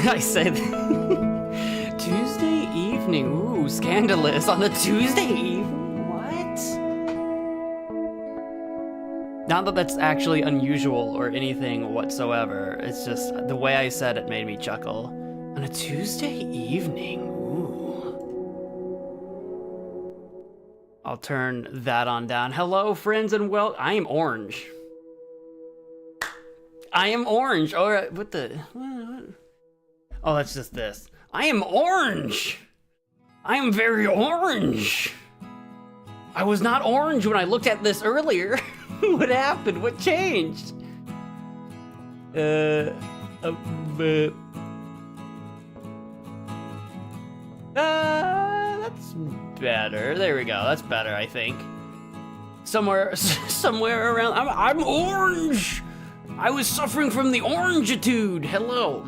I said Tuesday evening. Ooh, scandalous on the Tuesday evening. What? Not that that's actually unusual or anything whatsoever. It's just the way I said it made me chuckle. On a Tuesday evening. Ooh. I'll turn that on down. Hello, friends, and I am orange. I am orange. All right, what the? What? Oh, that's just this. I am orange. I am very orange. I was not orange when I looked at this earlier. What happened? What changed? That's better. There we go. That's better, I think. Somewhere around. I'm orange. I was suffering from the orangitude. Hello,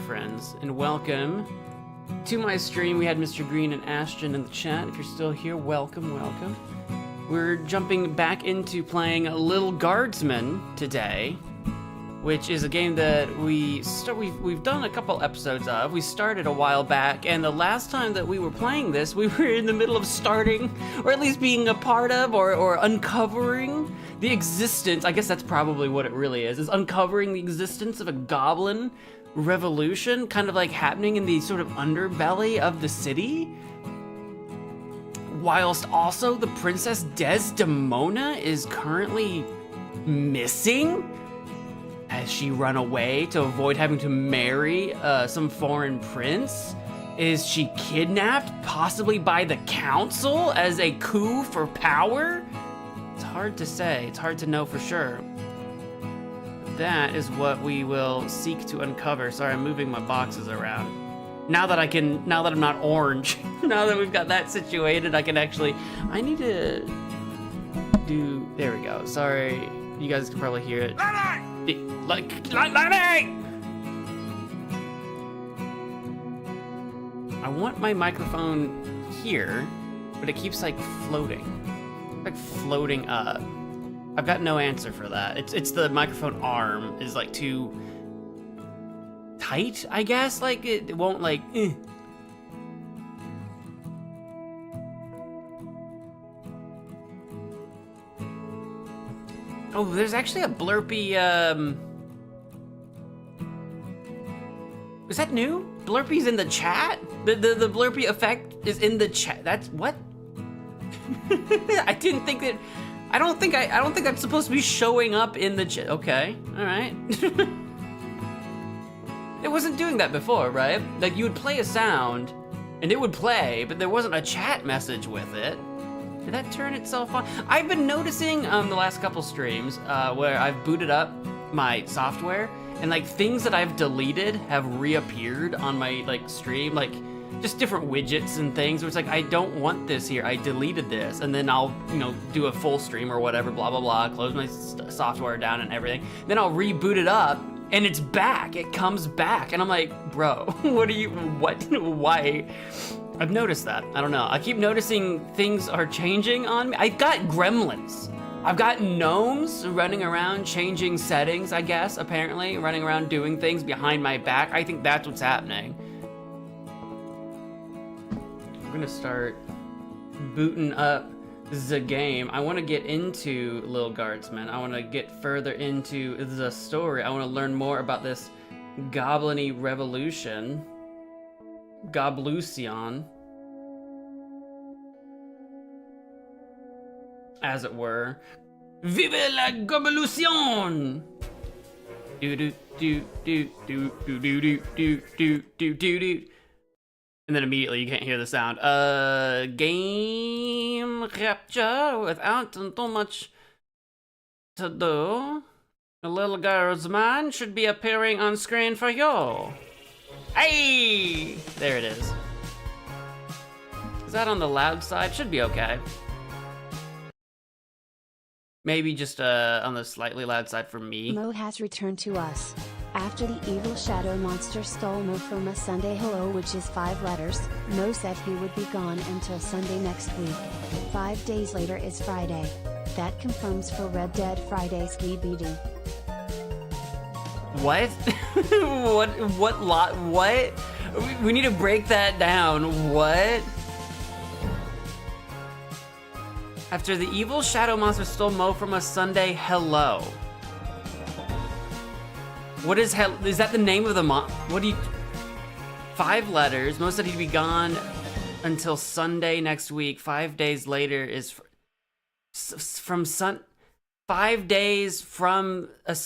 friends, and welcome to my stream. We had Mr. Green and Ashton in the chat. If you're still here, welcome, welcome. We're jumping back into playing Lil Guardsman today, which is a game that we've done a couple episodes of. We started a while back, and the last time that we were playing this, we were in the middle of starting, or at least being a part of, or uncovering the existence, I guess that's probably what it really is uncovering the existence of a goblin revolution, kind of like happening in the sort of underbelly of the city, whilst also the Princess Desdemona is currently missing. Has she run away to avoid having to marry some foreign prince? Is she kidnapped, possibly by the council as a coup for power? It's hard to say, it's hard to know for sure. That is what we will seek to uncover. Sorry, I'm moving my boxes around. Now that I'm not orange, now that we've got that situated, I can actually, I need to do, there we go. Sorry, you guys can probably hear it. Lenny! I want my microphone here, but it keeps like floating. Like floating up. I've got no answer for that. It's the microphone arm is like too tight, I guess. Like it won't like. Oh, there's actually a blurpy. Is that new? Blurpy's in the chat. The blurpy effect is in the chat. That's what. I don't think that's supposed to be showing up in the chat. Okay, all right. It wasn't doing that before, right? Like you would play a sound and it would play, but there wasn't a chat message with it. Did that turn itself on? I've been noticing the last couple streams where I've booted up my software and like things that I've deleted have reappeared on my like stream, like just different widgets and things where it's like, I don't want this here, I deleted this, and then I'll, do a full stream or whatever, blah, blah, blah, close my software down and everything. Then I'll reboot it up and it's back, it comes back. And I'm like, bro, why? I've noticed that, I don't know. I keep noticing things are changing on me. I've got gremlins. I've got gnomes running around changing settings, I guess, apparently, running around doing things behind my back. I think that's what's happening. I'm gonna start booting up the game. I want to get into Lil Guardsman. I want to get further into the story. I want to learn more about this goblin-y revolution. Goblucion, as it were. Vive la Goblucion! Do do do do do do do do do do do do do. And then immediately you can't hear the sound. Game capture without too much to do. A Lil Guardsman should be appearing on screen for you. Hey! There it is. Is that on the loud side? Should be okay. Maybe just on the slightly loud side for me. Mo has returned to us. After the evil shadow monster stole Mo from us Sunday hello, which is 5 letters, Mo said he would be gone until Sunday next week. 5 days later is Friday. That confirms for Red Dead Friday Skibidi. What? What? We need to break that down. What? After the evil shadow monster stole Mo from us Sunday, hello. What is hell? Is that the name of the what do you? 5 letters. Mo said he'd be gone until Sunday next week. 5 days later is from 5 days from a.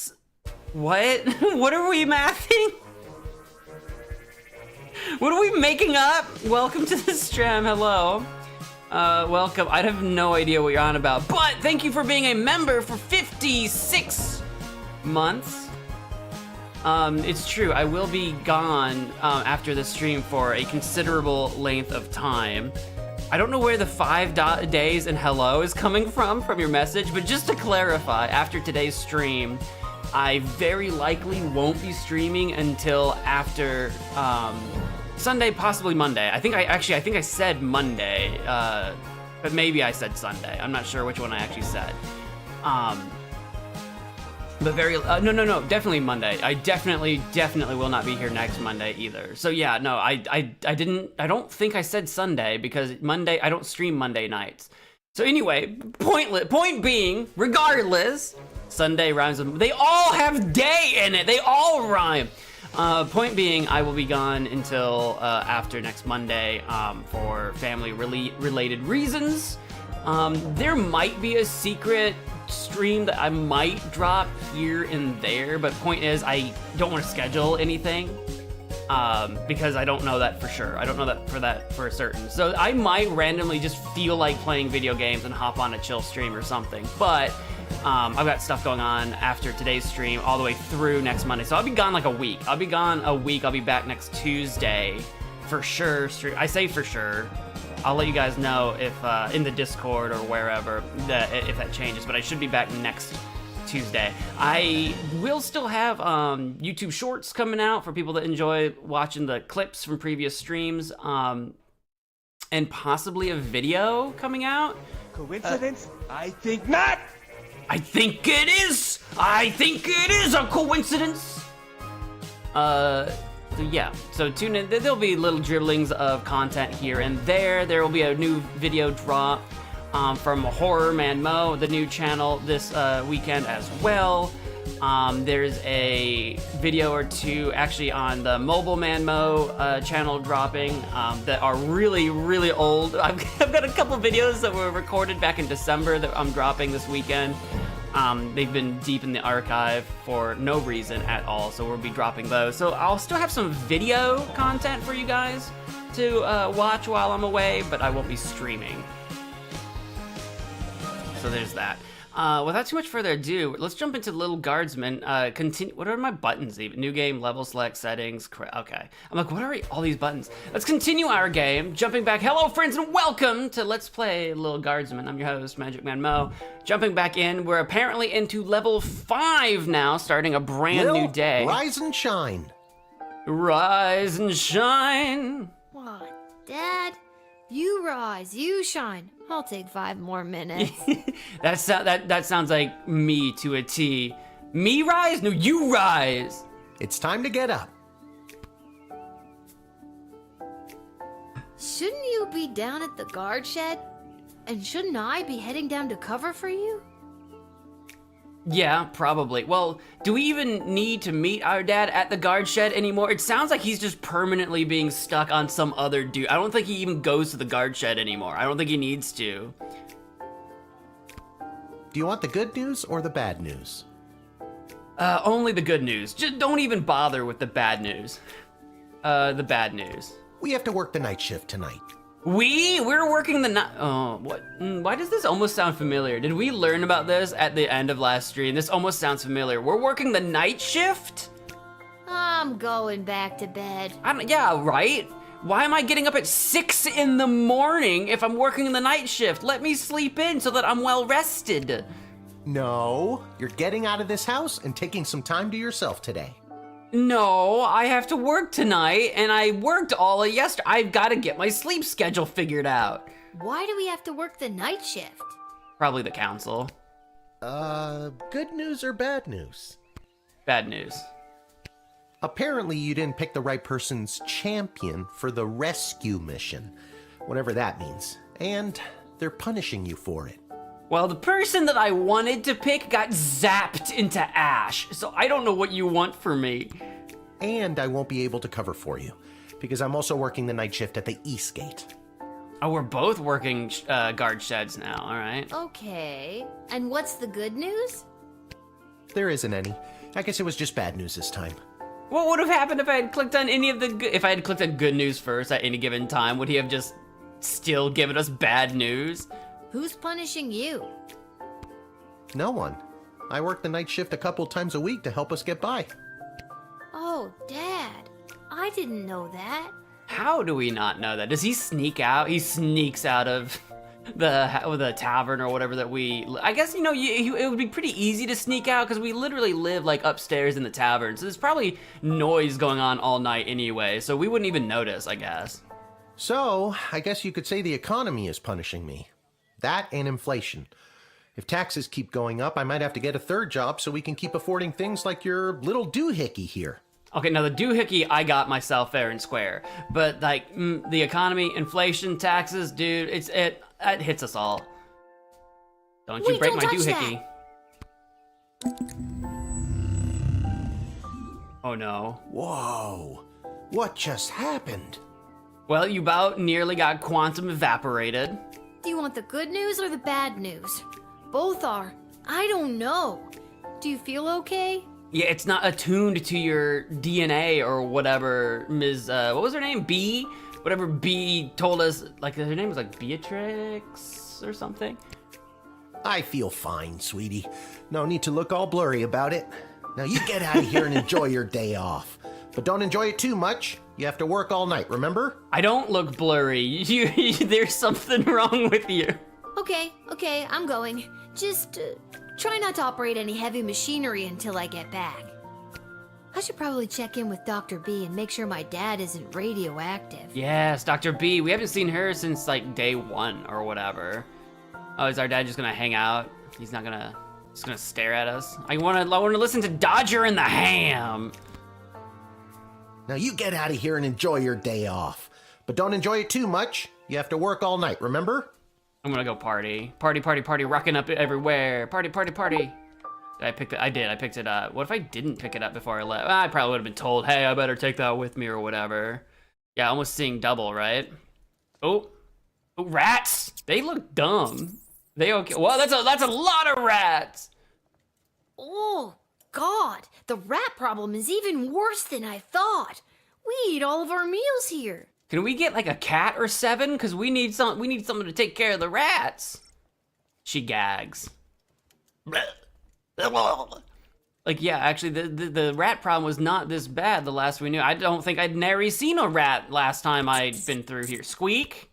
What? What are we mathing? What are we making up? Welcome to the stream. Hello. Welcome. I have no idea what you're on about, but thank you for being a member for 56 months. It's true. I will be gone after the stream for a considerable length of time. I don't know where the 5 days and hello is coming from your message, but just to clarify, after today's stream, I very likely won't be streaming until after Sunday, possibly Monday. I think I said Monday, but maybe I said Sunday. I'm not sure which one I actually said. But no, definitely Monday. I definitely will not be here next Monday either. So yeah, no, I don't think I said Sunday because Monday, I don't stream Monday nights. So anyway, point being, regardless, Sunday rhymes with, they all have day in it. They all rhyme. Point being, I will be gone until after next Monday for family related reasons. There might be a secret stream that I might drop here and there, but point is, I don't want to schedule anything because I don't know that for sure. I don't know that for certain. So I might randomly just feel like playing video games and hop on a chill stream or something, but I've got stuff going on after today's stream all the way through next Monday. So I'll be gone like a week. I'll be back next Tuesday for sure. I say for sure. I'll let you guys know if in the Discord or wherever if that changes, but I should be back next Tuesday. I will still have YouTube Shorts coming out for people that enjoy watching the clips from previous streams, and possibly a video coming out. Coincidence? I think not! I think it is! I think it is a coincidence! So yeah, so tune in. There'll be little dribblings of content here and there. There will be a new video drop from MagicManMo, the new channel, this weekend as well. There's a video or two actually on the Mobile Manmo channel dropping that are really, really old. I've got a couple videos that were recorded back in December that I'm dropping this weekend. They've been deep in the archive for no reason at all, so we'll be dropping those. So I'll still have some video content for you guys to watch while I'm away, but I won't be streaming. So there's that. Without too much further ado, let's jump into Lil Guardsman. Continue. What are my buttons even? New game, level select, settings. Okay. I'm like, what are all these buttons? Let's continue our game. Jumping back. Hello, friends, and welcome to Let's Play Lil Guardsman. I'm your host, MagicManMo. Jumping back in. We're apparently into level 5 now, starting a brand new day. Rise and shine. Rise and shine. What, Dad? You rise, you shine. I'll take 5 more minutes. that sounds like me to a T. Me rise? No, you rise. It's time to get up. Shouldn't you be down at the guard shed? And shouldn't I be heading down to cover for you? Yeah, probably. Well, do we even need to meet our dad at the guard shed anymore? It sounds like he's just permanently being stuck on some other dude. I don't think he even goes to the guard shed anymore. I don't think he needs to. Do you want the good news or the bad news? Only the good news. Just don't even bother with the bad news. The bad news. We have to work the night shift tonight. We're working the night. Oh, what? Why does this almost sound familiar? Did we learn about this at the end of last stream? This almost sounds familiar. We're working the night shift? I'm going back to bed. Yeah, right? Why am I getting up at 6 in the morning if I'm working the night shift? Let me sleep in so that I'm well rested. No, you're getting out of this house and taking some time to yourself today. No, I have to work tonight, and I worked all of yesterday. I've got to get my sleep schedule figured out. Why do we have to work the night shift? Probably the council. Good news or bad news? Bad news. Apparently you didn't pick the right person's champion for the rescue mission, whatever that means, and they're punishing you for it. Well, the person that I wanted to pick got zapped into ash, so I don't know what you want from me. And I won't be able to cover for you, because I'm also working the night shift at the East Gate. Oh, we're both working guard sheds now, all right? Okay. And what's the good news? There isn't any. I guess it was just bad news this time. What would have happened if I had clicked on any of the if I had clicked on good news first at any given time? Would he have just still given us bad news? Who's punishing you? No one. I work the night shift a couple times a week to help us get by. Oh, Dad. I didn't know that. How do we not know that? Does he sneak out? He sneaks out of the tavern or whatever that we... I guess, you know, it would be pretty easy to sneak out because we literally live like upstairs in the tavern. So there's probably noise going on all night anyway. So we wouldn't even notice, I guess. So, I guess you could say the economy is punishing me. That and inflation. If taxes keep going up, I might have to get a third job so we can keep affording things like your little doohickey here. Okay, now the doohickey, I got myself fair and square. But like the economy, inflation, taxes, dude, it hits us all. Don't you break my doohickey. Oh no. Whoa. What just happened? Well, you about nearly got quantum evaporated. Do you want the good news or the bad news? Both are. I don't know. Do you feel okay? Yeah, it's not attuned to your DNA or whatever Ms. What was her name? B? Whatever B told us, like her name was like Beatrix or something. I feel fine, sweetie. No need to look all blurry about it. Now you get out of here and enjoy your day off. But don't enjoy it too much. You have to work all night, remember? I don't look blurry. There's something wrong with you. Okay, I'm going. Just try not to operate any heavy machinery until I get back. I should probably check in with Dr. B and make sure my dad isn't radioactive. Yes, Dr. B. We haven't seen her since like day 1 or whatever. Oh, is our dad just gonna hang out? He's not gonna, just gonna stare at us? I wanna listen to Dodger and the Ham. Now you get out of here and enjoy your day off. But don't enjoy it too much. You have to work all night, remember? I'm gonna go party. Party, rocking up everywhere. Party. Did I pick it? I did, I picked it up. What if I didn't pick it up before I left? I probably would have been told, hey, I better take that with me or whatever. Yeah, almost seeing double, right? Oh, rats! They look dumb. They okay? Well, that's a lot of rats. Oh, God, the rat problem is even worse than I thought. We eat all of our meals here. Can we get like a cat or 7? Cause we need someone to take care of the rats. She gags. Like, yeah, actually the rat problem was not this bad the last we knew. I don't think I'd nary seen a rat last time I'd been through here. Squeak?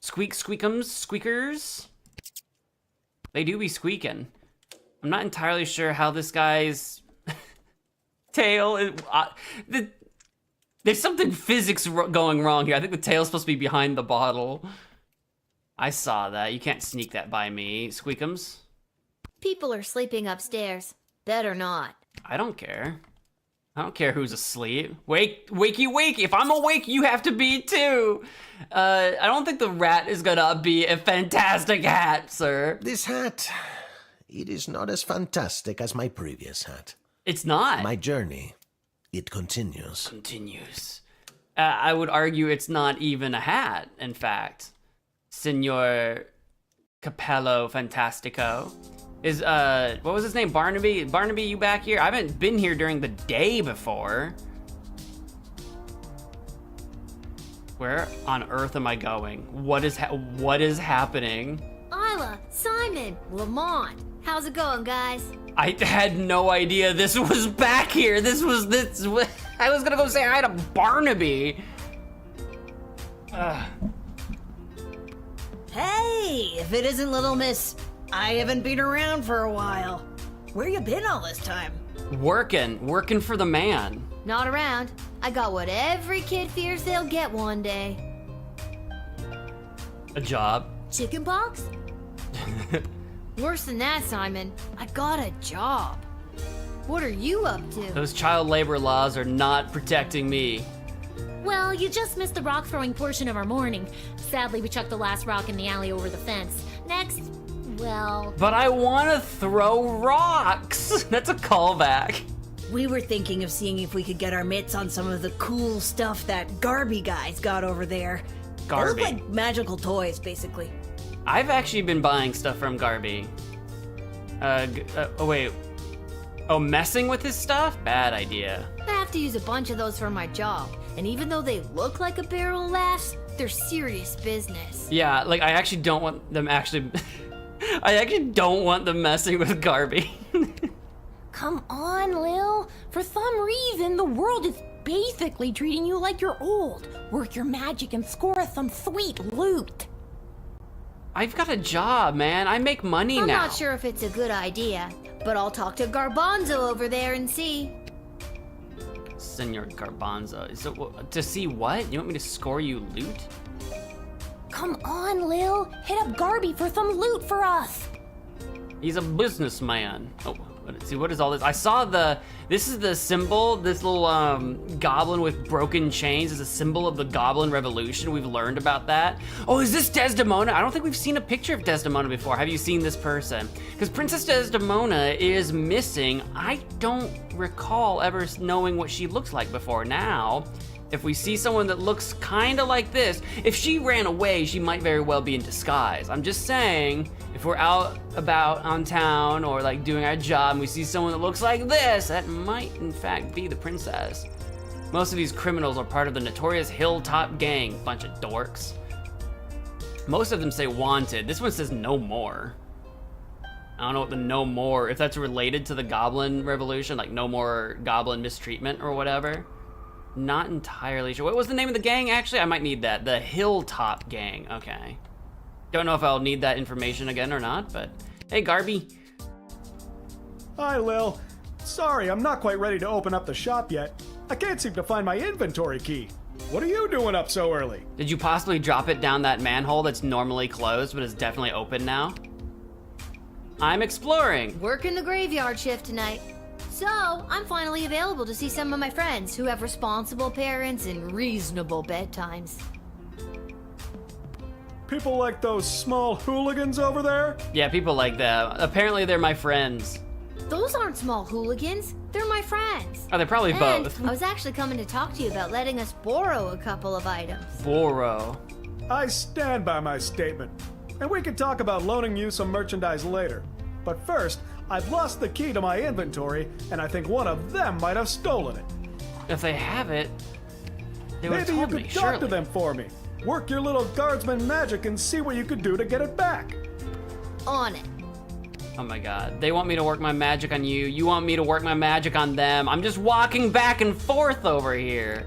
Squeakums? Squeakers? They do be squeaking. I'm not entirely sure how this guy's tail is... There's something physics going wrong here. I think the tail's supposed to be behind the bottle. I saw that. You can't sneak that by me. Squeakums? People are sleeping upstairs. Better not. I don't care. I don't care who's asleep. Wakey. If I'm awake, you have to be too. I don't think the rat is gonna be a fantastic hat, sir. This hat, it is not as fantastic as my previous hat. It's not. My journey, it continues. I would argue it's not even a hat, in fact. Signor Capello Fantastico. Is, what was his name? Barnaby? Barnaby, you back here? I haven't been here during the day before. Where on earth am I going? What is happening? Isla, Simon, Lamont. How's it going, guys? I had no idea this was back here. I was gonna go say hi to Barnaby. Hey, if it isn't Little Miss, I haven't been around for a while. Where you been all this time? Working for the man. Not around. I got what every kid fears they'll get one day. A job. Chicken pox? Worse than that, Simon. I got a job. What are you up to? Those child labor laws are not protecting me. Well, you just missed the rock throwing portion of our morning. Sadly, we chucked the last rock in the alley over the fence. Next, well... But I want to throw rocks. That's a callback. We were thinking of seeing if we could get our mitts on some of the cool stuff that Garby guy's got over there. They look Garby. like magical toys, basically. I've actually been buying stuff from Garby. Oh wait. Oh, messing with his stuff? Bad idea. I have to use a bunch of those for my job. And even though they look like a barrel of laughs, they're serious business. Yeah, like I actually don't want them actually... I actually don't want them messing with Garby. Come on, Lil. For some reason, the world is basically treating you like you're old. Work your magic and score us some sweet loot. I've got a job, man. I make money I'm now. not sure if it's a good idea, but I'll talk to Garbanzo over there and see. Senor Garbanzo. So, to see what? You want me to score you loot? Come on, Lil. Hit up Garby for some loot for us. He's a businessman. Oh, let's see, what is all this? I saw this is the symbol, this little goblin with broken chains is a symbol of the Goblin Revolution. We've learned about that. Oh, is this Desdemona? I don't think we've seen a picture of Desdemona before. Have you seen this person? Because Princess Desdemona is missing. I don't recall ever knowing what she looks like before. Now, if we see someone that looks kind of like this, if she ran away, she might very well be in disguise. I'm just saying, if we're out about on town or like doing our job and we see someone that looks like this, that might in fact be the princess. Most of these criminals are part of the notorious Hilltop Gang, bunch of dorks. Most of them say wanted. This one says no more. I don't know what the no more, if that's related to the Goblin Revolution, like no more Goblin mistreatment or whatever. Not entirely sure. What was the name of the gang, actually? I might need that. The Hilltop Gang. Okay. Don't know if I'll need that information again or not, but... Hey, Garby. Hi, Lil. Sorry, I'm not quite ready to open up the shop yet. I can't seem to find my inventory key. What are you doing up so early? Did you possibly drop it down that manhole that's normally closed but is definitely open now? I'm exploring. Working the graveyard shift tonight. So, I'm finally available to see some of my friends who have responsible parents and reasonable bedtimes. People like those small hooligans over there? Yeah, people like that. Apparently they're my friends. Those aren't small hooligans, they're my friends. Oh, they're probably And both. I was actually coming to talk to you about letting us borrow a couple of items. Borrow. I stand by my statement. And we can talk about loaning you some merchandise later. But first, I've lost the key to my inventory, and I think one of them might have stolen it. If they have it, they would have Maybe you told me, could talk surely. to them for me. Work your little guardsman magic and see what you could do to get it back. On it. Oh my god. They want me to work my magic on you. You want me to work my magic on them. I'm just walking back and forth over here.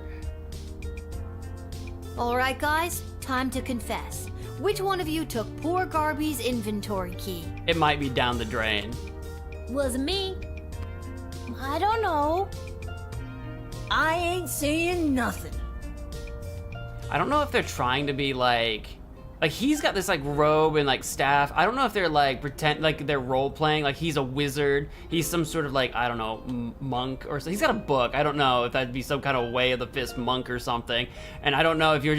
Alright guys, time to confess. Which one of you took poor Garby's inventory key? It might be down the drain. Wasn't me. I don't know. I ain't saying nothing. I don't know if they're trying to be like he's got this like robe and like staff. I don't know if they're like pretend like they're role playing, like he's a wizard. He's some sort of like, I don't know, monk or something. He's got a book. I don't know if that'd be some kind of way of the fist monk or something. And I don't know if you're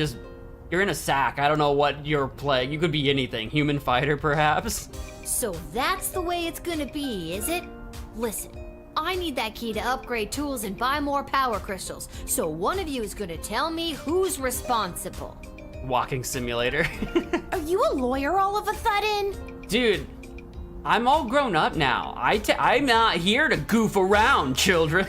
in a sack. I don't know what you're playing. You could be anything. Human fighter, perhaps. So that's the way it's gonna be, is it? Listen, I need that key to upgrade tools and buy more power crystals. So one of you is gonna tell me who's responsible. Walking simulator. Are you a lawyer all of a sudden? Dude, I'm all grown up now. I'm not here to goof around, children.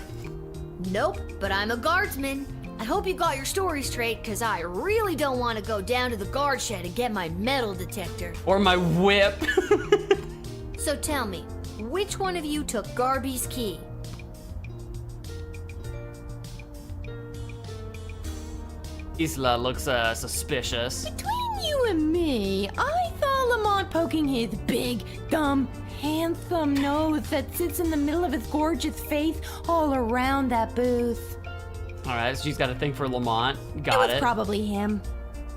Nope, but I'm a guardsman. I hope you got your story straight, cause I really don't want to go down to the guard shed and get my metal detector. Or my whip. So tell me, which one of you took Garby's key? Isla looks suspicious. Between you and me, I saw Lamont poking his big, dumb, handsome nose that sits in the middle of his gorgeous face all around that booth. All right, so she's got a thing for Lamont. It Got was it. probably him.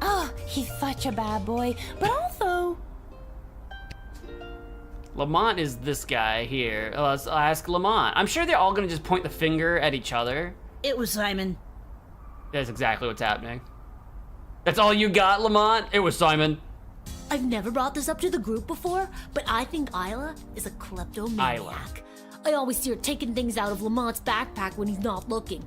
Oh, he's such a bad boy, but also Lamont is this guy here. Let's ask Lamont. I'm sure they're all gonna just point the finger at each other. It was Simon. That's exactly what's happening. That's all you got, Lamont? It was Simon. I've never brought this up to the group before, but I think Isla is a kleptomaniac. I always see her taking things out of Lamont's backpack when he's not looking.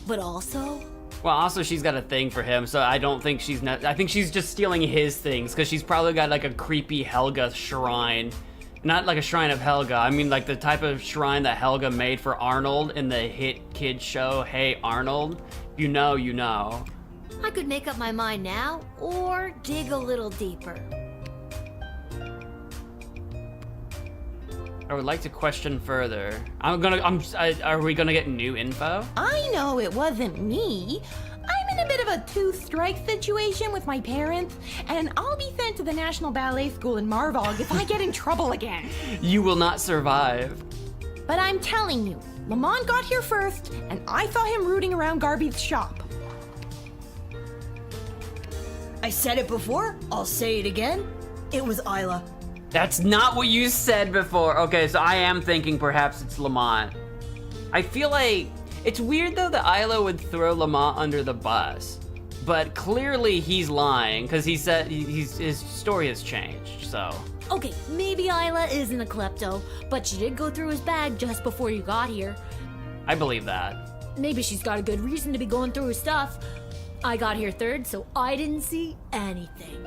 But also... Well, also she's got a thing for him, so I don't think she's not... I think she's just stealing his things, because she's probably got like a creepy Helga shrine. Not like a shrine of Helga, I mean like the type of shrine that Helga made for Arnold in the hit kid show, Hey Arnold. You know, you know. I could make up my mind now, or dig a little deeper. I would like to question further. Are we gonna get new info? I know it wasn't me. I'm in a bit of a two-strike situation with my parents, and I'll be sent to the National Ballet School in Marvog if I get in trouble again. You will not survive. But I'm telling you, Lamont got here first, and I saw him rooting around Garby's shop. I said it before, I'll say it again. It was Isla. That's not what you said before. Okay, so I am thinking perhaps it's Lamont. I feel like it's weird though that Isla would throw Lamont under the bus, but clearly he's lying because he said his story has changed. So Okay, maybe Isla isn't a klepto, but she did go through his bag just before you got here. I believe that. Maybe she's got a good reason to be going through his stuff. I got here third, so I didn't see anything.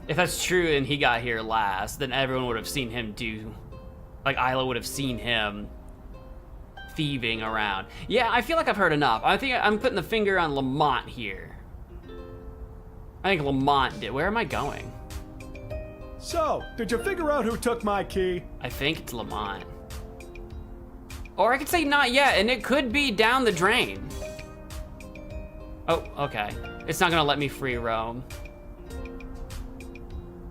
If that's true and he got here last, then everyone would have seen him do, like Isla would have seen him thieving around. Yeah, I feel like I've heard enough. I think I'm putting the finger on Lamont here. I think Lamont did. Where am I going? So, did you figure out who took my key? I think it's Lamont. Or I could say not yet, and it could be down the drain. Oh, okay. It's not gonna let me free roam.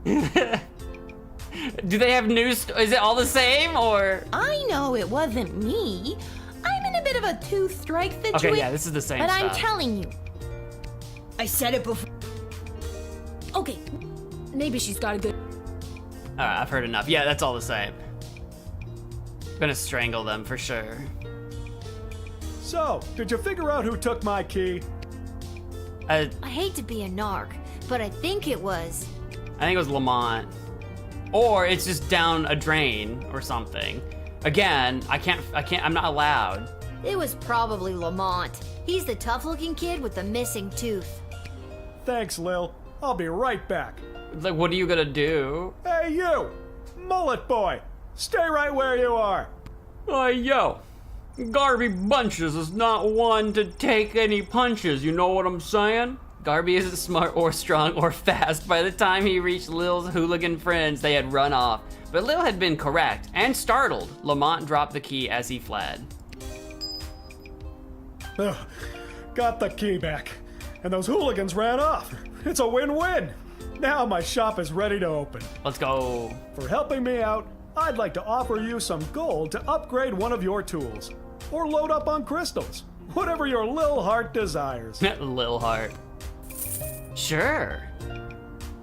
Do they have new is it all the same, or? I know it wasn't me. I'm in a bit of a two-strike situation. Okay, yeah, this is the same But stuff. I'm telling you. I said it before. Okay, maybe she's got a good... Alright, I've heard enough. Yeah, that's all the same. I'm gonna strangle them for sure. So, did you figure out who took my key? I hate to be a narc, but I think it was... I think it was Lamont. Or it's just down a drain or something. Again, I'm not allowed. It was probably Lamont. He's the tough-looking kid with the missing tooth. Thanks, Lil. I'll be right back. Like, what are you gonna do? Hey, you! Mullet boy! Stay right where you are! Yo, Garby Bunches is not one to take any punches, you know what I'm saying? Garby isn't smart or strong or fast. By the time he reached Lil's hooligan friends, they had run off. But Lil had been correct, and startled, Lamont dropped the key as he fled. Ugh, got the key back. And those hooligans ran off. It's a win-win. Now my shop is ready to open. Let's go. For helping me out, I'd like to offer you some gold to upgrade one of your tools. Or load up on crystals. Whatever your Lil heart desires. Lil Heart. Sure.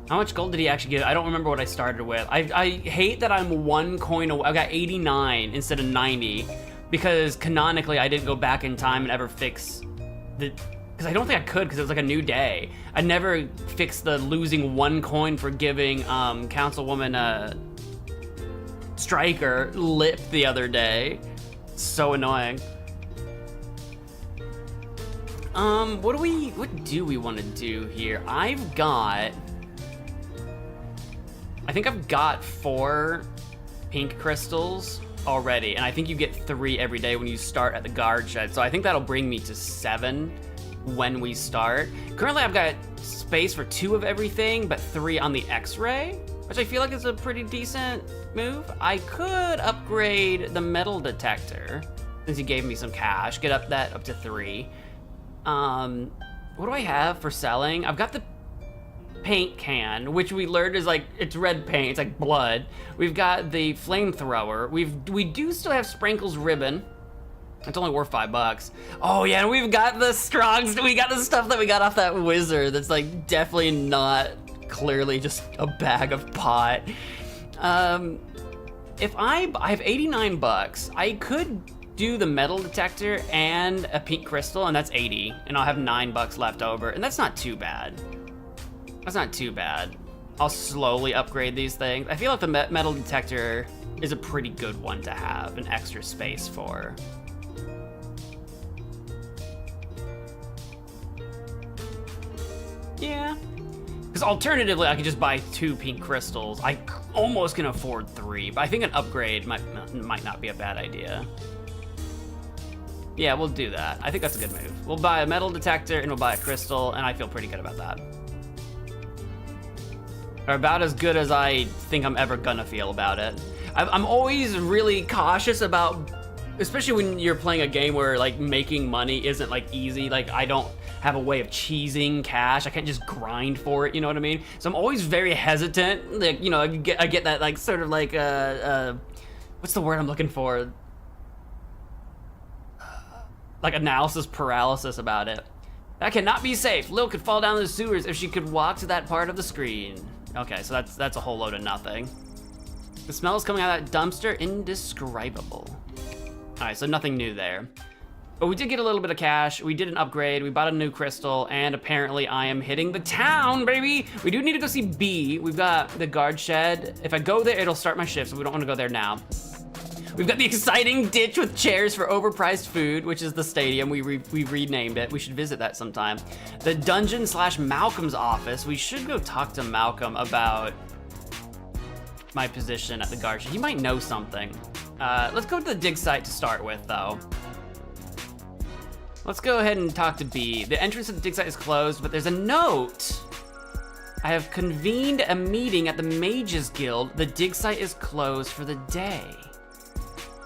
How much gold did he actually give? I don't remember what I started with. I hate that I'm 1 coin away. I got 89 instead of 90 because canonically I didn't go back in time and ever fix the... Because I don't think I could because it was like a new day. I never fixed the losing 1 coin for giving Councilwoman Stryker lip the other day. So annoying. What do we want to do here? I think I've got 4 pink crystals already, and I think you get 3 every day when you start at the guard shed. So I think that'll bring me to 7 when we start. Currently I've got space for 2 of everything, but 3 on the X-ray, which I feel like is a pretty decent move. I could upgrade the metal detector since he gave me some cash, get that up to 3. What do I have for selling? I've got the paint can, which we learned is like, it's red paint, it's like blood. We've got the flamethrower. We do still have Sprinkles ribbon. It's only worth $5. Oh yeah, and we've got the strongs. We got the stuff that we got off that wizard that's like definitely not clearly just a bag of pot. If I have 89 bucks, I could do the metal detector and a pink crystal, and that's 80, and I'll have 9 bucks left over, and that's not too bad. That's not too bad. I'll slowly upgrade these things. I feel like the metal detector is a pretty good one to have an extra space for. Yeah. Because alternatively, I could just buy 2 pink crystals. I almost can afford 3, but I think an upgrade might not be a bad idea. Yeah, we'll do that. I think that's a good move. We'll buy a metal detector and we'll buy a crystal, and I feel pretty good about that. Or about as good as I think I'm ever gonna feel about it. I'm always really cautious about, especially when you're playing a game where like making money isn't like easy. Like I don't have a way of cheesing cash. I can't just grind for it, you know what I mean? So I'm always very hesitant. Like, you know, I get that like sort of like what's the word I'm looking for? Like analysis paralysis about it. That cannot be safe. Lil could fall down the sewers if she could walk to that part of the screen. Okay, so that's a whole load of nothing. The smell is coming out of that dumpster, indescribable. All right, so nothing new there. But we did get a little bit of cash. We did an upgrade. We bought a new crystal, and apparently I am hitting the town, baby. We do need to go see B. We've got the guard shed. If I go there, it'll start my shift, so we don't want to go there now. We've got the exciting ditch with chairs for overpriced food, which is the stadium. We renamed it. We should visit that sometime. The dungeon / Malcolm's office. We should go talk to Malcolm about my position at the guard shed. He might know something. Let's go to the dig site to start with, though. Let's go ahead and talk to B. The entrance to the dig site is closed, but there's a note. I have convened a meeting at the Mages Guild. The dig site is closed for the day.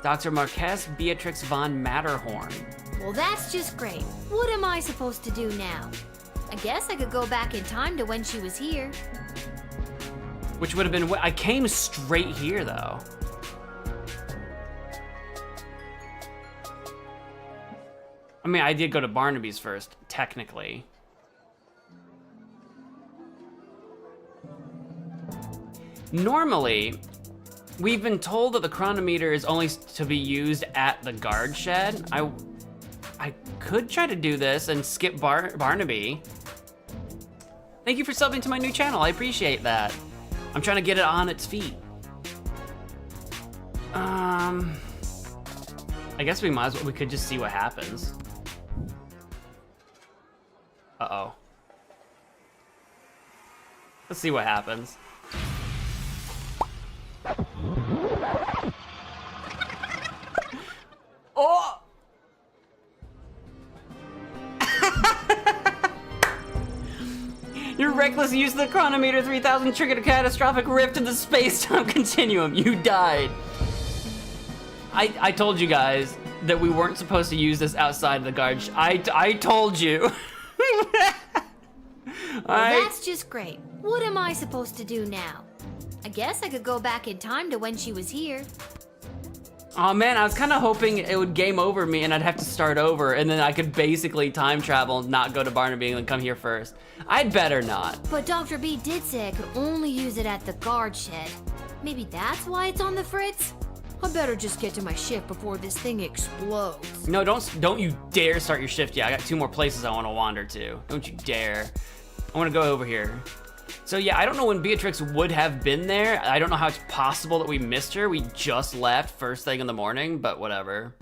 Dr. Marquez Beatrix von Matterhorn. Well, that's just great. What am I supposed to do now? I guess I could go back in time to when she was here. Which would have been, I came straight here though. I mean, I did go to Barnaby's first, technically. Normally, we've been told that the chronometer is only to be used at the guard shed. I could try to do this and skip Barnaby. Thank you for subbing to my new channel. I appreciate that. I'm trying to get it on its feet. I guess we might as well, we could just see what happens. Uh-oh. Let's see what happens. Oh! Your reckless use of the chronometer 3000 triggered a catastrophic rift in the space-time continuum. You died. I told you guys that we weren't supposed to use this outside of the guard. I told you. Well, that's just great. What am I supposed to do now? I guess I could go back in time to when she was here. Oh man, I was kind of hoping it would game over me and I'd have to start over, and then I could basically time travel and not go to Barnaby and come here first. I'd better not. But Dr. B did say I could only use it at the guard shed. Maybe that's why it's on the fritz? I better just get to my shift before this thing explodes. No, don't you dare start your shift yet. I got 2 more places I want to wander to. Don't you dare. I want to go over here. So yeah, I don't know when Beatrix would have been there. I don't know how it's possible that we missed her. We just left first thing in the morning, but whatever.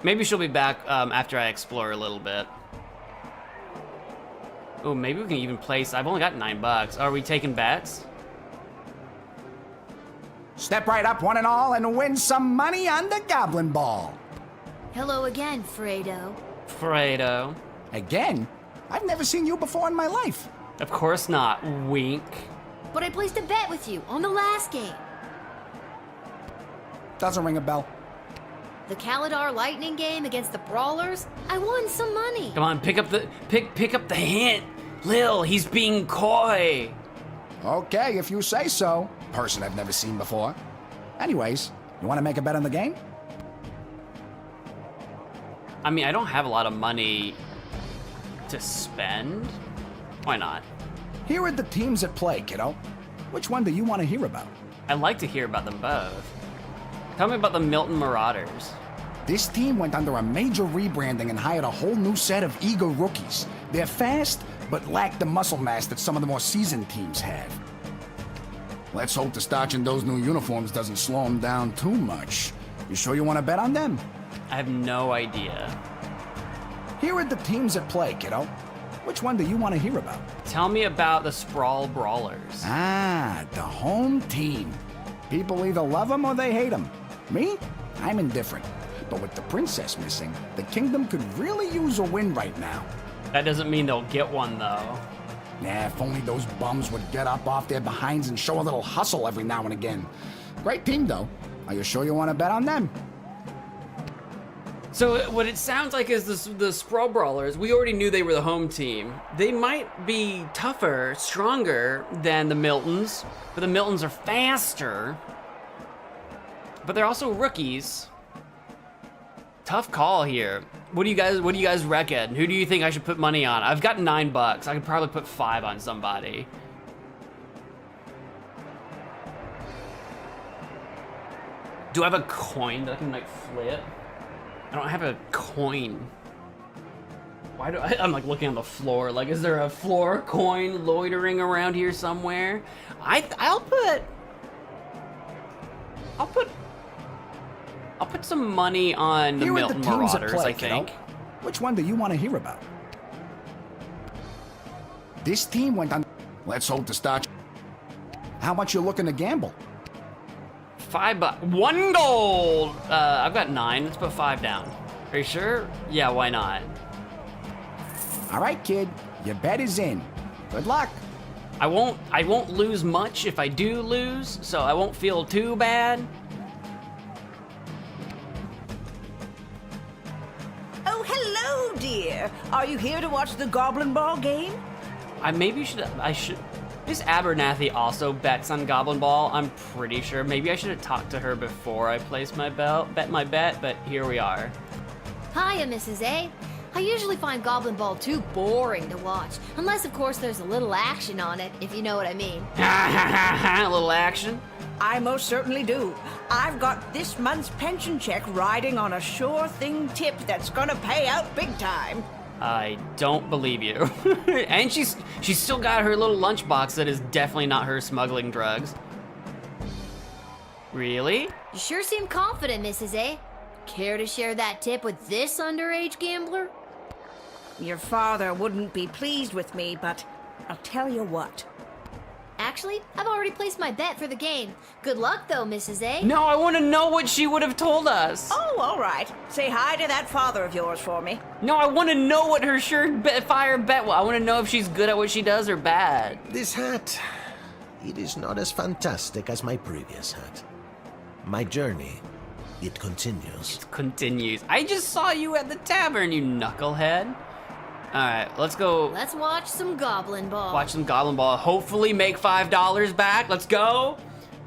Maybe she'll be back after I explore a little bit. Oh, maybe we can even place, I've only got $9. Are we taking bets? Step right up, one and all, and win some money on the Goblin Ball. Hello again, Fredo. Fredo. Again? I've never seen you before in my life. Of course not, wink. But I placed a bet with you on the last game. Doesn't ring a bell. The Kalidar Lightning game against the Brawlers, I won some money. Come on, pick up the hint. Lil, he's being coy. Okay, if you say so. Person I've never seen before. Anyways, you want to make a bet on the game? I mean, I don't have a lot of money to spend. Why not? Here are the teams at play, kiddo. Which one do you want to hear about? I'd like to hear about them both. Tell me about the Milton Marauders. This team went under a major rebranding and hired a whole new set of eager rookies. They're fast, but lack the muscle mass that some of the more seasoned teams have. Let's hope the starch in those new uniforms doesn't slow them down too much. You sure you want to bet on them? I have no idea. Here are the teams at play, kiddo. Which one do you want to hear about? Tell me about the Sprawl Brawlers. Ah, the home team. People either love them or they hate them. Me? I'm indifferent. But with the princess missing, the kingdom could really use a win right now. That doesn't mean they'll get one, though. Yeah, if only those bums would get up off their behinds and show a little hustle every now and again. Great team, though. Are you sure you want to bet on them? So what it sounds like is the Sprawl Brawlers, we already knew they were the home team. They might be tougher, stronger than the Miltons, but the Miltons are faster. But they're also rookies. Tough call here. What do you guys reckon? Who do you think I should put money on? I've got $9. I could probably put 5 on somebody. Do I have a coin that I can like flip? I don't have a coin. Why do I'm like looking on the floor? Like, is there a floor coin loitering around here somewhere? I'll put some money on the Milton Marauders, I think. Which one do you want to hear about? This team went on. Let's hope to start. How much you looking to gamble? $5. 1 gold. I've got 9. Let's put 5 down. Are you sure? Yeah, why not? All right, kid. Your bet is in. Good luck. I won't lose much if I do lose, so I won't feel too bad. Oh, hello, dear. Are you here to watch the Goblin Ball game? I should. Miss Abernathy also bets on Goblin Ball. I'm pretty sure. Maybe I should have talked to her before I placed my bet, but here we are. Hiya, Mrs. A. I usually find Goblin Ball too boring to watch, unless of course there's a little action on it, if you know what I mean. A little action? I most certainly do. I've got this month's pension check riding on a sure thing tip that's gonna pay out big time. I don't believe you. And she's still got her little lunchbox that is definitely not her smuggling drugs. Really? You sure seem confident, Mrs. A. Care to share that tip with this underage gambler? Your father wouldn't be pleased with me, but I'll tell you what. Actually, I've already placed my bet for the game. Good luck, though, Mrs. A. No, I want to know what she would have told us. Oh, all right. Say hi to that father of yours for me. No, I want to know what her surefire bet was. I want to know if she's good at what she does or bad. This hat, it is not as fantastic as my previous hat. My journey, it continues. It continues. I just saw you at the tavern, you knucklehead. All right, let's go. Let's watch some Goblin Ball. Watch some Goblin Ball. Hopefully make $5 back. Let's go.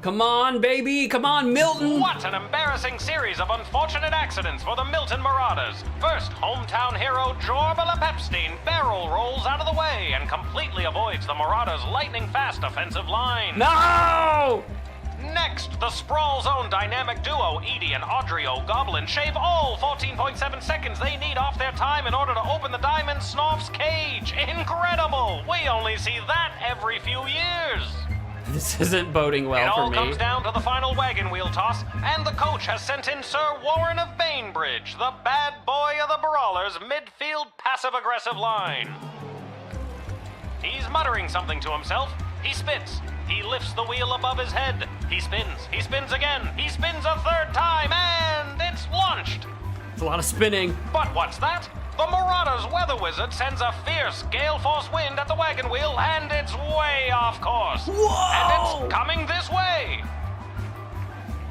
Come on, baby. Come on, Milton. What an embarrassing series of unfortunate accidents for the Milton Marauders. First, hometown hero Jorbala Pepstein barrel rolls out of the way and completely avoids the Marauders' lightning-fast offensive line. No! Next, the Sprawl Zone dynamic duo, Edie and Audrey Goblin, shave all 14.7 seconds they need off their time in order to open the Diamond Snorf's cage. Incredible! We only see that every few years. This isn't boding well for me. It all comes down to the final wagon wheel toss, and the coach has sent in Sir Warren of Bainbridge, the bad boy of the Brawlers' midfield passive-aggressive line. He's muttering something to himself. He spits. He lifts the wheel above his head. He spins again. He spins a third time, and it's launched. It's a lot of spinning. But what's that? The Marauders' weather wizard sends a fierce gale force wind at the wagon wheel, and it's way off course. Whoa! And it's coming this way.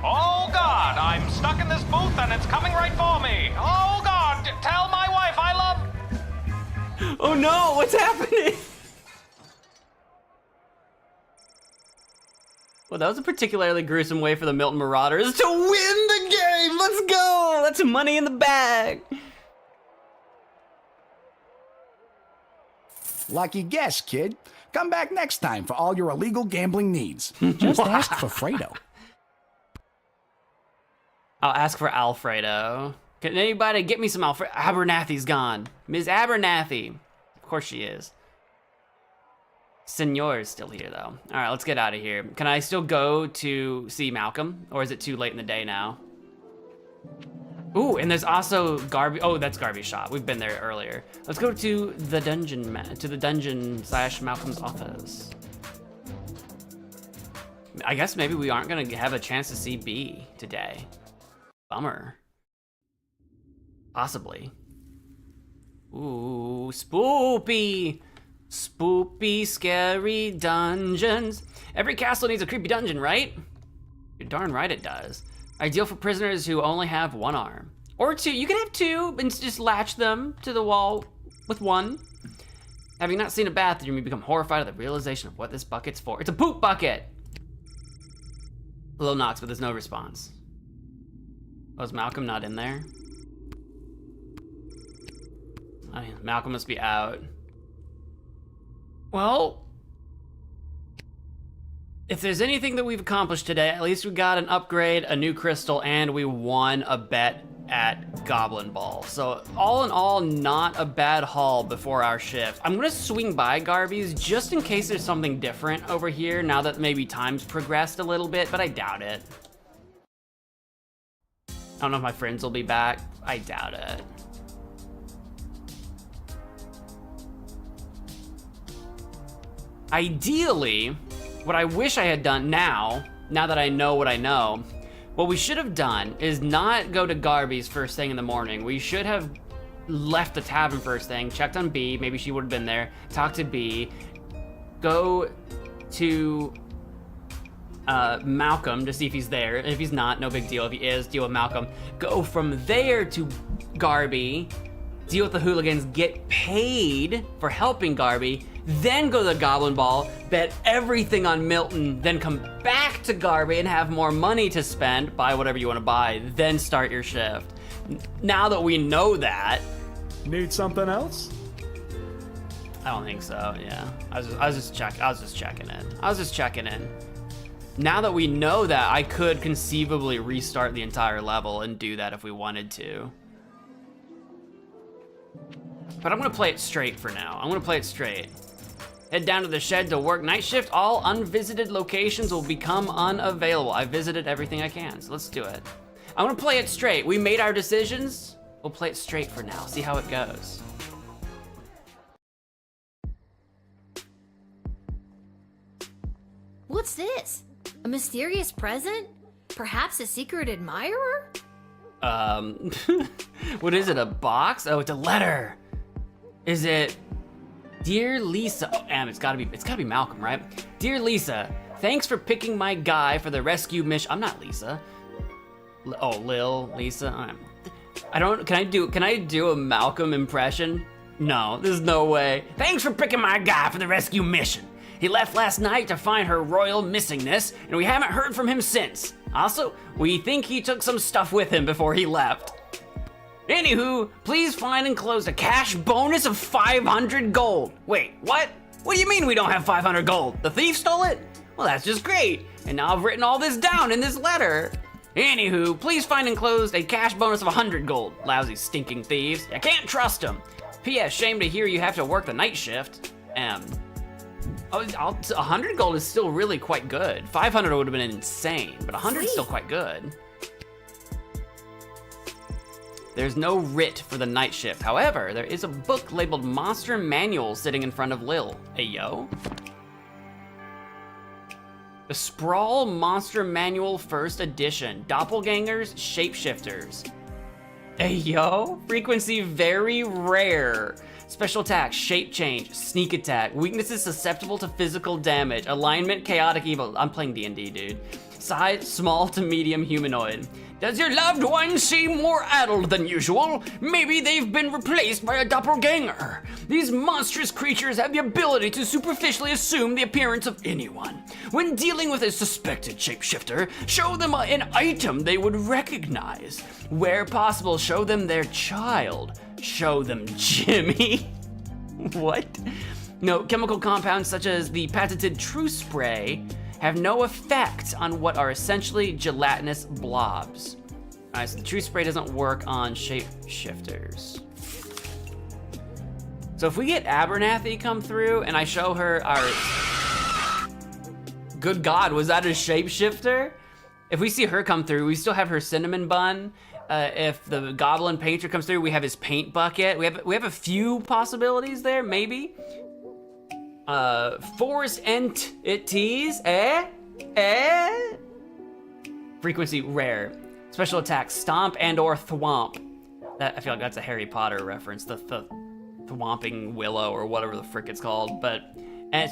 Oh, God, I'm stuck in this booth, and it's coming right for me. Oh, God, tell my wife I love... Oh, no, what's happening? Well, that was a particularly gruesome way for the Milton Marauders to win the game! Let's go! That's money in the bag! Lucky guess, kid. Come back next time for all your illegal gambling needs. Just ask for Fredo. I'll ask for Alfredo. Can anybody get me some Alfredo? Abernathy's gone. Ms. Abernathy. Of course she is. Senor's still here, though. All right, let's get out of here. Can I still go to see Malcolm? Or is it too late in the day now? Ooh, and there's also Garby. Oh, that's Garby's shop. We've been there earlier. Let's go to the dungeon / Malcolm's office. I guess maybe we aren't gonna have a chance to see B today. Bummer. Possibly. Ooh, spoopy. Spoopy, scary dungeons. Every castle needs a creepy dungeon, right? You're darn right it does. Ideal for prisoners who only have one arm. Or two, you can have two and just latch them to the wall with one. Having not seen a bathroom, you become horrified at the realization of what this bucket's for. It's a poop bucket! Lil knocks, but there's no response. Oh, is Malcolm not in there? I mean, Malcolm must be out. Well, if there's anything that we've accomplished today, at least we got an upgrade, a new crystal, and we won a bet at Goblin Ball. So all in all, not a bad haul before our shift. I'm gonna swing by Garby's just in case there's something different over here now that maybe time's progressed a little bit, but I doubt it. I don't know if my friends will be back. I doubt it. Ideally, what I wish I had done now that I know what I know, what we should have done is not go to Garby's first thing in the morning. We should have left the tavern first thing, checked on B, maybe she would have been there, talked to B, go to Malcolm to see if he's there. If he's not, no big deal. If he is, deal with Malcolm. Go from there to Garby, deal with the hooligans, get paid for helping Garby, then go to the Goblin Ball, bet everything on Milton, then come back to Garby and have more money to spend, buy whatever you want to buy, then start your shift. Now that we know that. Need something else? I don't think so, yeah. I was just checking in. Now that we know that, I could conceivably restart the entire level and do that if we wanted to. But I'm gonna play it straight for now. Head down to the shed to work night shift. All unvisited locations will become unavailable. I visited everything I can, so let's do it. I'm gonna play it straight. We made our decisions. We'll play it straight for now, see how it goes. What's this? A mysterious present? Perhaps a secret admirer? What is it, a box? Oh, it's a letter. Is it, Dear Lisa, oh, it's gotta be Malcolm, right? Dear Lisa, thanks for picking my guy for the rescue mission. I'm not Lisa. Lisa. Can I do a Malcolm impression? No, there's no way. Thanks for picking my guy for the rescue mission. He left last night to find her royal missingness, and we haven't heard from him since. Also, we think he took some stuff with him before he left. Anywho, please find enclosed a cash bonus of 500 gold. Wait, what? What do you mean we don't have 500 gold? The thief stole it? Well, that's just great. And now I've written all this down in this letter. Anywho, please find enclosed a cash bonus of 100 gold. Lousy stinking thieves. I can't trust them. P.S. Shame to hear you have to work the night shift. 100 gold is still really quite good. 500 would have been insane, but 100 is still quite good. There's no writ for the night shift. However, there is a book labeled Monster Manual sitting in front of Lil. Hey, yo. The Sprawl Monster Manual First Edition. Doppelgangers, Shapeshifters. Hey, yo. Frequency very rare. Special attack, shape change, sneak attack. Weaknesses susceptible to physical damage. Alignment, chaotic evil. I'm playing D&D, dude. Size, small to medium humanoid. Does your loved one seem more addled than usual? Maybe they've been replaced by a doppelganger. These monstrous creatures have the ability to superficially assume the appearance of anyone. When dealing with a suspected shapeshifter, show them an item they would recognize. Where possible, show them their child. Show them Jimmy. What? No, chemical compounds such as the patented True Spray have no effect on what are essentially gelatinous blobs. Alright, so the true spray doesn't work on shapeshifters. So if we get Abernathy come through and I show her our... Good God, was that a shapeshifter? If we see her come through, we still have her cinnamon bun. If the Goblin painter comes through, we have his paint bucket. We have a few possibilities there, maybe. Forest entities, Frequency rare. Special attack, stomp and or thwomp. That, I feel like that's a Harry Potter reference, the thwomping willow or whatever the frick it's called, but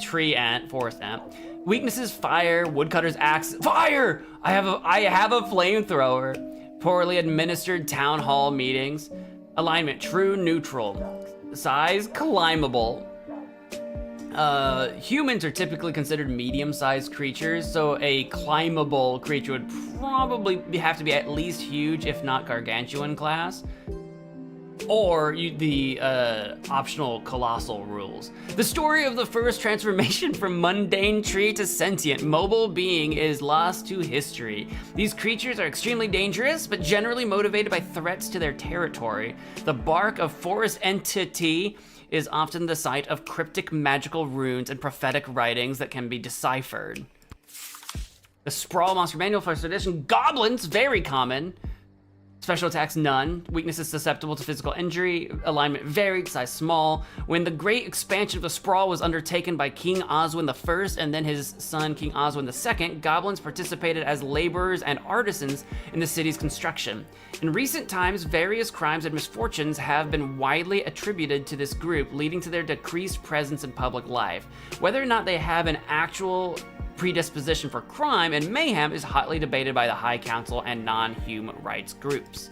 tree ant, forest ant. Weaknesses, fire, woodcutter's axe, fire! I have a flamethrower. Poorly administered town hall meetings. Alignment, true neutral. Size, climbable. Humans are typically considered medium-sized creatures, so a climbable creature would probably have to be at least huge, if not gargantuan class. Or the optional colossal rules. The story of the first transformation from mundane tree to sentient mobile being is lost to history. These creatures are extremely dangerous, but generally motivated by threats to their territory. The bark of forest entity is often the site of cryptic magical runes and prophetic writings that can be deciphered. The Sprawl Monster Manual, first edition. Goblins, very common. Special attacks, none. Weaknesses susceptible to physical injury. Alignment varied, size small. When the great expansion of the Sprawl was undertaken by King Oswin I and then his son King Oswin II, goblins participated as laborers and artisans in the city's construction. In recent times, various crimes and misfortunes have been widely attributed to this group, leading to their decreased presence in public life. Whether or not they have an actual predisposition for crime and mayhem is hotly debated by the High Council and non-human rights groups.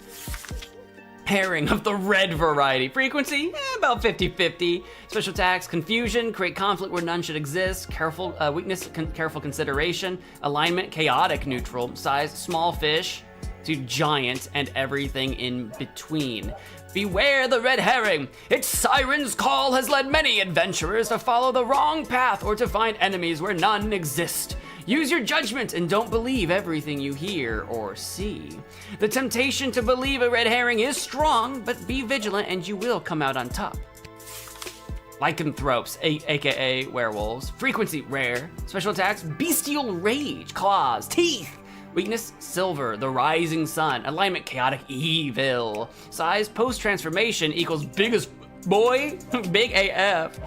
Herring of the red variety. Frequency, about 50-50. Special attacks, confusion, create conflict where none should exist. Careful, weakness, careful consideration. Alignment, chaotic neutral. Size, small fish to giant and everything in between. Beware the red herring. Its siren's call has led many adventurers to follow the wrong path or to find enemies where none exist. Use your judgment and don't believe everything you hear or see. The temptation to believe a red herring is strong, but be vigilant and you will come out on top. Lycanthropes, aka werewolves. Frequency rare. Special attacks, bestial rage, claws, teeth. Weakness, silver, the rising sun. Alignment, chaotic evil. Size, post-transformation equals biggest boy, big AF.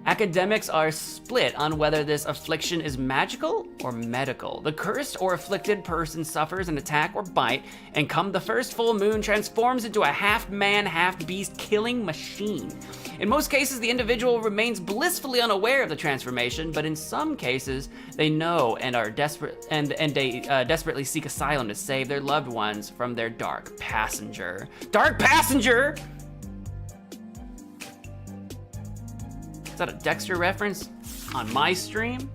Academics are split on whether this affliction is magical or medical. The cursed or afflicted person suffers an attack or bite, and come the first full moon transforms into a half-man, half-beast killing machine. In most cases, the individual remains blissfully unaware of the transformation, but in some cases, they know and are desperate, and they desperately seek asylum to save their loved ones from their dark passenger. Dark passenger! Is that a Dexter reference on my stream?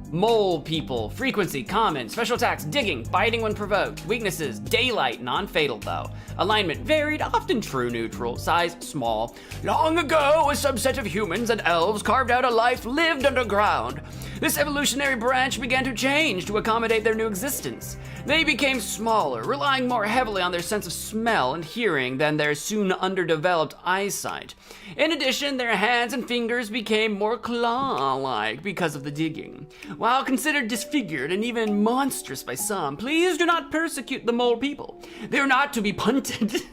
Mole people, frequency, common, special attacks, digging, biting when provoked, weaknesses, daylight, non-fatal though. Alignment varied, often true neutral, size small. Long ago, a subset of humans and elves carved out a life lived underground. This evolutionary branch began to change to accommodate their new existence. They became smaller, relying more heavily on their sense of smell and hearing than their soon underdeveloped eyesight. In addition, their hands and fingers became more claw-like because of the digging. While considered disfigured and even monstrous by some, please do not persecute the mole people. They are not to be punted.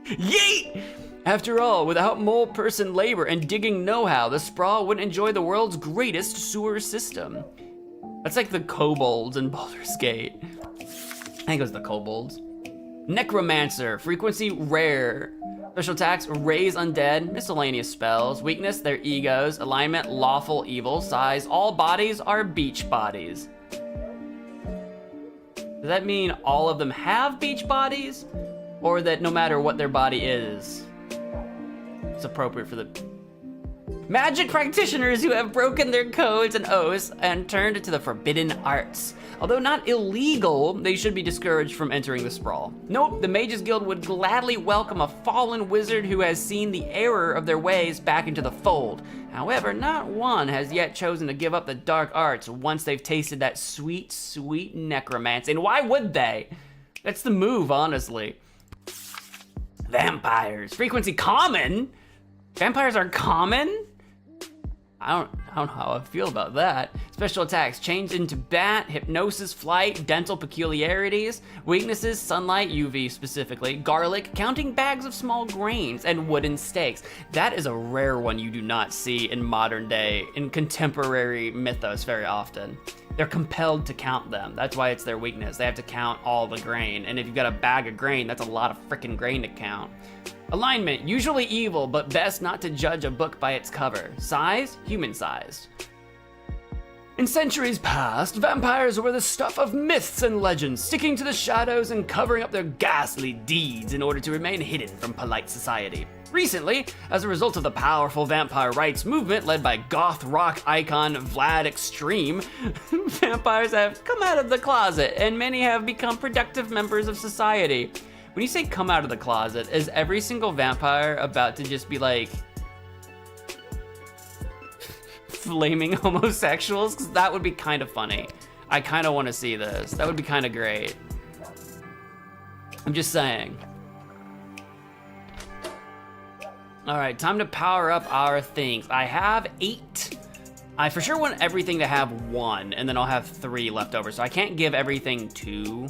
Yeet! After all, without mole person labor and digging know-how, the Sprawl wouldn't enjoy the world's greatest sewer system. That's like the kobolds in Baldur's Gate. I think it was the kobolds. Necromancer, frequency rare. Special attacks, raise undead, miscellaneous spells. Weakness, their egos. Alignment, lawful evil. Size, all bodies are beach bodies. Does that mean all of them have beach bodies? Or that no matter what their body is, it's appropriate for the magic practitioners who have broken their codes and oaths and turned to the forbidden arts. Although not illegal, they should be discouraged from entering the Sprawl. Nope, the Mages Guild would gladly welcome a fallen wizard who has seen the error of their ways back into the fold. However, not one has yet chosen to give up the dark arts once they've tasted that sweet, sweet necromancy. And why would they? That's the move, honestly. Vampires. Frequency common? Vampires are common? I don't know how I feel about that. Special attacks, change into bat, hypnosis, flight, dental peculiarities, weaknesses, sunlight, UV specifically, garlic, counting bags of small grains, and wooden stakes. That is a rare one you do not see in modern day, in contemporary mythos very often. They're compelled to count them. That's why it's their weakness. They have to count all the grain. And if you've got a bag of grain, that's a lot of frickin' grain to count. Alignment, usually evil, but best not to judge a book by its cover. Size, human-sized. In centuries past, vampires were the stuff of myths and legends, sticking to the shadows and covering up their ghastly deeds in order to remain hidden from polite society. Recently, as a result of the powerful vampire rights movement led by goth rock icon Vlad Extreme, vampires have come out of the closet and many have become productive members of society. When you say come out of the closet, is every single vampire about to just be like flaming homosexuals? Because that would be kind of funny. I kind of want to see this. That would be kind of great. I'm just saying. All right, time to power up our things. I have 8. I for sure want everything to have 1, and then I'll have 3 left over. So I can't give everything 2.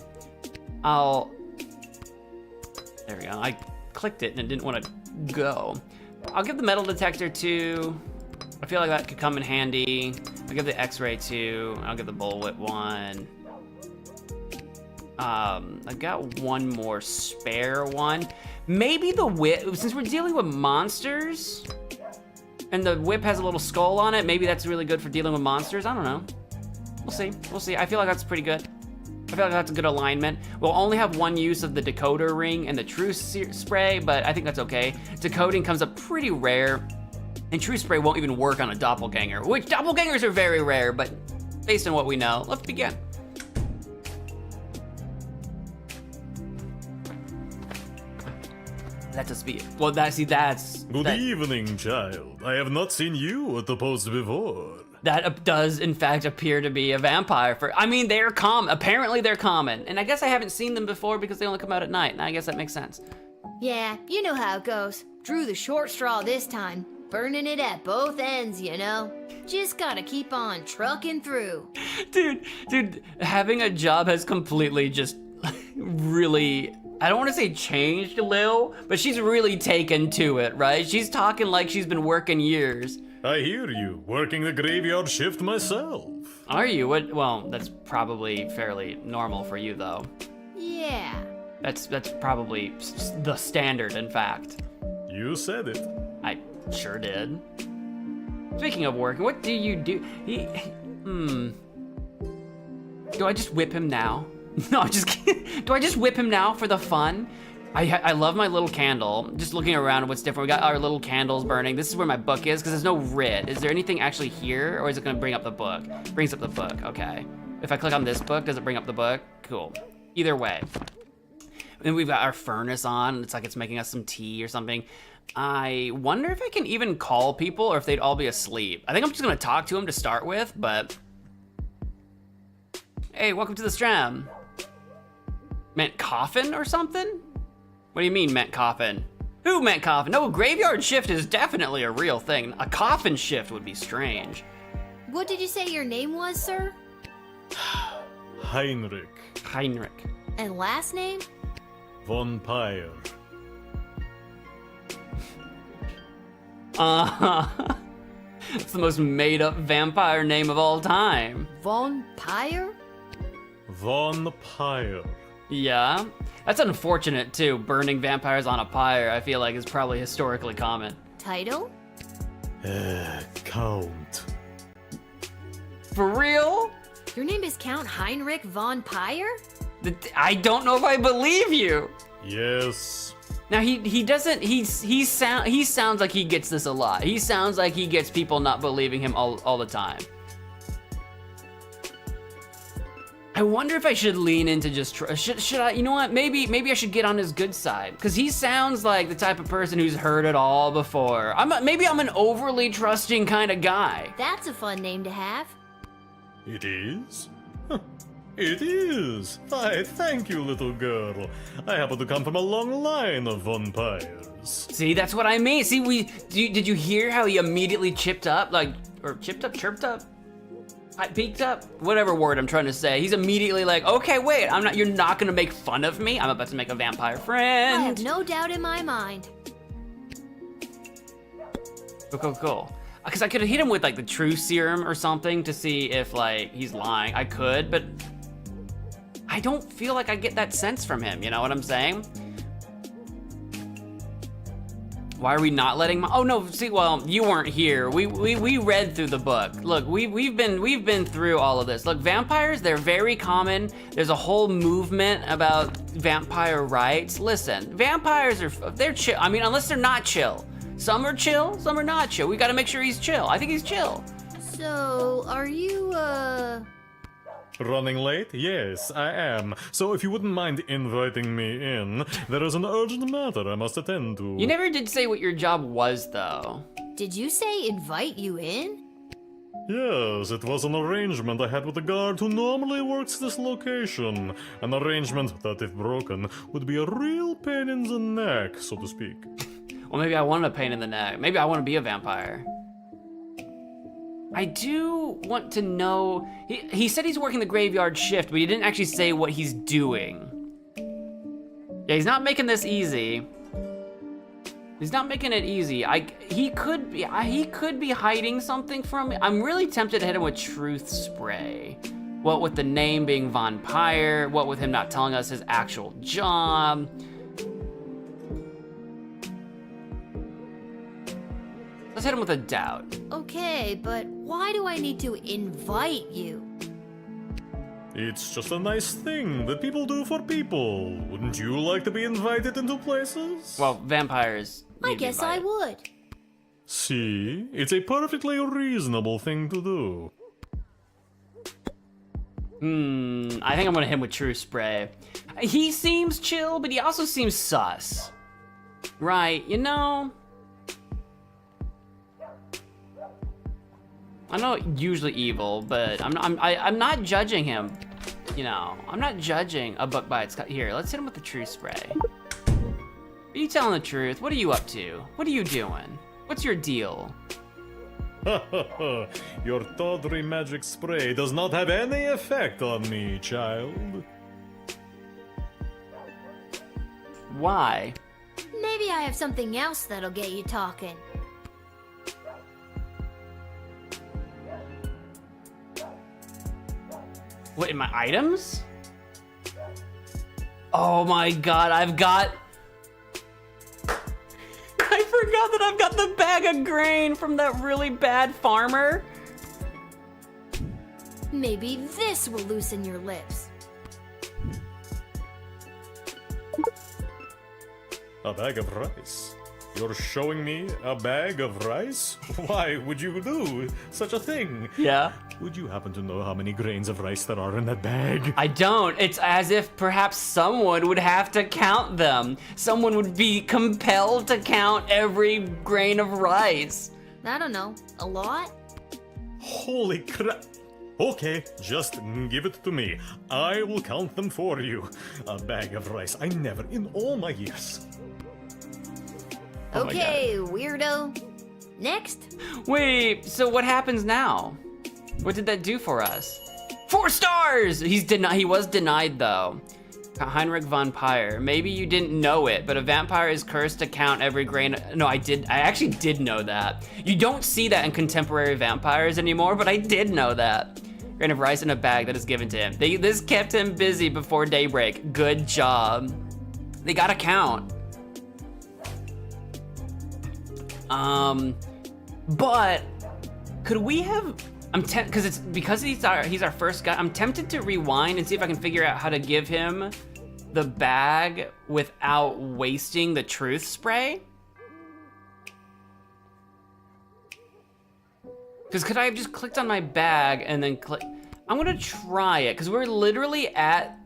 There we go. I clicked it and it didn't want to go. I'll give the metal detector 2. I feel like that could come in handy. I'll give the X-ray 2. I'll give the bullwhip 1. I've got 1 more spare one. Maybe the whip, since we're dealing with monsters, and the whip has a little skull on it, maybe that's really good for dealing with monsters. I don't know. We'll see. We'll see. I feel like that's pretty good. I feel like that's a good alignment. We'll only have 1 use of the decoder ring and the truce spray, but I think that's okay. Decoding comes up pretty rare, and truce spray won't even work on a doppelganger, which doppelgangers are very rare, but based on what we know, let's begin. Let us be. Well, that's. Good evening, child. I have not seen you at the post before. That does, in fact, appear to be a vampire. I mean, they're common. Apparently, they're common. And I guess I haven't seen them before because they only come out at night. And I guess that makes sense. Yeah, you know how it goes. Drew the short straw this time. Burning it at both ends, you know? Just gotta keep on trucking through. Dude, having a job has completely just really... I don't want to say changed Lil, but she's really taken to it, right? She's talking like she's been working years. I hear you, working the graveyard shift myself. Are you? Well, that's probably fairly normal for you, though. Yeah. That's probably the standard, in fact. You said it. I sure did. Speaking of working, what do you do? Do I just whip him now? No, I'm just kidding. Do I just whip him now for the fun? I love my little candle. Just looking around at what's different. We got our little candles burning. This is where my book is, because there's no writ. Is there anything actually here, or is it gonna bring up the book? Brings up the book, okay. If I click on this book, does it bring up the book? Cool. Either way. And then we've got our furnace on. It's like it's making us some tea or something. I wonder if I can even call people, or if they'd all be asleep. I think I'm just gonna talk to them to start with, but... Hey, welcome to the stream. Meant coffin or something? What do you mean, meant coffin? Who meant coffin? No, a graveyard shift is definitely a real thing. A coffin shift would be strange. What did you say your name was, sir? Heinrich. Heinrich. And last name? Von Pyre. It's the most made-up vampire name of all time. Von Pyre? Von Pyre. Yeah, that's unfortunate too. Burning vampires on a pyre, I feel like, is probably historically common. Title? Count. For real? Your name is Count Heinrich von Pyre? I don't know if I believe you. Yes. Now he sounds like he gets this a lot. He sounds like he gets people not believing him all the time. I wonder if I should lean into just should I, you know what, maybe I should get on his good side, because he sounds like the type of person who's heard it all before. Maybe I'm an overly trusting kind of guy. That's a fun name to have. It is? It is. Why, thank you, little girl. I happen to come from a long line of vampires. See, that's what I mean. See, did you hear how he immediately chipped up? Like, or chirped up? I peeked up? Whatever word I'm trying to say. He's immediately like, okay, wait, you're not gonna make fun of me? I'm about to make a vampire friend. I have no doubt in my mind. Cool. Because I could have hit him with like the truth serum or something to see if like he's lying. I could, but I don't feel like I get that sense from him, you know what I'm saying? Why are we not letting oh no, see, well, you weren't here. We read through the book. Look, we've been through all of this. Look, vampires, they're very common. There's a whole movement about vampire rights. Listen, vampires they're chill. I mean, unless they're not chill. Some are chill, some are not chill. We gotta make sure he's chill. I think he's chill. So, are you, Running late? Yes, I am. So if you wouldn't mind inviting me in, there is an urgent matter I must attend to. You never did say what your job was, though. Did you say invite you in? Yes, it was an arrangement I had with the guard who normally works this location. An arrangement that, if broken, would be a real pain in the neck, so to speak. Well, maybe I want a pain in the neck. Maybe I want to be a vampire. I do want to know, he said he's working the graveyard shift, but he didn't actually say what he's doing. Yeah, he's not making this easy. He's not making it easy. He could be hiding something from me. I'm really tempted to hit him with truth spray. What with the name being Vampire, what with him not telling us his actual job. Let's hit him with a doubt. Okay, but why do I need to invite you? It's just a nice thing that people do for people. Wouldn't you like to be invited into places? Well, vampires. I guess I would. See? It's a perfectly reasonable thing to do. I think I'm gonna hit him with True Spray. He seems chill, but he also seems sus. Right, you know? I'm not usually evil, but I'm not judging him. You know, I'm not judging a book by its cover. Here, let's hit him with the True Spray. Are you telling the truth? What are you up to? What are you doing? What's your deal? Your tawdry magic spray does not have any effect on me, child. Why? Maybe I have something else that'll get you talking. What, in my items? Oh my god, I forgot that I've got the bag of grain from that really bad farmer. Maybe this will loosen your lips. A bag of rice? You're showing me a bag of rice? Why would you do such a thing? Yeah. Would you happen to know how many grains of rice there are in that bag? I don't. It's as if perhaps someone would have to count them. Someone would be compelled to count every grain of rice. I don't know, a lot? Holy crap. Okay, just give it to me. I will count them for you. A bag of rice. I never, in all my years. Okay, weirdo. Next. Wait, so what happens now? What did that do for us? 4 stars! He was denied though. Heinrich von Pyre. Maybe you didn't know it, but a vampire is cursed to count every grain. No, I actually did know that. You don't see that in contemporary vampires anymore, but I did know that. Grain of rice in a bag that is given to him. This kept him busy before daybreak. Good job. They gotta count. But could we have? Because he's our first guy. I'm tempted to rewind and see if I can figure out how to give him the bag without wasting the truth spray. Because could I have just clicked on my bag and then click? I'm gonna try it because we're literally at.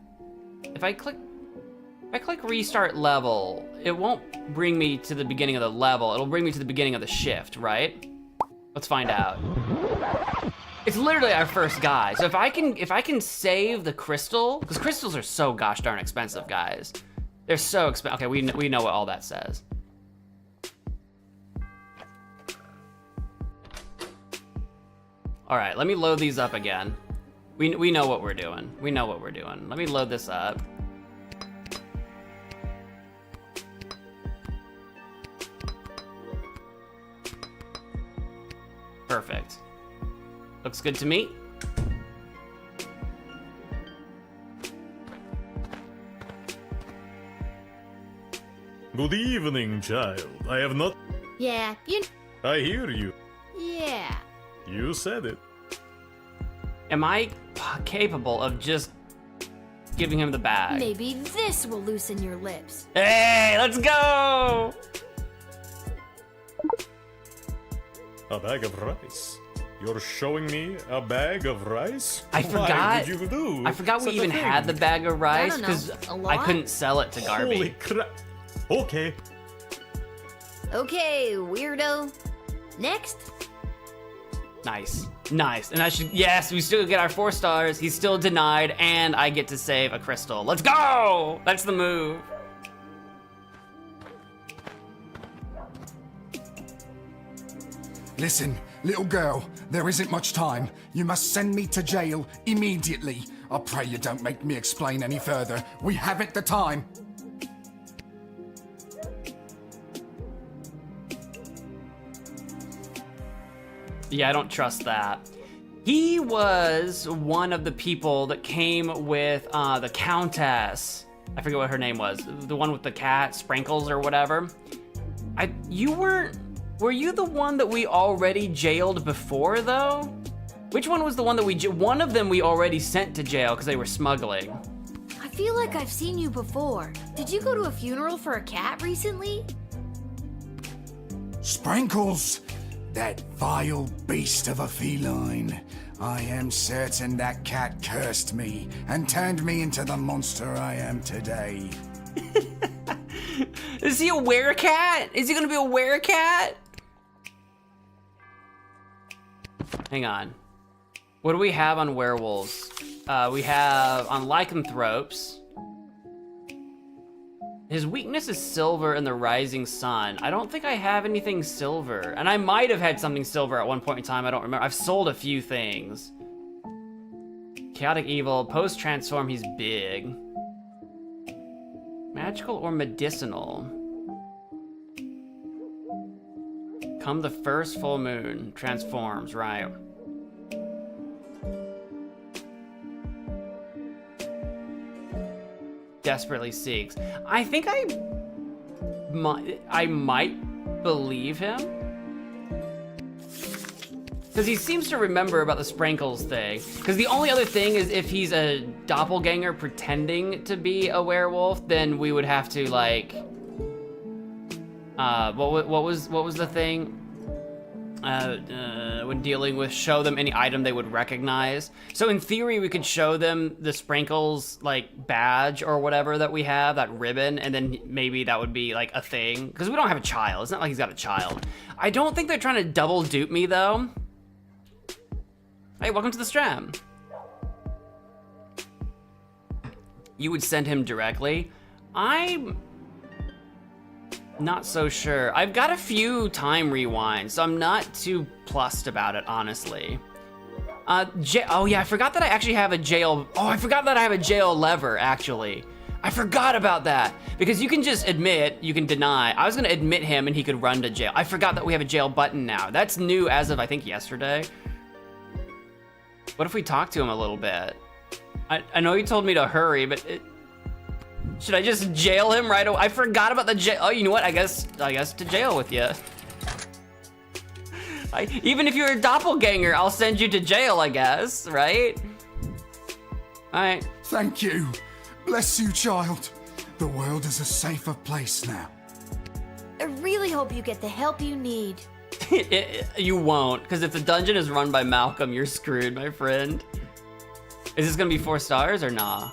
If I click restart level, it won't bring me to the beginning of the level. It'll bring me to the beginning of the shift, right? Let's find out. It's literally our first guy. So if I can save the crystal, because crystals are so gosh darn expensive, guys. They're so expensive. Okay, we know what all that says. All right, let me load these up again. We know what we're doing. We know what we're doing. Let me load this up. Perfect. Looks good to me. Good evening, child. I have not... Yeah, I hear you. Yeah. You said it. Am I capable of just giving him the bag? Maybe this will loosen your lips. Hey, let's go! A bag of rice. You're showing me a bag of rice? I forgot. Why did you do I forgot we such a even thing? had the bag of rice I don't because know, a I lot? couldn't sell it to Garby. Holy crap. Okay. Okay, weirdo. Next. Nice, nice. And I should, yes, we still get our 4 stars. He's still denied, and I get to save a crystal. Let's go! That's the move. Listen, little girl, there isn't much time. You must send me to jail immediately. I pray you don't make me explain any further. We haven't the time. Yeah, I don't trust that. He was one of the people that came with the Countess. I forget what her name was. The one with the cat, Sprinkles or whatever. Were you the one that we already jailed before though? Which one was the one that one of them we already sent to jail because they were smuggling. I feel like I've seen you before. Did you go to a funeral for a cat recently? Sprinkles! That vile beast of a feline. I am certain that cat cursed me and turned me into the monster I am today. Is he a werecat? Is he gonna be a werecat? Hang on. What do we have on werewolves? We have on lycanthropes. His weakness is silver and the rising sun. I don't think I have anything silver. And I might have had something silver at one point in time, I don't remember. I've sold a few things. Chaotic evil, post-transform, he's big. Magical or medicinal? Come the first full moon, transforms, right. Desperately seeks. I think I might believe him. Because he seems to remember about the Sprinkles thing. Because the only other thing is if he's a doppelganger pretending to be a werewolf, then we would have to like, what was the thing? When dealing with show them any item they would recognize. So in theory, we could show them the Sprinkles like badge or whatever that we have, that ribbon, and then maybe that would be like a thing. Because we don't have a child. It's not like he's got a child. I don't think they're trying to double dupe me though. Hey, welcome to the stream. You would send him directly? I'm not so sure. I've got a few time rewinds, so I'm not too plussed about it, honestly. Oh yeah, I forgot that I actually have a jail. Oh, I forgot that I have a jail lever, actually. I forgot about that, because you can just admit, you can deny. I was gonna admit him and he could run to jail. I forgot that we have a jail button now. That's new as of, I think, yesterday. What if we talk to him a little bit? I know you told me to hurry, but should I just jail him right away? I forgot about the jail. Oh, you know what? I guess to jail with you. Even if you're a doppelganger, I'll send you to jail, I guess, right? All right. Thank you. Bless you, child. The world is a safer place now. I really hope you get the help you need. You won't, because if the dungeon is run by Malcolm, you're screwed, my friend. Is this gonna be 4 stars or nah?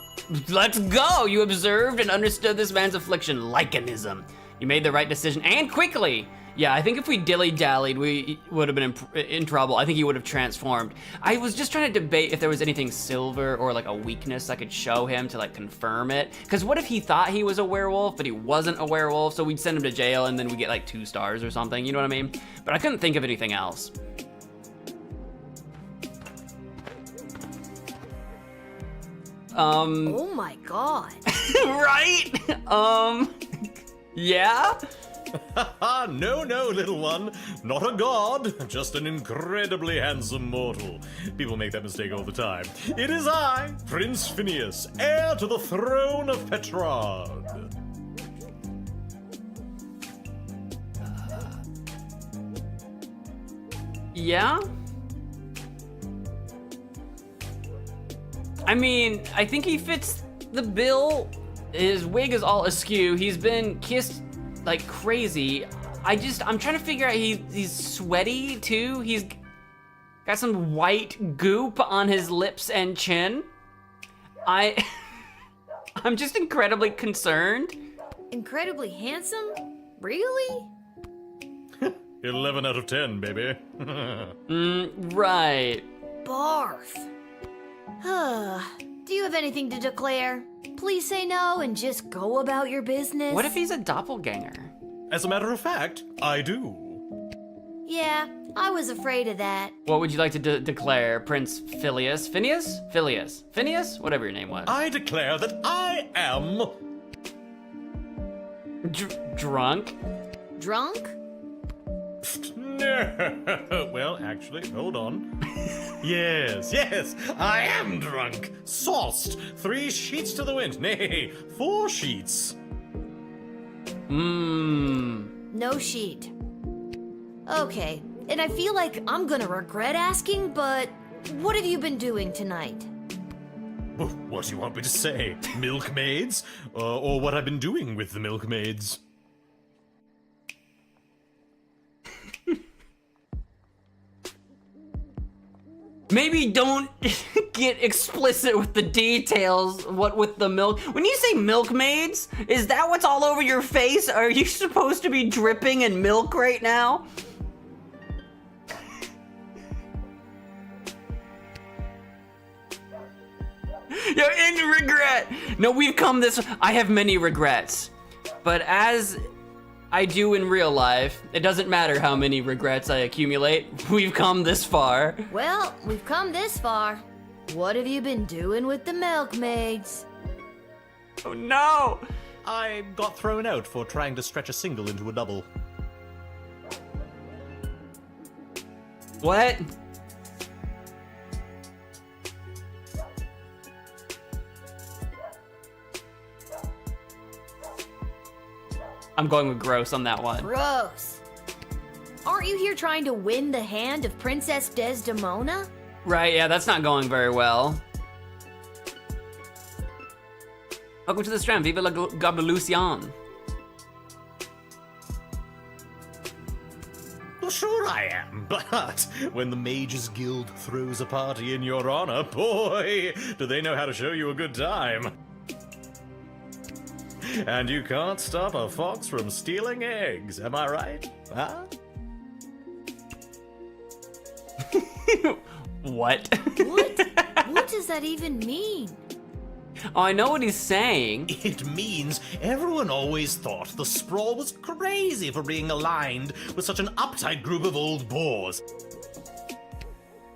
Let's go! You observed and understood this man's affliction, lichenism. You made the right decision, and quickly! Yeah, I think if we dilly-dallied, we would have been in trouble. I think he would have transformed. I was just trying to debate if there was anything silver or like a weakness I could show him to like confirm it. Because what if he thought he was a werewolf, but he wasn't a werewolf, so we'd send him to jail and then we get like 2 stars or something, you know what I mean? But I couldn't think of anything else. Oh my god. Right? Yeah? No, little one. Not a god, just an incredibly handsome mortal. People make that mistake all the time. It is I, Prince Phineas, heir to the throne of Petrarch. Yeah? I mean, I think he fits the bill. His wig is all askew. He's been kissed like crazy. I'm trying to figure out, he's sweaty too. He's got some white goop on his lips and chin. I'm just incredibly concerned. Incredibly handsome? Really? 11 out of 10, baby. Right. Barf. Do you have anything to declare? Please say no and just go about your business. What if he's a doppelganger? As a matter of fact, I do. Yeah, I was afraid of that. What would you like to declare, Prince Phileas? Phineas? Phileas? Phineas? Whatever your name was. I declare that I am... Drunk? Drunk? No. Well, actually, hold on. Yes, I am drunk. Sauced. 3 sheets to the wind. Nay, 4 sheets. No sheet. Okay, and I feel like I'm gonna regret asking, but what have you been doing tonight? What do you want me to say? Milkmaids? Or what I've been doing with the milkmaids? Maybe don't get explicit with the details. What with the milk? When you say milkmaids, is that what's all over your face? Are you supposed to be dripping in milk right now? You're in regret. No, we've come this. I have many regrets, but as I do in real life, it doesn't matter how many regrets I accumulate. We've come this far. Well, we've come this far. What have you been doing with the milkmaids? Oh no! I got thrown out for trying to stretch a single into a double. What? I'm going with gross on that one. Gross. Aren't you here trying to win the hand of Princess Desdemona? Right, yeah, that's not going very well. Welcome to the stream, vive la Goblin. Well, sure I am, but when the Mages Guild throws a party in your honor, boy, do they know how to show you a good time. And you can't stop a fox from stealing eggs, am I right? Huh? What? What does that even mean? Oh, I know what he's saying. It means everyone always thought the Sprawl was crazy for being aligned with such an uptight group of old bores.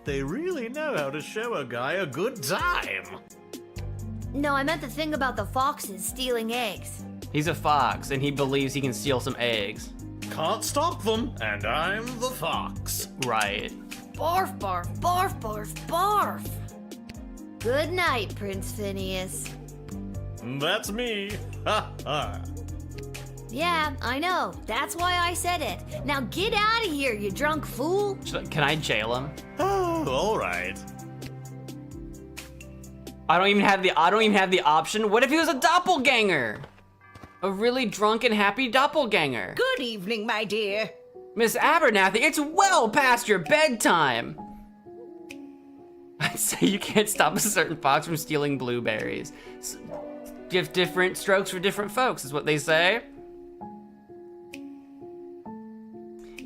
They really know how to show a guy a good time. No, I meant the thing about the foxes stealing eggs. He's a fox, and he believes he can steal some eggs. Can't stop them, and I'm the fox. Right. Barf, barf, barf, barf, barf. Good night, Prince Phineas. That's me. Ha ha. Yeah, I know. That's why I said it. Now get out of here, you drunk fool. Can I jail him? Oh, all right. I don't even have the option. What if he was a doppelganger? A really drunk and happy doppelganger. Good evening, my dear. Miss Abernathy, it's well past your bedtime. I'd say you can't stop a certain fox from stealing blueberries. Give different strokes for different folks, is what they say.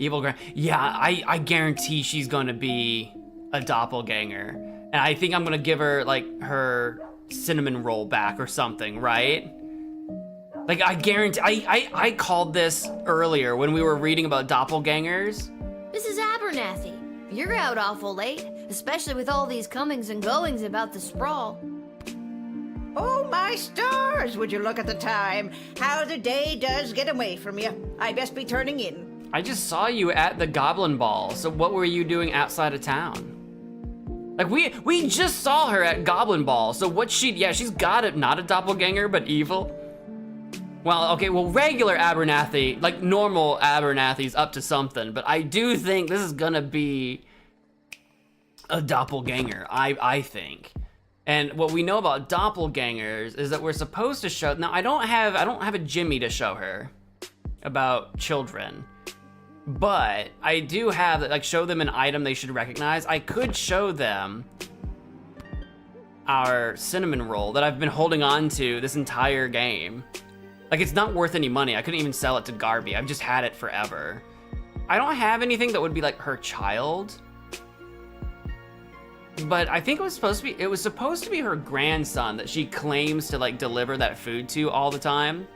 Evil grand. Yeah, I guarantee she's gonna be a doppelganger. And I think I'm gonna give her, like, her cinnamon roll back or something, right? Like, I guarantee, I called this earlier when we were reading about doppelgangers. Mrs. Abernathy, you're out awful late, especially with all these comings and goings about the sprawl. Oh, my stars! Would you look at the time? How the day does get away from you. I best be turning in. I just saw you at the Goblin Ball, so what were you doing outside of town? Like, we just saw her at Goblin Ball, so she's got it, not a doppelganger, but evil. Well, okay, well, regular Abernathy, like normal Abernathy's up to something, but I do think this is gonna be a doppelganger, I think. And what we know about doppelgangers is that we're supposed to show, now I don't have a Jimmy to show her about children, but I do have, like, show them an item they should recognize. I could show them our cinnamon roll that I've been holding on to this entire game. Like, it's not worth any money. I couldn't even sell it to Garby. I've just had it forever. I don't have anything that would be like her child. But I think it was supposed to be her grandson that she claims to, like, deliver that food to all the time.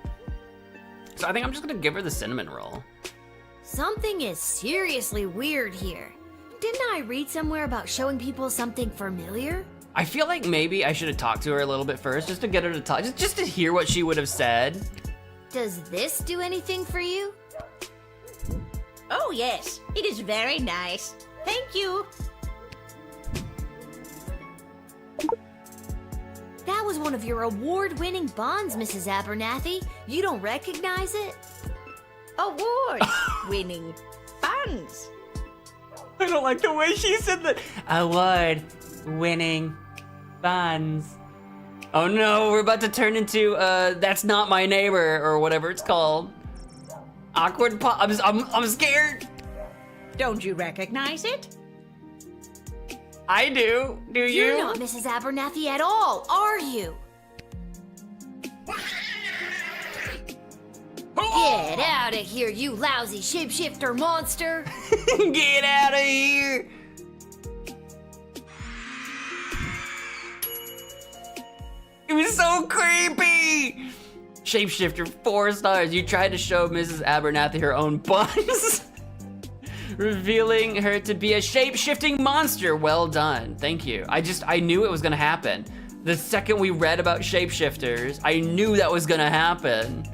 So I think I'm just gonna give her the cinnamon roll. Something is seriously weird here. Didn't I read somewhere about showing people something familiar? I feel like maybe I should have talked to her a little bit first, just to get her to talk, just to hear what she would have said. Does this do anything for you? Oh, yes. It is very nice. Thank you. That was one of your award-winning bonds, Mrs. Abernathy. You don't recognize it? Award-winning bonds. I don't like the way she said that. Award-winning buns. Oh no, we're about to turn into That's Not My Neighbor or whatever it's called. Awkward pop. I'm scared. Don't you recognize it? I do. Do you? You're not Mrs. Abernathy at all, are you? Get out of here, you lousy shapeshifter monster! Get out of here! It was so creepy! Shapeshifter, 4 stars. You tried to show Mrs. Abernathy her own buns. Revealing her to be a shape-shifting monster. Well done. Thank you. I knew it was gonna happen. The second we read about shapeshifters, I knew that was gonna happen.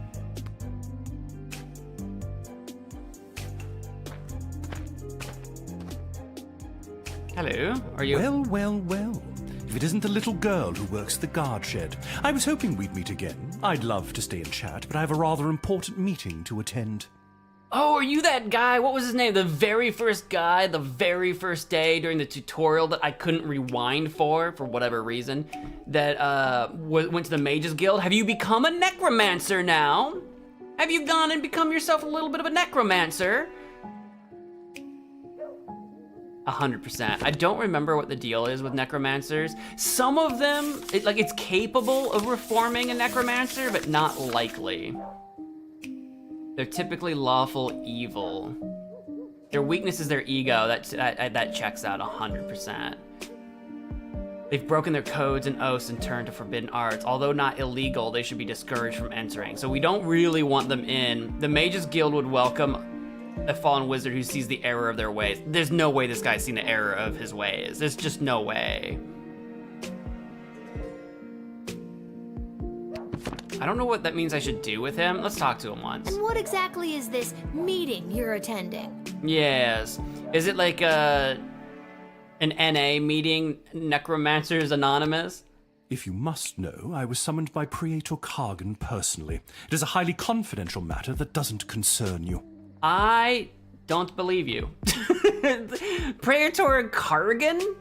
Hello, are you? Well, well, well. If it isn't the little girl who works the guard shed. I was hoping we'd meet again. I'd love to stay and chat, but I have a rather important meeting to attend. Oh, are you that guy? What was his name? The very first guy, the very first day during the tutorial that I couldn't rewind for whatever reason, that went to the Mages Guild. Have you become a necromancer now? Have you gone and become yourself a little bit of a necromancer? 100%. I don't remember what the deal is with necromancers. Some of them, it's capable of reforming a necromancer, but not likely. They're typically lawful evil. Their weakness is their ego. That checks out 100%. They've broken their codes and oaths and turned to forbidden arts. Although not illegal, they should be discouraged from entering. So we don't really want them in. The Mages Guild would welcome a fallen wizard who sees the error of their ways. There's no way this guy's seen the error of his ways. There's just no way. I don't know what that means I should do with him. Let's talk to him once. And what exactly is this meeting you're attending? Yes. Is it like an NA meeting, Necromancers Anonymous? If you must know, I was summoned by Praetor Kargan personally. It is a highly confidential matter that doesn't concern you. I don't believe you. Praetor Kargan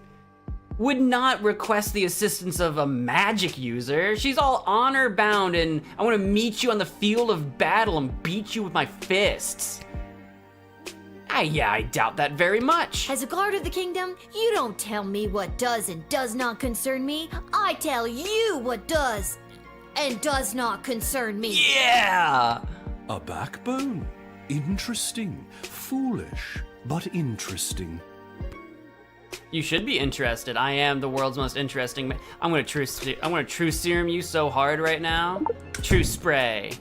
would not request the assistance of a magic user. She's all honor bound and I want to meet you on the field of battle and beat you with my fists. I doubt that very much. As a guard of the kingdom, you don't tell me what does and does not concern me. I tell you what does and does not concern me. Yeah! A backbone. Interesting. Foolish, but interesting. You should be interested. I am the world's most interesting man. I'm gonna true serum you so hard right now. True spray.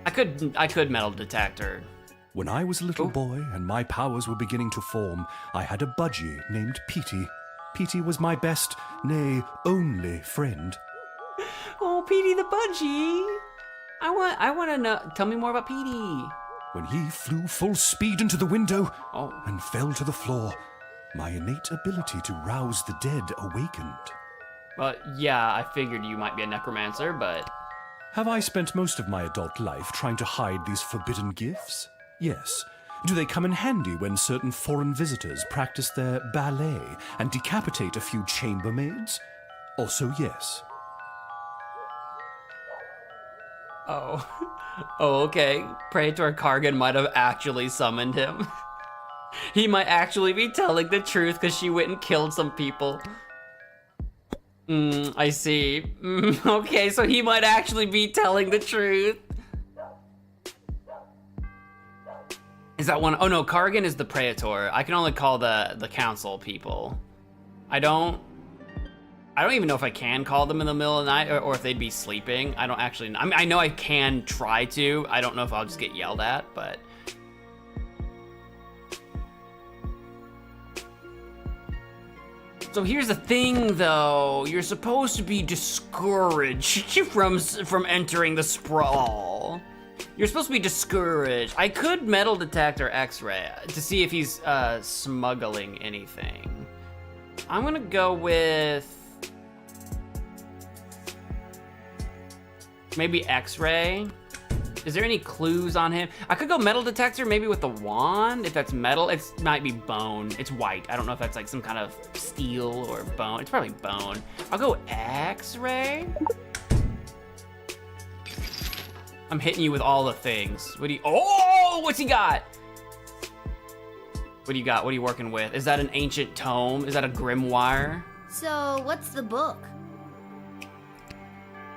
I could metal detector. When I was a little boy and my powers were beginning to form, I had a budgie named Petey. Petey was my best, nay, only friend. Oh, Petey the budgie. I want to know. Tell me more about Petey. When he flew full speed into the window and fell to the floor, my innate ability to rouse the dead awakened. Well, yeah, I figured you might be a necromancer, but... Have I spent most of my adult life trying to hide these forbidden gifts? Yes. Do they come in handy when certain foreign visitors practice their ballet and decapitate a few chambermaids? Also, yes. Oh. Oh, okay. Praetor Kargan might have actually summoned him. He might actually be telling the truth because she went and killed some people. I see. Okay, so he might actually be telling the truth. Is that one? Oh no, Kargan is the Praetor. I can only call the council people. I don't even know if I can call them in the middle of the night or if they'd be sleeping. I don't actually know. I mean, I know I can try to. I don't know if I'll just get yelled at, but... So here's the thing, though. You're supposed to be discouraged from entering the sprawl. You're supposed to be discouraged. I could metal detect or X-ray to see if he's smuggling anything. I'm gonna go with... maybe X-ray. Is there any clues on him? I could go metal detector, maybe with the wand. If that's metal, it might be bone. It's white. I don't know if that's like some kind of steel or bone. It's probably bone. I'll go X-ray. I'm hitting you with all the things. What do you? Oh, what's he got? What do you got? What are you working with? Is that an ancient tome? Is that a grimoire? So, what's the book?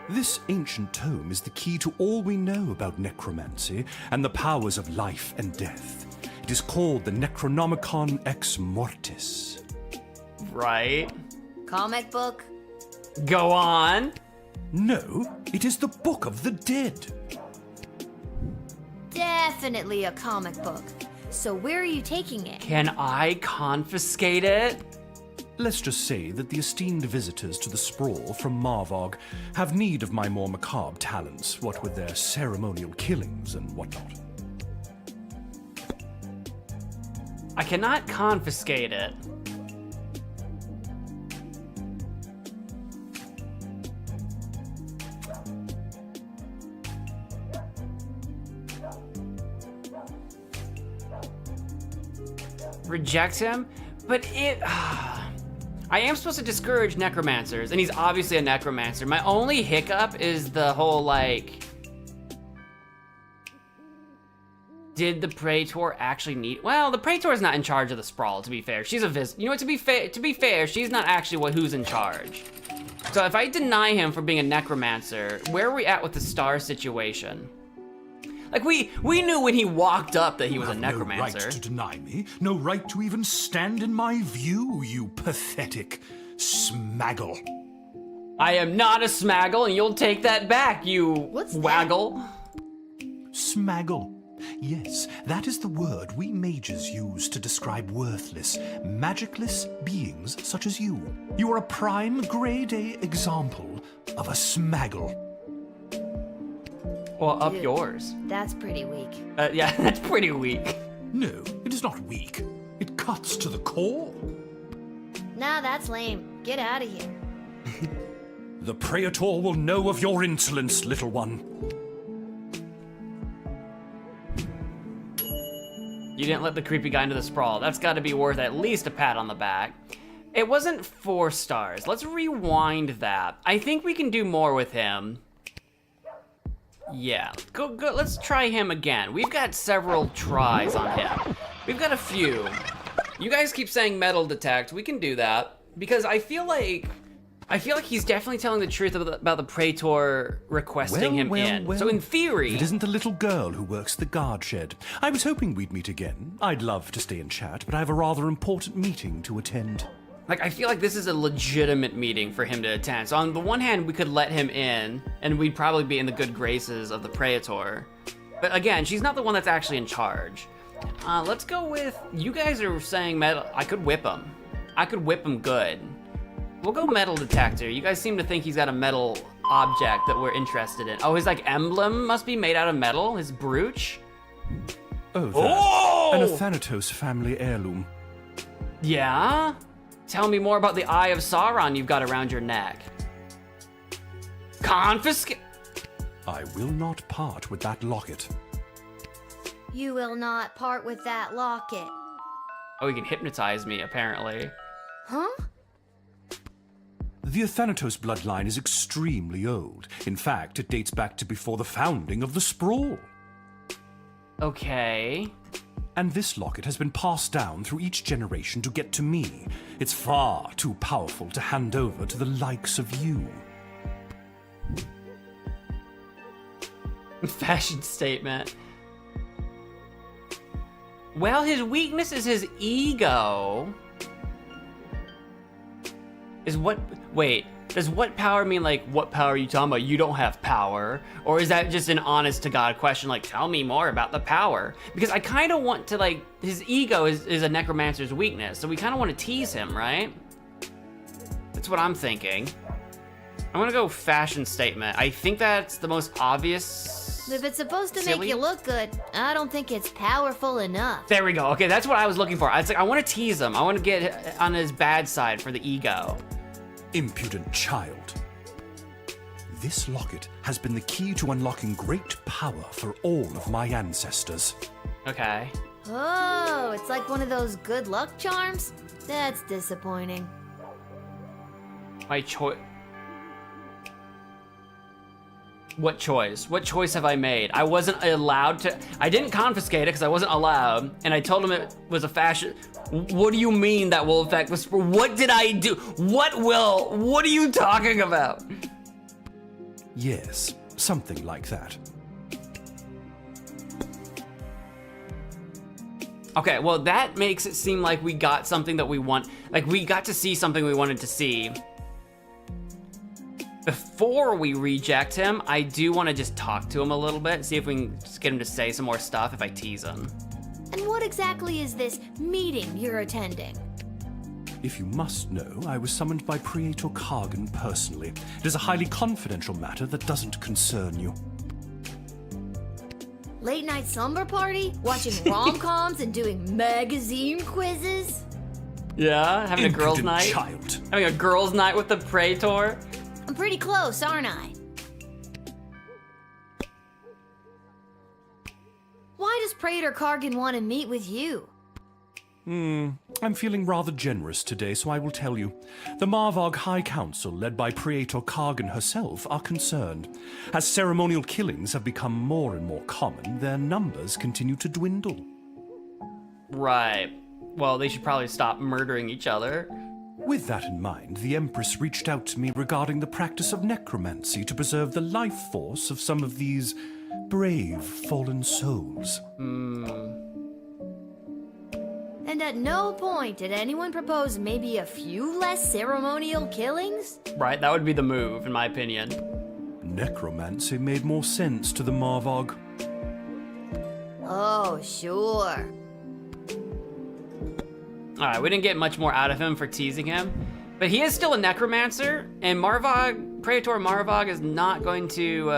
This ancient tome is the key to all we know about necromancy and the powers of life and death. It is called the Necronomicon Ex Mortis. Right. Comic book? Go on. No, it is the Book of the Dead. Definitely a comic book. So where are you taking it? Can I confiscate it? Let's just say that the esteemed visitors to the sprawl from Marvog have need of my more macabre talents, what with their ceremonial killings and whatnot. I cannot confiscate it. Reject him? But it... I am supposed to discourage necromancers, and he's obviously a necromancer. My only hiccup is the whole, like... Did the Praetor actually need... Well, the Praetor's not in charge of the sprawl, to be fair. She's a You know what, to be fair, she's not actually who's in charge. So if I deny him for being a necromancer, where are we at with the star situation? Like, we knew when he walked up that he was a necromancer. No right to deny me, no right to even stand in my view, you pathetic smaggle. I am not a smaggle, and you'll take that back, you waggle. Smaggle. Yes, that is the word we mages use to describe worthless, magicless beings such as you. You are a prime grade A example of a smaggle. Well, up yours. That's pretty weak. Yeah, that's pretty weak. No, it is not weak. It cuts to the core. Nah, that's lame. Get out of here. The Praetor will know of your insolence, little one. You didn't let the creepy guy into the sprawl. That's got to be worth at least a pat on the back. It wasn't 4 stars. Let's rewind that. I think we can do more with him. Yeah, go. Let's try him again. We've got several tries on him. We've got a few. You guys keep saying metal detect. We can do that because I feel like I feel like he's definitely telling the truth about the Praetor requesting him in. So in theory... It isn't the little girl who works the guard shed. I was hoping we'd meet again. I'd love to stay and chat, but I have a rather important meeting to attend. Like, I feel like this is a legitimate meeting for him to attend. So on the one hand, we could let him in, and we'd probably be in the good graces of the Praetor. But again, she's not the one that's actually in charge. Let's go with, you guys are saying metal. I could whip him. I could whip him good. We'll go metal detector. You guys seem to think he's got a metal object that we're interested in. Oh, his like emblem must be made out of metal, his brooch. Oh, that. An Athanatos family heirloom. Yeah? Tell me more about the Eye of Sauron you've got around your neck. Confiscate. I will not part with that locket. You will not part with that locket. Oh, he can hypnotize me, apparently. Huh? The Athanatos bloodline is extremely old. In fact, it dates back to before the founding of the Sprawl. Okay. And this locket has been passed down through each generation to get to me. It's far too powerful to hand over to the likes of you. Fashion statement. Well, his weakness is his ego. Wait, does what power mean, like, what power are you talking about? You don't have power. Or is that just an honest to God question, like, tell me more about the power? Because I kind of want to, like, his ego is a necromancer's weakness, so we kind of want to tease him, right? That's what I'm thinking. I'm gonna go fashion statement. I think that's the most obvious. If it's supposed to Silly? make you look good, I don't think it's powerful enough. There we go. Okay, that's what I was looking for. I was like, I want to tease him. I want to get on his bad side for the ego. Impudent child. This locket has been the key to unlocking great power for all of my ancestors. Okay. Oh, it's like one of those good luck charms? That's disappointing. My choice. What choice? What choice have I made? I wasn't allowed to. I didn't confiscate it because I wasn't allowed, and I told him it was a fashion. What do you mean that will affect the sport? What did I do? What are you talking about? Yes, something like that. Okay, well, that makes it seem like we got something that we want. Like, we got to see something we wanted to see. Before we reject him, I do want to just talk to him a little bit, see if we can just get him to say some more stuff if I tease him. And what exactly is this meeting you're attending? If you must know, I was summoned by Praetor Kargan personally. It is a highly confidential matter that doesn't concern you. Late night slumber party? Watching rom-coms and doing magazine quizzes? Yeah, having a girls' night? Child. Having a girls' night with the Praetor? I'm pretty close, aren't I? Why does Praetor Kargan want to meet with you? I'm feeling rather generous today, so I will tell you. The Marvog High Council, led by Praetor Kargan herself, are concerned. As ceremonial killings have become more and more common, their numbers continue to dwindle. Right. Well, they should probably stop murdering each other. With that in mind, the Empress reached out to me regarding the practice of necromancy to preserve the life force of some of these brave fallen souls. And at no point did anyone propose maybe a few less ceremonial killings? Right, that would be the move, in my opinion. Necromancy made more sense to the Marvog. Oh, sure. Alright, we didn't get much more out of him for teasing him. But he is still a necromancer, and Praetor Marvog is not going to,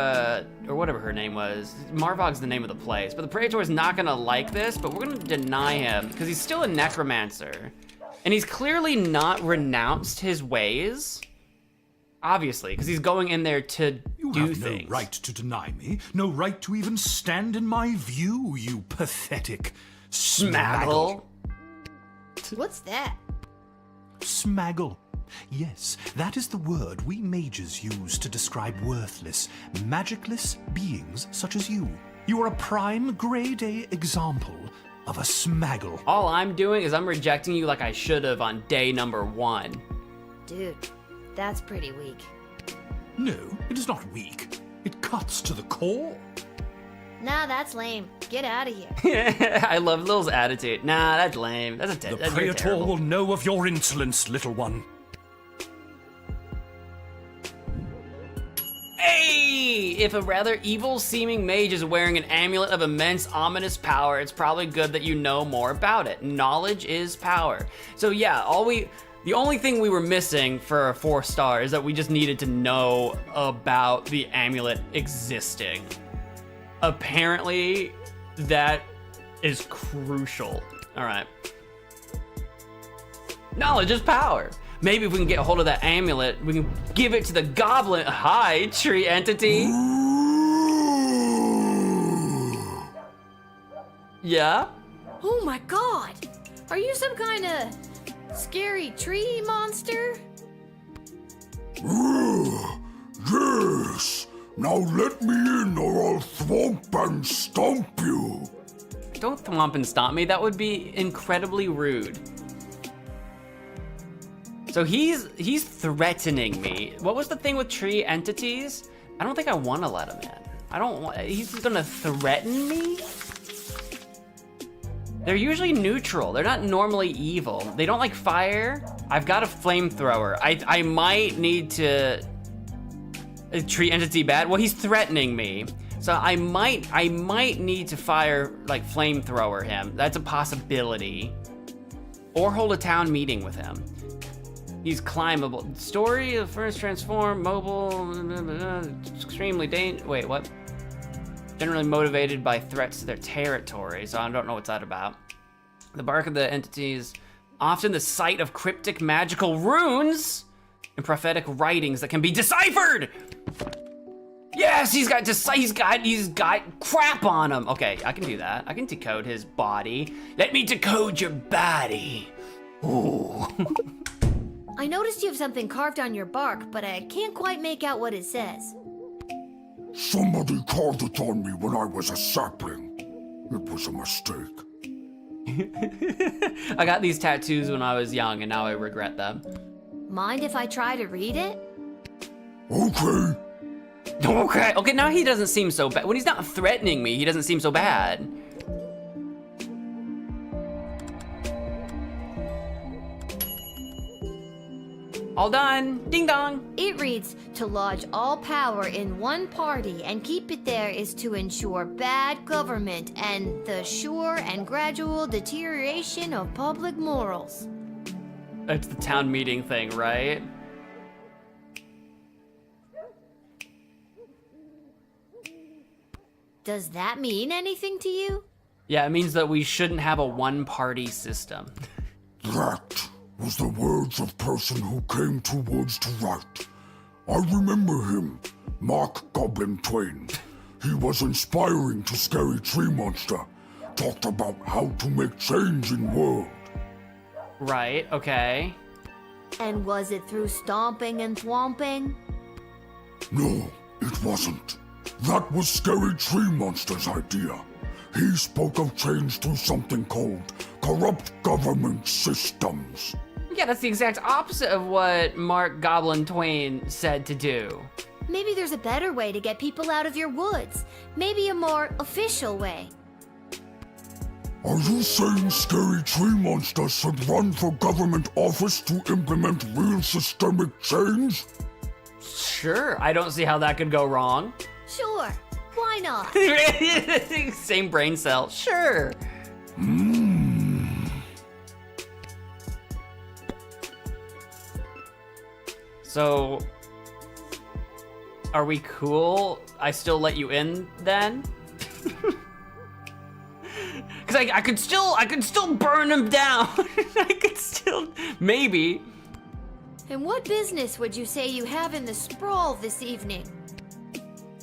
or whatever her name was. Marvog's the name of the place. But the Praetor is not gonna like this, but we're gonna deny him, because he's still a necromancer. And he's clearly not renounced his ways. Obviously, because he's going in there to do things. You have no right to deny me, no right to even stand in my view, you pathetic smaggle. What's that? Smaggle. Yes, that is the word we mages use to describe worthless, magicless beings such as you. You are a prime grade A example of a smaggle. All I'm doing is I'm rejecting you like I should have on day number 1. Dude, That's pretty weak. No, it is not weak. It cuts to the core. Nah, that's lame. Get out of here. I love Lil's attitude. Nah, that's lame. That's The Praetor will know of your insolence, little one. Hey! If a rather evil-seeming mage is wearing an amulet of immense ominous power, it's probably good that you know more about it. Knowledge is power. So yeah, the only thing we were missing for a 4-star is that we just needed to know about the amulet existing. Apparently, that is crucial. All right. Knowledge is power. Maybe if we can get a hold of that amulet, we can give it to the Goblin. Hi, tree entity. Yeah? Oh my god! Are you some kind of scary tree monster? Yes. Now let me in or I'll thwomp and stomp you. Don't thwomp and stomp me. That would be incredibly rude. So he's threatening me. What was the thing with tree entities? I don't think I want to let him in. He's gonna threaten me? They're usually neutral. They're not normally evil. They don't like fire. I've got a flamethrower. I might need to... A tree entity bad? Well, he's threatening me. So I might need to fire, like, flamethrower him. That's a possibility. Or hold a town meeting with him. He's climbable. Story of first transform, mobile, extremely dangerous. Wait, what? Generally motivated by threats to their territory, so I don't know what's that about. The bark of the entity is often the site of cryptic magical runes and prophetic writings that can be deciphered. Yes, he's got crap on him. Okay, I can do that. I can decode his body. Let me decode your body. Ooh. I noticed you have something carved on your bark, but I can't quite make out what it says. Somebody carved it on me when I was a sapling. It was a mistake. I got these tattoos when I was young, and now I regret them. Mind if I try to read it? Okay. Okay, now he doesn't seem so bad. When he's not threatening me, he doesn't seem so bad. All done, ding dong. It reads, to lodge all power in one party and keep it there is to ensure bad government and the sure and gradual deterioration of public morals. That's the town meeting thing, right? Does that mean anything to you? Yeah, it means that we shouldn't have a one-party system. That was the words of person who came to woods to write. I remember him, Mark Goblin Twain. He was inspiring to Scary Tree Monster. Talked about how to make change in world. Right, okay. And was it through stomping and thwomping? No, it wasn't. That was Scary Tree Monster's idea. He spoke of change through something called corrupt government systems. Yeah, that's the exact opposite of what Mark Goblin Twain said to do. Maybe there's a better way to get people out of your woods. Maybe a more official way. Are you saying Scary Tree Monster should run for government office to implement real systemic change? Sure, I don't see how that could go wrong. Sure, why not? Same brain cell, sure. So, are we cool? I still let you in then? Cause I could still burn him down. I could still, maybe. And what business would you say you have in the sprawl this evening?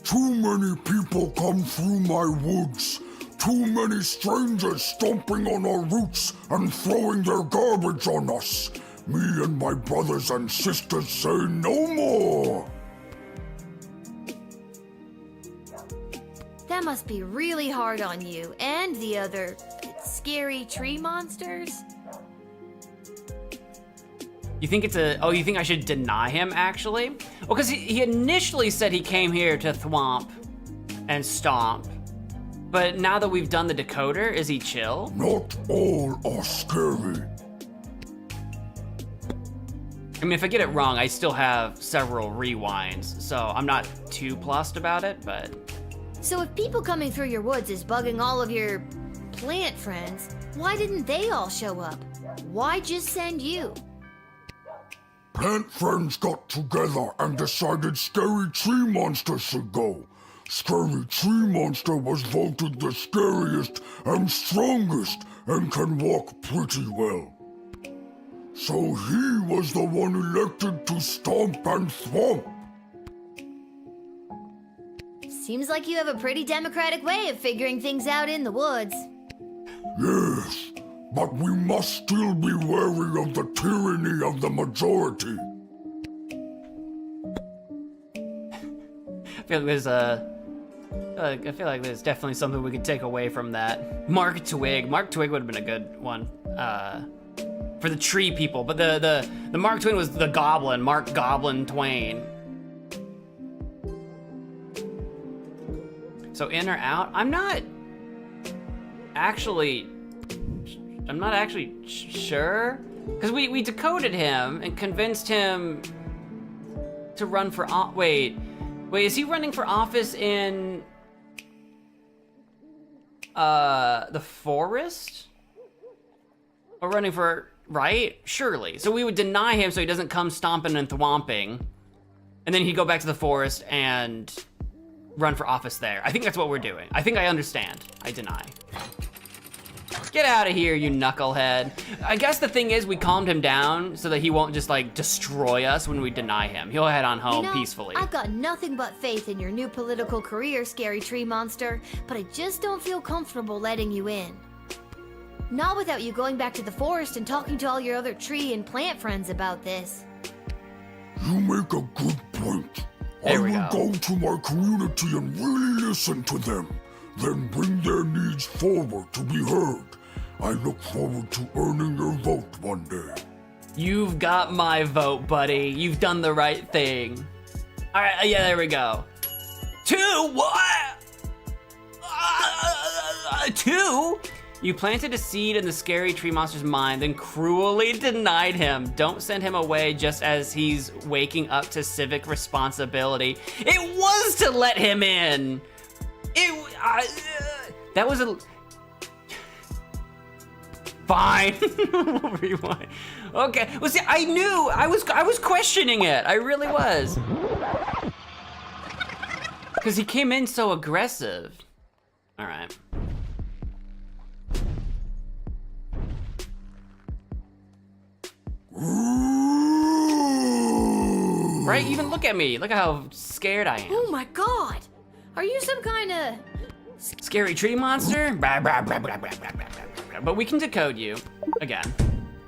Too many people come through my woods. Too many strangers stomping on our roots and throwing their garbage on us. Me and my brothers and sisters say no more. That must be really hard on you and the other scary tree monsters. You think it's a, oh, you think I should deny him, actually? Well, because he initially said he came here to thwomp and stomp. But now that we've done the decoder, is he chill? Not all are scary. I mean, if I get it wrong, I still have several rewinds, so I'm not too plussed about it, but... So if people coming through your woods is bugging all of your plant friends, why didn't they all show up? Why just send you? Plant friends got together and decided Scary Tree Monster should go. Scary Tree Monster was voted the scariest and strongest and can walk pretty well. So he was the one elected to stomp and thwomp. Seems like you have a pretty democratic way of figuring things out in the woods. Yes, but we must still be wary of the tyranny of the majority. I feel like there's definitely something we could take away from that. Mark Twig would have been a good one for the tree people, but the Mark Twain was the Goblin, Mark Goblin Twain. So in or out? I'm not actually sure, because we decoded him and convinced him to run for wait, is he running for office in the forest? Or running for, right? Surely. So we would deny him so he doesn't come stomping and thwomping, and then he'd go back to the forest and run for office there. I think that's what we're doing. I think I understand. I deny. Get out of here, you knucklehead. I guess the thing is we calmed him down so that he won't just like destroy us when we deny him. He'll head on home peacefully. I've got nothing but faith in your new political career, Scary Tree Monster, but I just don't feel comfortable letting you in. Not without you going back to the forest and talking to all your other tree and plant friends about this. You make a good point. I will go to my community and really listen to them, then bring their needs forward to be heard. I look forward to earning your vote one day. You've got my vote, buddy. You've done the right thing. All right, yeah, there we go. 2? What? 2? You planted a seed in the Scary Tree Monster's mind, then cruelly denied him. Don't send him away just as he's waking up to civic responsibility. It was to let him in. That was a... Fine. Rewind. Okay. Well, see, I knew. I was questioning it. I really was. Because he came in so aggressive. All right. Right? Even look at me. Look at how scared I am. Oh my god. Are you some kind of... Scary tree monster? But we can decode you. Again.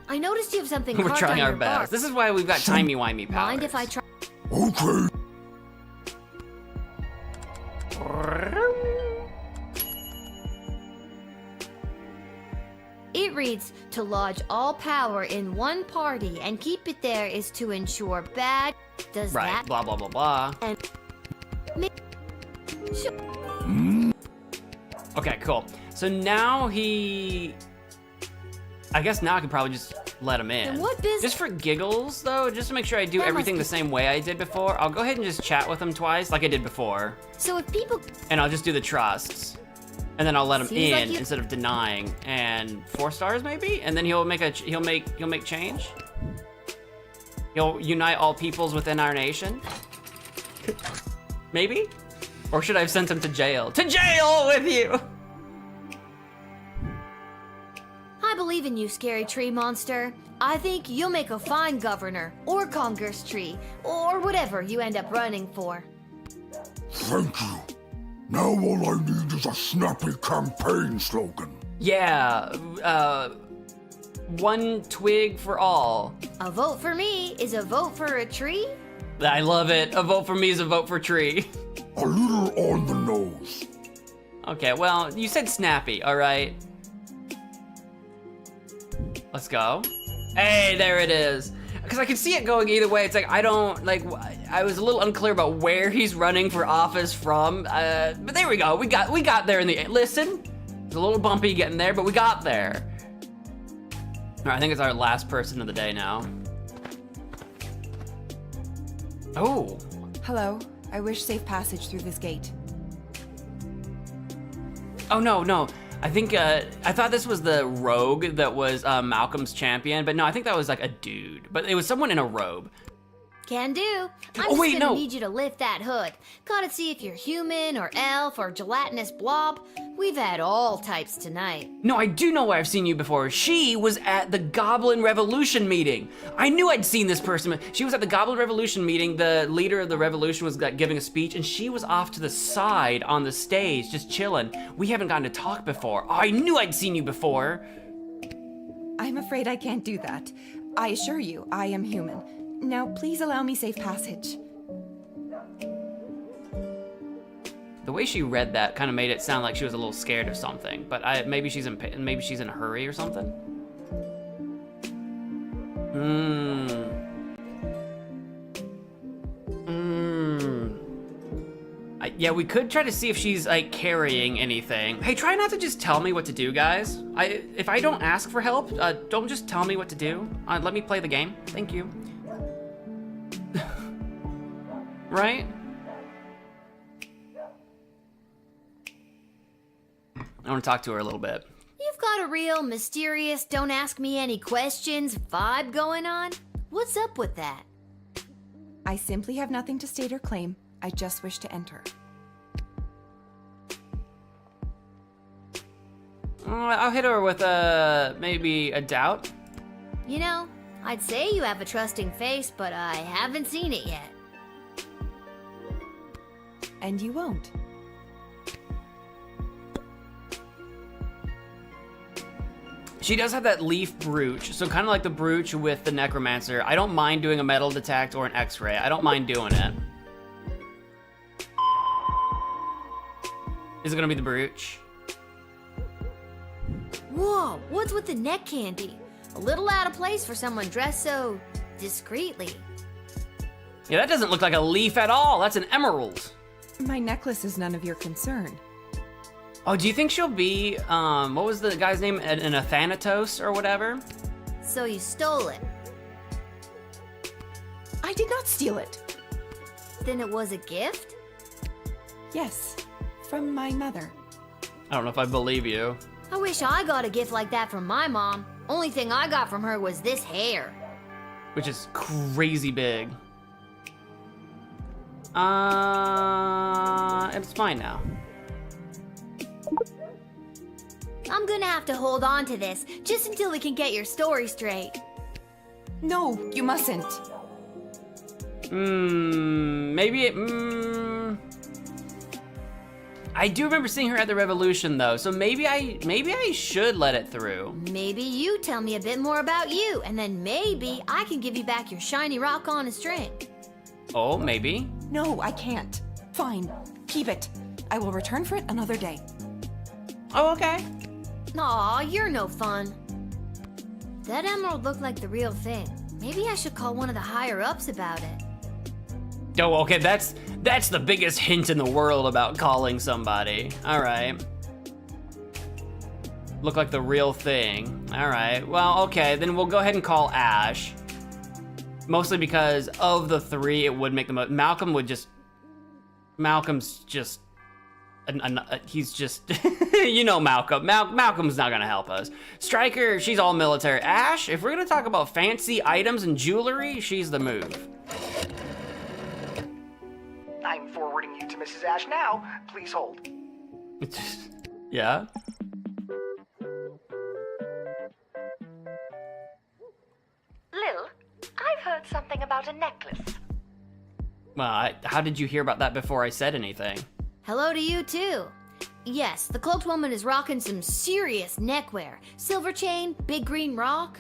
I noticed you have something We're carved trying on our your best. bark. This is why we've got timey-wimey powers. Mind if I try... Okay. It reads, to lodge all power in one party and keep it there is to ensure bad... Does right, that... blah, blah, blah, blah. And... Okay, cool. So now he... I guess now I can probably just let him in. And what business? Just for giggles, though, just to make sure I do everything the same way I did before, I'll go ahead and just chat with him twice, like I did before. So if people... And I'll just do the trusts. And then I'll let him Seems like in you- instead of denying. And 4 stars maybe? And then he'll make change? He'll unite all peoples within our nation? Maybe? Or should I have sent him to jail? To jail with you! I believe in you, Scary Tree Monster. I think you'll make a fine governor, or Congress tree, or whatever you end up running for. Thank you. Now all I need is a snappy campaign slogan. Yeah, one twig for all. A vote for me is a vote for a tree? I love it. A vote for me is a vote for tree. A little on the nose. Okay, well, you said snappy, all right? Let's go. Hey, there it is. because I can see it going either way. It's like, I don't, like, I was a little unclear about where he's running for office from, but there we go. We got there in the end. Listen, it's a little bumpy getting there, but we got there. All right, I think it's our last person of the day now. Oh. Hello. I wish safe passage through this gate. Oh, no. I think, I thought this was the rogue that was Malcolm's champion, but no, I think that was like a dude. But it was someone in a robe. Can do. I'm Oh, wait, just gonna no. need you to lift that hood. Gotta see if you're human or elf or gelatinous blob. We've had all types tonight. No, I do know where I've seen you before. She was at the Goblin Revolution meeting. I knew I'd seen this person. She was at the Goblin Revolution meeting. The leader of the revolution was like, giving a speech, and she was off to the side on the stage, just chilling. We haven't gotten to talk before. Oh, I knew I'd seen you before. I'm afraid I can't do that. I assure you, I am human. Now, please allow me safe passage. The way she read that kind of made it sound like she was a little scared of something, but maybe she's in a hurry or something. Yeah, we could try to see if she's like carrying anything. Hey, try not to just tell me what to do, guys. If I don't ask for help, don't just tell me what to do. Let me play the game. Thank you. Right? I want to talk to her a little bit. You've got a real mysterious, don't ask me any questions vibe going on. What's up with that? I simply have nothing to state or claim. I just wish to enter. I'll hit her with maybe a doubt. You know, I'd say you have a trusting face, but I haven't seen it yet. And you won't. She does have that leaf brooch, so kind of like the brooch with the necromancer. I don't mind doing a metal detect or an x-ray. I don't mind doing it. Is it gonna be the brooch? Whoa, what's with the neck candy? A little out of place for someone dressed so discreetly. Yeah, that doesn't look like a leaf at all. That's an emerald. My necklace is none of your concern. Oh, do you think she'll be, what was the guy's name? An Athanatos or whatever? So you stole it. I did not steal it. Then it was a gift? Yes, from my mother. I don't know if I believe you. I wish I got a gift like that from my mom. Only thing I got from her was this hair. Which is crazy big. It's fine now. I'm gonna have to hold on to this, just until we can get your story straight. No, you mustn't. Maybe it, I do remember seeing her at the Revolution though, so maybe I should let it through. Maybe you tell me a bit more about you, and then maybe I can give you back your shiny rock on a string. Oh, maybe. No, I can't. Fine, keep it. I will return for it another day. Oh, okay. Aw, you're no fun. That emerald looked like the real thing. Maybe I should call one of the higher-ups about it. Oh, okay, that's the biggest hint in the world about calling somebody. All right. Look like the real thing. All right, well, okay, then we'll go ahead and call Ash. Mostly because of the three, it would make the most. Malcolm's just, he's just, you know Malcolm. Malcolm's not gonna help us. Stryker, she's all military. Ash, if we're gonna talk about fancy items and jewelry, she's the move. I'm forwarding you to Mrs. Ash now. Please hold. Yeah? Lil, I've heard something about a necklace. Well, how did you hear about that before I said anything? Hello to you, too. Yes, the cloaked woman is rocking some serious neckwear. Silver chain, big green rock.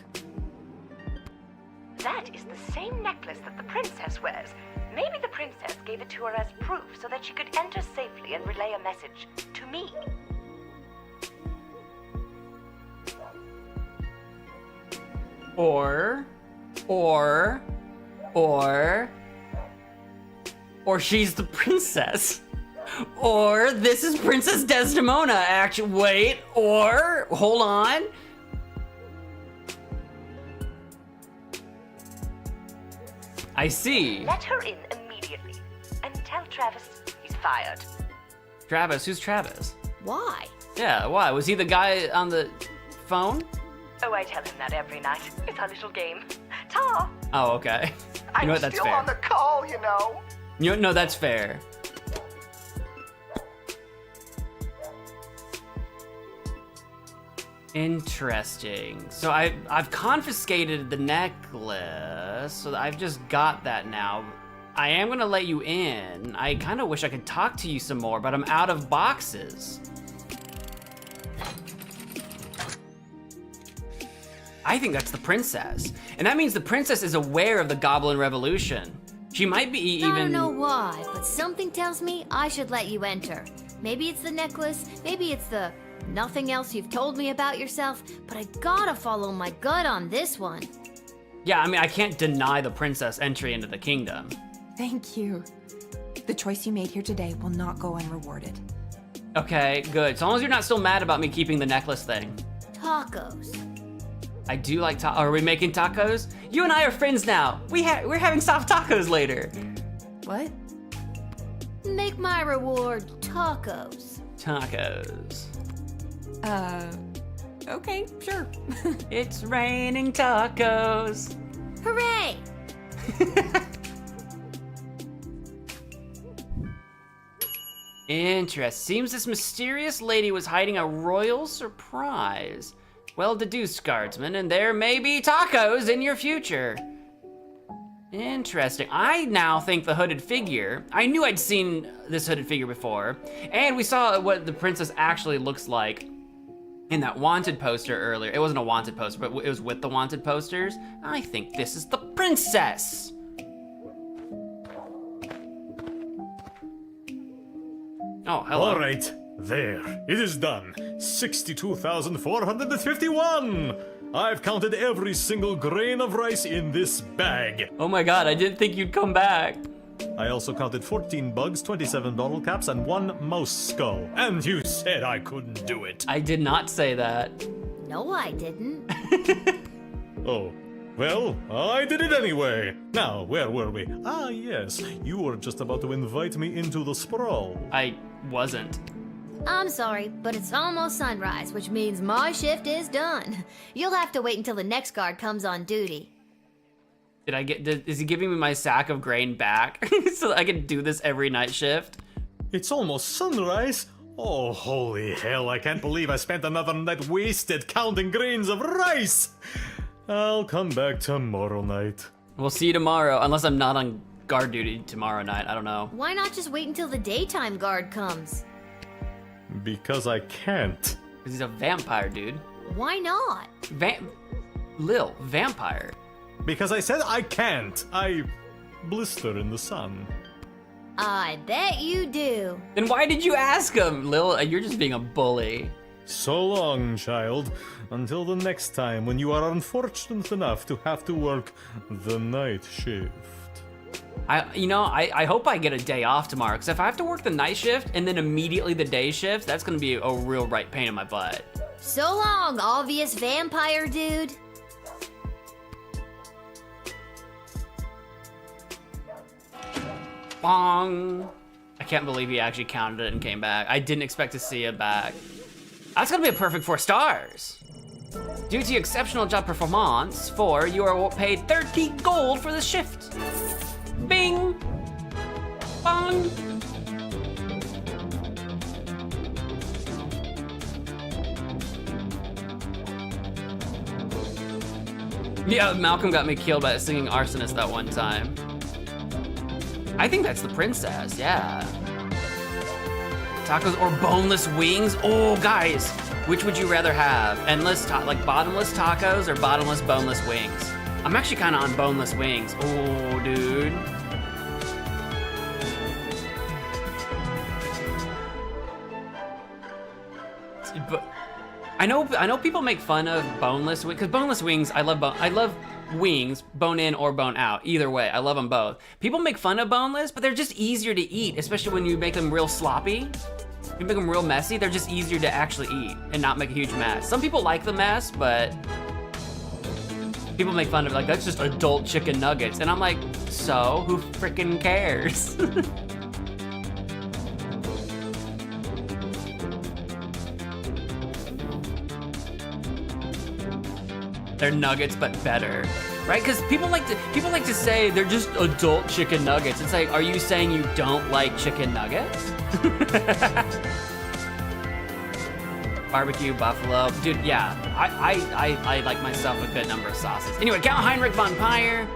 That is the same necklace that the princess wears. Maybe the princess gave it to her as proof so that she could enter safely and relay a message to me. Or Or she's the princess. Or this is Princess Desdemona, actually. Wait, or, hold on. I see. Let her in immediately. And tell Travis he's fired. Travis? Who's Travis? Why? Yeah, why? Was he the guy on the phone? Oh, I tell him that every night. It's our little game. Ta! Oh, okay. You know what, that's still fair. on the call, you know. No, that's fair. Interesting. So I've confiscated the necklace, so I've just got that now. I am gonna let you in. I kind of wish I could talk to you some more, but I'm out of boxes. I think that's the princess. And that means the princess is aware of the Goblin Revolution. She might be even... I don't know why, but something tells me I should let you enter. Maybe it's the necklace, maybe it's the nothing else you've told me about yourself, but I gotta follow my gut on this one. Yeah, I mean, I can't deny the princess entry into the kingdom. Thank you. The choice you made here today will not go unrewarded. Okay, good. So long as you're not still mad about me keeping the necklace thing. Tacos. I do like are we making tacos? You and I are friends now. We're having soft tacos later. What? Make my reward tacos. Tacos. Okay, sure. It's raining tacos. Hooray! Interesting. Seems this mysterious lady was hiding a royal surprise. Well deduced, Guardsman, and there may be tacos in your future. Interesting. I now think the hooded figure, I knew I'd seen this hooded figure before, and we saw what the princess actually looks like in that wanted poster earlier. It wasn't a wanted poster, but it was with the wanted posters. I think this is the princess. Oh, hello. All right, there. It is done. 62,451. I've counted every single grain of rice in this bag. Oh my god, I didn't think you'd come back. I also counted 14 bugs, 27 bottle caps, and 1 mouse skull. And you said I couldn't do it. I did not say that. No, I didn't. Oh. Well, I did it anyway. Now, where were we? Ah, yes. You were just about to invite me into the sprawl. I wasn't. I'm sorry, but it's almost sunrise, which means my shift is done. You'll have to wait until the next guard comes on duty. Is he giving me my sack of grain back so that I can do this every night shift? It's almost sunrise. Oh, holy hell, I can't believe I spent another night wasted counting grains of rice. I'll come back tomorrow night. We'll see you tomorrow, unless I'm not on guard duty tomorrow night. I don't know. Why not just wait until the daytime guard comes? Because I can't. Because he's a vampire, dude. Why not? Lil, vampire. Because I said I can't. I blister in the sun. I bet you do. Then why did you ask him, Lil? You're just being a bully. So long, child. Until the next time when you are unfortunate enough to have to work the night shift. I hope I get a day off tomorrow, because if I have to work the night shift and then immediately the day shift, that's gonna be a real right pain in my butt. So long, obvious vampire dude. Bong. I can't believe he actually counted it and came back. I didn't expect to see it back. That's gonna be a perfect 4 stars. Due to your exceptional job performance, you are paid 30 gold for the shift. Bing! Bong! Yeah, Malcolm got me killed by a singing arsonist that one time. I think that's the princess, yeah. Tacos or boneless wings? Oh, guys, which would you rather have? Endless, like bottomless tacos or bottomless boneless wings? I'm actually kind of on boneless wings. Oh, dude. But I know people make fun of boneless wings, because boneless wings, I love wings, bone in or bone out. Either way, I love them both. People make fun of boneless, but they're just easier to eat, especially when you make them real sloppy. You make them real messy, they're just easier to actually eat and not make a huge mess. Some people like the mess, but people make fun of it, like, that's just adult chicken nuggets. And I'm like, so who freaking cares? They're nuggets, but better, right? Because people like to say they're just adult chicken nuggets. It's like, are you saying you don't like chicken nuggets? Barbecue, buffalo, dude. Yeah, I like myself a good number of sauces. Anyway, Count Heinrich von Pyre.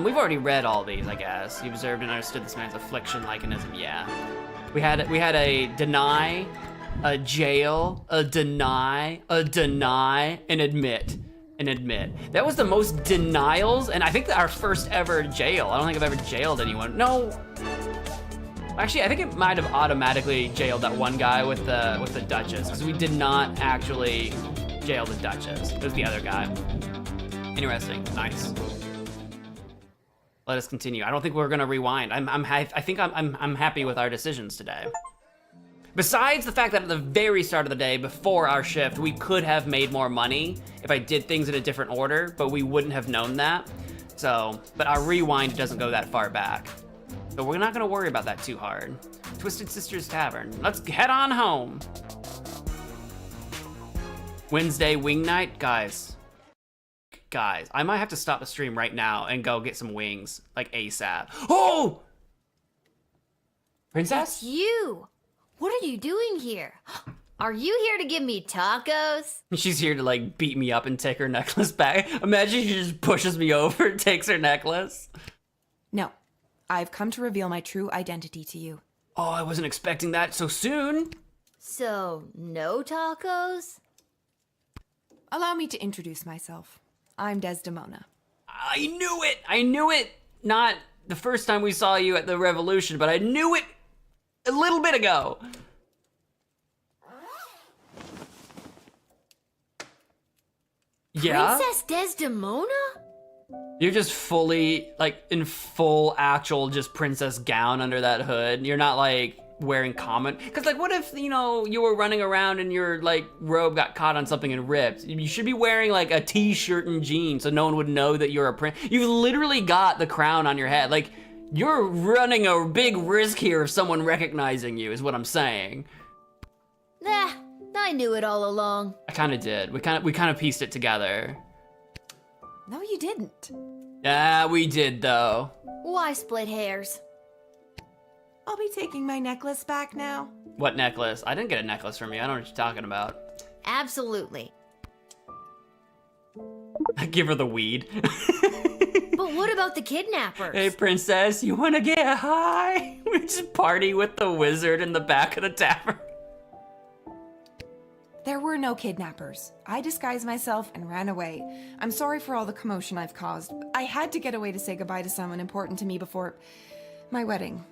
We've already read all these, I guess. You observed and understood this man's affliction, lycanism. Yeah, we had a deny, a jail, a deny, and admit. That was the most denials, and I think our first ever jail. I don't think I've ever jailed anyone. No. Actually, I think it might have automatically jailed that one guy with the Duchess, because we did not actually jail the Duchess. It was the other guy. Interesting. Nice. Let us continue. I don't think we're gonna rewind. I think I'm happy with our decisions today. Besides the fact that at the very start of the day, before our shift, we could have made more money if I did things in a different order, but we wouldn't have known that. So, but our rewind doesn't go that far back. But we're not gonna worry about that too hard. Twisted Sisters Tavern. Let's head on home. Wednesday wing night, guys, I might have to stop the stream right now and go get some wings, like ASAP. Oh! Princess? It's you! What are you doing here? Are you here to give me tacos? She's here to like beat me up and take her necklace back. Imagine she just pushes me over and takes her necklace. No, I've come to reveal my true identity to you. Oh, I wasn't expecting that so soon. So, no tacos? Allow me to introduce myself. I'm Desdemona. I knew it! Not the first time we saw you at the Revolution, but I knew it a little bit ago. Yeah? Princess Desdemona? You're just fully, like, in full actual just princess gown under that hood. You're not, like, wearing common. Because, like, what if, you know, you were running around and your, like, robe got caught on something and ripped? You should be wearing, like, a t-shirt and jeans so no one would know that you're a prince. You've literally got the crown on your head. Like, you're running a big risk here of someone recognizing you, is what I'm saying. Nah, I knew it all along. I kind of did. We kind of pieced it together. No, you didn't. Yeah, we did, though. Why split hairs? I'll be taking my necklace back now. What necklace? I didn't get a necklace from you. I don't know what you're talking about. Absolutely. Give her the weed. But what about the kidnappers? Hey, princess, you want to get high? We just party with the wizard in the back of the tavern. There were no kidnappers. I disguised myself and ran away. I'm sorry for all the commotion I've caused. I had to get away to say goodbye to someone important to me before my wedding.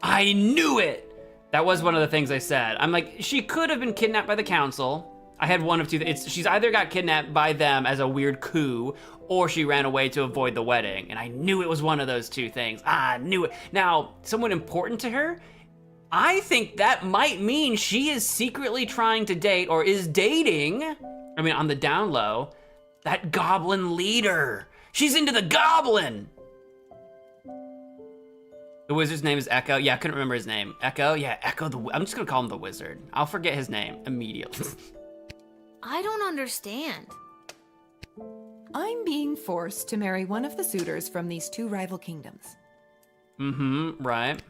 I knew it! That was one of the things I said. I'm like, she could have been kidnapped by the council. I had one of two. She's either got kidnapped by them as a weird coup, or she ran away to avoid the wedding. And I knew it was one of those two things. I knew it. Now, someone important to her? I think that might mean she is secretly trying to date, or is dating, I mean, on the down low, that goblin leader. She's into the goblin. The wizard's name is Echo. Yeah, I couldn't remember his name. Echo? Yeah, Echo I'm just gonna call him the wizard. I'll forget his name immediately. I don't understand. I'm being forced to marry one of the suitors from these two rival kingdoms. Mm-hmm, right.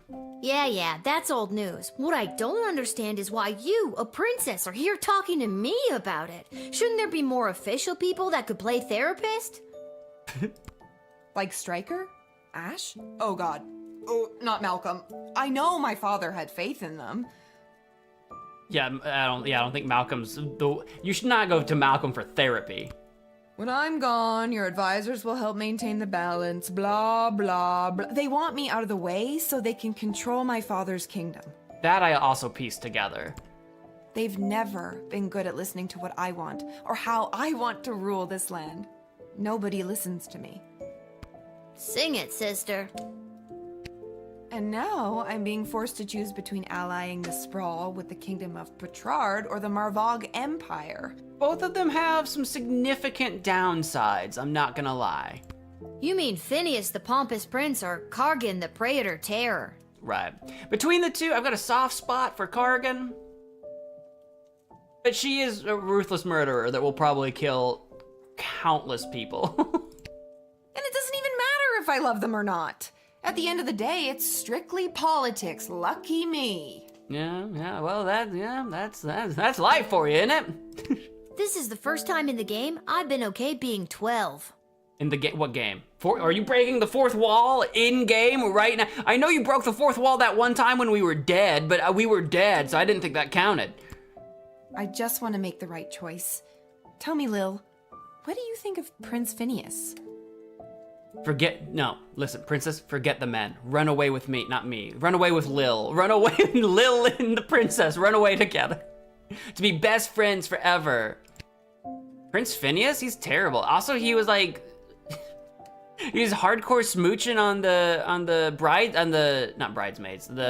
Yeah, that's old news. What I don't understand is why you, a princess, are here talking to me about it. Shouldn't there be more official people that could play therapist? Like Stryker? Ash? Oh god. Oh, not Malcolm. I know my father had faith in them. Yeah, I don't think Malcolm's you should not go to Malcolm for therapy. When I'm gone, your advisors will help maintain the balance, blah, blah, blah. They want me out of the way so they can control my father's kingdom. That I also pieced together. They've never been good at listening to what I want, or how I want to rule this land. Nobody listens to me. Sing it, sister. And now I'm being forced to choose between allying the Sprawl with the Kingdom of Petrard or the Marvog Empire. Both of them have some significant downsides, I'm not gonna lie. You mean Phineas the Pompous Prince or Kargan the Praetor Terror? Right. Between the two, I've got a soft spot for Kargan. But she is a ruthless murderer that will probably kill countless people. And it doesn't even matter if I love them or not. At the end of the day, it's strictly politics. Lucky me. Yeah, well, that's life for you, isn't it? This is the first time in the game I've been okay being 12. In the game, what game? Are you breaking the fourth wall in game right now? I know you broke the fourth wall that one time when we were dead, but we were dead, so I didn't think that counted. I just want to make the right choice. Tell me, Lil, what do you think of Prince Phineas? Listen, princess, forget the men. Run away with me, not me. Run away with Lil. Run away with Lil and the princess. Run away together. To be best friends forever. Prince Phineas, he's terrible. Also, he was like, he was hardcore smooching on the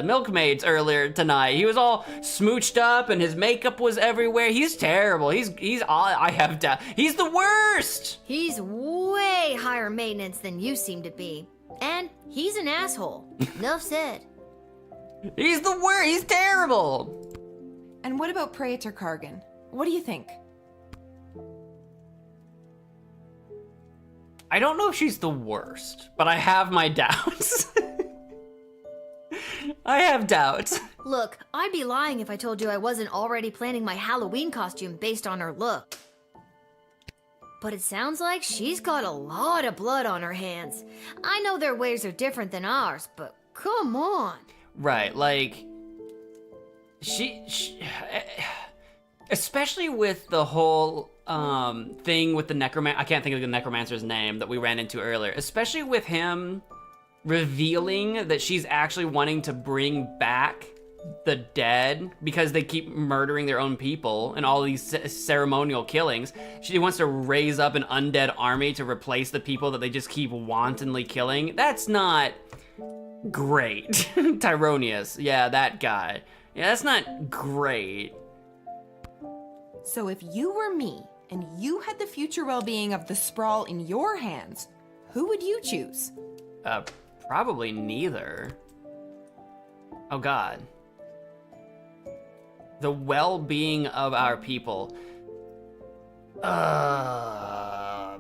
milkmaids earlier tonight. He was all smooched up and his makeup was everywhere. He's terrible. He's the worst. He's way higher maintenance than you seem to be. And he's an asshole. Enough said. He's the worst. He's terrible. And what about Praetor Kargan? What do you think? I don't know if she's the worst, but I have my doubts. I have doubts. Look, I'd be lying if I told you I wasn't already planning my Halloween costume based on her look. But it sounds like she's got a lot of blood on her hands. I know their ways are different than ours, but come on. Right, like, she especially with the whole thing with the necromancer, I can't think of the necromancer's name that we ran into earlier, especially with him revealing that she's actually wanting to bring back the dead because they keep murdering their own people and all these ceremonial killings. She wants to raise up an undead army to replace the people that they just keep wantonly killing. That's not great. Tyronius, yeah, that guy. Yeah, that's not great. So if you were me, and you had the future well-being of the Sprawl in your hands, who would you choose? Probably neither. Oh God. The well-being of our people. I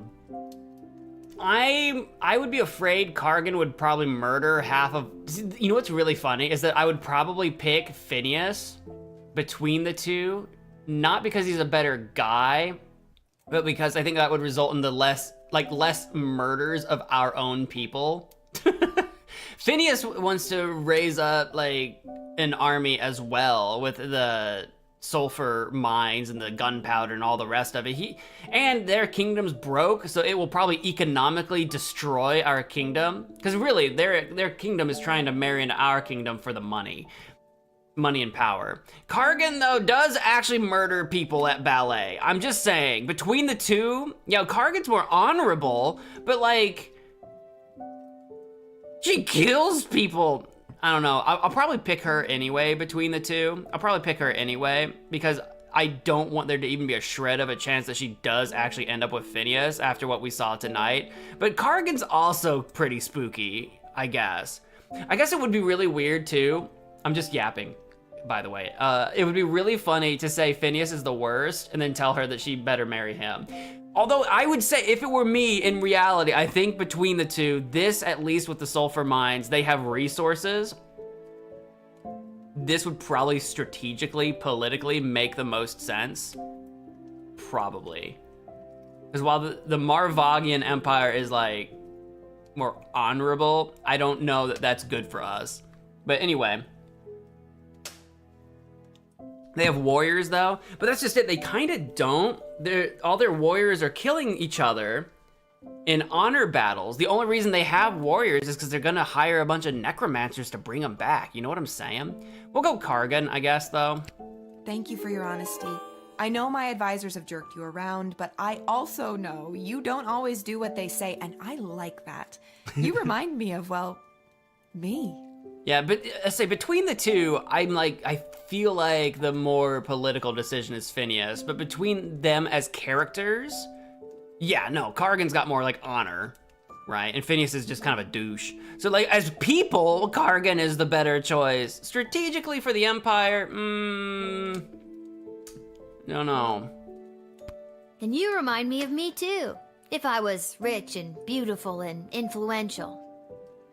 would be afraid Kargan would probably murder half of... You know what's really funny is that I would probably pick Phineas between the two, not because he's a better guy, but because I think that would result in the less murders of our own people. Phineas wants to raise up like an army as well with the sulfur mines and the gunpowder and all the rest of it. And their kingdom's broke, so it will probably economically destroy our kingdom. Because really, their kingdom is trying to marry into our kingdom for the money and power. Kargan, though, does actually murder people at ballet. I'm just saying, between the two, Kargan's more honorable, but like, she kills people. I don't know. I'll probably pick her anyway between the two. I'll probably pick her anyway because I don't want there to even be a shred of a chance that she does actually end up with Phineas after what we saw tonight. But Kargan's also pretty spooky, I guess. I guess it would be really weird too. I'm just yapping, by the way. It would be really funny to say Phineas is the worst and then tell her that she better marry him. Although I would say if it were me in reality, I think between the two, this at least with the sulfur mines, they have resources. This would probably strategically, politically make the most sense. Probably. Because while the Marvogian Empire is like more honorable, I don't know that that's good for us. But anyway. They have warriors though, but that's just it. They kind of don't. All their warriors are killing each other in honor battles. The only reason they have warriors is because they're gonna hire a bunch of necromancers to bring them back. You know what I'm saying? We'll go Kargan, I guess, though. Thank you for your honesty. I know my advisors have jerked you around, but I also know you don't always do what they say, and I like that. You remind me of, well, me. Yeah, but I say between the two, I feel like the more political decision is Phineas, but between them as characters, yeah, no, Cargan's got more like honor, right? And Phineas is just kind of a douche. So like as people, Cargan is the better choice. Strategically for the Empire, no. And you remind me of me too, if I was rich and beautiful and influential.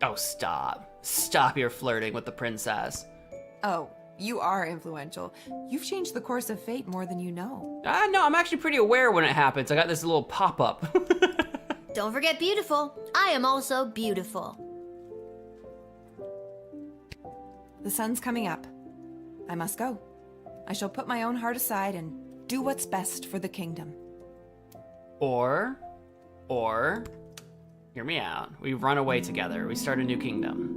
Oh, stop. Stop your flirting with the princess. Oh, you are influential. You've changed the course of fate more than you know. No, I'm actually pretty aware when it happens. I got this little pop-up. Don't forget beautiful. I am also beautiful. The sun's coming up. I must go. I shall put my own heart aside and do what's best for the kingdom. Or, hear me out. We run away together. We start a new kingdom.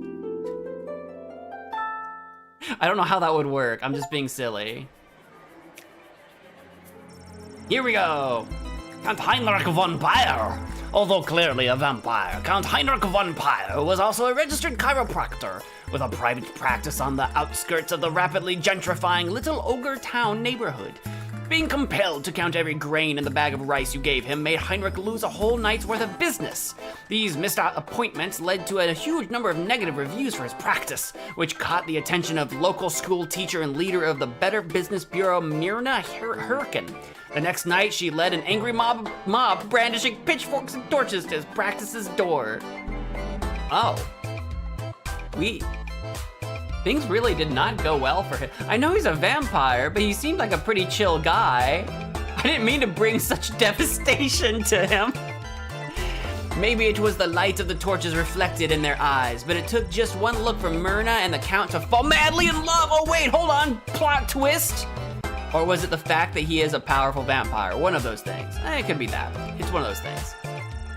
I don't know how that would work. I'm just being silly. Here we go. Count Heinrich von Bayer. Although clearly a vampire, Count Heinrich von Bayer was also a registered chiropractor with a private practice on the outskirts of the rapidly gentrifying Little Ogre Town neighborhood. Being compelled to count every grain in the bag of rice you gave him made Heinrich lose a whole night's worth of business. These missed out appointments led to a huge number of negative reviews for his practice, which caught the attention of local school teacher and leader of the Better Business Bureau, Myrna Hurricane. The next night, she led an angry mob brandishing pitchforks and torches to his practice's door. Oh. Things really did not go well for him. I know he's a vampire, but he seemed like a pretty chill guy. I didn't mean to bring such devastation to him. Maybe it was the light of the torches reflected in their eyes, but it took just one look from Myrna and the Count to fall madly in love. Oh wait, hold on, plot twist. Or was it the fact that he is a powerful vampire? One of those things. It could be that. It's one of those things.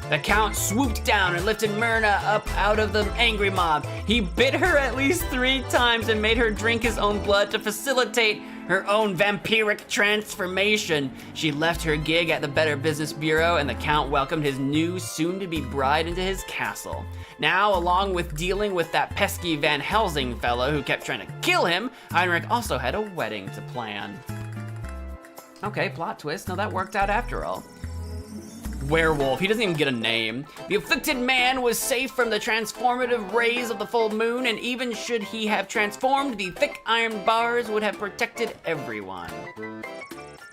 The Count swooped down and lifted Myrna up out of the angry mob. He bit her at least 3 times and made her drink his own blood to facilitate her own vampiric transformation. She left her gig at the Better Business Bureau, and the Count welcomed his new, soon-to-be bride into his castle. Now, along with dealing with that pesky Van Helsing fellow who kept trying to kill him, Heinrich also had a wedding to plan. Okay, plot twist. No, that worked out after all. Werewolf, he doesn't even get a name. The afflicted man was safe from the transformative rays of the full moon, and even should he have transformed, the thick iron bars would have protected everyone.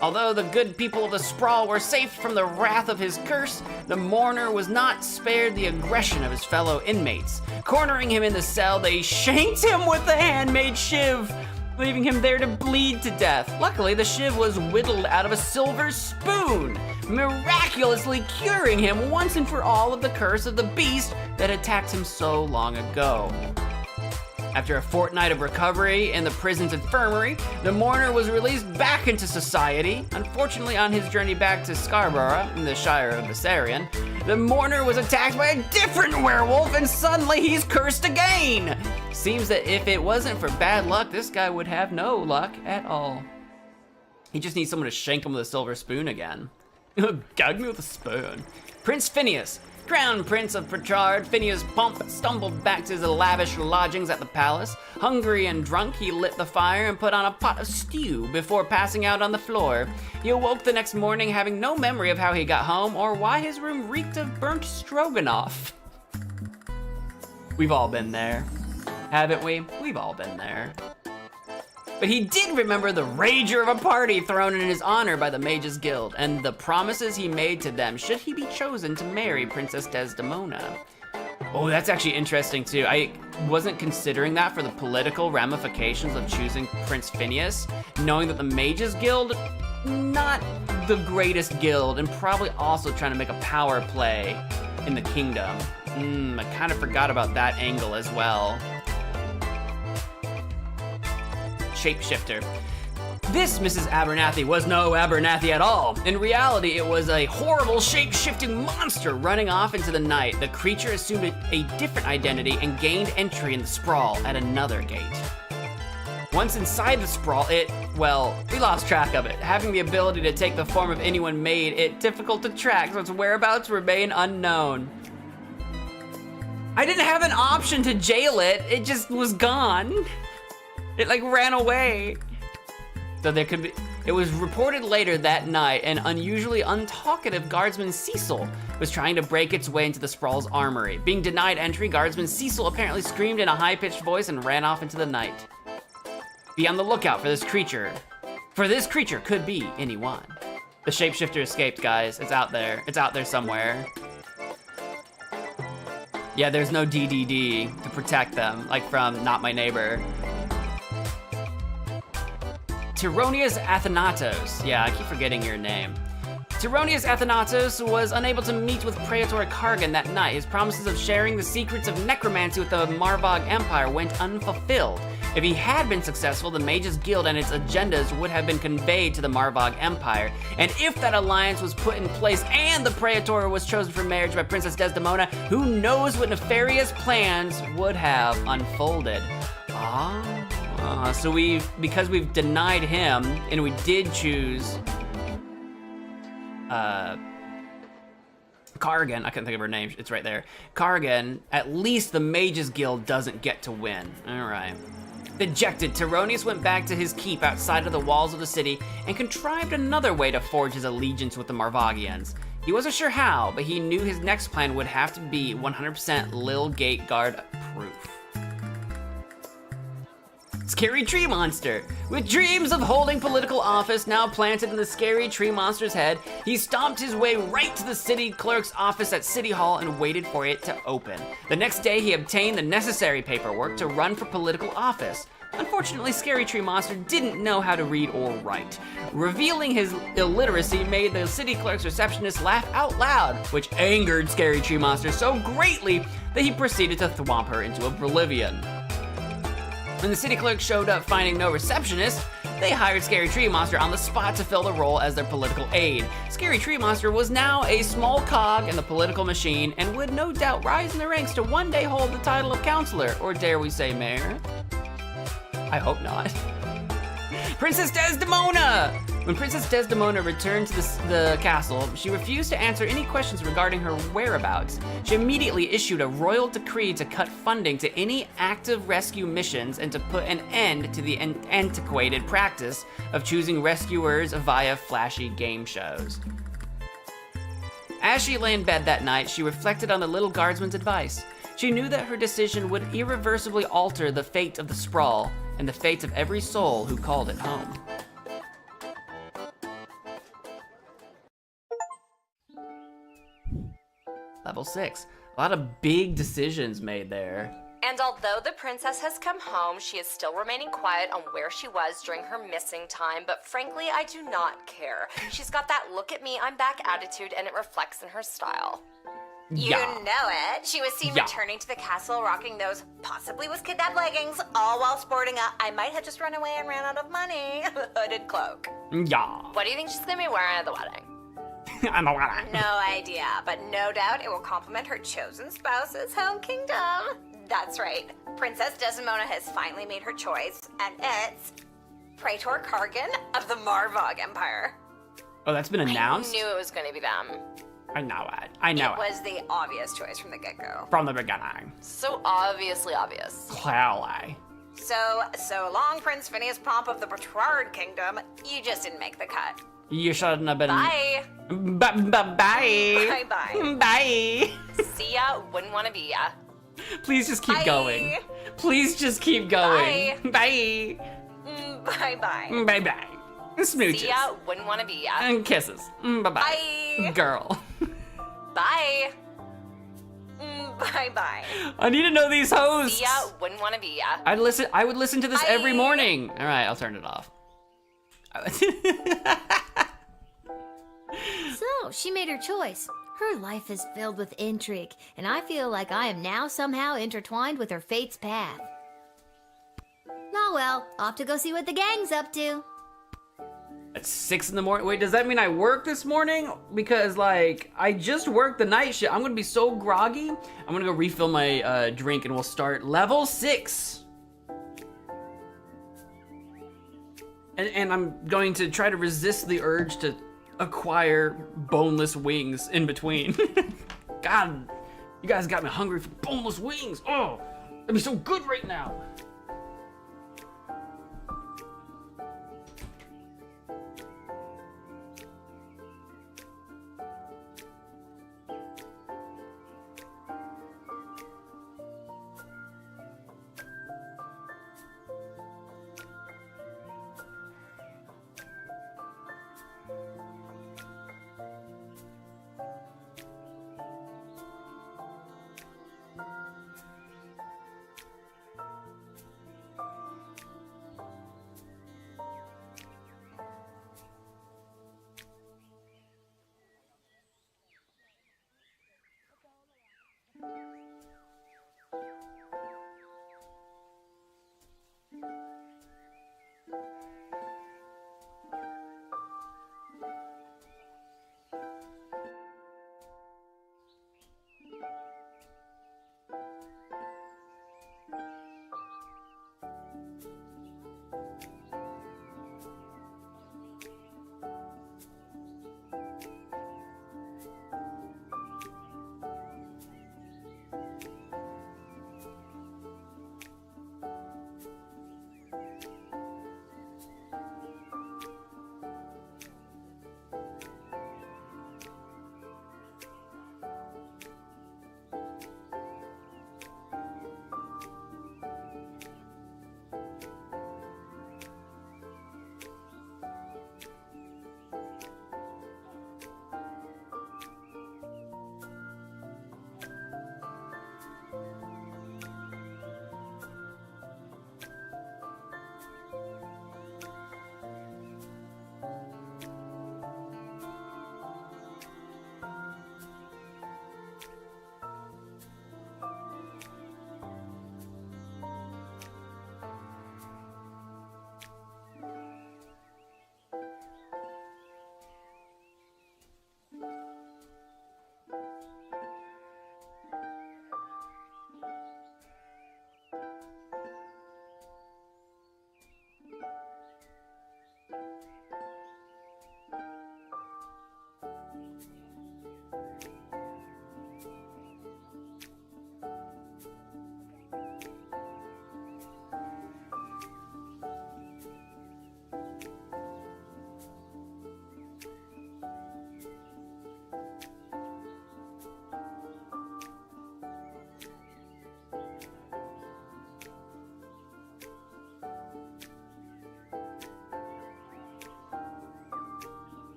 Although the good people of the sprawl were safe from the wrath of his curse, the mourner was not spared the aggression of his fellow inmates. Cornering him in the cell, they shanked him with the handmade shiv, leaving him there to bleed to death. Luckily, the shiv was whittled out of a silver spoon, miraculously curing him once and for all of the curse of the beast that attacked him so long ago. After a fortnight of recovery in the prison's infirmary, the mourner was released back into society. Unfortunately, on his journey back to Scarborough, in the Shire of Bessarion, the mourner was attacked by a different werewolf, and suddenly he's cursed again. Seems that if it wasn't for bad luck, this guy would have no luck at all. He just needs someone to shank him with a silver spoon again. Gag me with a spoon. Prince Phineas. Crown Prince of Pritchard, Phineas Pomp stumbled back to his lavish lodgings at the palace. Hungry and drunk, he lit the fire and put on a pot of stew before passing out on the floor. He awoke the next morning having no memory of how he got home or why his room reeked of burnt stroganoff. We've all been there, haven't we? We've all been there. But he did remember the rager of a party thrown in his honor by the Mages Guild, and the promises he made to them should he be chosen to marry Princess Desdemona. Oh, that's actually interesting too. I wasn't considering that for the political ramifications of choosing Prince Phineas, knowing that the Mages Guild, not the greatest guild, and probably also trying to make a power play in the kingdom. I kind of forgot about that angle as well. Shapeshifter. This Mrs. Abernathy was no Abernathy at all. In reality, it was a horrible shape-shifting monster running off into the night. The creature assumed a different identity and gained entry in the sprawl at another gate. Once inside the sprawl, we lost track of it. Having the ability to take the form of anyone made it difficult to track, so its whereabouts remain unknown. I didn't have an option to jail it. It just was gone. It like ran away. So it was reported later that night an unusually untalkative guardsman Cecil was trying to break its way into the sprawl's armory. Being denied entry, guardsman Cecil apparently screamed in a high-pitched voice and ran off into the night. Be on the lookout for this creature. For this creature could be anyone. The shapeshifter escaped, guys. It's out there. It's out there somewhere. Yeah, there's no DDD to protect them, like from Not My Neighbor. Tyronius Athanatos. Yeah, I keep forgetting your name. Tyronius Athanatos was unable to meet with Praetor Kargan that night. His promises of sharing the secrets of necromancy with the Marvog Empire went unfulfilled. If he had been successful, the Mages Guild and its agendas would have been conveyed to the Marvog Empire. And if that alliance was put in place and the Praetor was chosen for marriage by Princess Desdemona, who knows what nefarious plans would have unfolded. So because we've denied him and we did choose Kargan, I couldn't think of her name, it's right there. Kargan, at least the Mages Guild doesn't get to win. All right. Dejected, Tyronius went back to his keep outside of the walls of the city and contrived another way to forge his allegiance with the Marvogians. He wasn't sure how, but he knew his next plan would have to be 100% Lil Gate Guard proof. Scary Tree Monster. With dreams of holding political office now planted in the Scary Tree Monster's head, he stomped his way right to the city clerk's office at City Hall and waited for it to open. The next day, he obtained the necessary paperwork to run for political office. Unfortunately, Scary Tree Monster didn't know how to read or write. Revealing his illiteracy made the city clerk's receptionist laugh out loud, which angered Scary Tree Monster so greatly that he proceeded to thwomp her into oblivion. When the city clerk showed up finding no receptionist, they hired Scary Tree Monster on the spot to fill the role as their political aide. Scary Tree Monster was now a small cog in the political machine and would no doubt rise in the ranks to one day hold the title of counselor, or dare we say mayor? I hope not. Princess Desdemona! When Princess Desdemona returned to the castle, she refused to answer any questions regarding her whereabouts. She immediately issued a royal decree to cut funding to any active rescue missions and to put an end to the antiquated practice of choosing rescuers via flashy game shows. As she lay in bed that night, she reflected on the Little Guardsman's advice. She knew that her decision would irreversibly alter the fate of the sprawl and the fates of every soul who called it home. Level 6. A lot of big decisions made there. And although the princess has come home, she is still remaining quiet on where she was during her missing time, but frankly, I do not care. She's got that look at me, I'm back attitude, and it reflects in her style. You know it. She was seen returning to the castle rocking those possibly was kidnapped leggings, all while sporting a I might have just run away and ran out of money hooded cloak. Yeah. What do you think she's gonna be wearing at the wedding? No idea, but no doubt it will complement her chosen spouse's home kingdom. That's right. Princess Desdemona has finally made her choice, and it's Praetor Kargan of the Marvog Empire. Oh, that's been announced? I knew it was going to be them. I know it. I know it. It was the obvious choice from the get-go. From the beginning. So obviously obvious. Clearly. So long, Prince Phineas Pomp of the Bertrard Kingdom. You just didn't make the cut. You shouldn't have been. Bye. Bye. Bye. Bye. See ya. Wouldn't want to be ya. Please just keep going. Please just keep going. Bye. Bye. Bye. Smooches. See ya. Wouldn't want to be ya. And kisses. Bye. Bye. Girl. Bye. Bye. I need to know these hosts. See ya. Wouldn't want to be ya. I would listen to this every morning. All right, I'll turn it off. So, she made her choice. Her life is filled with intrigue, and I feel like I am now somehow intertwined with her fate's path. Oh well, off to go see what the gang's up to. At 6 in the morning? Wait, does that mean I work this morning? Because, like, I just worked the night shift. I'm gonna be so groggy. I'm gonna go refill my drink and we'll start level 6. And I'm going to try to resist the urge to acquire boneless wings in between. God, you guys got me hungry for boneless wings. Oh, that'd be so good right now.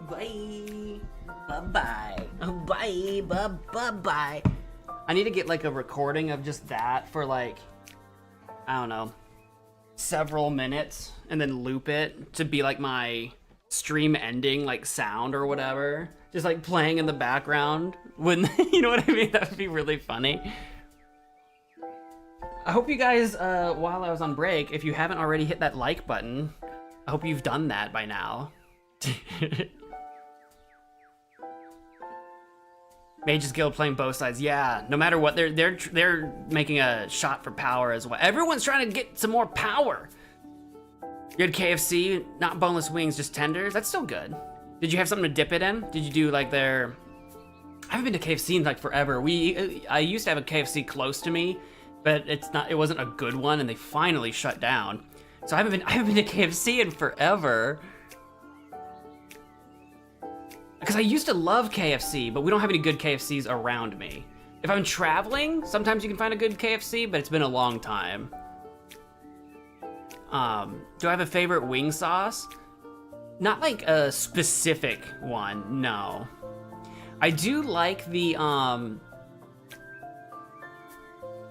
Bye. Bye-bye. Bye. Bye-bye. I need to get like a recording of just that for like, I don't know, several minutes and then loop it to be like my stream ending like sound or whatever. Just like playing in the background when, you know what I mean? That would be really funny. I hope you guys, while I was on break, if you haven't already hit that like button, I hope you've done that by now. Mages Guild playing both sides. Yeah, no matter what, they're making a shot for power as well. Everyone's trying to get some more power. You had KFC, not boneless wings, just tenders. That's still good. Did you have something to dip it in? Did you do like their? I haven't been to KFC in like forever. I used to have a KFC close to me, but it wasn't a good one, and they finally shut down. So I haven't been to KFC in forever. Because I used to love KFC, but we don't have any good KFCs around me. If I'm traveling, sometimes you can find a good KFC, but it's been a long time. Do I have a favorite wing sauce? Not like a specific one, no. I do like the,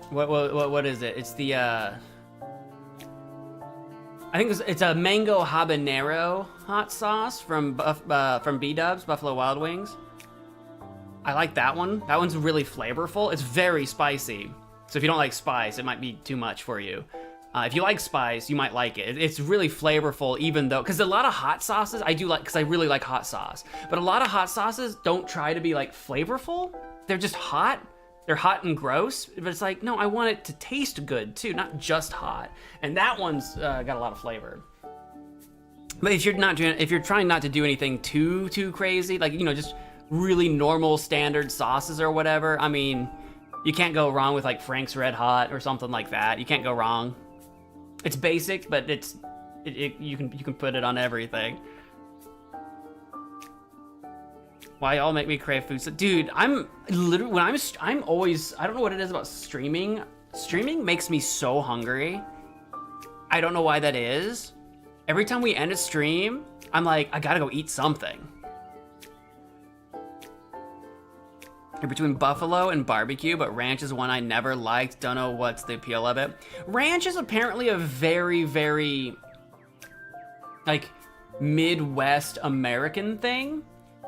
what is it? It's the, I think it's a mango habanero hot sauce from B-Dubs, Buffalo Wild Wings. I like that one. That one's really flavorful. It's very spicy. So if you don't like spice, it might be too much for you. If you like spice, you might like it. It's really flavorful, even though, because a lot of hot sauces, I do like, because I really like hot sauce. But a lot of hot sauces don't try to be like flavorful. They're just hot. They're hot and gross, but it's like, no, I want it to taste good too, not just hot. And that one's got a lot of flavor. But if you're trying not to do anything too crazy, like, you know, just really normal standard sauces or whatever, I mean, you can't go wrong with like Frank's Red Hot or something like that. You can't go wrong. It's basic, but you can put it on everything. Why y'all make me crave food? So, dude, I'm literally I'm always, I don't know what it is about streaming. Streaming makes me so hungry. I don't know why that is. Every time we end a stream, I'm like, I gotta go eat something. You're between buffalo and barbecue, but ranch is one I never liked. Don't know what's the appeal of it. Ranch is apparently a very, very, like, Midwest American thing.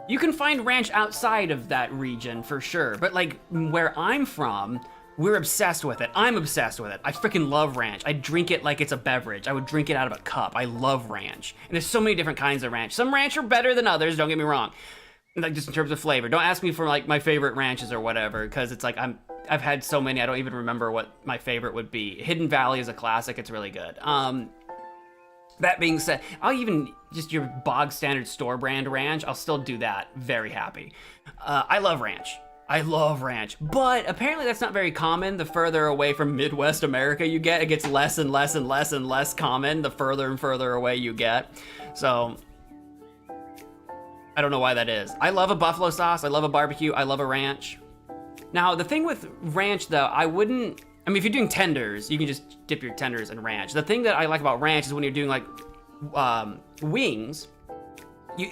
You can find ranch outside of that region for sure, but like where I'm from, we're obsessed with it. I'm obsessed with it. I freaking love ranch. I drink it like it's a beverage. I would drink it out of a cup. I love ranch. And there's so many different kinds of ranch. Some ranch are better than others, don't get me wrong. Like just in terms of flavor. Don't ask me for like my favorite ranches or whatever, because it's like I've had so many I don't even remember what my favorite would be. Hidden Valley is a classic, it's really good. That being said, I'll even just your bog standard store brand ranch, I'll still do that. Very happy. I love ranch. I love ranch, but apparently that's not very common. The further away from Midwest America you get, it gets less and less and less and less common the further and further away you get. So I don't know why that is. I love a buffalo sauce, I love a barbecue, I love a ranch. Now the thing with ranch though, I mean, if you're doing tenders, you can just dip your tenders in ranch. The thing that I like about ranch is when you're doing like wings,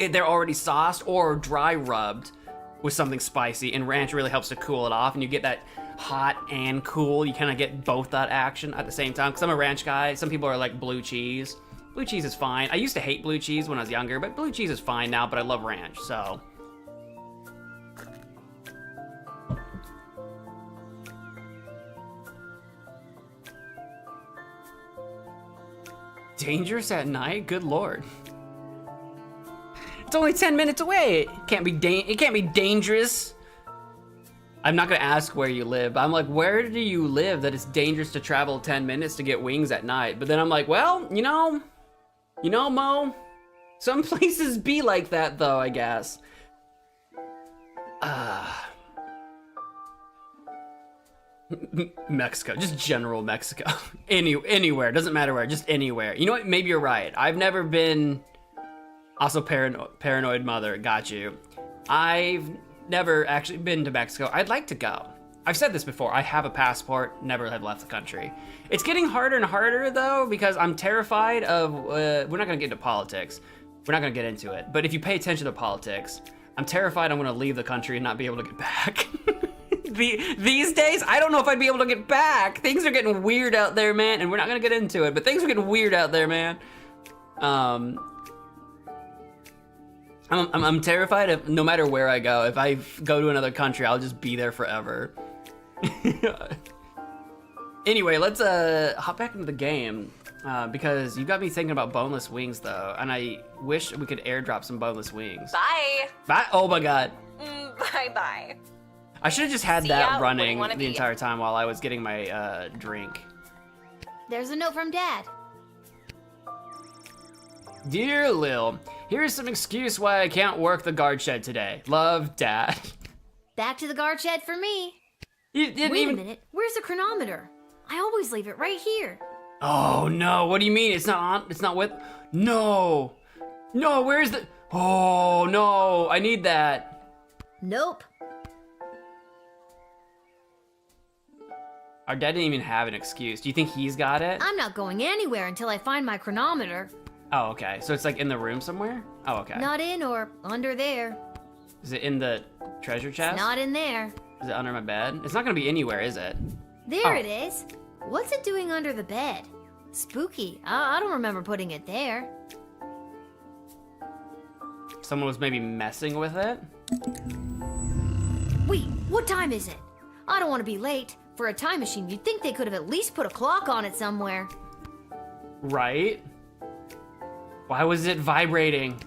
they're already sauced or dry rubbed with something spicy, and ranch really helps to cool it off, and you get that hot and cool. You kind of get both that action at the same time, because I'm a ranch guy. Some people are like blue cheese. Blue cheese is fine. I used to hate blue cheese when I was younger, but blue cheese is fine now, but I love ranch, so. Dangerous at night? Good lord. It's only 10 minutes away. It can't be dangerous. I'm not gonna ask where you live. I'm like, where do you live that it's dangerous to travel 10 minutes to get wings at night? But then I'm like, well, you know, Mo, some places be like that though, I guess. Mexico, just general Mexico. Anywhere, doesn't matter where, just anywhere. You know what, maybe you're right. I've never been, also paranoid mother, got you. I've never actually been to Mexico. I'd like to go. I've said this before, I have a passport, never have left the country. It's getting harder and harder though, because I'm terrified of, we're not gonna get into politics. We're not gonna get into it, but if you pay attention to politics, I'm terrified I'm gonna leave the country and not be able to get back. These days, I don't know if I'd be able to get back. Things are getting weird out there, man, and we're not gonna get into it, but things are getting weird out there, man. I'm terrified of no matter where I go. If I go to another country, I'll just be there forever. Anyway, let's hop back into the game, because you got me thinking about boneless wings though, and I wish we could airdrop some boneless wings. Bye. Bye. Oh my god. Bye. I should have just had that running the entire time while I was getting my drink. There's a note from Dad. Dear Lil, here's some excuse why I can't work the guard shed today. Love, Dad. Back to the guard shed for me. You didn't Wait even... a minute, where's the chronometer? I always leave it right here. Oh no, what do you mean? It's not on, it's not with... No, where's the... Oh no, I need that. Nope. Our dad didn't even have an excuse. Do you think he's got it? I'm not going anywhere until I find my chronometer. Oh, okay. So it's like in the room somewhere? Oh, okay. Not in or under there. Is it in the treasure chest? It's not in there. Is it under my bed? It's not gonna be anywhere, is it? There it is. What's it doing under the bed? Spooky. I don't remember putting it there. Someone was maybe messing with it? Wait, what time is it? I don't want to be late. For a time machine, you'd think they could have at least put a clock on it somewhere. Right? Why was it vibrating?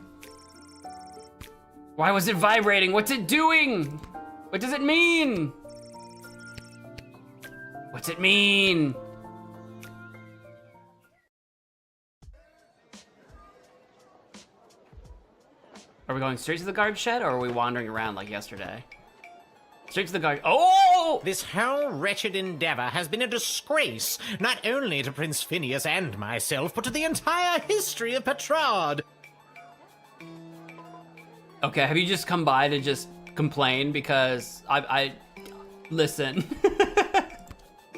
Why was it vibrating? What's it doing? What does it mean? What's it mean? Are we going straight to the guard shed, or are we wandering around like yesterday? Straight to the guard. Oh! This whole wretched endeavor has been a disgrace, not only to Prince Phineas and myself, but to the entire history of Petrarch. Okay, have you just come by to just complain? Because I listen.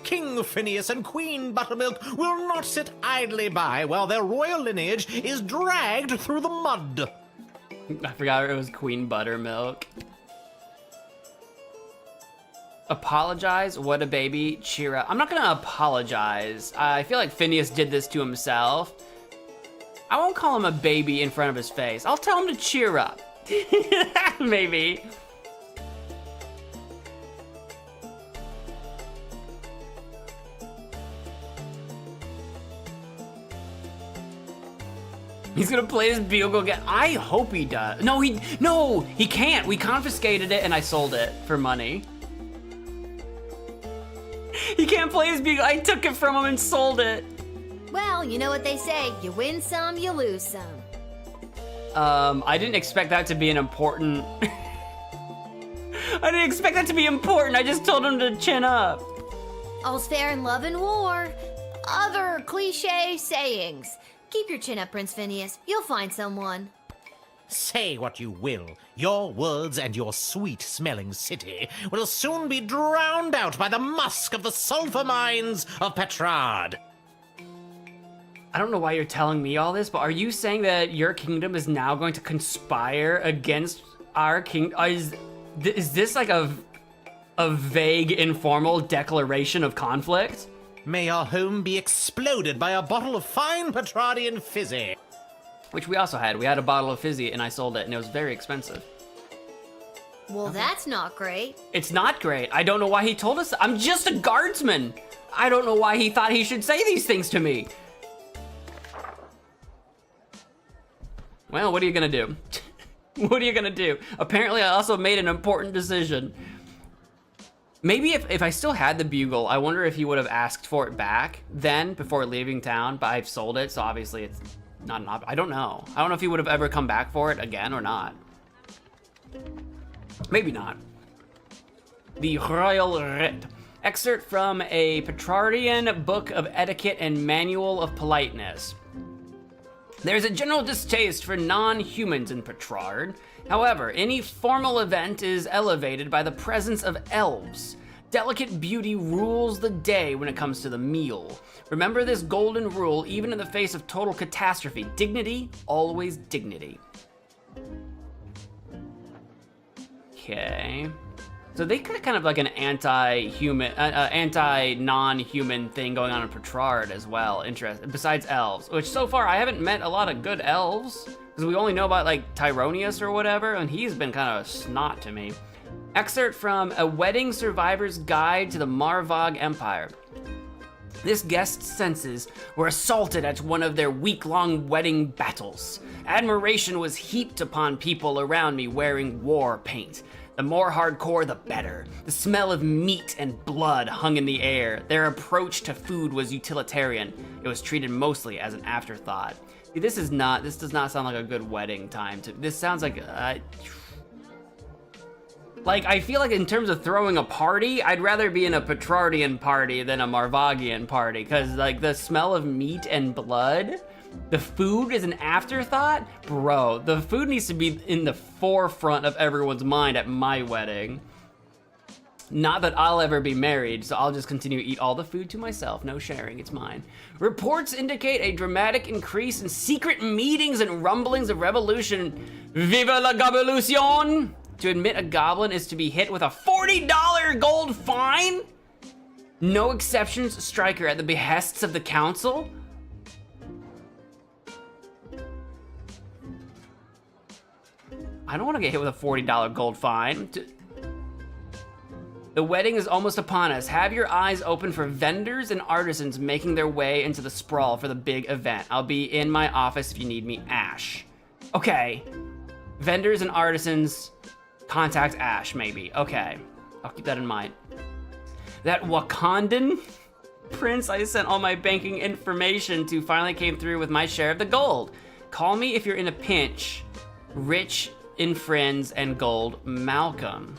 King Phineas and Queen Buttermilk will not sit idly by while their royal lineage is dragged through the mud. I forgot it was Queen Buttermilk. Apologize? What a baby. Cheer up. I'm not gonna apologize. I feel like Phineas did this to himself. I won't call him a baby in front of his face. I'll tell him to cheer up. Maybe. He's gonna play his bugle again. I hope he does. No, he can't. We confiscated it and I sold it for money. He can't play his bugle. I took it from him and sold it. Well, you know what they say. You win some, you lose some. I didn't expect that to be an important... I didn't expect that to be important. I just told him to chin up. All's fair in love and war. Other cliche sayings. Keep your chin up, Prince Phineas. You'll find someone. Say what you will, your words and your sweet-smelling city will soon be drowned out by the musk of the sulfur mines of Petrarch. I don't know why you're telling me all this, but are you saying that your kingdom is now going to conspire against our king? Is this like a vague, informal declaration of conflict? May our home be exploded by a bottle of fine Petrarchian fizzy. Which we also had. We had a bottle of fizzy and I sold it and it was very expensive. Well, that's not great. It's not great. I don't know why he told us that. I'm just a guardsman. I don't know why he thought he should say these things to me. Well, what are you gonna do? What are you gonna do? Apparently I also made an important decision. Maybe if I still had the bugle, I wonder if he would have asked for it back then before leaving town, but I've sold it, so obviously it's not an option. I don't know. I don't know if he would have ever come back for it again or not. Maybe not. The Royal Writ. Excerpt from a Petrarchian book of etiquette and manual of politeness. There's a general distaste for non-humans in Petrarch. However, any formal event is elevated by the presence of elves. Delicate beauty rules the day when it comes to the meal. Remember this golden rule even in the face of total catastrophe. Dignity, always dignity. Okay. So they got kind of like an anti-human, anti-non-human thing going on in Petrarch as well. Interesting. Besides elves, which so far I haven't met a lot of good elves because we only know about like Tyronius or whatever, and he's been kind of a snot to me. Excerpt from A Wedding Survivor's Guide to the Marvog Empire. This guest's senses were assaulted at one of their week-long wedding battles. Admiration was heaped upon people around me wearing war paint. The more hardcore, the better. The smell of meat and blood hung in the air. Their approach to food was utilitarian. It was treated mostly as an afterthought. See, this does not sound like a good wedding time. This sounds like, I feel like in terms of throwing a party, I'd rather be in a Petrarchian party than a Marvogian party, because like the smell of meat and blood, the food is an afterthought? Bro, the food needs to be in the forefront of everyone's mind at my wedding. Not that I'll ever be married, so I'll just continue to eat all the food to myself. No sharing, it's mine. Reports indicate a dramatic increase in secret meetings and rumblings of revolution. Viva la Gobelution! To admit a goblin is to be hit with a $40 gold fine? No exceptions, Striker, at the behests of the council? I don't want to get hit with a $40 gold fine. The wedding is almost upon us. Have your eyes open for vendors and artisans making their way into the sprawl for the big event. I'll be in my office if you need me, Ash. Okay. Vendors and artisans, contact Ash, maybe. Okay. I'll keep that in mind. That Wakandan prince I sent all my banking information to finally came through with my share of the gold. Call me if you're in a pinch. Rich in friends and gold, Malcolm.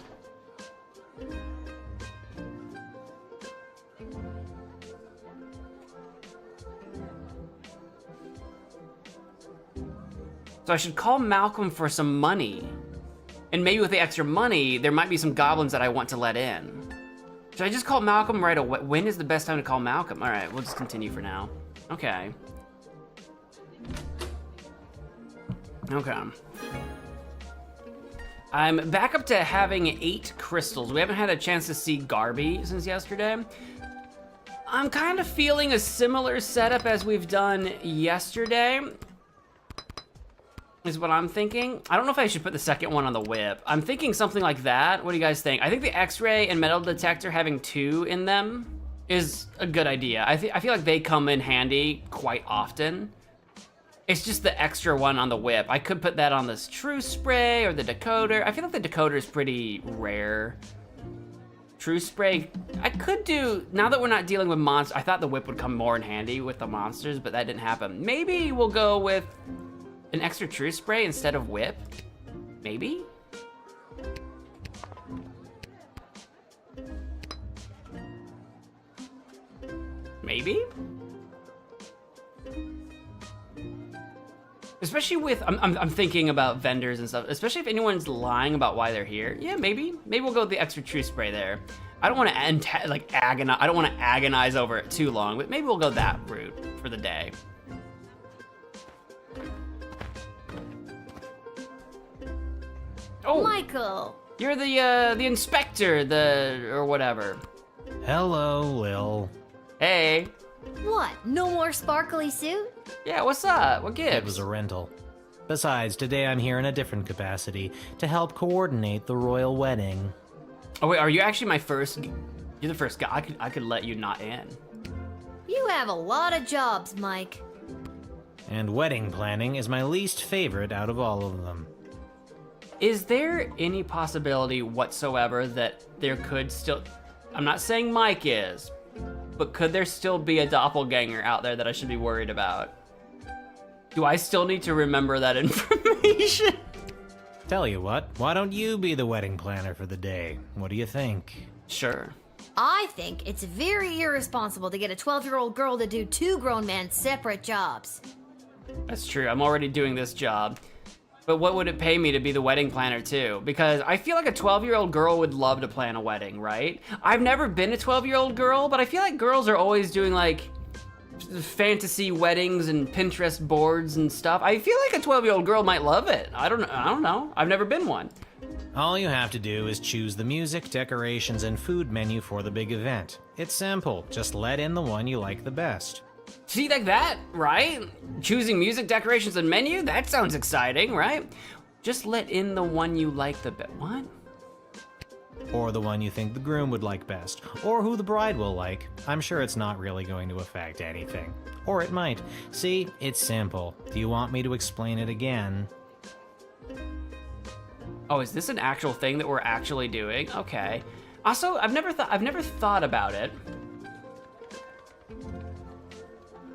So I should call Malcolm for some money. And maybe with the extra money, there might be some goblins that I want to let in. Should I just call Malcolm right away? When is the best time to call Malcolm? All right, we'll just continue for now. Okay. Okay. I'm back up to having 8 crystals. We haven't had a chance to see Garby since yesterday. I'm kind of feeling a similar setup as we've done yesterday, is what I'm thinking. I don't know if I should put the second one on the whip. I'm thinking something like that. What do you guys think? I think the X-ray and metal detector having 2 in them is a good idea. I feel like they come in handy quite often. It's just the extra one on the whip. I could put that on this true spray or the decoder. I feel like the decoder is pretty rare. True spray, I could do, now that we're not dealing with monsters, I thought the whip would come more in handy with the monsters, but that didn't happen. Maybe we'll go with an extra true spray instead of whip? Maybe? Maybe? Especially with, I'm thinking about vendors and stuff, especially if anyone's lying about why they're here. Yeah, maybe we'll go with the extra true spray there. I don't want to agonize, I don't want to agonize over it too long, but maybe we'll go that route for the day. Oh, Michael. You're the inspector, or whatever. Hello, Lil. Hey. What? No more sparkly suit? Yeah, what's up? What gives? It was a rental. Besides, today I'm here in a different capacity, to help coordinate the royal wedding. Oh wait, are you actually my first? You're the first guy. I could let you not in. You have a lot of jobs, Mike. And wedding planning is my least favorite out of all of them. Is there any possibility whatsoever that there could still, I'm not saying Mike is, but could there still be a doppelganger out there that I should be worried about? Do I still need to remember that information? Tell you what, why don't you be the wedding planner for the day? What do you think? Sure. I think it's very irresponsible to get a 12-year-old girl to do 2 grown men separate jobs. That's true, I'm already doing this job. But what would it pay me to be the wedding planner too? Because I feel like a 12-year-old girl would love to plan a wedding, right? I've never been a 12-year-old girl, but I feel like girls are always doing like fantasy weddings and Pinterest boards and stuff. I feel like a 12-year-old girl might love it. I don't know. I've never been one. All you have to do is choose the music, decorations, and food menu for the big event. It's simple. Just let in the one you like the best. See, like that, right? Choosing music, decorations, and menu? That sounds exciting, right? Just let in the one you like the best. What? Or the one you think the groom would like best. Or who the bride will like. I'm sure it's not really going to affect anything. Or it might. See, it's simple. Do you want me to explain it again? Oh, is this an actual thing that we're actually doing? Okay. Also, I've never thought about it.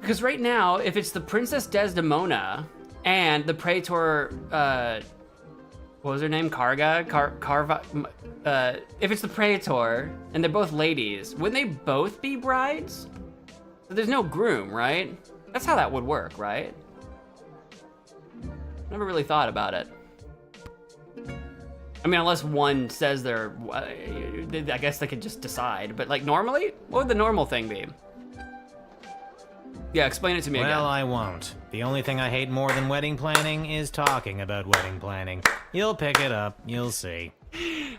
Because right now, if it's the Princess Desdemona and the Praetor, what was her name? If it's the Praetor and they're both ladies, wouldn't they both be brides? So there's no groom, right? That's how that would work, right? Never really thought about it. I mean, unless one says they're, I guess they could just decide. But like normally, what would the normal thing be? Yeah, explain it to me again. Well, I won't. The only thing I hate more than wedding planning is talking about wedding planning. You'll pick it up, you'll see.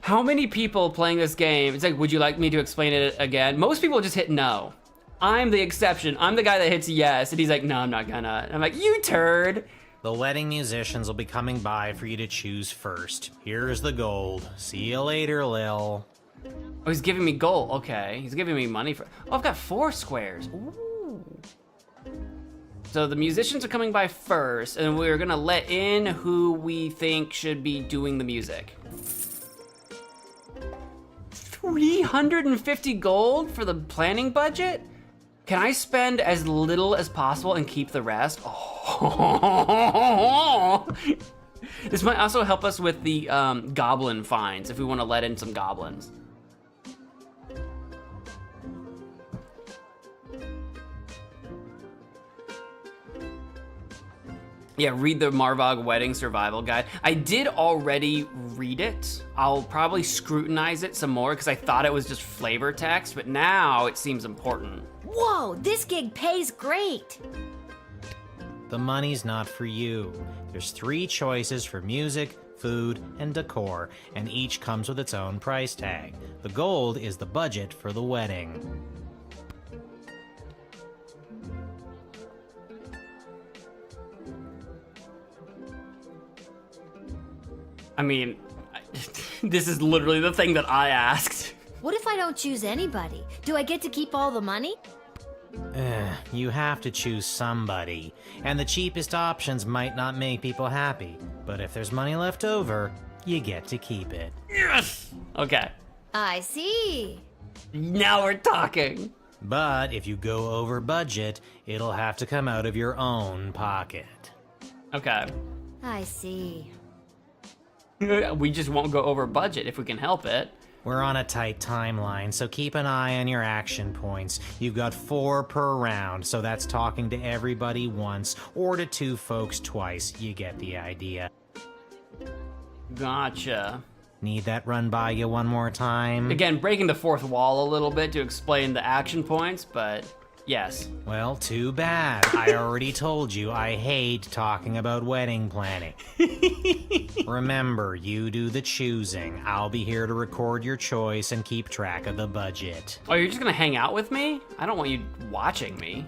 How many people playing this game, it's like, would you like me to explain it again? Most people just hit no. I'm the exception. I'm the guy that hits yes, and he's like, no, I'm not gonna. And I'm like, you turd. The wedding musicians will be coming by for you to choose first. Here's the gold. See you later, Lil. Oh, he's giving me gold. Okay, he's giving me money for. Oh, I've got 4 squares. Ooh. So the musicians are coming by first, and we're gonna let in who we think should be doing the music. 350 gold for the planning budget? Can I spend as little as possible and keep the rest? Oh. This might also help us with the goblin finds if we want to let in some goblins. Yeah, read the Marvog Wedding Survival Guide. I did already read it. I'll probably scrutinize it some more because I thought it was just flavor text, but now it seems important. Whoa, this gig pays great. The money's not for you. There's 3 choices for music, food, and decor, and each comes with its own price tag. The gold is the budget for the wedding. I mean, this is literally the thing that I asked. What if I don't choose anybody? Do I get to keep all the money? You have to choose somebody, and the cheapest options might not make people happy, but if there's money left over, you get to keep it. Yes! Okay. I see. Now we're talking. But if you go over budget, it'll have to come out of your own pocket. Okay. I see. We just won't go over budget if we can help it. We're on a tight timeline, so keep an eye on your action points. You've got 4 per round, so that's talking to everybody once, or to 2 folks twice. You get the idea. Gotcha. Need that run by you one more time? Again, breaking the 4th wall a little bit to explain the action points, but yes. Well, too bad. I already told you I hate talking about wedding planning. Remember, you do the choosing. I'll be here to record your choice and keep track of the budget. Oh, you're just gonna hang out with me? I don't want you watching me.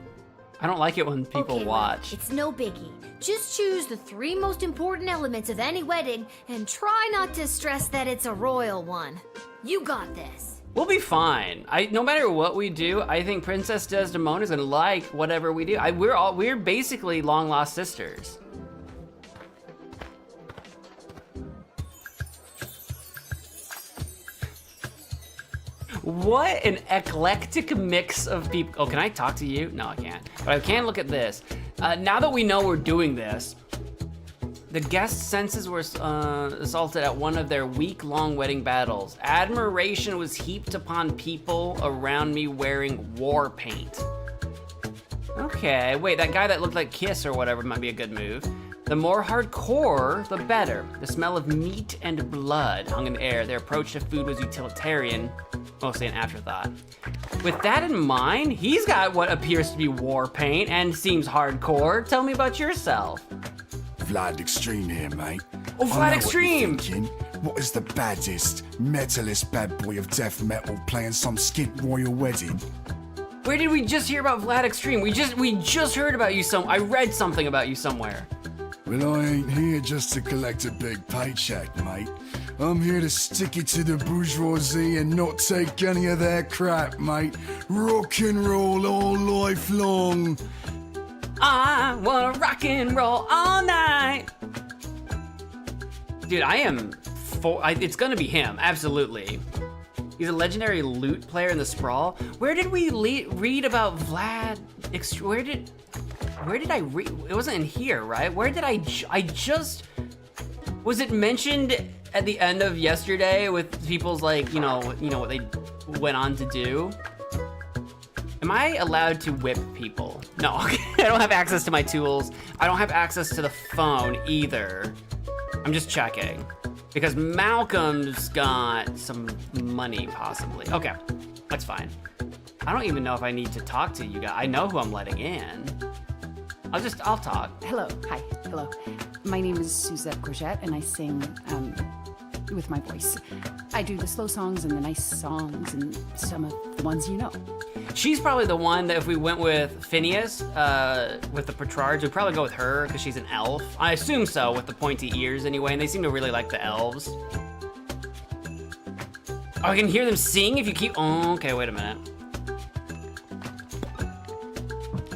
I don't like it when people Okay, watch. It's no biggie. Just choose the 3 most important elements of any wedding and try not to stress that it's a royal one. You got this. We'll be fine. No matter what we do, I think Princess Desdemona is gonna like whatever we do. We're basically long lost sisters. What an eclectic mix of people. Oh, can I talk to you? No, I can't. But I can look at this. Now that we know we're doing this, the guest senses were assaulted at one of their week-long wedding battles. Admiration was heaped upon people around me wearing war paint. Okay, wait, that guy that looked like Kiss or whatever might be a good move. The more hardcore, the better. The smell of meat and blood hung in the air. Their approach to food was utilitarian, mostly an afterthought. With that in mind, he's got what appears to be war paint and seems hardcore. Tell me about yourself. Vlad Extreme here, mate. Oh, Vlad Extreme! What is the baddest, metalist bad boy of death metal playing some skit royal wedding? Where did we just hear about Vlad Extreme? We just heard about you I read something about you somewhere. Well, I ain't here just to collect a big paycheck, mate. I'm here to stick it to the bourgeoisie and not take any of their crap, mate. Rock and roll all life long. I wanna rock and roll all night. Dude, it's gonna be him, absolutely. He's a legendary lute player in the Sprawl. Where did we read about Vlad? Where did I read? It wasn't in here, right? Where did I just, was it mentioned at the end of yesterday with people's like, you know what they went on to do? Am I allowed to whip people? No, I don't have access to my tools. I don't have access to the phone either. I'm just checking. Because Malcolm's got some money, possibly. Okay, that's fine. I don't even know if I need to talk to you guys. I know who I'm letting in. I'll talk. Hello, hi, hello. My name is Suzette Courgette, and I sing with my voice. I do the slow songs and the nice songs and some of the ones you know. She's probably the one that if we went with Phineas, with the Petrards, we'd probably go with her because she's an elf. I assume so, with the pointy ears anyway, and they seem to really like the elves. Oh, I can hear them sing if you keep, oh, okay, wait a minute.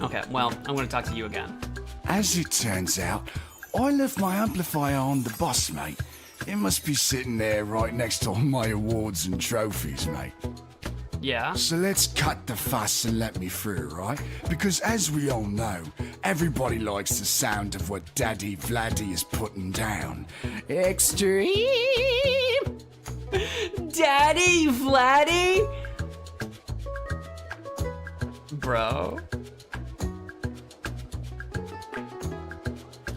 Okay, well, I'm gonna talk to you again. As it turns out, I left my amplifier on the bus, mate. It must be sitting there right next to all my awards and trophies, mate. Yeah? So let's cut the fuss and let me through, right? Because as we all know, everybody likes the sound of what Daddy Vladdy is putting down. Extreme! Daddy Vladdy? Bro.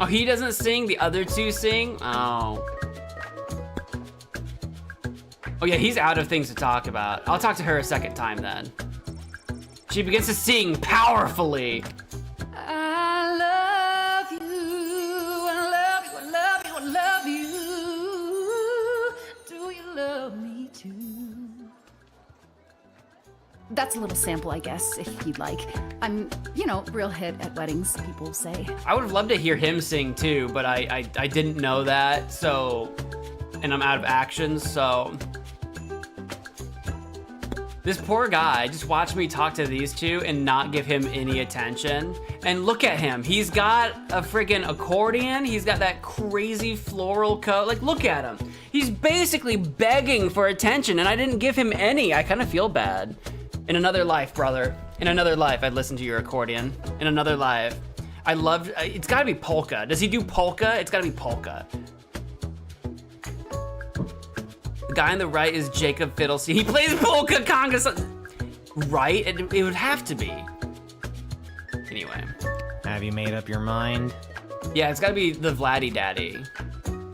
Oh, he doesn't sing, the other two sing? Oh. Oh yeah, he's out of things to talk about. I'll talk to her a second time then. She begins to sing powerfully. I love you, I love you, I love you, I love you. Do you love me too? That's a little sample, I guess, if you'd like. I'm, real hit at weddings, people say. I would have loved to hear him sing too, but I didn't know that, so, and I'm out of actions, so. This poor guy just watched me talk to these two and not give him any attention. And look at him, he's got a friggin' accordion, he's got that crazy floral coat, like look at him. He's basically begging for attention and I didn't give him any, I kinda feel bad. In another life, brother. In another life, I'd listen to your accordion. In another life. I loved, it's gotta be polka. Does he do polka? It's gotta be polka. The guy on the right is Jacob Fiddlestein. He plays polka conga. Right? It would have to be. Anyway. Have you made up your mind? Yeah, it's gotta be the Vladdy Daddy.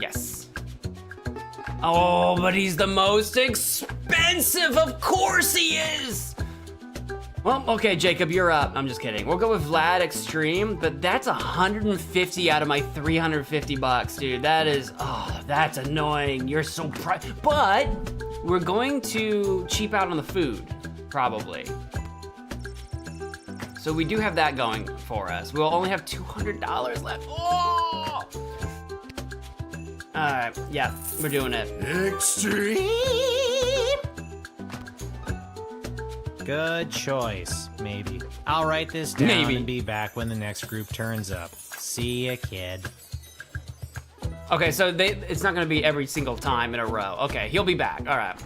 Yes. Oh, but he's the most expensive. Of course he is. Well, okay, Jacob, you're up. I'm just kidding. We'll go with Vlad Extreme, but that's 150 out of my 350 bucks, dude. That is, oh, that's annoying. You're so but we're going to cheap out on the food, probably. So we do have that going for us. We'll only have $200 left. Oh! All right, yeah, we're doing it. Extreme! Good choice, maybe. I'll write this down and be back when the next group turns up. See ya, kid. Okay, so it's not gonna be every single time in a row. Okay, he'll be back, all right.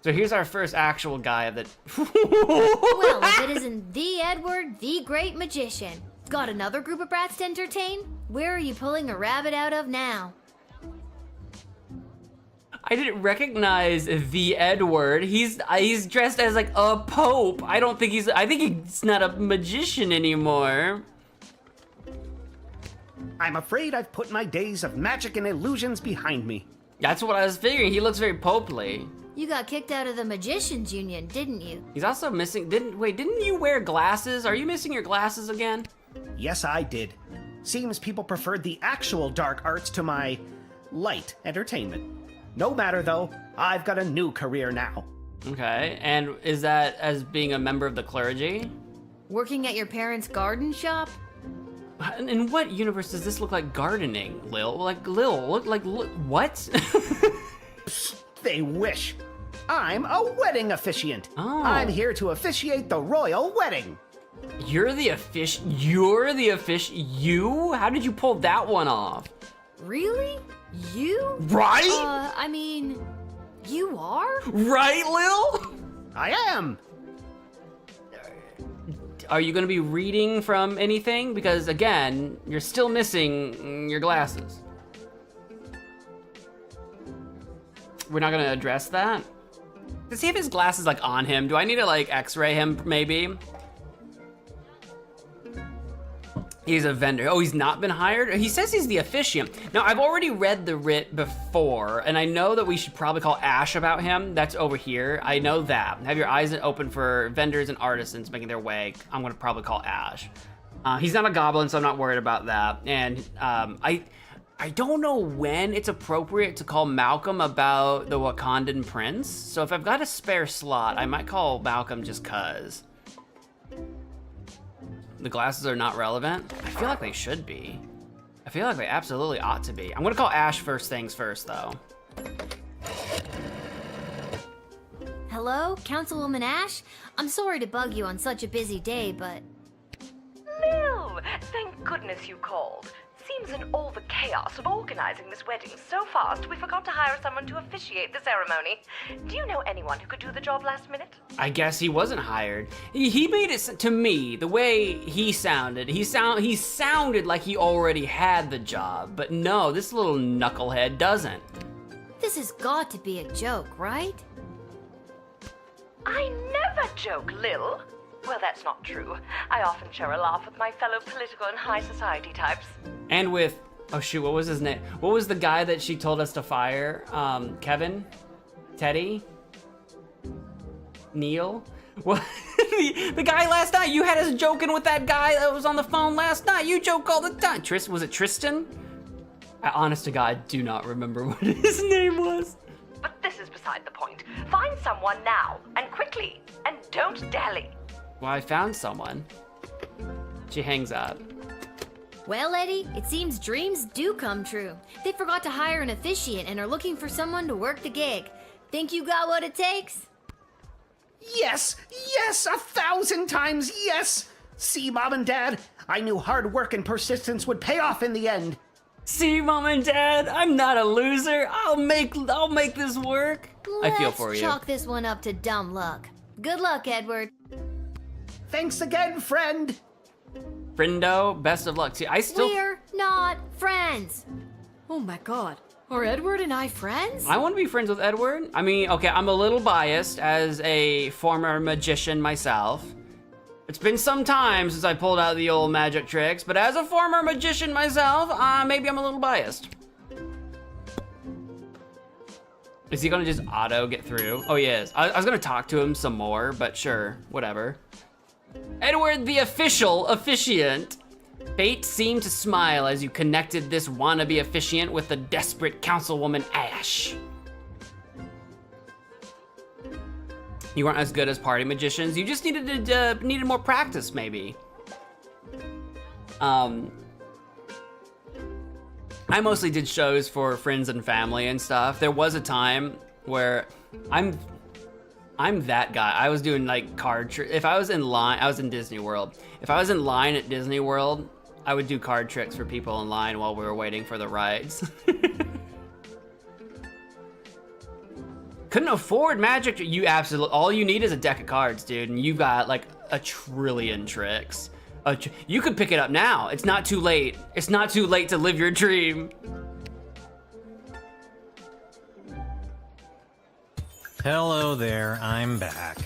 So here's our first actual guy of the... Well, if it isn't the Edward, the great magician. Got another group of brats to entertain? Where are you pulling a rabbit out of now? I didn't recognize the Edward. He's dressed as like a pope. I think he's not a magician anymore. I'm afraid I've put my days of magic and illusions behind me. That's what I was figuring. He looks very popely. You got kicked out of the Magicians Union, didn't you? He's also missing, didn't you wear glasses? Are you missing your glasses again? Yes, I did. Seems people preferred the actual dark arts to my light entertainment. No matter though, I've got a new career now. Okay, and is that as being a member of the clergy? Working at your parents' garden shop? In what universe does this look like gardening, Lil? What? They wish. I'm a wedding officiant. Oh. I'm here to officiate the royal wedding. You're the you? How did you pull that one off? Really? You? Right? I mean, you are? Right, Lil? I am. Are you gonna be reading from anything? Because again, you're still missing your glasses. We're not gonna address that? Does he have his glasses like on him? Do I need to like x-ray him maybe? He's a vendor. Oh, he's not been hired? He says he's the officiant. Now, I've already read the writ before, and I know that we should probably call Ash about him. That's over here. I know that. Have your eyes open for vendors and artisans making their way. I'm gonna probably call Ash. He's not a goblin, so I'm not worried about that. And I don't know when it's appropriate to call Malcolm about the Wakandan prince. So if I've got a spare slot, I might call Malcolm just cuz. The glasses are not relevant? I feel like they should be. I feel like they absolutely ought to be. I'm gonna call Ash first things first, though. Hello, Councilwoman Ash? I'm sorry to bug you on such a busy day, but... Lil, thank goodness you called. Seems in all the chaos of organizing this wedding so fast, we forgot to hire someone to officiate the ceremony. Do you know anyone who could do the job last minute? I guess he wasn't hired. He made it to me, the way he sounded. He sounded like he already had the job, but no, this little knucklehead doesn't. This has got to be a joke, right? I never joke, Lil. Well, that's not true. I often share a laugh with my fellow political and high society types. And with, oh shoot, what was his name? What was the guy that she told us to fire? Kevin? Teddy? Neil? What? the guy last night, you had us joking with that guy that was on the phone last night. You joke all the time. Was it Tristan? I, honest to God, do not remember what his name was. But this is beside the point. Find someone now, and quickly, and don't dally. Well, I found someone. She hangs up. Well, Eddie, it seems dreams do come true. They forgot to hire an officiant and are looking for someone to work the gig. Think you got what it takes? Yes, yes, 1,000 times yes! See, Mom and Dad, I knew hard work and persistence would pay off in the end. See, Mom and Dad, I'm not a loser. I'll make this work. I feel for you. Let's chalk this one up to dumb luck. Good luck, Edward. Thanks again, friend. Friendo, best of luck. See, We're not friends. Oh my God. Are Edward and I friends? I want to be friends with Edward. I mean, okay, I'm a little biased as a former magician myself. It's been some time since I pulled out the old magic tricks, but as a former magician myself, maybe I'm a little biased. Is he gonna just auto get through? Oh, he is. I was gonna talk to him some more, but sure, whatever. Edward, the officiant. Fate seemed to smile as you connected this wannabe officiant with the desperate Councilwoman Ash. You weren't as good as party magicians. You just needed more practice, maybe. I mostly did shows for friends and family and stuff. There was a time where I'm that guy. I was doing like card tricks. If I was in line, I was in Disney World. If I was in line at Disney World, I would do card tricks for people in line while we were waiting for the rides. Couldn't afford magic. You absolutely, all you need is a deck of cards, dude, and you've got like 1 trillion tricks. You could pick it up now. It's not too late. It's not too late to live your dream. Hello there, I'm back.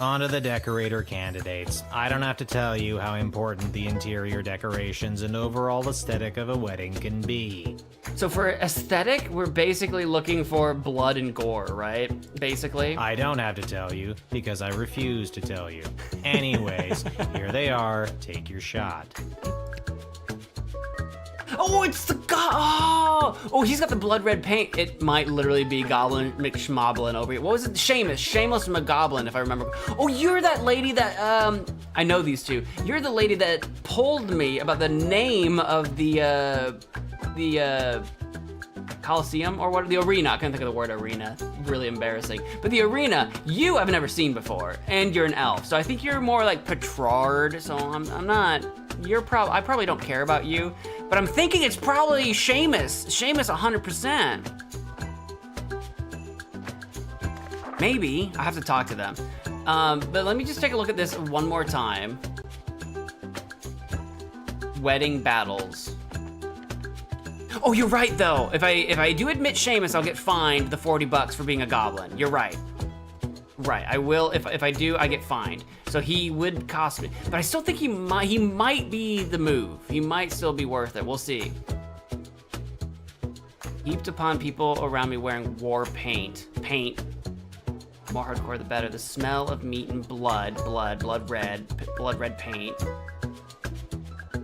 On to the decorator candidates. I don't have to tell you how important the interior decorations and overall aesthetic of a wedding can be. So for aesthetic, we're basically looking for blood and gore, right? Basically. I don't have to tell you, because I refuse to tell you. Anyways, here they are. Take your shot. Oh, it's the oh, he's got the blood red paint. It might literally be Goblin McSchmoblin over here. What was it? Shameless McGoblin, if I remember. Oh, you're that lady that, I know these two. You're the lady that pulled me about the name of the Coliseum, or what, the arena. I couldn't think of the word arena. Really embarrassing. But the arena, you I've never seen before, and you're an elf. So I think you're more like Petrard, so I'm not, I probably don't care about you. But I'm thinking it's probably Seamus. Seamus 100%. Maybe, I have to talk to them. But let me just take a look at this one more time. Wedding battles. Oh, you're right though. If I do admit Seamus, I'll get fined the $40 for being a goblin. You're right. Right, I will. If I do, I get fined. So he would cost me, but I still think he might be the move. He might still be worth it. We'll see. Heaped upon people around me wearing war paint. More hardcore, the better. The smell of meat and blood red paint.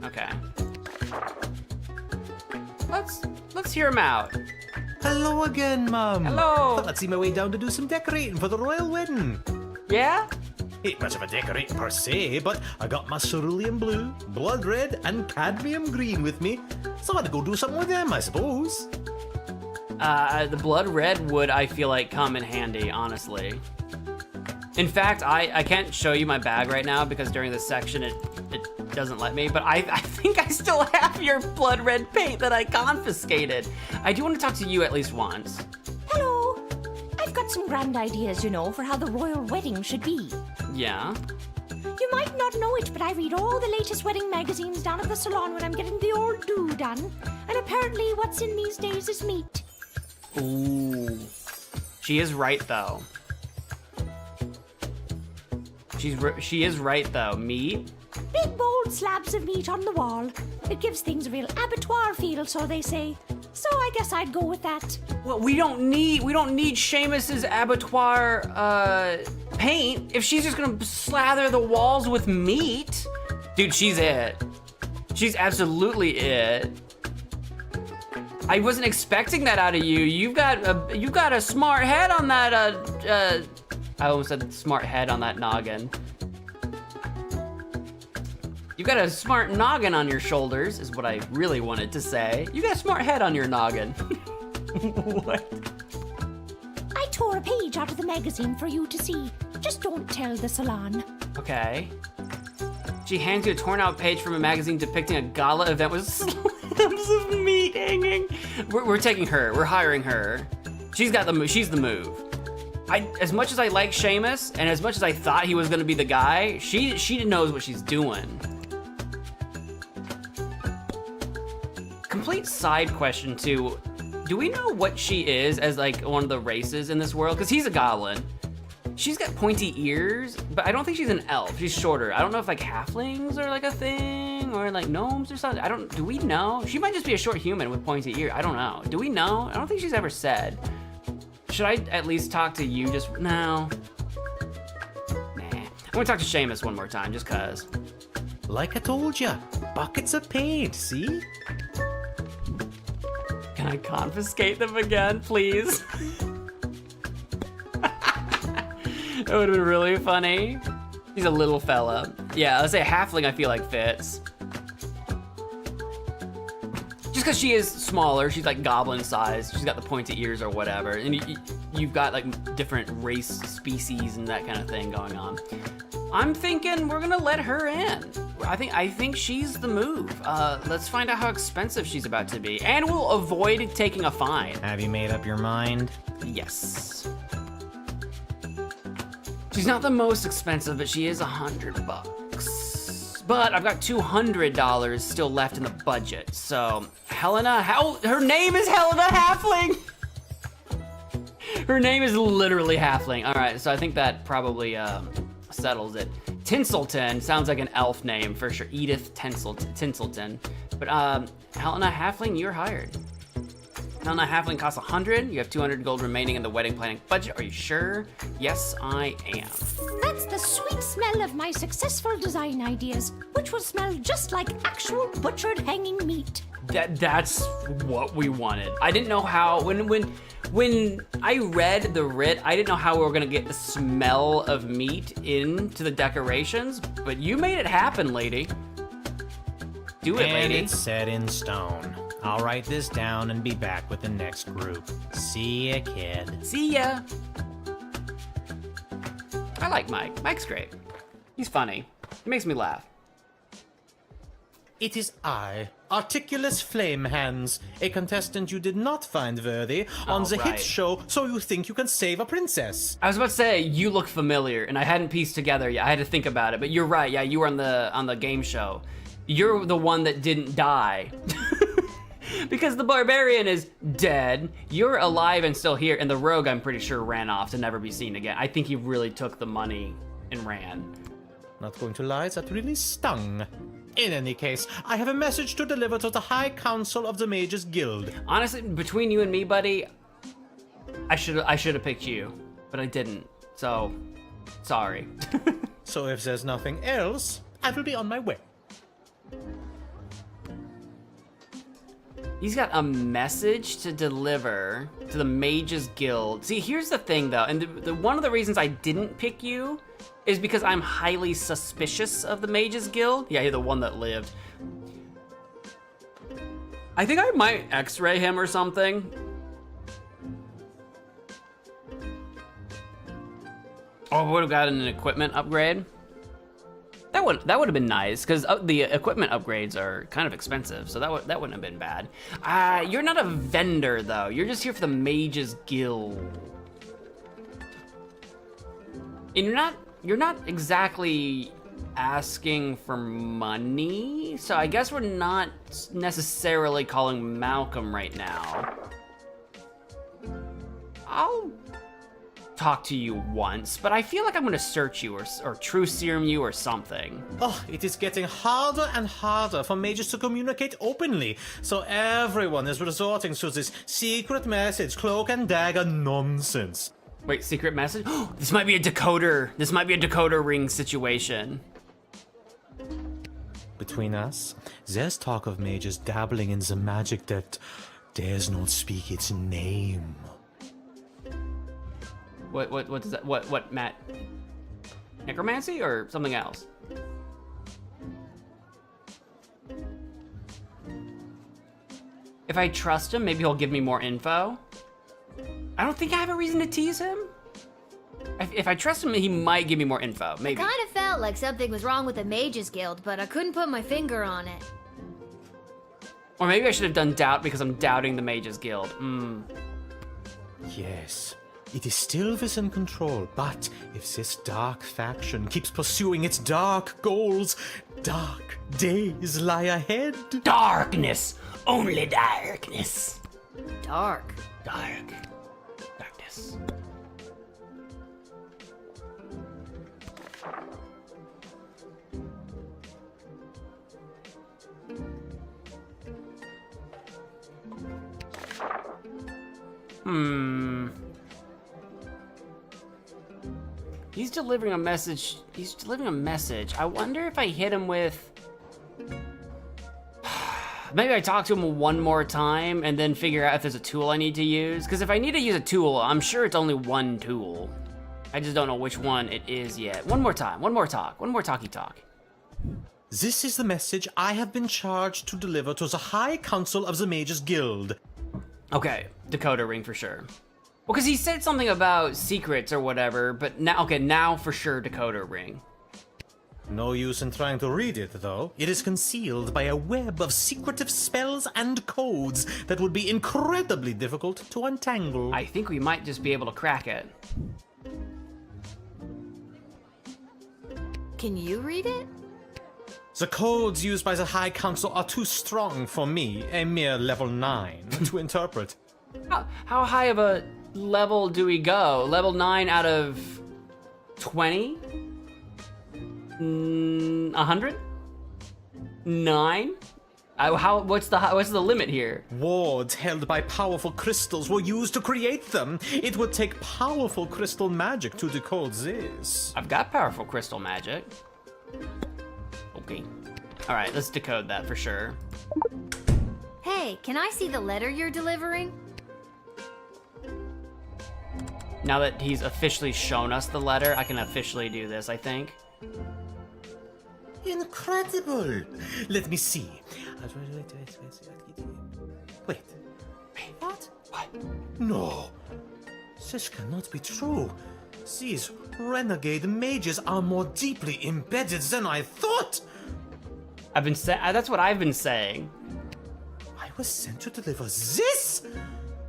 Okay. Let's hear him out. Hello again, Mum. Hello. Thought I'd see my way down to do some decorating for the royal wedding. Yeah? Ain't much of a decorating per se, but I got my cerulean blue, blood red, and cadmium green with me, so I had to go do something with them, I suppose. The blood red would, I feel like, come in handy, honestly. In fact, I can't show you my bag right now because during this section it doesn't let me, but I think I still have your blood red paint that I confiscated. I do want to talk to you at least once. Hello. I've got some grand ideas, you know, for how the royal wedding should be. Yeah? You might not know it, but I read all the latest wedding magazines down at the salon when I'm getting the old do done. And apparently what's in these days is meat. Ooh. She is right, though. She is right, though. Meat? Big, bold slabs of meat on the wall. It gives things a real abattoir feel, so they say. So I guess I'd go with that. Well, we don't need Seamus's abattoir paint if she's just gonna slather the walls with meat. Dude, she's it. She's absolutely it. I wasn't expecting that out of you. You've got a smart head on that. I almost said smart head on that noggin. You got a smart noggin on your shoulders, is what I really wanted to say. You got a smart head on your noggin. What? I tore a page out of the magazine for you to see. Just don't tell the salon. Okay. She hands you a torn out page from a magazine depicting a gala event with slabs of meat hanging. We're taking her, we're hiring her. She's the move. As much as I like Seamus, and as much as I thought he was gonna be the guy, she knows what she's doing. Complete side question too. Do we know what she is as like one of the races in this world? Because he's a goblin. She's got pointy ears, but I don't think she's an elf. She's shorter. I don't know if like halflings are like a thing or like gnomes or something. Do we know? She might just be a short human with pointy ears. I don't know. Do we know? I don't think she's ever said. Should I at least talk to you just, no. Nah. I'm gonna talk to Seamus one more time, just cause. Like I told ya, buckets of paint, see? Can I confiscate them again, please? That would've been really funny. He's a little fella. Yeah, let's say halfling I feel like fits. Just because she is smaller, she's like goblin size, she's got the pointy ears or whatever, and you've got like different race, species, and that kind of thing going on. I'm thinking we're gonna let her in. I think she's the move. Let's find out how expensive she's about to be, and we'll avoid taking a fine. Have you made up your mind? Yes. She's not the most expensive, but she is $100. But I've got $200 still left in the budget. So Helena, her name is Helena Halfling. Her name is literally Halfling. All right, so I think that probably settles it. Tinselton sounds like an elf name for sure. Edith Tinselton. But Helena Halfling, you're hired. Helena Halfling costs 100. You have 200 gold remaining in the wedding planning budget. Are you sure? Yes, I am. That's the sweet smell of my successful design ideas, which will smell just like actual butchered hanging meat. That's what we wanted. I didn't know how, when I read the writ, I didn't know how we were gonna get the smell of meat into the decorations, but you made it happen, lady. Do it, lady. And it's set in stone. I'll write this down and be back with the next group. See ya, kid. See ya. I like Mike. Mike's great. He's funny. He makes me laugh. It is I, Articulous Flamehands, a contestant you did not find worthy on the hit show So You Think You Can Save a Princess. I was about to say, you look familiar, and I hadn't pieced together yet. I had to think about it, but you're right. Yeah, you were on the game show. You're the one that didn't die. Because the barbarian is dead, you're alive and still here, and the rogue, I'm pretty sure, ran off to never be seen again. I think he really took the money and ran. Not going to lie, that really stung. In any case, I have a message to deliver to the High Council of the Mages Guild. Honestly, between you and me, buddy, I should have picked you, but I didn't, so sorry. So if there's nothing else, I will be on my way. He's got a message to deliver to the Mages Guild. See, here's the thing though, and one of the reasons I didn't pick you is because I'm highly suspicious of the Mages Guild. Yeah, you're the one that lived. I think I might x-ray him or something. Oh, we would have gotten an equipment upgrade. That would have been nice, because the equipment upgrades are kind of expensive, so that wouldn't have been bad. You're not a vendor though. You're just here for the Mages Guild, and you're not exactly asking for money. So I guess we're not necessarily calling Malcolm right now. I'll talk to you once, but I feel like I'm gonna search you or true serum you or something. Oh, it is getting harder and harder for mages to communicate openly, so everyone is resorting to this secret message, cloak and dagger nonsense. Wait, secret message? This might be a decoder. This might be a decoder ring situation. Between us, there's talk of mages dabbling in the magic that dares not speak its name. What does that, what, Matt? Necromancy or something else? If I trust him, maybe he'll give me more info. I don't think I have a reason to tease him. If I trust him, he might give me more info, maybe. I kind of felt like something was wrong with the Mages Guild, but I couldn't put my finger on it. Or maybe I should have done doubt because I'm doubting the Mages Guild. Yes. It is still within control, but if this dark faction keeps pursuing its dark goals, dark days lie ahead. Darkness! Only darkness! Dark. Darkness. He's delivering a message. I wonder if I hit him with... Maybe I talk to him one more time and then figure out if there's a tool I need to use. Because if I need to use a tool, I'm sure it's only one tool. I just don't know which one it is yet. One more time, one more talky talk. This is the message I have been charged to deliver to the High Council of the Mages Guild. Okay, decoder ring for sure. Well, because he said something about secrets or whatever, but now for sure decoder ring. No use in trying to read it, though. It is concealed by a web of secretive spells and codes that would be incredibly difficult to untangle. I think we might just be able to crack it. Can you read it? The codes used by the High Council are too strong for me, a mere level 9, to interpret. How high of a level do we go? Level 9 out of 20? 100? 9? What's the limit here? Wards held by powerful crystals were used to create them. It would take powerful crystal magic to decode this. I've got powerful crystal magic. Okay. All right, let's decode that for sure. Hey, can I see the letter you're delivering? Now that he's officially shown us the letter, I can officially do this, I think. Incredible! Let me see. Wait. What? No. This cannot be true. These renegade mages are more deeply embedded than I thought. That's what I've been saying. I was sent to deliver this?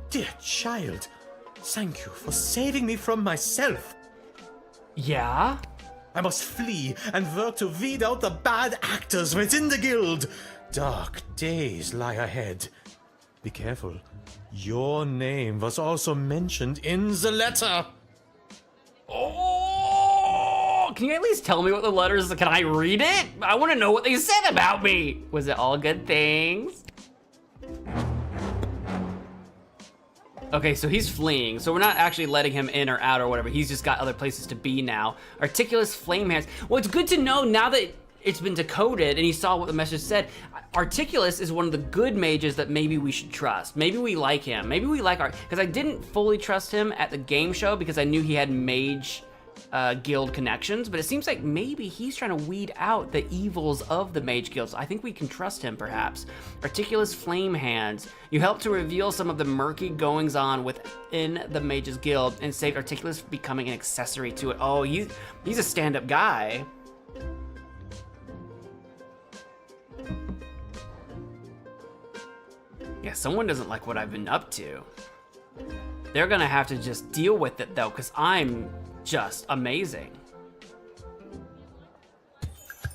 Dear child, thank you for saving me from myself. Yeah? I must flee and work to weed out the bad actors within the guild. Dark days lie ahead. Be careful. Your name was also mentioned in the letter. Oh! Can you at least tell me what the letters? Can I read it? I want to know what they said about me. Was it all good things? Okay, so he's fleeing. So we're not actually letting him in or out or whatever. He's just got other places to be now. Articulous flame hands. Well, it's good to know now that it's been decoded and he saw what the message said. Articulous is one of the good mages that maybe we should trust. Maybe we like him. Maybe we like because I didn't fully trust him at the game show because I knew he had mage guild connections, but it seems like maybe he's trying to weed out the evils of the mage guilds. I think we can trust him, perhaps. Articulous flame hands. You help to reveal some of the murky goings-on within the mage's guild and save Articulous from becoming an accessory to it. Oh, he's a stand-up guy. Yeah, someone doesn't like what I've been up to. They're gonna have to just deal with it though, because I'm just amazing.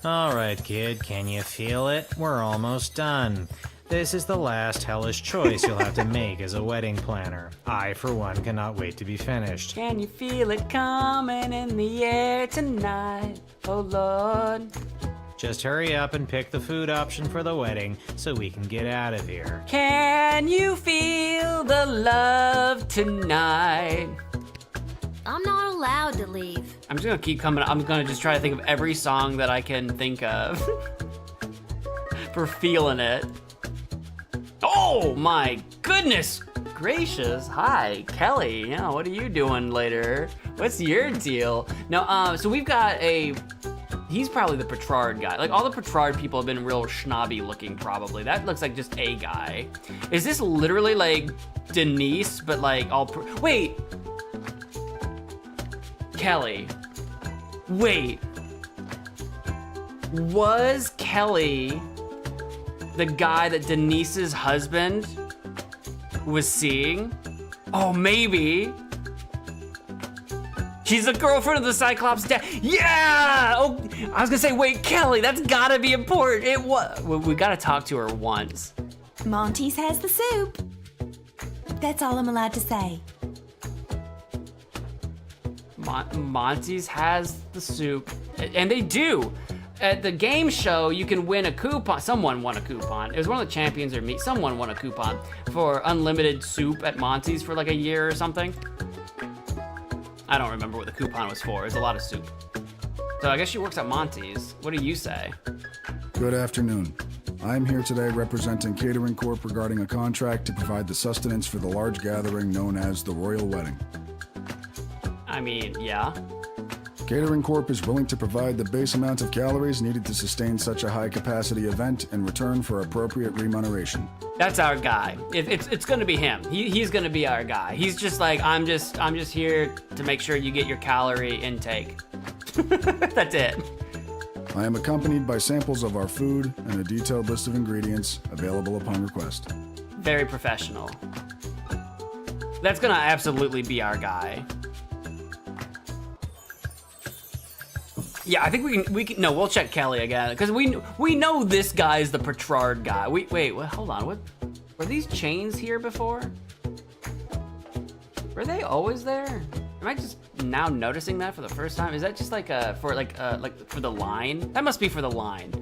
All right, kid, can you feel it? We're almost done. This is the last hellish choice you'll have to make as a wedding planner. I, for one, cannot wait to be finished. Can you feel it coming in the air tonight? Oh Lord. Just hurry up and pick the food option for the wedding so we can get out of here. Can you feel the love tonight? I'm not allowed to leave. I'm just gonna keep coming. I'm gonna just try to think of every song that I can think of for feeling it. Oh my goodness gracious. Hi, Kelly. Yeah, what are you doing later? What's your deal? No, so we've got he's probably the Petrard guy. Like, all the Petrard people have been real schnobby looking, probably. That looks like just a guy. Is this literally like Denise, but like all wait. Kelly. Wait. Was Kelly the guy that Denise's husband was seeing? Oh, maybe. She's the girlfriend of the Cyclops dad. Yeah! Oh, I was gonna say, wait, Kelly, that's gotta be important. It was. We gotta talk to her once. Monty's has the soup. That's all I'm allowed to say. Monty's has the soup, and they do. At the game show, you can win a coupon. Someone won a coupon. It was one of the champions or me. Someone won a coupon for unlimited soup at Monty's for like a year or something. I don't remember what the coupon was for. It was a lot of soup. So I guess she works at Monty's. What do you say? Good afternoon. I'm here today representing Catering Corp regarding a contract to provide the sustenance for the large gathering known as the Royal Wedding. I mean, yeah. Catering Corp is willing to provide the base amount of calories needed to sustain such a high-capacity event in return for appropriate remuneration. That's our guy. It's gonna be him. He's gonna be our guy. He's just like, I'm just here to make sure you get your calorie intake. That's it. I am accompanied by samples of our food and a detailed list of ingredients available upon request. Very professional. That's gonna absolutely be our guy. Yeah, I think we can. No, we'll check Kelly again because we know this guy's the Petrard guy. Wait, hold on. What were these chains here before? Were they always there? Am I just now noticing that for the first time? Is that just like for the line? That must be for the line.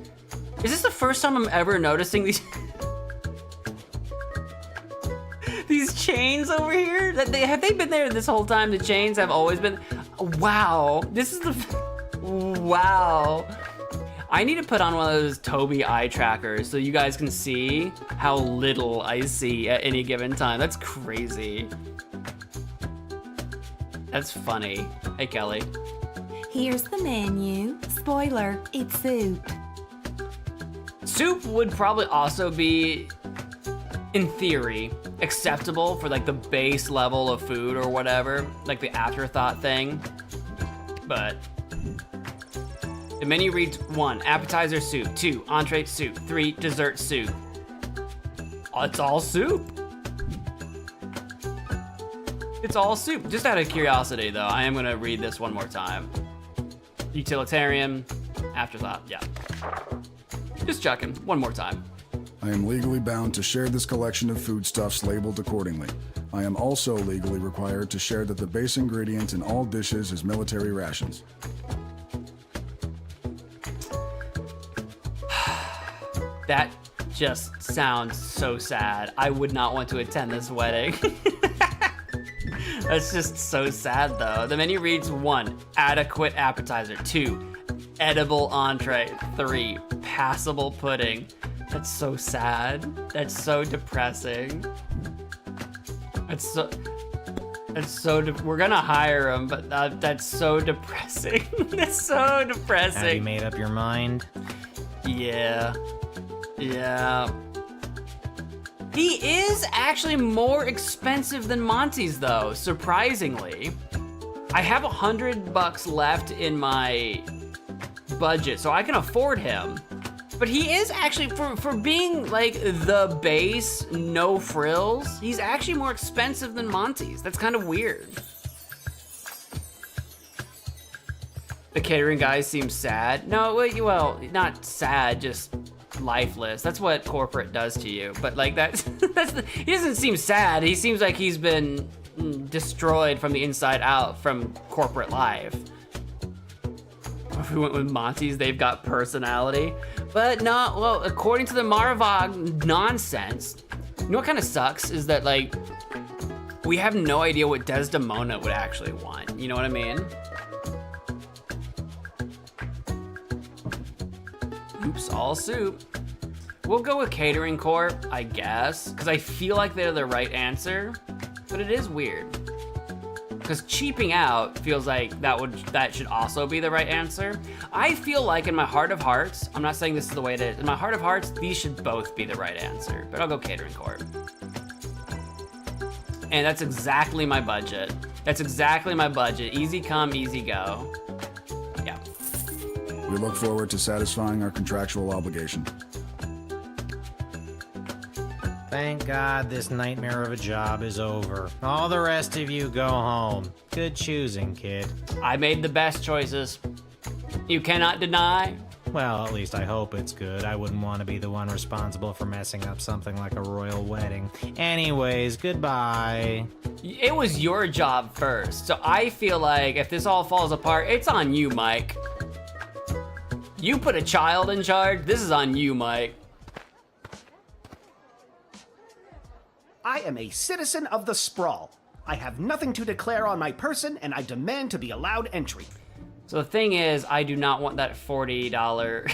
Is this the first time I'm ever noticing these these chains over here? Have they been there this whole time? The chains have always been. Wow, this is the. Wow. I need to put on one of those Toby eye trackers so you guys can see how little I see at any given time. That's crazy. That's funny. Hey, Kelly. Here's the menu. Spoiler, it's soup. Soup would probably also be, in theory, acceptable for like the base level of food or whatever, like the afterthought thing, but the menu reads 1, appetizer soup, 2, entree soup, 3, dessert soup. It's all soup. It's all soup. Just out of curiosity though, I am gonna read this one more time. Utilitarian, afterthought, yeah. Just checking, one more time. I am legally bound to share this collection of foodstuffs labeled accordingly. I am also legally required to share that the base ingredient in all dishes is military rations. That just sounds so sad. I would not want to attend this wedding. That's just so sad though. The menu reads 1, adequate appetizer, 2, edible entree, 3, passable pudding. That's so sad. That's so depressing. That's so... That's so we're gonna hire him, but that's so depressing. That's so depressing. Have you made up your mind? Yeah. Yeah. He is actually more expensive than Monty's though, surprisingly. I have $100 left in my budget, so I can afford him. But he is actually, for being like the base, no frills, he's actually more expensive than Monty's. That's kind of weird. The catering guy seems sad. No, well, not sad, just lifeless. That's what corporate does to you. But like he doesn't seem sad. He seems like he's been destroyed from the inside out from corporate life. If we went with Monty's, they've got personality. But no, well, according to the Maravog nonsense, you know what kind of sucks is that like, we have no idea what Desdemona would actually want. You know what I mean? Oops, all soup. We'll go with Catering Corp, I guess, because I feel like they're the right answer, but it is weird. Because cheaping out feels like that should also be the right answer. I feel like in my heart of hearts, I'm not saying this is the way it is, in my heart of hearts, these should both be the right answer, but I'll go Catering Corp. And that's exactly my budget. That's exactly my budget. Easy come, easy go. Yeah. We look forward to satisfying our contractual obligation. Thank God this nightmare of a job is over. All the rest of you go home. Good choosing, kid. I made the best choices. You cannot deny. Well, at least I hope it's good. I wouldn't want to be the one responsible for messing up something like a royal wedding. Anyways, goodbye. It was your job first, so I feel like if this all falls apart, it's on you, Mike. You put a child in charge, this is on you, Mike. I am a citizen of the Sprawl. I have nothing to declare on my person, and I demand to be allowed entry. So the thing is, I do not want that $40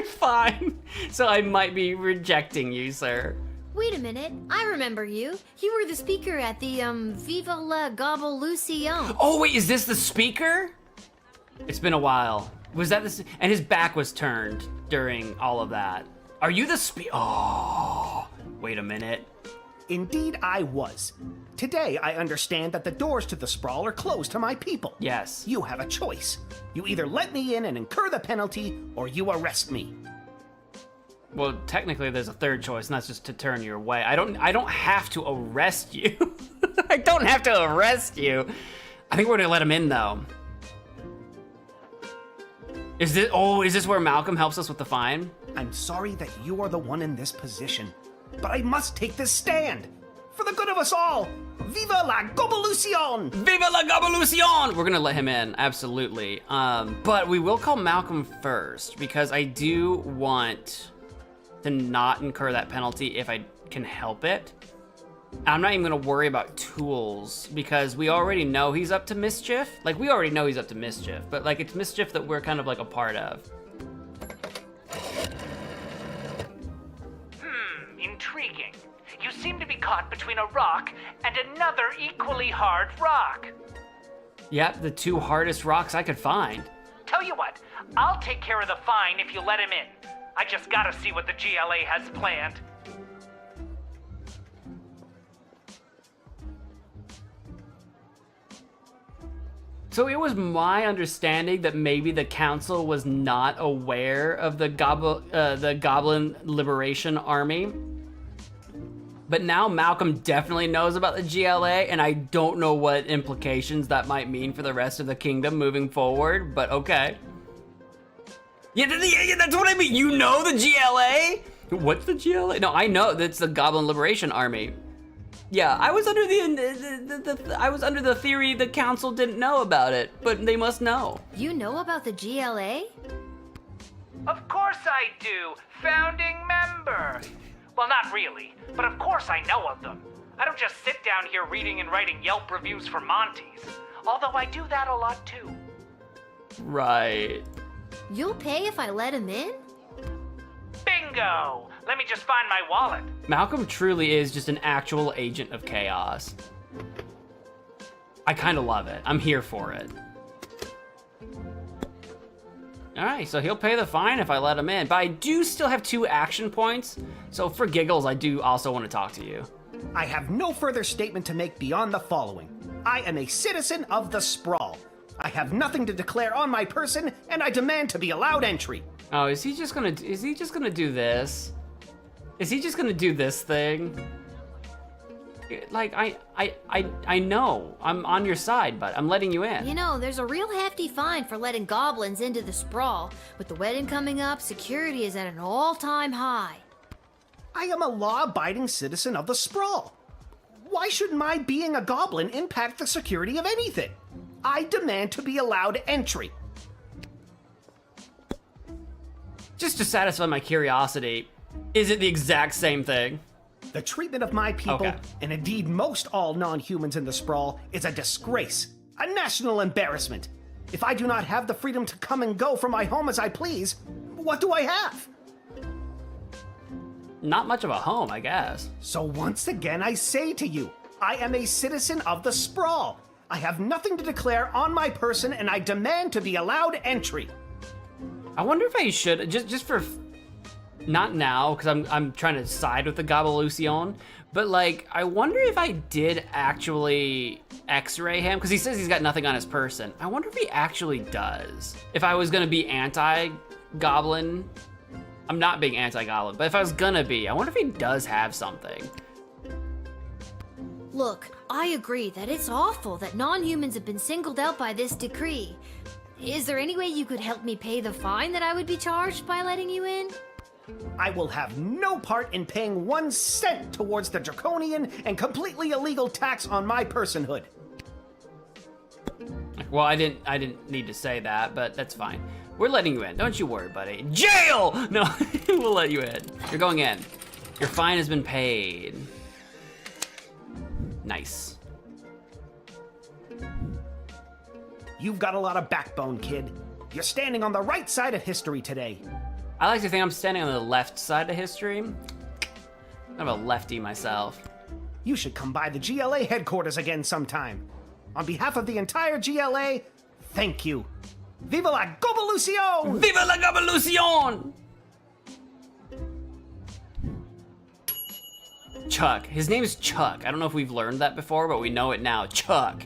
fine, so I might be rejecting you, sir. Wait a minute, I remember you. You were the speaker at the, Viva la Gobblelucion. Oh wait, is this the speaker? It's been a while. Was that the, and his back was turned during all of that. Are you the oh, wait a minute. Indeed, I was. Today, I understand that the doors to the Sprawl are closed to my people. Yes. You have a choice. You either let me in and incur the penalty, or you arrest me. Well, technically, there's a third choice, and that's just to turn you away. I don't have to arrest you. I don't have to arrest you. I think we're gonna let him in, though. Is this where Malcolm helps us with the fine? I'm sorry that you are the one in this position, but I must take this stand. For the good of us all, Viva la Gobblelucion! Viva la Gobblelucion! We're gonna let him in, absolutely. But we will call Malcolm first, because I do want to not incur that penalty if I can help it. I'm not even gonna worry about tools, because we already know he's up to mischief. Like, we already know he's up to mischief, but like, it's mischief that we're kind of like a part of. Intriguing. You seem to be caught between a rock and another equally hard rock. Yep, the two hardest rocks I could find. Tell you what, I'll take care of the fine if you let him in. I just gotta see what the GLA has planned. So it was my understanding that maybe the council was not aware of the Goblin Liberation Army. But now Malcolm definitely knows about the GLA, and I don't know what implications that might mean for the rest of the kingdom moving forward, but okay. Yeah, that's what I mean. You know the GLA? What's the GLA? No, I know that's the Goblin Liberation Army. Yeah, I was under the theory the council didn't know about it, but they must know. You know about the GLA? Of course I do. Founding member. Well, not really, but of course I know of them. I don't just sit down here reading and writing Yelp reviews for Monty's, although I do that a lot too. Right. You'll pay if I let him in? Bingo! Let me just find my wallet. Malcolm truly is just an actual agent of chaos. I kind of love it. I'm here for it. All right, so he'll pay the fine if I let him in, but I do still have 2 action points. So for giggles, I do also want to talk to you. I have no further statement to make beyond the following. I am a citizen of the Sprawl. I have nothing to declare on my person, and I demand to be allowed entry. Oh, is he just gonna do this? Is he just gonna do this thing? Like, I know I'm on your side, but I'm letting you in. You know, there's a real hefty fine for letting goblins into the Sprawl. With the wedding coming up, security is at an all-time high. I am a law-abiding citizen of the Sprawl. Why should my being a goblin impact the security of anything? I demand to be allowed entry. Just to satisfy my curiosity, is it the exact same thing? The treatment of my people, Okay. and indeed most all non-humans in the Sprawl, is a disgrace, a national embarrassment. If I do not have the freedom to come and go from my home as I please, what do I have? Not much of a home, I guess. So once again I say to you, I am a citizen of the Sprawl. I have nothing to declare on my person, and I demand to be allowed entry. I wonder if I should, just for, not now, because I'm trying to side with the Gobblelucion, but like, I wonder if I did actually x-ray him, because he says he's got nothing on his person. I wonder if he actually does. If I was gonna be anti-goblin, I'm not being anti-goblin, but if I was gonna be, I wonder if he does have something. Look, I agree that it's awful that non-humans have been singled out by this decree. Is there any way you could help me pay the fine that I would be charged by letting you in? I will have no part in paying 1 cent towards the draconian and completely illegal tax on my personhood. Well, I didn't need to say that, but that's fine. We're letting you in, don't you worry, buddy. Jail! No, we'll let you in. You're going in. Your fine has been paid. Nice. You've got a lot of backbone, kid. You're standing on the right side of history today. I like to think I'm standing on the left side of history. I'm a lefty myself. You should come by the GLA headquarters again sometime. On behalf of the entire GLA, thank you. Viva la Gobblelucion! Viva la Gobblelucion! Chuck. His name is Chuck. I don't know if we've learned that before, but we know it now. Chuck.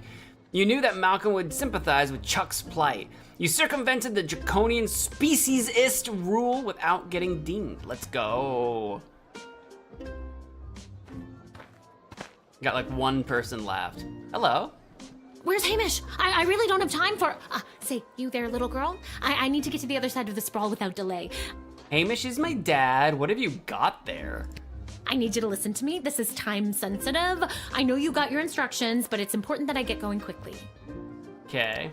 You knew that Malcolm would sympathize with Chuck's plight. You circumvented the draconian speciesist rule without getting dinged. Let's go. Got like 1 person left. Hello. Where's Hamish? I really don't have time for... say, you there, little girl? I need to get to the other side of the Sprawl without delay. Hamish is my dad. What have you got there? I need you to listen to me. This is time sensitive. I know you got your instructions, but it's important that I get going quickly. Okay.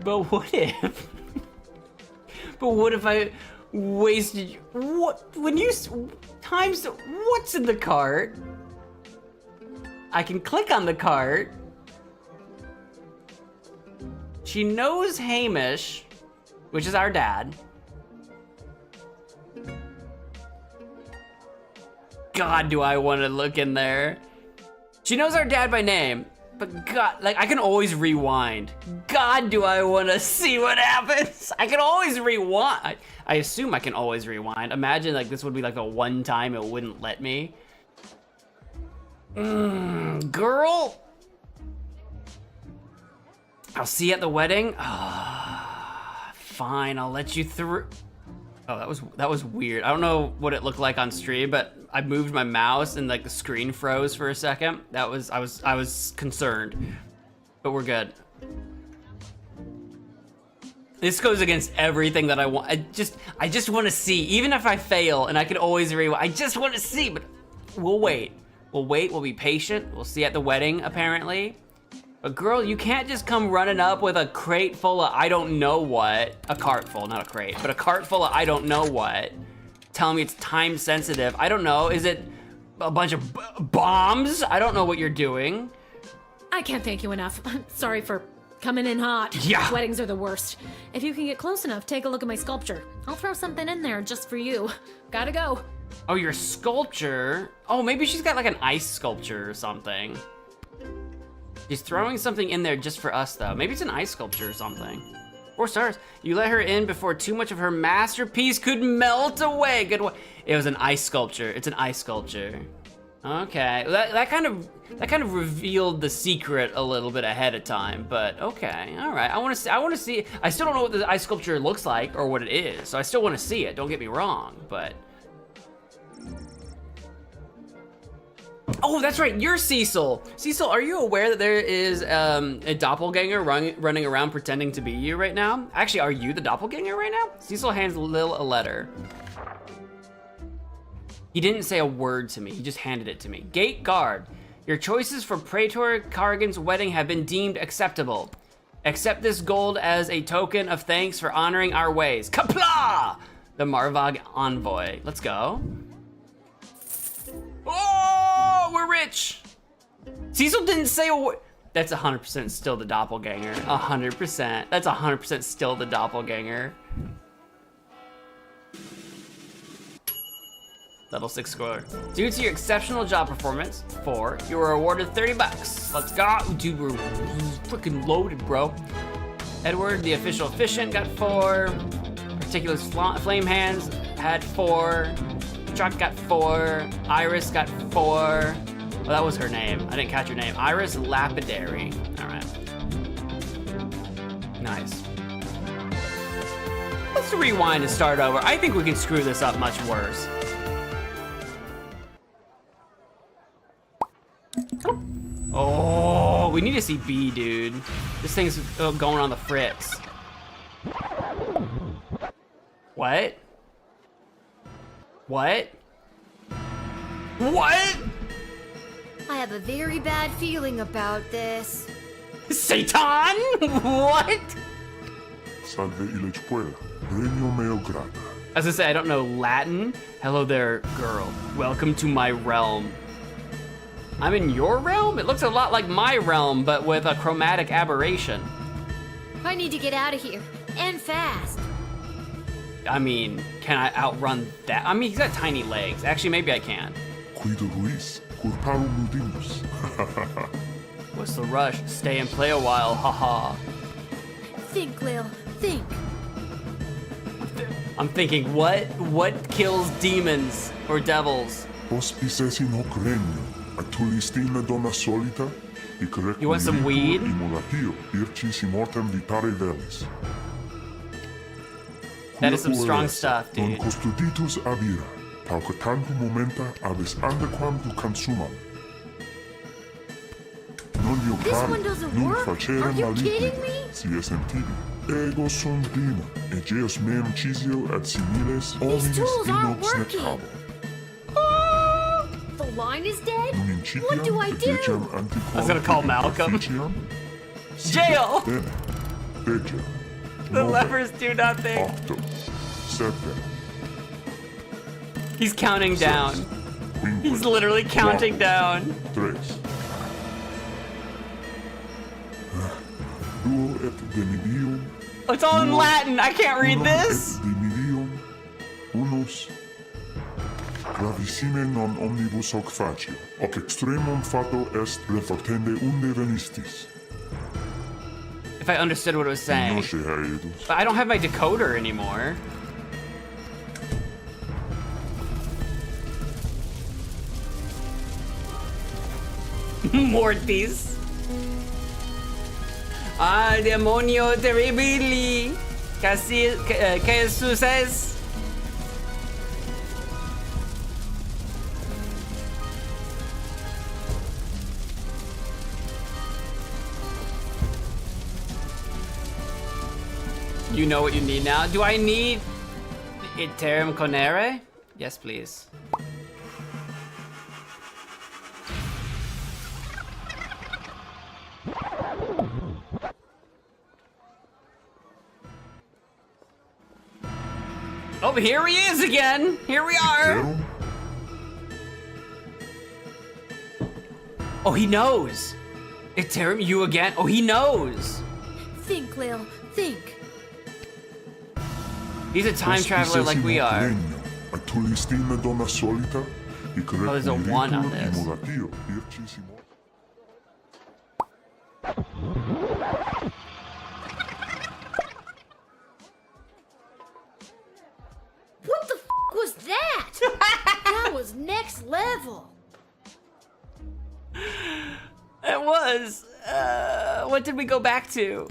But what if? But what if I wasted? What when you times? What's in the cart? I can click on the cart. She knows Hamish, which is our dad. God, do I want to look in there? She knows our dad by name. But God, like I can always rewind. God, do I want to see what happens? I can always rewind. I assume I can always rewind. Imagine like this would be like the one time it wouldn't let me. Girl. I'll see you at the wedding. Fine, I'll let you through. Oh, that was weird. I don't know what it looked like on stream, but I moved my mouse and like the screen froze for a second. I was concerned, but we're good. This goes against everything that I want. I just want to see, even if I fail, and I can always rewind. I just want to see, but we'll wait. We'll wait. We'll be patient. We'll see at the wedding, apparently. But girl, you can't just come running up with a crate full of I don't know what. A cart full, not a crate, but a cart full of I don't know what. Telling me it's time sensitive. I don't know, is it a bunch of bombs. I don't know what you're doing. I can't thank you enough. Sorry for coming in hot. Yeah. Weddings are the worst. If you can get close enough, take a look at my sculpture. I'll throw something in there just for you. Gotta go. Oh, your sculpture? Oh, maybe she's got like an ice sculpture or something. She's throwing something in there just for us, though. Maybe it's an ice sculpture or something. 4 stars. You let her in before too much of her masterpiece could melt away. Good one. It was an ice sculpture. It's an ice sculpture. Okay. That kind of revealed the secret a little bit ahead of time. But okay. All right. I want to see. I still don't know what the ice sculpture looks like or what it is. So I still want to see it. Don't get me wrong. But. Oh, that's right, you're Cecil. Cecil, are you aware that there is a doppelganger running around pretending to be you right now? Actually, are you the doppelganger right now? Cecil hands Lil a letter. He didn't say a word to me, he just handed it to me. Gate guard, your choices for Praetor Carrigan's wedding have been deemed acceptable. Accept this gold as a token of thanks for honoring our ways. Kapla! The Marvog envoy. Let's go. Oh, we're rich. Cecil didn't say a word. That's 100% still the doppelganger. 100%. That's 100% still the doppelganger. Level 6 score. Due to your exceptional job performance, 4, you were awarded $30. Let's go. Dude, we're freaking loaded, bro. Edward, the official efficient, got 4. Particulars Flame Hands had 4. Chuck got 4. Iris got 4. Well, that was her name. I didn't catch her name. Iris Lapidary. All right. Nice. Let's rewind and start over. I think we can screw this up much worse. Oh, we need to see B, dude. This thing's going on the fritz. What? What? What? I have a very bad feeling about this. Satan? What? Salve il escuela. Premio meo grata. As I say, I don't know Latin. Hello there, girl. Welcome to my realm. I'm in your realm? It looks a lot like my realm, but with a chromatic aberration. I need to get out of here, and fast. I mean, can I outrun that? I mean, he's got tiny legs. Actually, maybe I can. Cuido Ruiz, culparum ludimus. What's the rush? Stay and play a while, haha. Think, Lil, think. I'm thinking, what kills demons or devils? Hospices in hoc regno, atulistina donna solita, You want some weed? Immolatio, ircis immortem vitare velis. That is some strong stuff, dude. Non custoditus avira, pauca tantum momenta avis andequam tu consumam. Non io This pari, one doesn't nunc work. facere Are you malique, kidding me? si esem tibi. Ego sum dima, egeus meum cisio ad similes hominis tools aren't inox working. necabo. Oh, the line is dead? Nun What do I do? I was gonna call Malcolm. Jail! Deja. The levers do nothing. Octo. Septem. He's counting down. He's literally counting down. Tres. Duo et demidium. Oh, it's all in Latin. I can't read this. Et demidium. Unus. Gravissime non omnibus hoc facio. Hoc extremum fato est refactende unde venistis. If I understood what it was saying. But I don't have my decoder anymore. Mortis. Ah, demonio terribili. Casi, que suces? You know what you need now. Do I need iterum conere? Yes, please. Oh, here he is again. Here we are. Oh, he knows. It's you again. Oh, he knows. Think, Lil, think. He's a time traveler like we are. Oh, there's a 1 on this. What the was that? That was next level. It was. What did we go back to?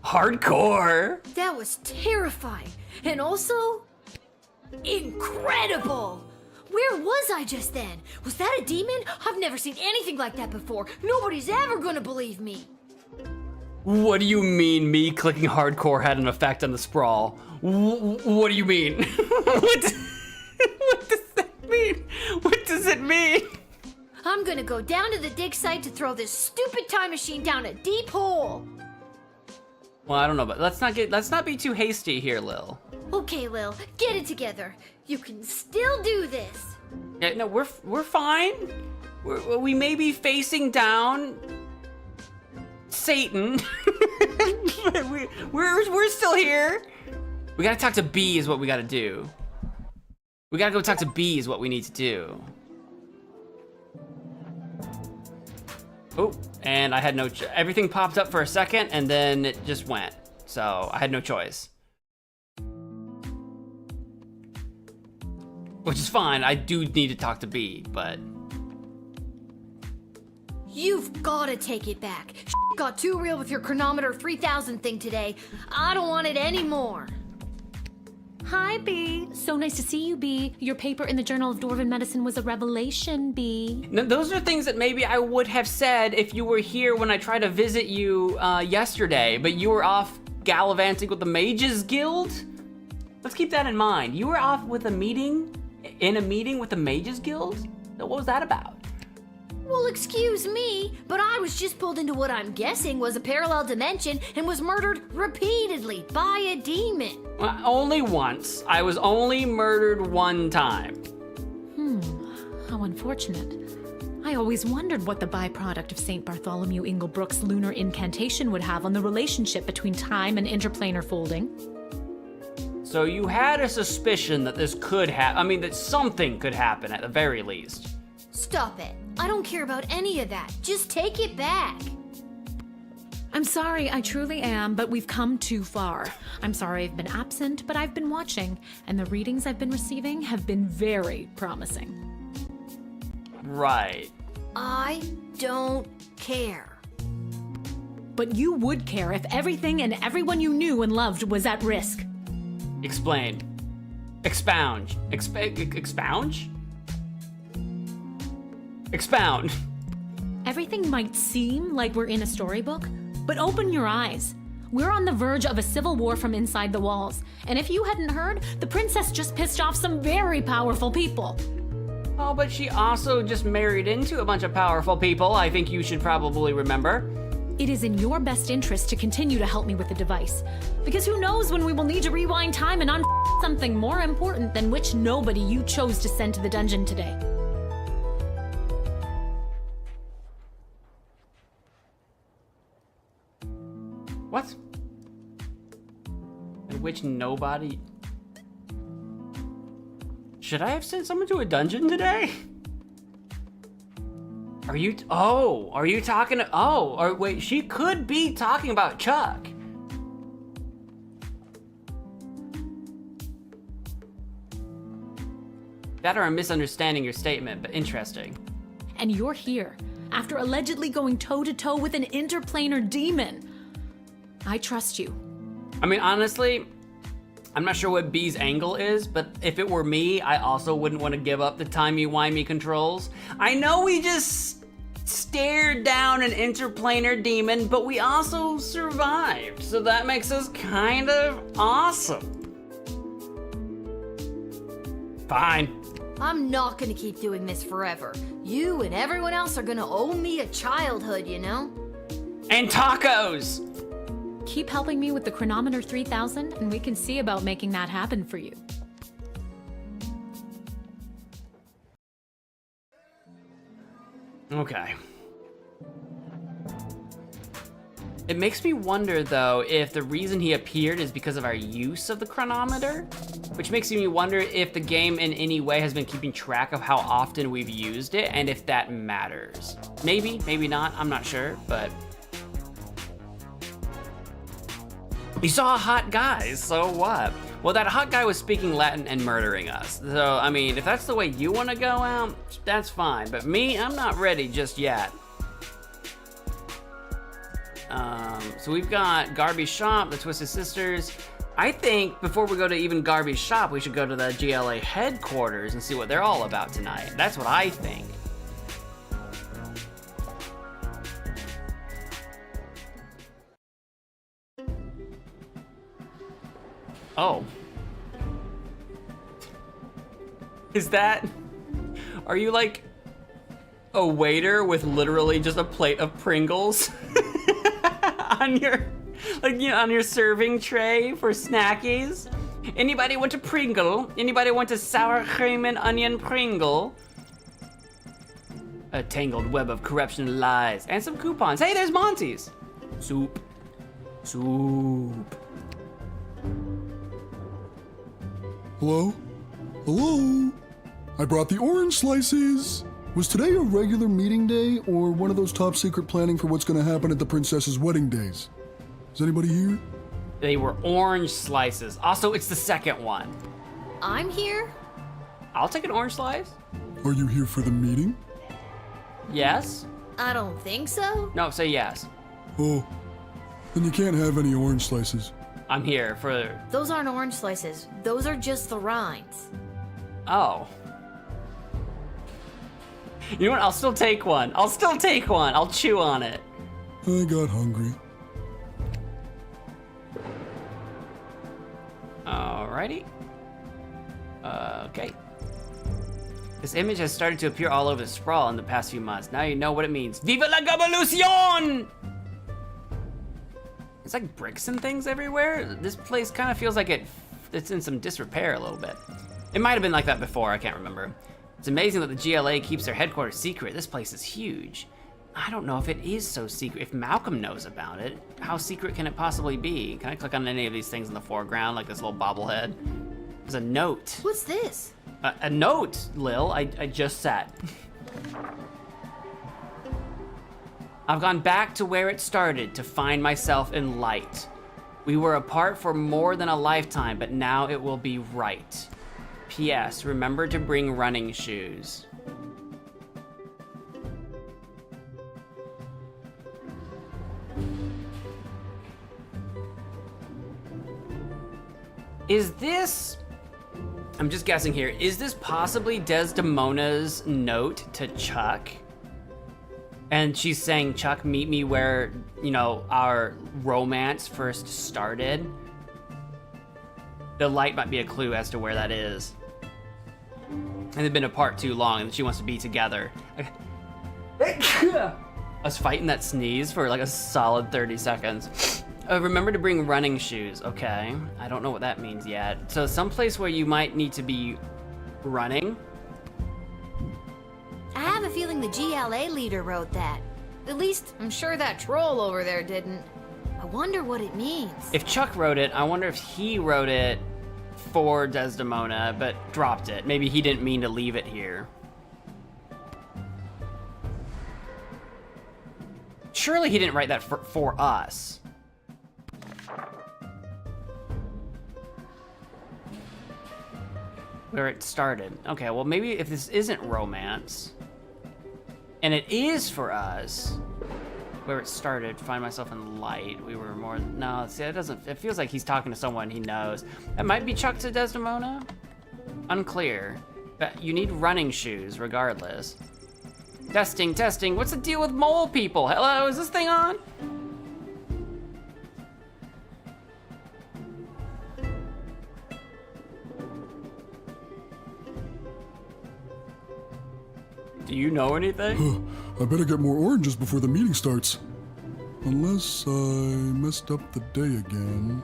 Hardcore. That was terrifying. And also, incredible. Where was I just then? Was that a demon? I've never seen anything like that before. Nobody's ever gonna believe me. What do you mean me clicking hardcore had an effect on the sprawl? What do you mean? What does that mean? What does it mean? I'm gonna go down to the dig site to throw this stupid time machine down a deep hole. Well, I don't know, but let's not be too hasty here, Lil. Okay, Lil, get it together. You can still do this. Yeah, no, we're fine. We may be facing down Satan. we're still here. We gotta talk to B is what we gotta do. We gotta go talk to B is what we need to do. Oh, and I had no everything popped up for a second and then it just went. So I had no choice. Which is fine, I do need to talk to B, but... You've gotta take it back. Got too real with your chronometer 3000 thing today. I don't want it anymore. Hi, B. So nice to see you, B. Your paper in the Journal of Dwarven Medicine was a revelation, B. No, those are things that maybe I would have said if you were here when I tried to visit you yesterday, but you were off gallivanting with the Mages Guild? Let's keep that in mind. You were off with a meeting, in a meeting with the Mages Guild? What was that about? Well, excuse me, but I was just pulled into what I'm guessing was a parallel dimension and was murdered repeatedly by a demon. Well, only once. I was only murdered one time. How unfortunate. I always wondered what the byproduct of St. Bartholomew Inglebrook's lunar incantation would have on the relationship between time and interplanar folding. So you had a suspicion that this could happen, that something could happen at the very least. Stop it. I don't care about any of that. Just take it back. I'm sorry, I truly am, but we've come too far. I'm sorry I've been absent, but I've been watching, and the readings I've been receiving have been very promising. Right. I don't care. But you would care if everything and everyone you knew and loved was at risk. Explain. Expound. Expound? Expound. Everything might seem like we're in a storybook, but open your eyes. We're on the verge of a civil war from inside the walls. And if you hadn't heard, the princess just pissed off some very powerful people. Oh, but she also just married into a bunch of powerful people, I think you should probably remember. It is in your best interest to continue to help me with the device. Because who knows when we will need to rewind time and something more important than which nobody you chose to send to the dungeon today. What? In which nobody... Should I have sent someone to a dungeon today? Are you talking to... Oh, or wait, she could be talking about Chuck. That or I'm misunderstanding your statement, but interesting. And you're here, after allegedly going toe-to-toe with an interplanar demon. I trust you. I mean, honestly, I'm not sure what B's angle is, but if it were me, I also wouldn't want to give up the timey-wimey controls. I know we just stared down an interplanar demon, but we also survived, so that makes us kind of awesome. Fine. I'm not gonna keep doing this forever. You and everyone else are gonna owe me a childhood, you know? And tacos! Keep helping me with the chronometer 3000, and we can see about making that happen for you. Okay. It makes me wonder, though, if the reason he appeared is because of our use of the chronometer, which makes me wonder if the game in any way has been keeping track of how often we've used it and if that matters. Maybe, maybe not, I'm not sure, but... You saw a hot guy, so what? Well, that hot guy was speaking Latin and murdering us. So, I mean, if that's the way you want to go out, that's fine. But me, I'm not ready just yet. So we've got Garby's shop, the Twisted Sisters. I think before we go to even Garby's shop, we should go to the GLA headquarters and see what they're all about tonight. That's what I think. Oh. Is that... Are you like a waiter with literally just a plate of Pringles on your, like, you know, on your serving tray for snackies? Anybody want a Pringle? Anybody want a sour cream and onion Pringle? A tangled web of corruption and lies, and some coupons. Hey, there's Monty's. Soup. Soup. Hello? Hello? I brought the orange slices. Was today a regular meeting day or one of those top secret planning for what's going to happen at the princess's wedding days? Is anybody here? They were orange slices. Also, it's the second one. I'm here? I'll take an orange slice. Are you here for the meeting? Yes? I don't think so. No, say yes. Oh, then you can't have any orange slices. I'm here for... Those aren't orange slices. Those are just the rinds. Oh. You know what? I'll still take one. I'll still take one. I'll chew on it. I got hungry. Alrighty. Okay. This image has started to appear all over the sprawl in the past few months. Now you know what it means. Viva la Gavolucion! It's like bricks and things everywhere. This place kind of feels like it's in some disrepair a little bit. It might have been like that before, I can't remember. It's amazing that the GLA keeps their headquarters secret. This place is huge. I don't know if it is so secret. If Malcolm knows about it, how secret can it possibly be? Can I click on any of these things in the foreground, like this little bobblehead? There's a note. What's this? A note, Lil. I just said. I've gone back to where it started to find myself in light. We were apart for more than a lifetime, but now it will be right. P.S. Remember to bring running shoes. Is this... I'm just guessing here. Is this possibly Desdemona's note to Chuck? And she's saying, Chuck, meet me where, you know, our romance first started. The light might be a clue as to where that is. And they've been apart too long and she wants to be together. Us fighting that sneeze for like a solid 30 seconds. Remember to bring running shoes. Okay, I don't know what that means yet. So someplace where you might need to be running. I have a feeling the GLA leader wrote that. At least, I'm sure that troll over there didn't. I wonder what it means. If Chuck wrote it, I wonder if he wrote it for Desdemona, but dropped it. Maybe he didn't mean to leave it here. Surely he didn't write that for us. Where it started. Okay, well maybe if this isn't romance, and it is for us, where it started, find myself in light, we were more, no, see, it doesn't, it feels like he's talking to someone he knows. That might be Chuck to Desdemona? Unclear, but you need running shoes regardless. Testing, testing, what's the deal with mole people? Hello, is this thing on? Do you know anything? I better get more oranges before the meeting starts. Unless I messed up the day again.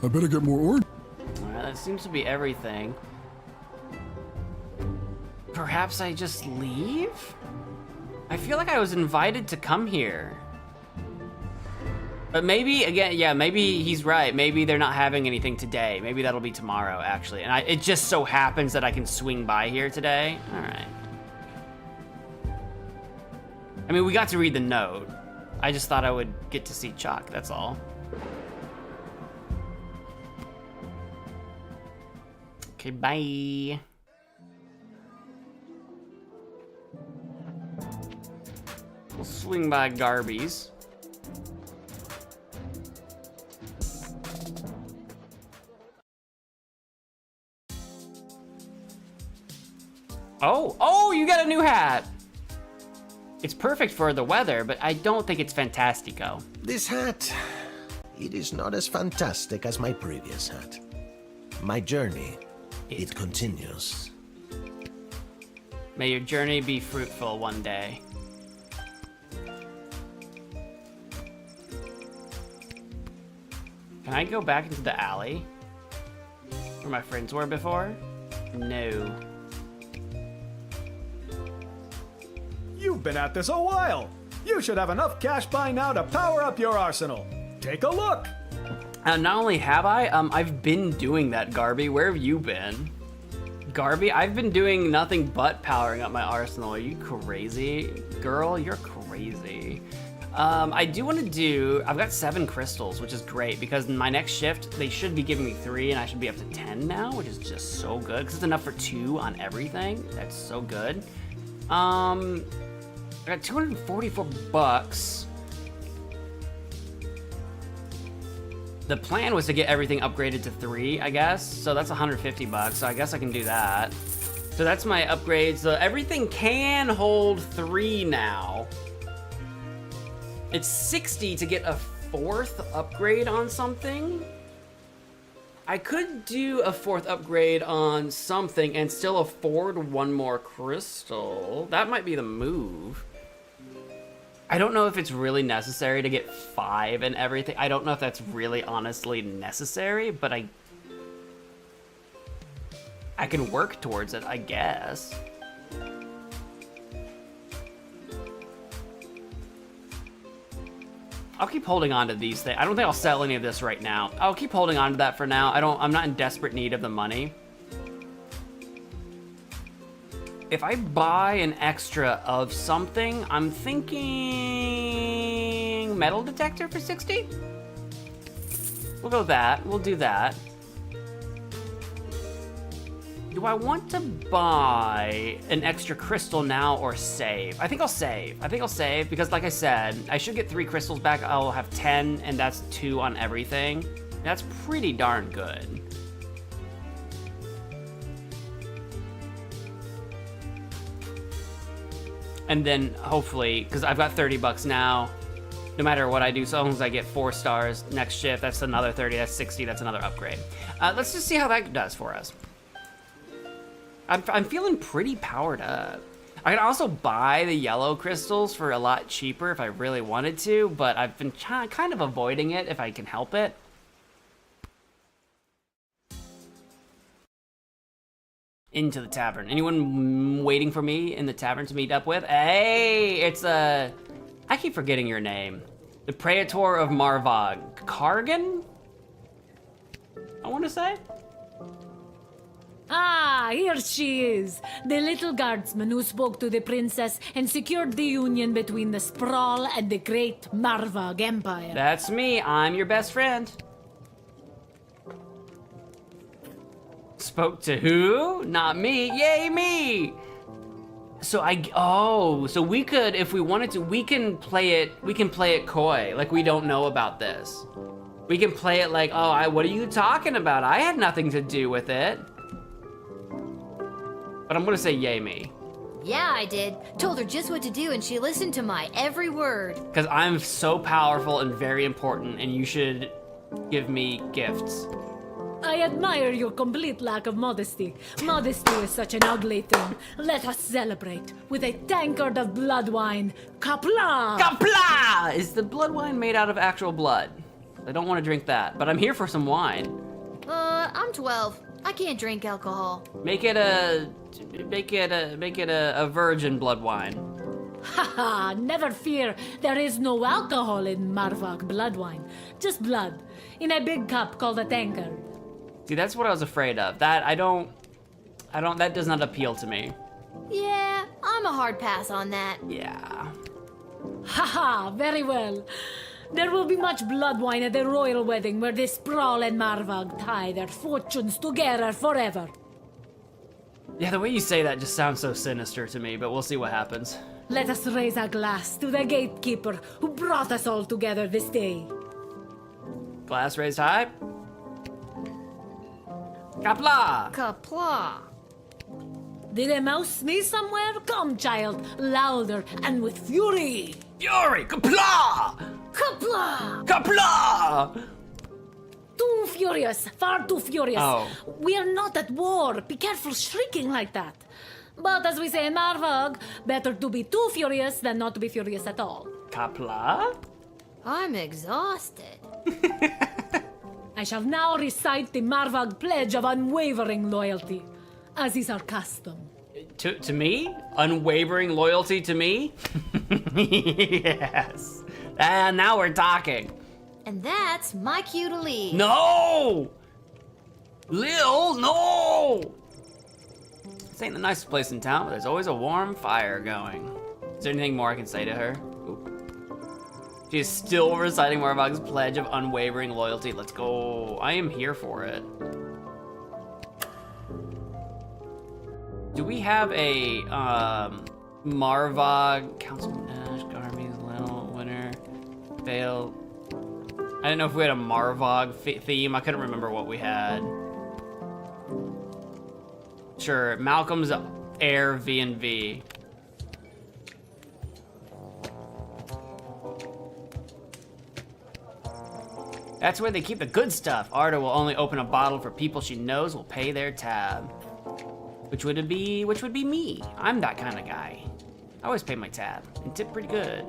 I better get more orange. Alright, that seems to be everything. Perhaps I just leave? I feel like I was invited to come here. But maybe, again, yeah, maybe he's right. Maybe they're not having anything today. Maybe that'll be tomorrow, actually. And it just so happens that I can swing by here today. All right. I mean, we got to read the note. I just thought I would get to see Chuck, that's all. Okay, bye. We'll swing by Garby's. Oh, you got a new hat. It's perfect for the weather, but I don't think it's fantastico. This hat, it is not as fantastic as my previous hat. My journey, it continues. May your journey be fruitful one day. Can I go back into the alley where my friends were before? No. You've been at this a while. You should have enough cash by now to power up your arsenal. Take a look. Not only have I, I've been doing that, Garby. Where have you been? Garby, I've been doing nothing but powering up my arsenal. Are you crazy? Girl, you're crazy. I do want to do, I've got 7 crystals, which is great because in my next shift, they should be giving me 3 and I should be up to 10 now, which is just so good because it's enough for 2 on everything. That's so good. I got 244 bucks. The plan was to get everything upgraded to 3, I guess. So that's 150 bucks. So I guess I can do that. So that's my upgrade. So everything can hold 3 now. It's 60 to get a 4th upgrade on something. I could do a 4th upgrade on something and still afford 1 more crystal. That might be the move. I don't know if it's really necessary to get 5 and everything. I don't know if that's really honestly necessary, but I can work towards it, I guess. I'll keep holding on to these things. I don't think I'll sell any of this right now. I'll keep holding on to that for now. I'm not in desperate need of the money. If I buy an extra of something, I'm thinking metal detector for 60? We'll go with that. We'll do that. Do I want to buy an extra crystal now or save? I think I'll save. I think I'll save because like I said, I should get 3 crystals back. I'll have 10 and that's 2 on everything. That's pretty darn good. And then hopefully, because I've got 30 bucks now, no matter what I do, so long as I get 4 stars next shift, that's another 30, that's 60, that's another upgrade. Let's just see how that does for us. I'm feeling pretty powered up. I can also buy the yellow crystals for a lot cheaper if I really wanted to, but I've been kind of avoiding it if I can help it. Into the tavern. Anyone waiting for me in the tavern to meet up with? Hey, it's I keep forgetting your name. The Praetor of Marvog. Kargan? I want to say? Ah, here she is, the little guardsman who spoke to the princess and secured the union between the Sprawl and the great Marvog Empire. That's me, I'm your best friend. Spoke to who? Not me, yay me! So so we could, if we wanted to, we can play it coy, like we don't know about this. We can play it like, oh, what are you talking about? I had nothing to do with it. But I'm gonna say yay me. Yeah, I did. Told her just what to do and she listened to my every word. Because I'm so powerful and very important and you should give me gifts. I admire your complete lack of modesty. Modesty is such an ugly thing. Let us celebrate with a tankard of blood wine. Kapla! Kapla! Is the blood wine made out of actual blood? I don't want to drink that, but I'm here for some wine. I'm 12. I can't drink alcohol. Make it a virgin blood wine. Haha, never fear. There is no alcohol in Marvok blood wine. Just blood. In a big cup called a tankard. See, that's what I was afraid of. That that does not appeal to me. Yeah, I'm a hard pass on that. Yeah. Haha, very well. There will be much blood wine at the royal wedding where the Sprawl and Marvog tie their fortunes together forever. Yeah, the way you say that just sounds so sinister to me, but we'll see what happens. Let us raise a glass to the gatekeeper who brought us all together this day. Glass raised high. Kapla! Kapla! Did a mouse sneeze somewhere? Come, child, louder and with fury! Fury! Kapla! Kapla! Kapla! Too furious, far too furious. Oh. We are not at war. Be careful shrieking like that. But as we say in Marvog, better to be too furious than not to be furious at all. Kapla? I'm exhausted. I shall now recite the Marvog Pledge of Unwavering Loyalty, as is our custom. To me? Unwavering loyalty to me? Yes. And now we're talking. And that's my cue to leave. No! Lil, no! This ain't the nicest place in town, but there's always a warm fire going. Is there anything more I can say to her? Ooh. She is still reciting Marvog's pledge of unwavering loyalty. Let's go. I am here for it. Do we have a Marvog Councilman Ash, Garmy's Little Winner, Fail? I didn't know if we had a Marvog theme. I couldn't remember what we had. Sure, Malcolm's Air V&V. That's where they keep the good stuff. Arda will only open a bottle for people she knows will pay their tab. Which would be me. I'm that kind of guy. I always pay my tab and tip pretty good.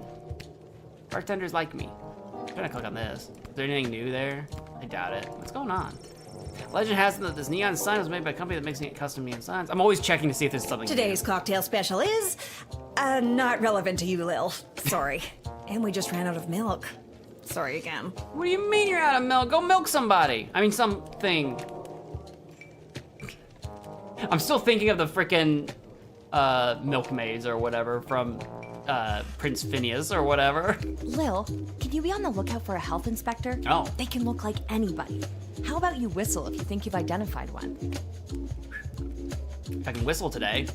Bartenders like me. I'm trying to click on this. Is there anything new there? I doubt it. What's going on? Legend has it that this neon sign was made by a company that makes custom neon signs. I'm always checking to see if there's something Today's cocktail special is not relevant to you, Lil. Sorry. And we just ran out of milk. Sorry again. What do you mean you're out of milk? Go milk somebody. I mean something. I'm still thinking of the frickin' milkmaids or whatever from Prince Phineas or whatever. Lil, can you be on the lookout for a health inspector? Oh. They can look like anybody. How about you whistle if you think you've identified one? If I can whistle today.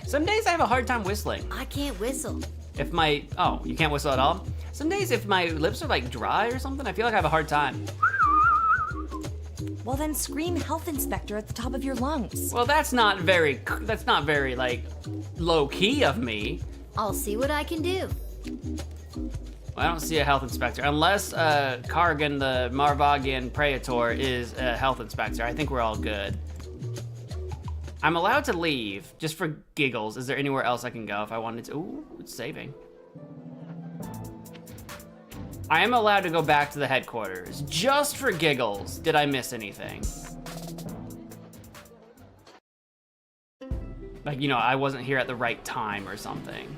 Some days I have a hard time whistling. I can't whistle. If my, oh, you can't whistle at all? Some days if my lips are like dry or something, I feel like I have a hard time. Well then scream health inspector at the top of your lungs. Well, that's not very like low key of me. I'll see what I can do. I don't see a health inspector unless Kargan, the Marvogian Praetor, is a health inspector. I think we're all good. I'm allowed to leave just for giggles. Is there anywhere else I can go if I wanted to? Ooh, it's saving. I am allowed to go back to the headquarters just for giggles. Did I miss anything? Like, you know, I wasn't here at the right time or something.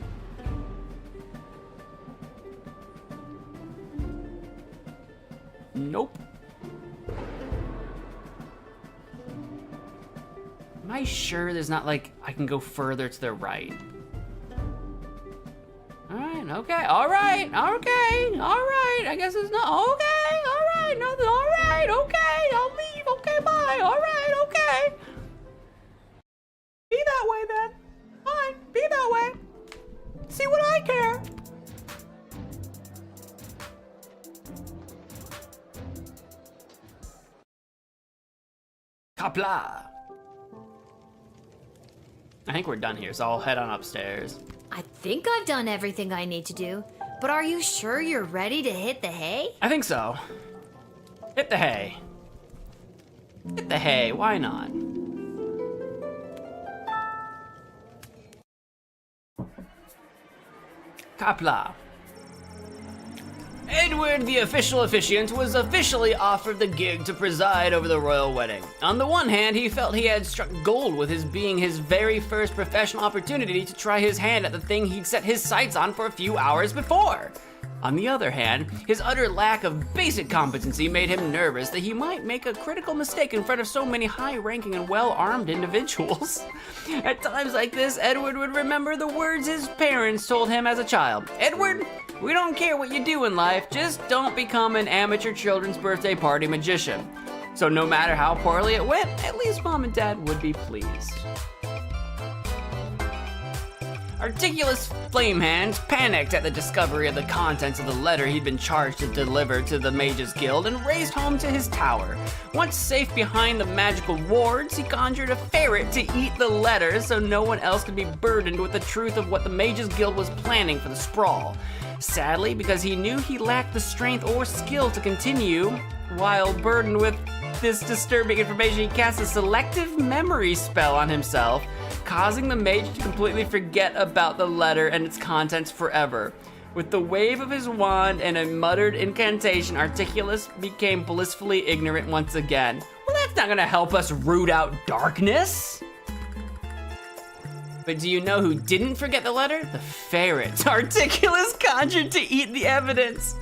Nope. Am I sure there's not like, I can go further to the right? All right, okay, all right, okay, all right. I guess it's not, okay, all right, nothing, all right, okay, I'll leave, okay, bye, all right, okay. Be that way then, fine, be that way. See what I care. Kapla. I think we're done here, so I'll head on upstairs. I think I've done everything I need to do, but are you sure you're ready to hit the hay? I think so. Hit the hay. Hit the hay, why not? Kapla. Edward, the official officiant, was officially offered the gig to preside over the royal wedding. On the one hand, he felt he had struck gold with his being his very first professional opportunity to try his hand at the thing he'd set his sights on for a few hours before. On the other hand, his utter lack of basic competency made him nervous that he might make a critical mistake in front of so many high-ranking and well-armed individuals. At times like this, Edward would remember the words his parents told him as a child. Edward, we don't care what you do in life, just don't become an amateur children's birthday party magician. So no matter how poorly it went, at least Mom and Dad would be pleased. Articulous Flamehands panicked at the discovery of the contents of the letter he'd been charged to deliver to the Mages Guild and raced home to his tower. Once safe behind the magical wards, he conjured a ferret to eat the letter so no one else could be burdened with the truth of what the Mages Guild was planning for the sprawl. Sadly, because he knew he lacked the strength or skill to continue, while burdened with this disturbing information, he cast a selective memory spell on himself, causing the mage to completely forget about the letter and its contents forever. With the wave of his wand and a muttered incantation, Articulus became blissfully ignorant once again. Well, that's not gonna help us root out darkness. But do you know who didn't forget the letter? The ferret. Articulus conjured to eat the evidence.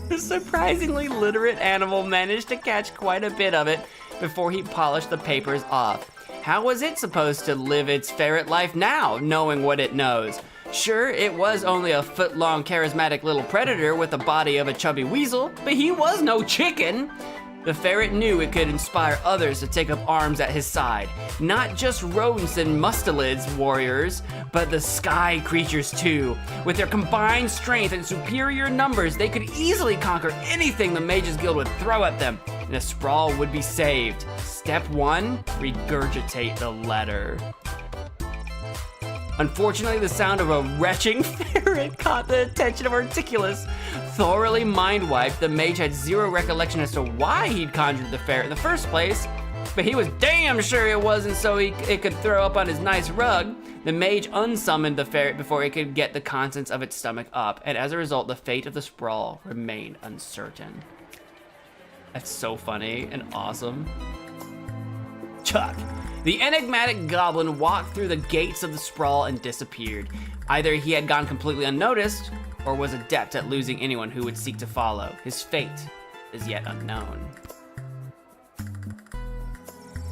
The surprisingly literate animal managed to catch quite a bit of it before he polished the papers off. How was it supposed to live its ferret life now, knowing what it knows? Sure, it was only a foot-long charismatic little predator with the body of a chubby weasel, but he was no chicken. The ferret knew it could inspire others to take up arms at his side. Not just rodents and mustelids warriors, but the sky creatures too. With their combined strength and superior numbers, they could easily conquer anything the Mages Guild would throw at them, and a sprawl would be saved. Step 1, regurgitate the letter. Unfortunately, the sound of a retching ferret caught the attention of Articulus. Thoroughly mind-wiped, the mage had zero recollection as to why he'd conjured the ferret in the first place, but he was damn sure it wasn't so it could throw up on his nice rug. The mage unsummoned the ferret before it could get the contents of its stomach up, and as a result, the fate of the sprawl remained uncertain. That's so funny and awesome. Chuck. The enigmatic goblin walked through the gates of the sprawl and disappeared. Either he had gone completely unnoticed, or was adept at losing anyone who would seek to follow. His fate is yet unknown.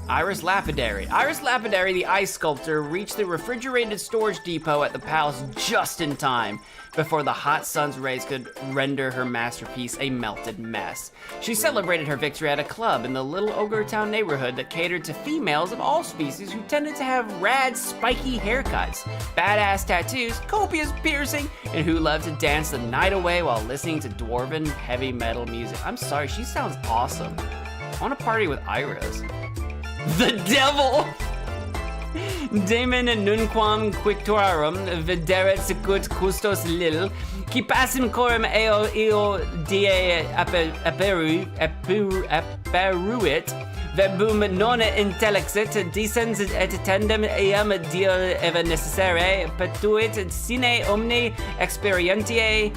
Iris Lapidary. Iris Lapidary, the ice sculptor, reached the refrigerated storage depot at the palace just in time before the hot sun's rays could render her masterpiece a melted mess. She celebrated her victory at a club in the little Ogre Town neighborhood that catered to females of all species who tended to have rad, spiky haircuts, badass tattoos, copious piercing, and who loved to dance the night away while listening to dwarven heavy metal music. I'm sorry, she sounds awesome. I want to party with Iris. The devil! Daemon nunquam quictorum videret sicut custos lil, qui passim coram eo die aperuit, verbum non intellexit, decens et tendem eam dio evanescere, patuit sine omni experientiae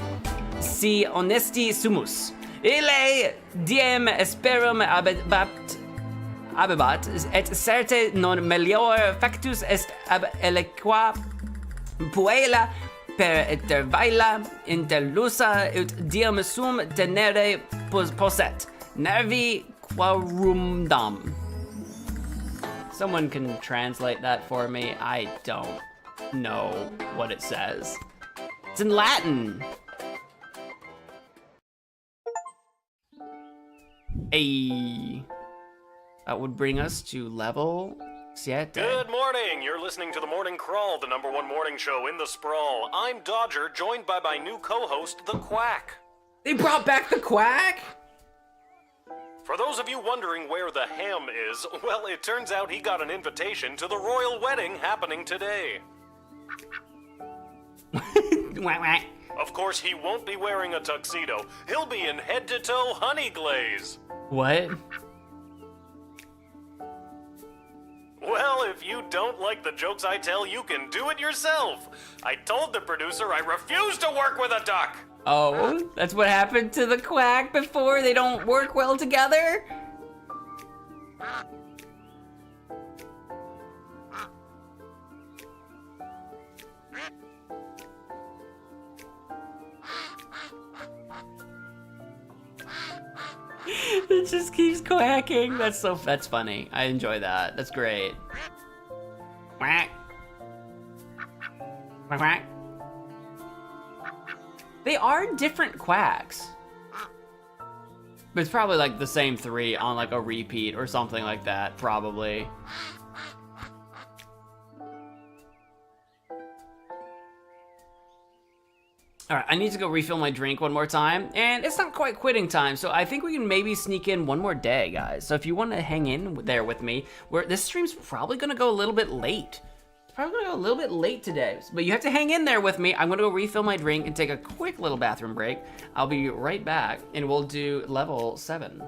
si honesti sumus. Ille diem esperum abebat, et certe non melior factus est ab elequa puella per intervalla interlusa ut diem sum tenere posset, nervi quarumdam. Someone can translate that for me. I don't know what it says. It's in Latin. That would bring us to level 7. Good morning! You're listening to The Morning Crawl, the #1 morning show in the sprawl. I'm Dodger, joined by my new co-host, The Quack. They brought back The Quack? For those of you wondering where the ham is, well, it turns out he got an invitation to the royal wedding happening today. Of course, he won't be wearing a tuxedo. He'll be in head-to-toe honey glaze. What? Well, if you don't like the jokes I tell, you can do it yourself. I told the producer I refuse to work with a duck. Oh, that's what happened to the quack before? They don't work well together? It just keeps quacking. That's funny. I enjoy that. That's great. Quack. Quack, quack. They are different quacks. But it's probably like the same 3 on like a repeat or something like that, probably. All right, I need to go refill my drink one more time, and it's not quite quitting time, so I think we can maybe sneak in one more day, guys. So if you want to hang in there with me, this stream's probably gonna go a little bit late. It's probably gonna go a little bit late today, but you have to hang in there with me. I'm gonna go refill my drink and take a quick little bathroom break. I'll be right back, and we'll do level 7.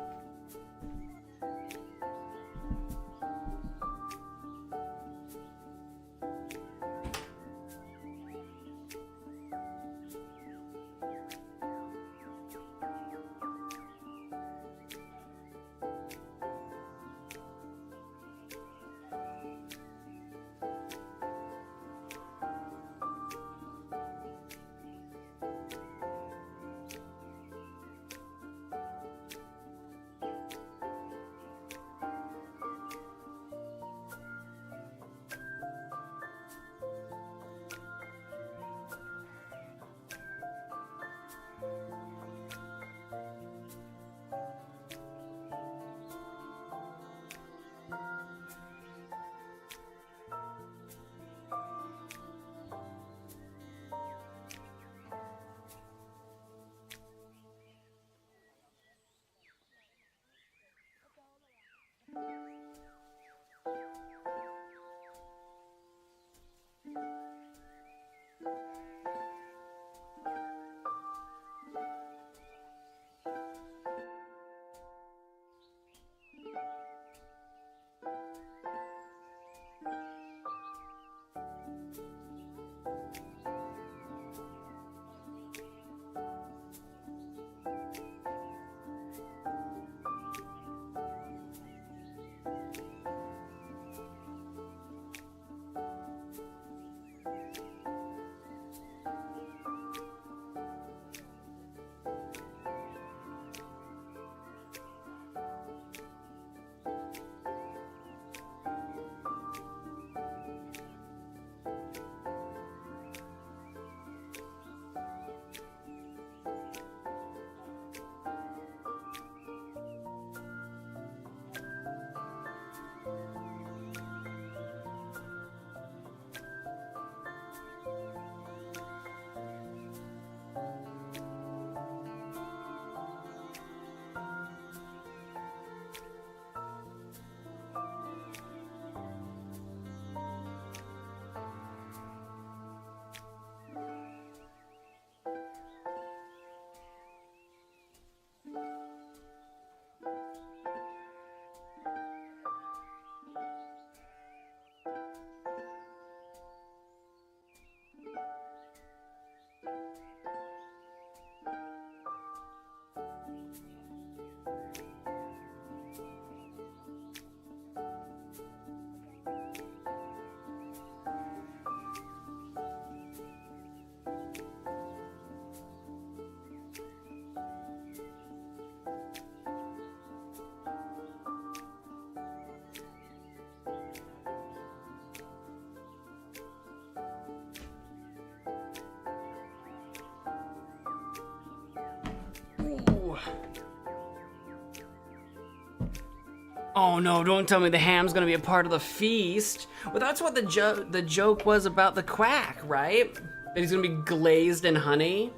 Oh no, don't tell me the ham's gonna be a part of the feast. Well, that's what the joke was about the quack, right? That he's gonna be glazed in honey.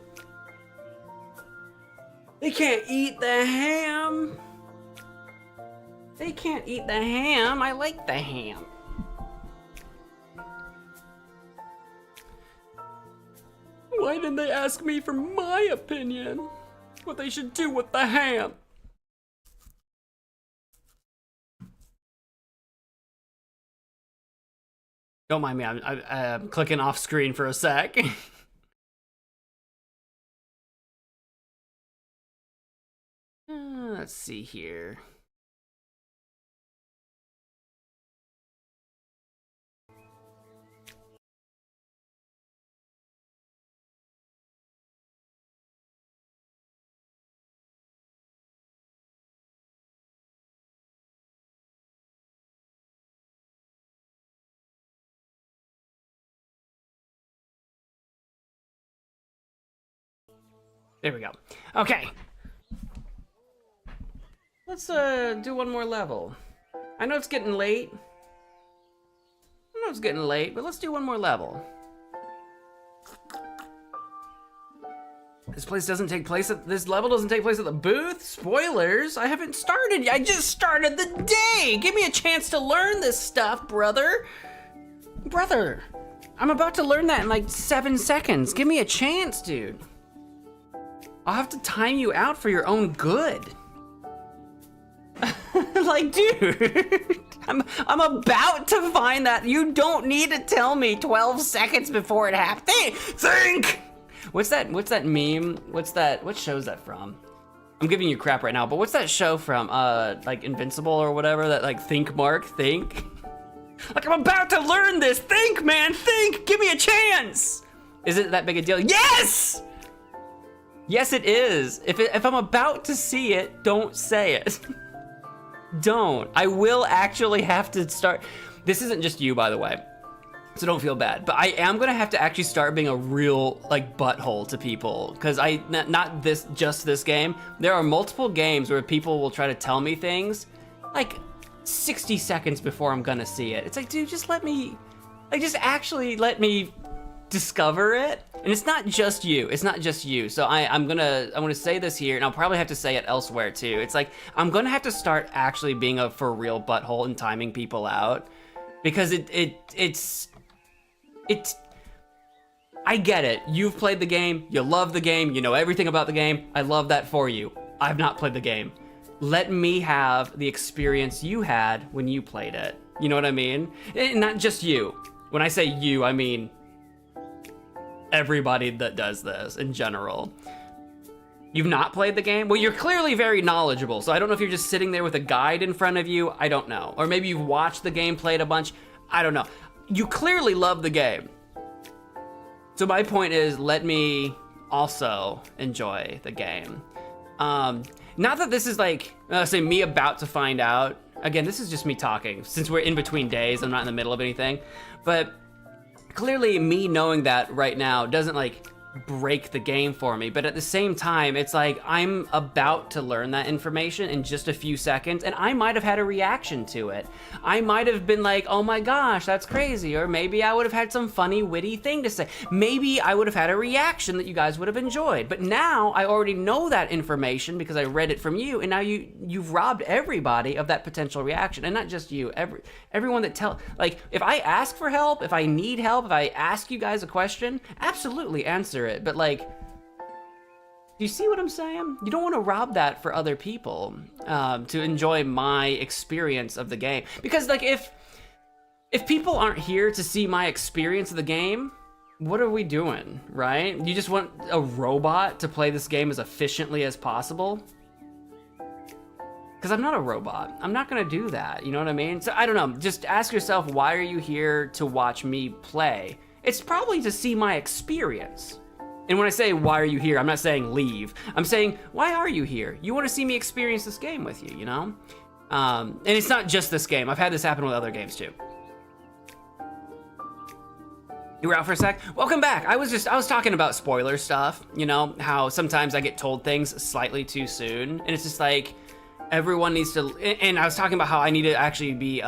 They can't eat the ham. They can't eat the ham. I like the ham. Why didn't they ask me for my opinion? What they should do with the ham? Don't mind me, I'm clicking off screen for a sec. Let's see here. There we go. Okay. Let's do one more level. I know it's getting late. But let's do one more level. This level doesn't take place at the booth? Spoilers? I haven't started yet. I just started the day! Give me a chance to learn this stuff, brother! Brother! I'm about to learn that in like 7 seconds. Give me a chance, dude. I'll have to time you out for your own good. Like, dude, I'm about to find that. You don't need to tell me 12 seconds before it happens. Think! What's that meme? What show is that from? I'm giving you crap right now, but what's that show from? Like Invincible or whatever, that like think, Mark, think? Like, I'm about to learn this. Think, man, think. Give me a chance. Is it that big a deal? Yes! Yes, it is. If I'm about to see it, don't say it. Don't. I will actually have to start. This isn't just you, by the way, so don't feel bad. But I am gonna have to actually start being a real like butthole to people, because not just this game. There are multiple games where people will try to tell me things like 60 seconds before I'm gonna see it. It's like, dude, just let me, like, just actually let me discover it. And it's not just you. It's not just you. So I'm gonna say this here, and I'll probably have to say it elsewhere too. It's like, I'm gonna have to start actually being a for real butthole and timing people out, because it's I get it. You've played the game. You love the game. You know everything about the game. I love that for you. I've not played the game. Let me have the experience you had when you played it. You know what I mean? And not just you. When I say you, I mean everybody that does this in general. You've not played the game? Well, you're clearly very knowledgeable, so I don't know if you're just sitting there with a guide in front of you. I don't know. Or maybe you've watched the game, played a bunch. I don't know. You clearly love the game. So my point is, let me also enjoy the game. Not that this is like, say, me about to find out. Again, this is just me talking. Since we're in between days, I'm not in the middle of anything. But clearly me knowing that right now doesn't like break the game for me, but at the same time, it's like I'm about to learn that information in just a few seconds, and I might have had a reaction to it. I might have been like, oh my gosh, that's crazy, or maybe I would have had some funny, witty thing to say. Maybe I would have had a reaction that you guys would have enjoyed, but now I already know that information because I read it from you, and now you've robbed everybody of that potential reaction, and not just you, everyone that like, if I ask for help, if I need help, if I ask you guys a question, absolutely answer it, but like, do you see what I'm saying? You don't want to rob that for other people, to enjoy my experience of the game. Because like, if people aren't here to see my experience of the game, what are we doing, right? You just want a robot to play this game as efficiently as possible? Because I'm not a robot. I'm not gonna do that, you know what I mean? So I don't know, just ask yourself, why are you here to watch me play? It's probably to see my experience. And when I say, why are you here, I'm not saying leave. I'm saying, why are you here? You want to see me experience this game with you, you know? And it's not just this game. I've had this happen with other games too. You were out for a sec? Welcome back. I was talking about spoiler stuff, you know, how sometimes I get told things slightly too soon. And it's just like, everyone needs to, and I was talking about how I need to actually be,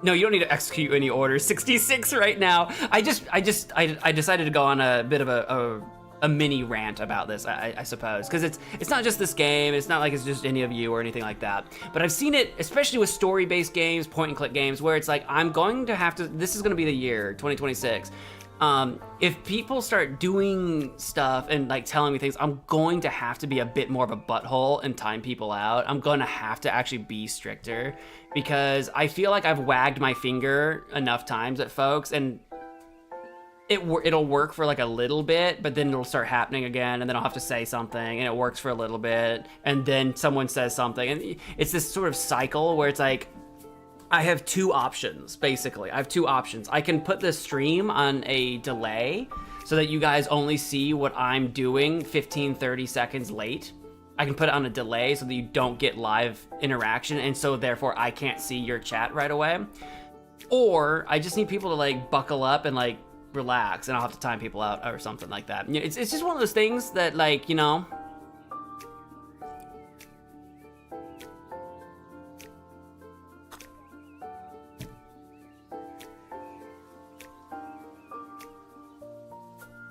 no, you don't need to execute any orders. 66 right now. I decided to go on a bit of a mini rant about this, I suppose, because it's not just this game. It's not like it's just any of you or anything like that. But I've seen it, especially with story-based games, point-and-click games, where it's like, I'm going to have to, this is going to be the year, 2026. If people start doing stuff and like telling me things, I'm going to have to be a bit more of a butthole and time people out. I'm going to have to actually be stricter, because I feel like I've wagged my finger enough times at folks, and it'll work for like a little bit, but then it'll start happening again, and then I'll have to say something, and it works for a little bit, and then someone says something, and it's this sort of cycle where it's like, I have two options, basically. I have two options. I can put the stream on a delay so that you guys only see what I'm doing 15, 30 seconds late. I can put it on a delay so that you don't get live interaction, and so therefore I can't see your chat right away. Or I just need people to like buckle up and like relax, and I'll have to time people out or something like that. It's just one of those things that, like, you know,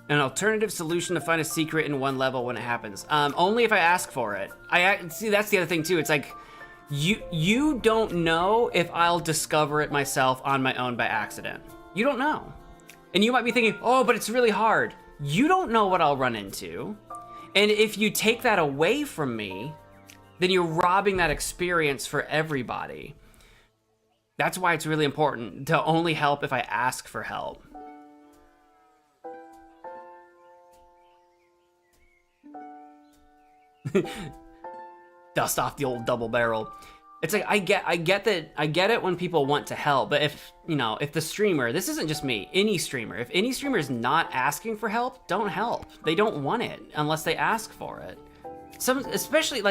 an alternative solution to find a secret in one level when it happens. Only if I ask for it. See, that's the other thing too. It's like, you don't know if I'll discover it myself on my own by accident. You don't know. And you might be thinking, oh, but it's really hard. You don't know what I'll run into. And if you take that away from me, then you're robbing that experience for everybody. That's why it's really important to only help if I ask for help. Dust off the old double barrel. It's like, I get it when people want to help, but if, you know, if the streamer, this isn't just me, any streamer, if any streamer is not asking for help, don't help. They don't want it unless they ask for it. Especially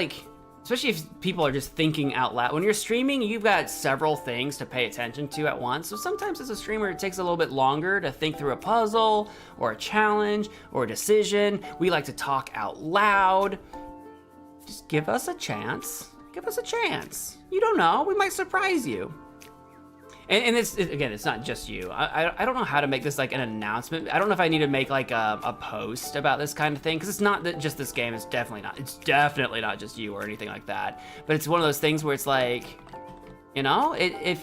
if people are just thinking out loud. When you're streaming, you've got several things to pay attention to at once. So sometimes as a streamer, it takes a little bit longer to think through a puzzle or a challenge or a decision. We like to talk out loud. Just give us a chance. Give us a chance. You don't know, we might surprise you. And again, it's not just you. I don't know how to make this like an announcement. I don't know if I need to make like a post about this kind of thing, because it's not that just this game. It's definitely not just you or anything like that. But it's one of those things where it's like, you know, if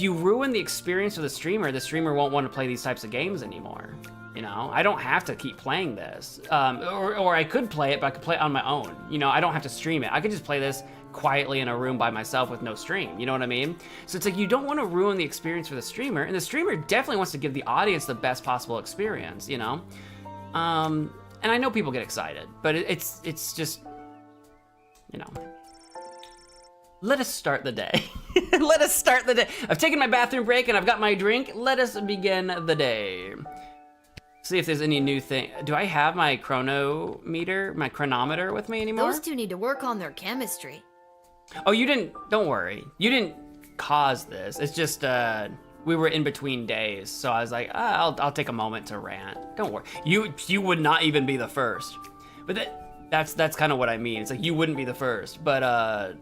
you ruin the experience for the streamer won't want to play these types of games anymore. You know, I don't have to keep playing this, or I could play it, but I could play it on my own. You know, I don't have to stream it. I could just play this quietly in a room by myself with no stream. You know what I mean? So it's like, you don't want to ruin the experience for the streamer, and the streamer definitely wants to give the audience the best possible experience. You know, and I know people get excited, but it's just, you know. Let us start the day. Let us start the day. I've taken my bathroom break and I've got my drink. Let us begin the day. See if there's any new thing. Do I have my chronometer with me anymore? Those two need to work on their chemistry. Oh, don't worry. You didn't cause this. It's just, we were in between days. So I was like, I'll take a moment to rant. Don't worry. You would not even be the first. But that's kind of what I mean. It's like, you wouldn't be the first. But,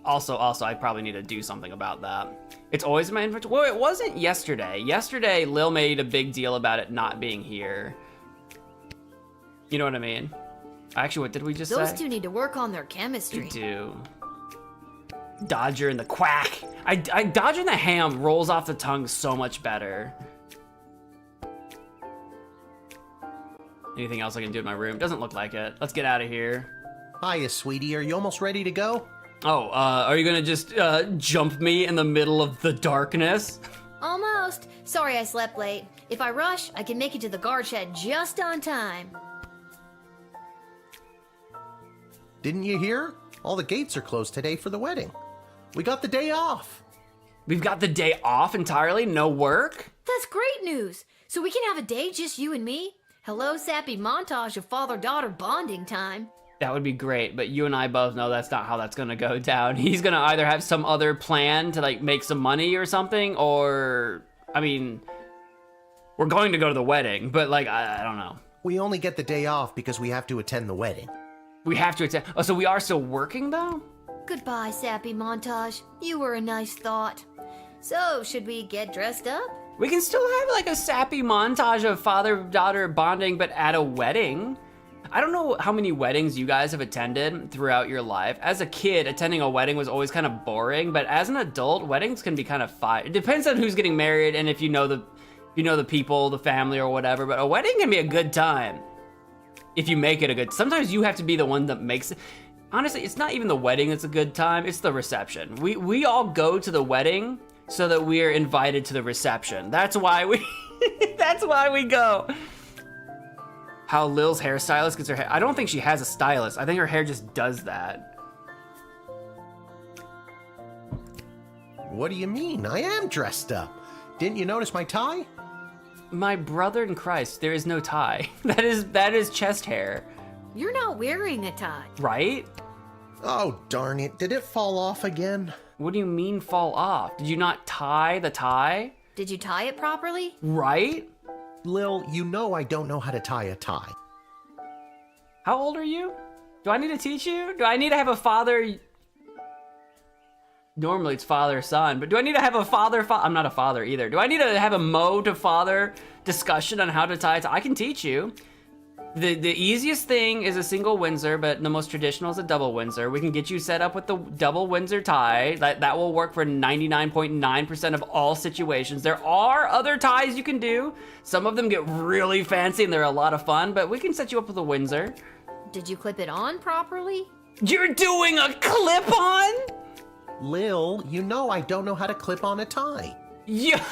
also, I probably need to do something about that. It's always in my inventory. Well, it wasn't yesterday. Yesterday, Lil made a big deal about it not being here. You know what I mean? Actually, what did we just say? Those two need to work on their chemistry. They do. Dodger and the quack. Dodger and the ham rolls off the tongue so much better. Anything else I can do in my room? Doesn't look like it. Let's get out of here. Hiya, sweetie. Are you almost ready to go? Oh, are you gonna just jump me in the middle of the darkness? Almost. Sorry I slept late. If I rush, I can make it to the guard shed just on time. Didn't you hear? All the gates are closed today for the wedding. We got the day off. We've got the day off entirely? No work? That's great news. So we can have a day just you and me? Hello, sappy montage of father-daughter bonding time. That would be great, but you and I both know that's not how that's gonna go down. He's gonna either have some other plan to like make some money or something, or, I mean, we're going to go to the wedding, but like, I don't know. We only get the day off because we have to attend the wedding. We have to attend, oh, so we are still working though? Goodbye, sappy montage. You were a nice thought. So, should we get dressed up? We can still have like a sappy montage of father-daughter bonding, but at a wedding. I don't know how many weddings you guys have attended throughout your life. As a kid, attending a wedding was always kind of boring, but as an adult, weddings can be kind of fun. It depends on who's getting married and if you know the people, the family or whatever, but a wedding can be a good time. If you make it a good, sometimes you have to be the one that makes it. Honestly, it's not even the wedding that's a good time, it's the reception. We all go to the wedding so that we are invited to the reception. That's why we That's why we go. How Lil's hairstylist gets her hair. I don't think she has a stylist. I think her hair just does that. What do you mean? I am dressed up. Didn't you notice my tie? My brother in Christ, there is no tie. That is chest hair. You're not wearing a tie. Right? Oh, darn it. Did it fall off again? What do you mean fall off? Did you not tie the tie? Did you tie it properly? Right? Lil, you know I don't know how to tie a tie. How old are you? Do I need to teach you? Do I need to have a father? Normally it's father-son, but do I need to have a father? I'm not a father either. Do I need to have a Mo to father discussion on how to tie a tie? I can teach you. The easiest thing is a single Windsor, but the most traditional is a double Windsor. We can get you set up with the double Windsor tie. That will work for 99.9% of all situations. There are other ties you can do. Some of them get really fancy and they're a lot of fun, but we can set you up with a Windsor. Did you clip it on properly? You're doing a clip-on? Lil, you know I don't know how to clip on a tie. Yeah.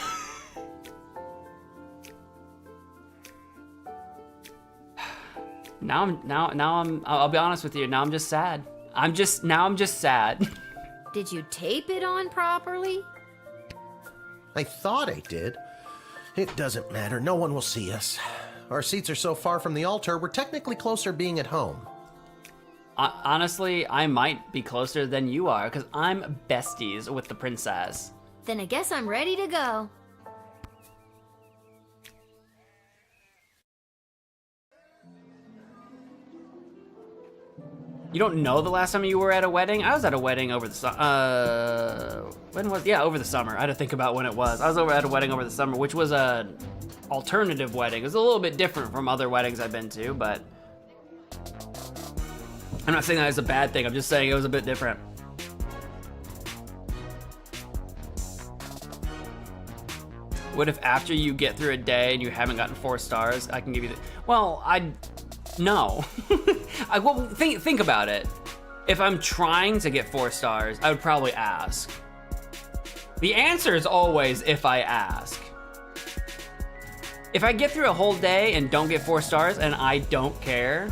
I'll be honest with you. Now I'm just sad. I'm just sad. Did you tape it on properly? I thought I did. It doesn't matter. No one will see us. Our seats are so far from the altar, we're technically closer being at home. Honestly, I might be closer than you are, because I'm besties with the princess. Then I guess I'm ready to go. You don't know the last time you were at a wedding? I was at a wedding over the summer. Over the summer. I had to think about when it was. I was at a wedding over the summer, which was a alternative wedding. It was a little bit different from other weddings I've been to, but I'm not saying that is a bad thing. I'm just saying it was a bit different. What if after you get through a day and you haven't gotten 4 stars, I can give you the... Well, no. Think about it. If I'm trying to get 4 stars, I would probably ask. The answer is always if I ask. If I get through a whole day and don't get 4 stars and I don't care,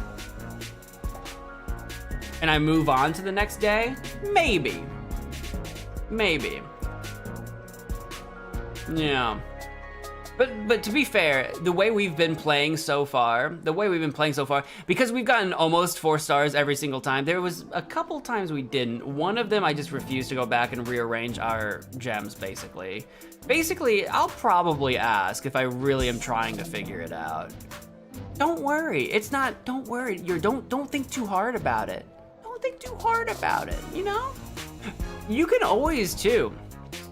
and I move on to the next day, maybe. Yeah. But to be fair, the way we've been playing so far, because we've gotten almost 4 stars every single time, there was a couple times we didn't. One of them, I just refused to go back and rearrange our gems, basically. Basically, I'll probably ask if I really am trying to figure it out. Don't worry, don't worry, don't think too hard about it. Don't think too hard about it, you know? You can always, too.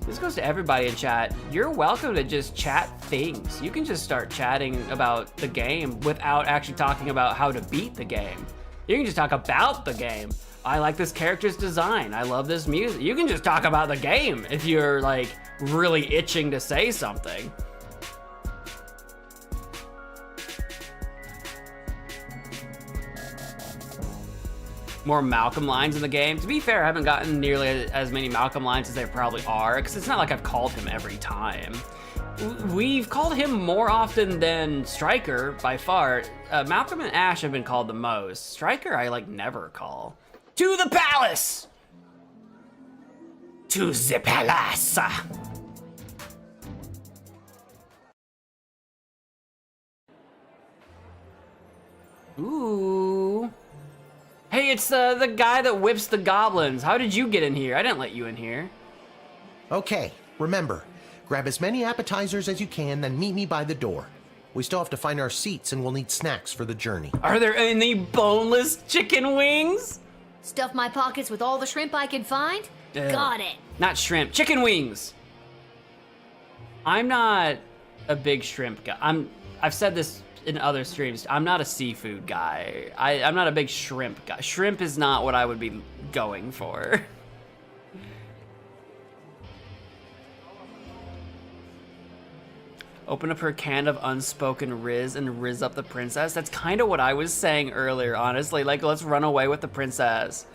This goes to everybody in chat. You're welcome to just chat things. You can just start chatting about the game without actually talking about how to beat the game. You can just talk about the game. I like this character's design. I love this music. You can just talk about the game if you're like really itching to say something. More Malcolm lines in the game. To be fair, I haven't gotten nearly as many Malcolm lines as there probably are, because it's not like I've called him every time. We've called him more often than Stryker, by far. Malcolm and Ash have been called the most. Stryker, I like never call. To the palace! To the palace! Ooh. Hey, it's the guy that whips the goblins. How did you get in here? I didn't let you in here. Okay, remember, grab as many appetizers as you can, then meet me by the door. We still have to find our seats and we'll need snacks for the journey. Are there any boneless chicken wings? Stuff my pockets with all the shrimp I can find? Got it. Not shrimp, chicken wings. I'm not a big shrimp guy. I've said this in other streams, I'm not a seafood guy. I'm not a big shrimp guy. Shrimp is not what I would be going for. Open up her can of unspoken Riz and Riz up the princess. That's kind of what I was saying earlier, honestly. Like, let's run away with the princess.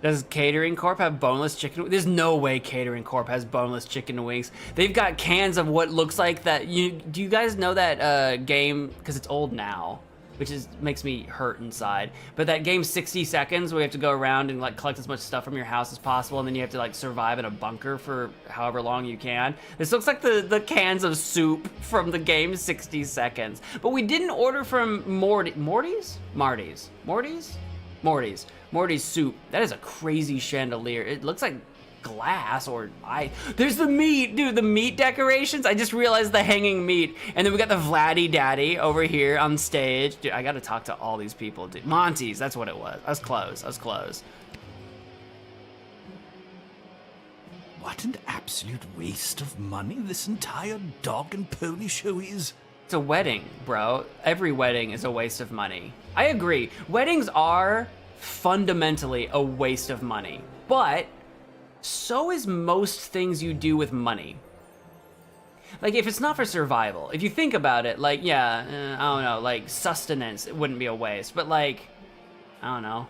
Does Catering Corp have boneless chicken? There's no way Catering Corp has boneless chicken wings. They've got cans of what looks like that. Do you guys know that game? Because it's old now, which makes me hurt inside. But that game 60 Seconds, where you have to go around and like collect as much stuff from your house as possible, and then you have to like survive in a bunker for however long you can. This looks like the cans of soup from the game 60 Seconds. But we didn't order from Morty's soup. That is a crazy chandelier. It looks like glass or there's the meat, dude, the meat decorations. I just realized the hanging meat. And then we got the Vladdy Daddy over here on stage. Dude, I gotta talk to all these people, dude. Monty's, that's what it was. I was close. What an absolute waste of money this entire dog and pony show is. It's a wedding, bro. Every wedding is a waste of money. I agree. Weddings are fundamentally a waste of money, but so is most things you do with money. Like, if it's not for survival, if you think about it, like, yeah, I don't know, like, sustenance, it wouldn't be a waste, but like, I don't know,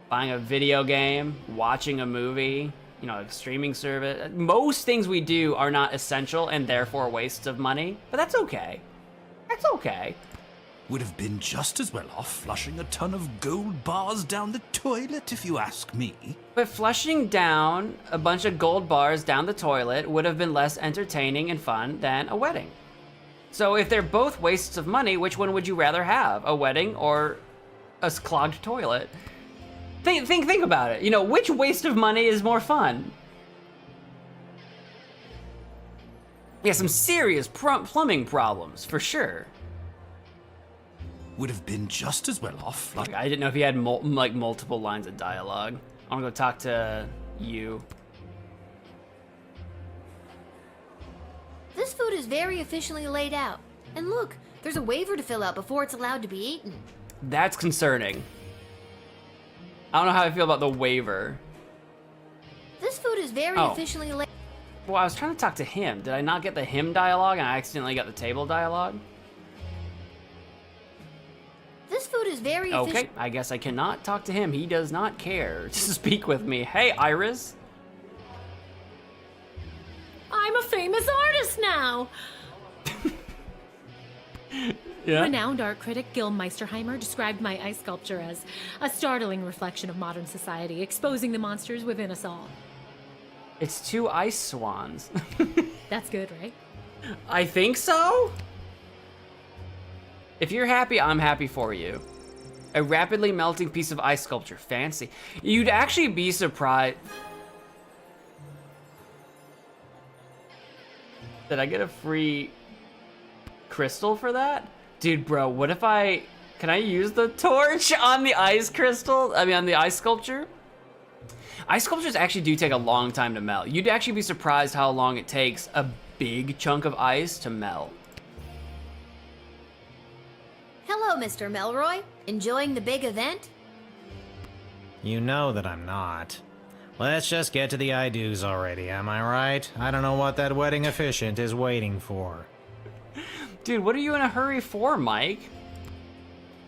buying a video game, watching a movie, you know, a streaming service, most things we do are not essential and therefore wastes of money, but that's okay. That's okay. Would have been just as well off flushing a ton of gold bars down the toilet, if you ask me. But flushing down a bunch of gold bars down the toilet would have been less entertaining and fun than a wedding. So if they're both wastes of money, which one would you rather have? A wedding or a clogged toilet? Think about it. You know, which waste of money is more fun? Yeah, some serious plumbing problems, for sure. Would have been just as well off. I didn't know if he had multiple lines of dialogue. I'm gonna go talk to you. This food is very efficiently laid out. And look, there's a waiver to fill out before it's allowed to be eaten. That's concerning. I don't know how I feel about the waiver. This food is very efficiently laid. Well, I was trying to talk to him. Did I not get the him dialogue and I accidentally got the table dialogue? This food is very okay, I guess I cannot talk to him. He does not care to speak with me. Hey, Iris. I'm a famous artist now. Yeah. Renowned art critic Gil Meisterheimer described my ice sculpture as a startling reflection of modern society, exposing the monsters within us all. It's two ice swans. That's good, right? I think so? If you're happy, I'm happy for you. A rapidly melting piece of ice sculpture. Fancy. You'd actually be surprised. Did I get a free crystal for that? Dude, bro, what if can I use the torch on the ice crystal? I mean, on the ice sculpture? Ice sculptures actually do take a long time to melt. You'd actually be surprised how long it takes a big chunk of ice to melt. Hello, Mr. Melroy. Enjoying the big event? You know that I'm not. Let's just get to the I-do's already, am I right? I don't know what that wedding officiant is waiting for. Dude, what are you in a hurry for, Mike?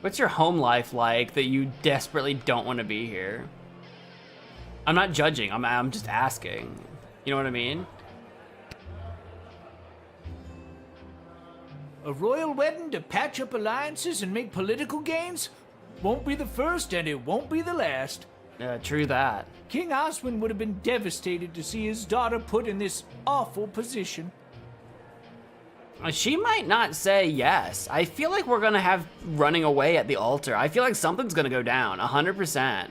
What's your home life like that you desperately don't want to be here? I'm not judging, I'm just asking. You know what I mean? A royal wedding to patch up alliances and make political gains? Won't be the first and it won't be the last. True that. King Osmond would have been devastated to see his daughter put in this awful position. She might not say yes. I feel like we're gonna have running away at the altar. I feel like something's gonna go down, 100%.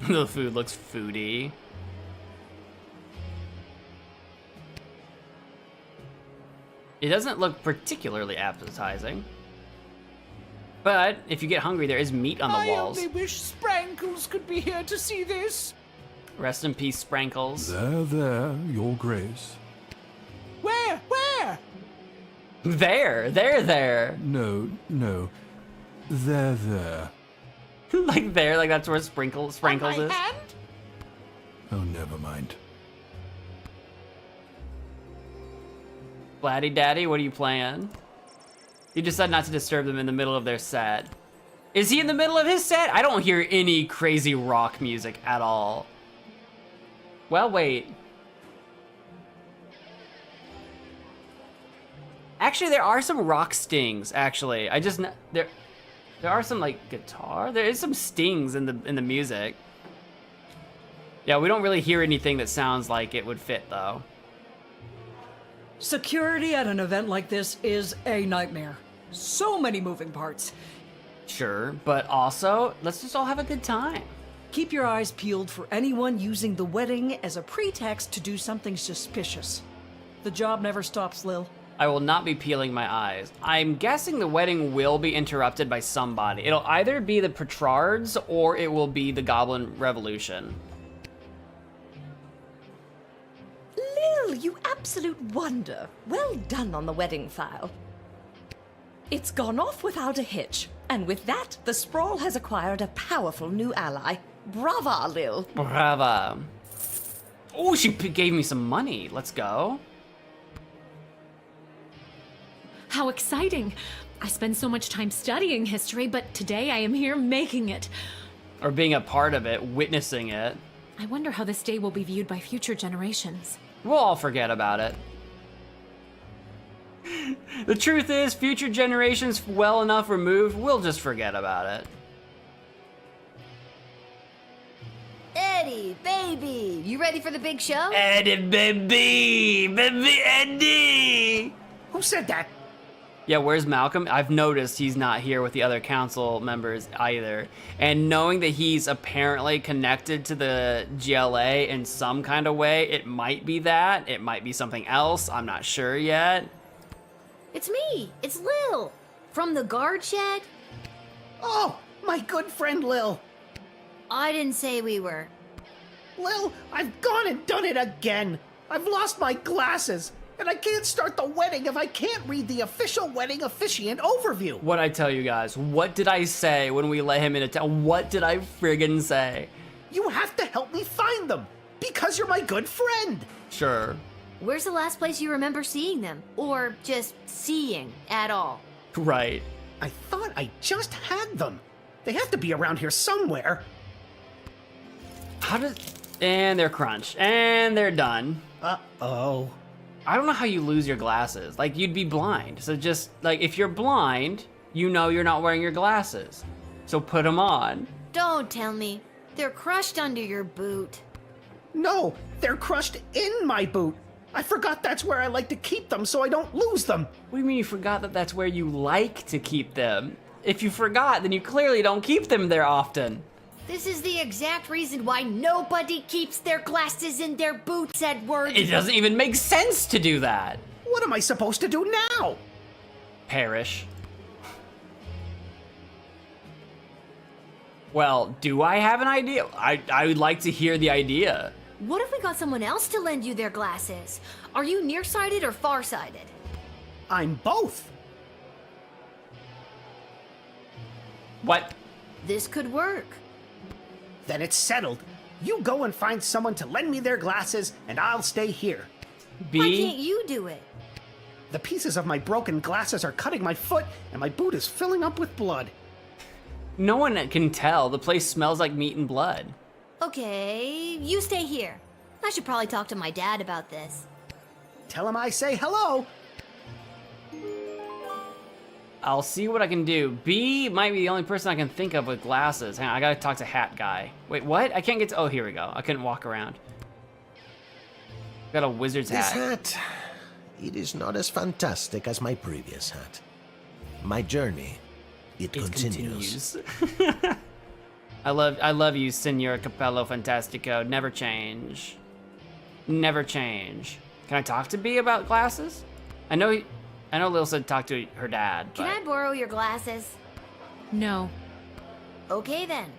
The food looks foodie. It doesn't look particularly appetizing. But if you get hungry, there is meat on the walls. I only wish Sprankles could be here to see this. Rest in peace, Sprankles. There, your grace. Where? There. No. There. Like there, like that's where Sprankles is. Hand? Oh, never mind. Blatty Daddy, what are you playing? You decide not to disturb them in the middle of their set. Is he in the middle of his set? I don't hear any crazy rock music at all. Well, wait. Actually, there are some rock stings, actually. There are some, like, guitar. There is some stings in the music. Yeah, we don't really hear anything that sounds like it would fit, though. Security at an event like this is a nightmare. So many moving parts. Sure, but also, let's just all have a good time. Keep your eyes peeled for anyone using the wedding as a pretext to do something suspicious. The job never stops, Lil. I will not be peeling my eyes. I'm guessing the wedding will be interrupted by somebody. It'll either be the Petrards or it will be the Goblin Revolution. Lil, you absolute wonder. Well done on the wedding file. It's gone off without a hitch. And with that, the Sprawl has acquired a powerful new ally. Brava, Lil. Brava. Oh, she gave me some money. Let's go. How exciting! I spend so much time studying history, but today I am here making it. Or being a part of it, witnessing it. I wonder how this day will be viewed by future generations. We'll all forget about it. The truth is, future generations well enough removed, we'll just forget about it. Eddie, baby, you ready for the big show? Eddie, baby Eddie! Who said that? Yeah, where's Malcolm? I've noticed he's not here with the other council members either. And knowing that he's apparently connected to the GLA in some kind of way, it might be that, it might be something else, I'm not sure yet. It's me, it's Lil, from the guard shed. Oh, my good friend Lil. I didn't say we were. Lil, I've gone and done it again. I've lost my glasses. And I can't start the wedding if I can't read the official wedding officiant overview. What'd I tell you guys? What did I say when we let him into town? What did I friggin' say? You have to help me find them, because you're my good friend. Sure. Where's the last place you remember seeing them? Or just seeing at all? Right. I thought I just had them. They have to be around here somewhere. And they're crunched. And they're done. Uh-oh. I don't know how you lose your glasses. Like, you'd be blind. So just, like, if you're blind, you know you're not wearing your glasses. So put them on. Don't tell me. They're crushed under your boot. No, they're crushed in my boot. I forgot that's where I like to keep them so I don't lose them. What do you mean you forgot that that's where you like to keep them? If you forgot, then you clearly don't keep them there often. This is the exact reason why nobody keeps their glasses in their boots, Edward. It doesn't even make sense to do that. What am I supposed to do now? Perish. Well, do I have an idea? I would like to hear the idea. What if we got someone else to lend you their glasses? Are you nearsighted or farsighted? I'm both. What? This could work. Then it's settled. You go and find someone to lend me their glasses, and I'll stay here. Why can't you do it? The pieces of my broken glasses are cutting my foot, and my boot is filling up with blood. No one can tell. The place smells like meat and blood. Okay, you stay here. I should probably talk to my dad about this. Tell him I say hello. I'll see what I can do. B might be the only person I can think of with glasses. Hang on, I gotta talk to Hat Guy. Wait, what? I can't get to... Oh, here we go. I couldn't walk around. Got a wizard's hat. This hat, it is not as fantastic as my previous hat. My journey, it continues. I love you, Senor Capello Fantastico. Never change. Never change. Can I talk to B about glasses? I know Lil said talk to her dad, but... Can I borrow your glasses? No. Okay then.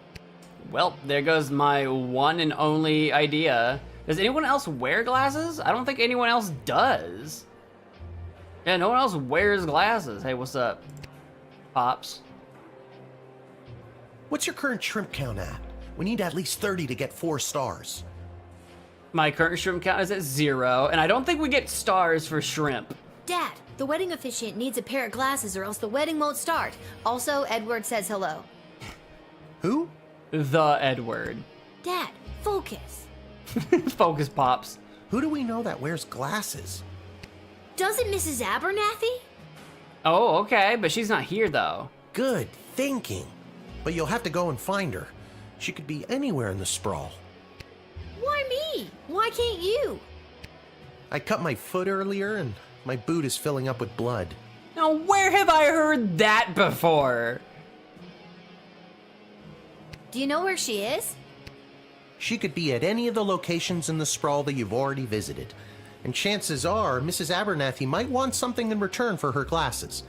Well, there goes my one and only idea. Does anyone else wear glasses? I don't think anyone else does. Yeah, no one else wears glasses. Hey, what's up, Pops? What's your current shrimp count at? We need at least 30 to get 4 stars. My current shrimp count is at 0, and I don't think we get stars for shrimp. Dad, the wedding officiant needs a pair of glasses or else the wedding won't start. Also, Edward says hello. Who? The Edward. Dad, focus. Focus, Pops. Who do we know that wears glasses? Doesn't Mrs. Abernathy? Oh, okay, but she's not here though. Good thinking. But you'll have to go and find her. She could be anywhere in the sprawl. Why me? Why can't you? I cut my foot earlier and my boot is filling up with blood. Now, where have I heard that before? Do you know where she is? She could be at any of the locations in the sprawl that you've already visited. And chances are, Mrs. Abernathy might want something in return for her glasses.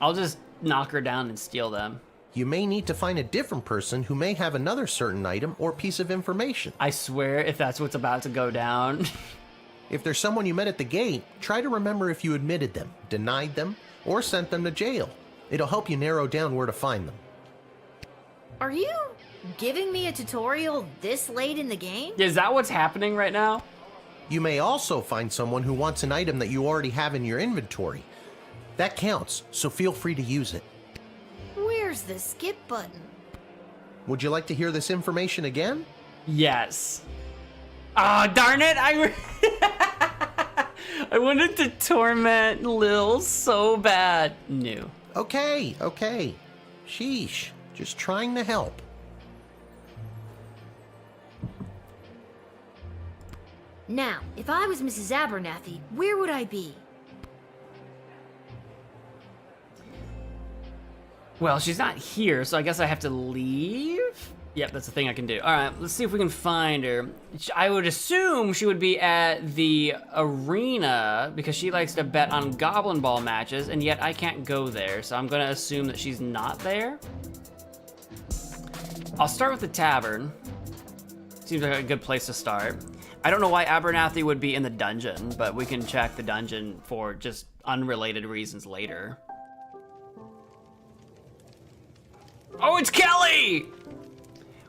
I'll just knock her down and steal them. You may need to find a different person who may have another certain item or piece of information. I swear, if that's what's about to go down. If there's someone you met at the gate, try to remember if you admitted them, denied them, or sent them to jail. It'll help you narrow down where to find them. Are you giving me a tutorial this late in the game? Is that what's happening right now? You may also find someone who wants an item that you already have in your inventory. That counts, so feel free to use it. Where's the skip button? Would you like to hear this information again? Yes. Ah, darn it! I wanted to torment Lil so bad. No. Okay. Sheesh. Just trying to help. Now, if I was Mrs. Abernathy, where would I be? Well, she's not here, so I guess I have to leave? Yep, that's the thing I can do. All right, let's see if we can find her. I would assume she would be at the arena because she likes to bet on Goblin Ball matches, and yet I can't go there, so I'm gonna assume that she's not there. I'll start with the tavern. Seems like a good place to start. I don't know why Abernathy would be in the dungeon, but we can check the dungeon for just unrelated reasons later. Oh, it's Kelly!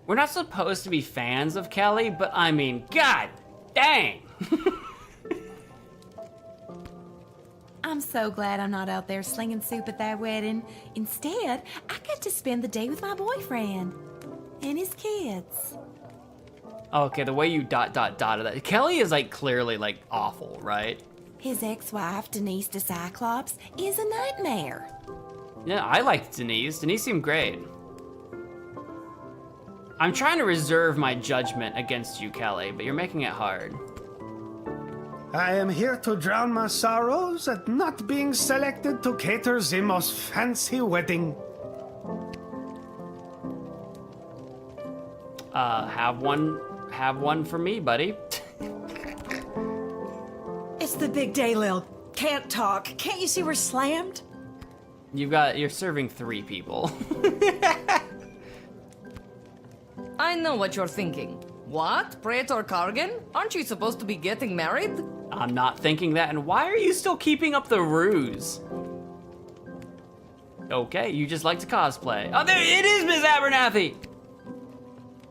We're not supposed to be fans of Kelly, but I mean, god dang! I'm so glad I'm not out there slinging soup at that wedding. Instead, I get to spend the day with my boyfriend and his kids. Okay, the way you ... that. Kelly is like clearly like awful, right? His ex-wife, Denise the Cyclops, is a nightmare. Yeah, I liked Denise. Denise seemed great. I'm trying to reserve my judgment against you, Kelly, but you're making it hard. I am here to drown my sorrows at not being selected to cater the most fancy wedding. Have one for me, buddy. It's the big day, Lil. Can't talk. Can't you see we're slammed? You're serving 3 people. I know what you're thinking. What? Praetor Kargan? Aren't you supposed to be getting married? I'm not thinking that, and why are you still keeping up the ruse? Okay, you just like to cosplay. Oh, there it is, Miss Abernathy!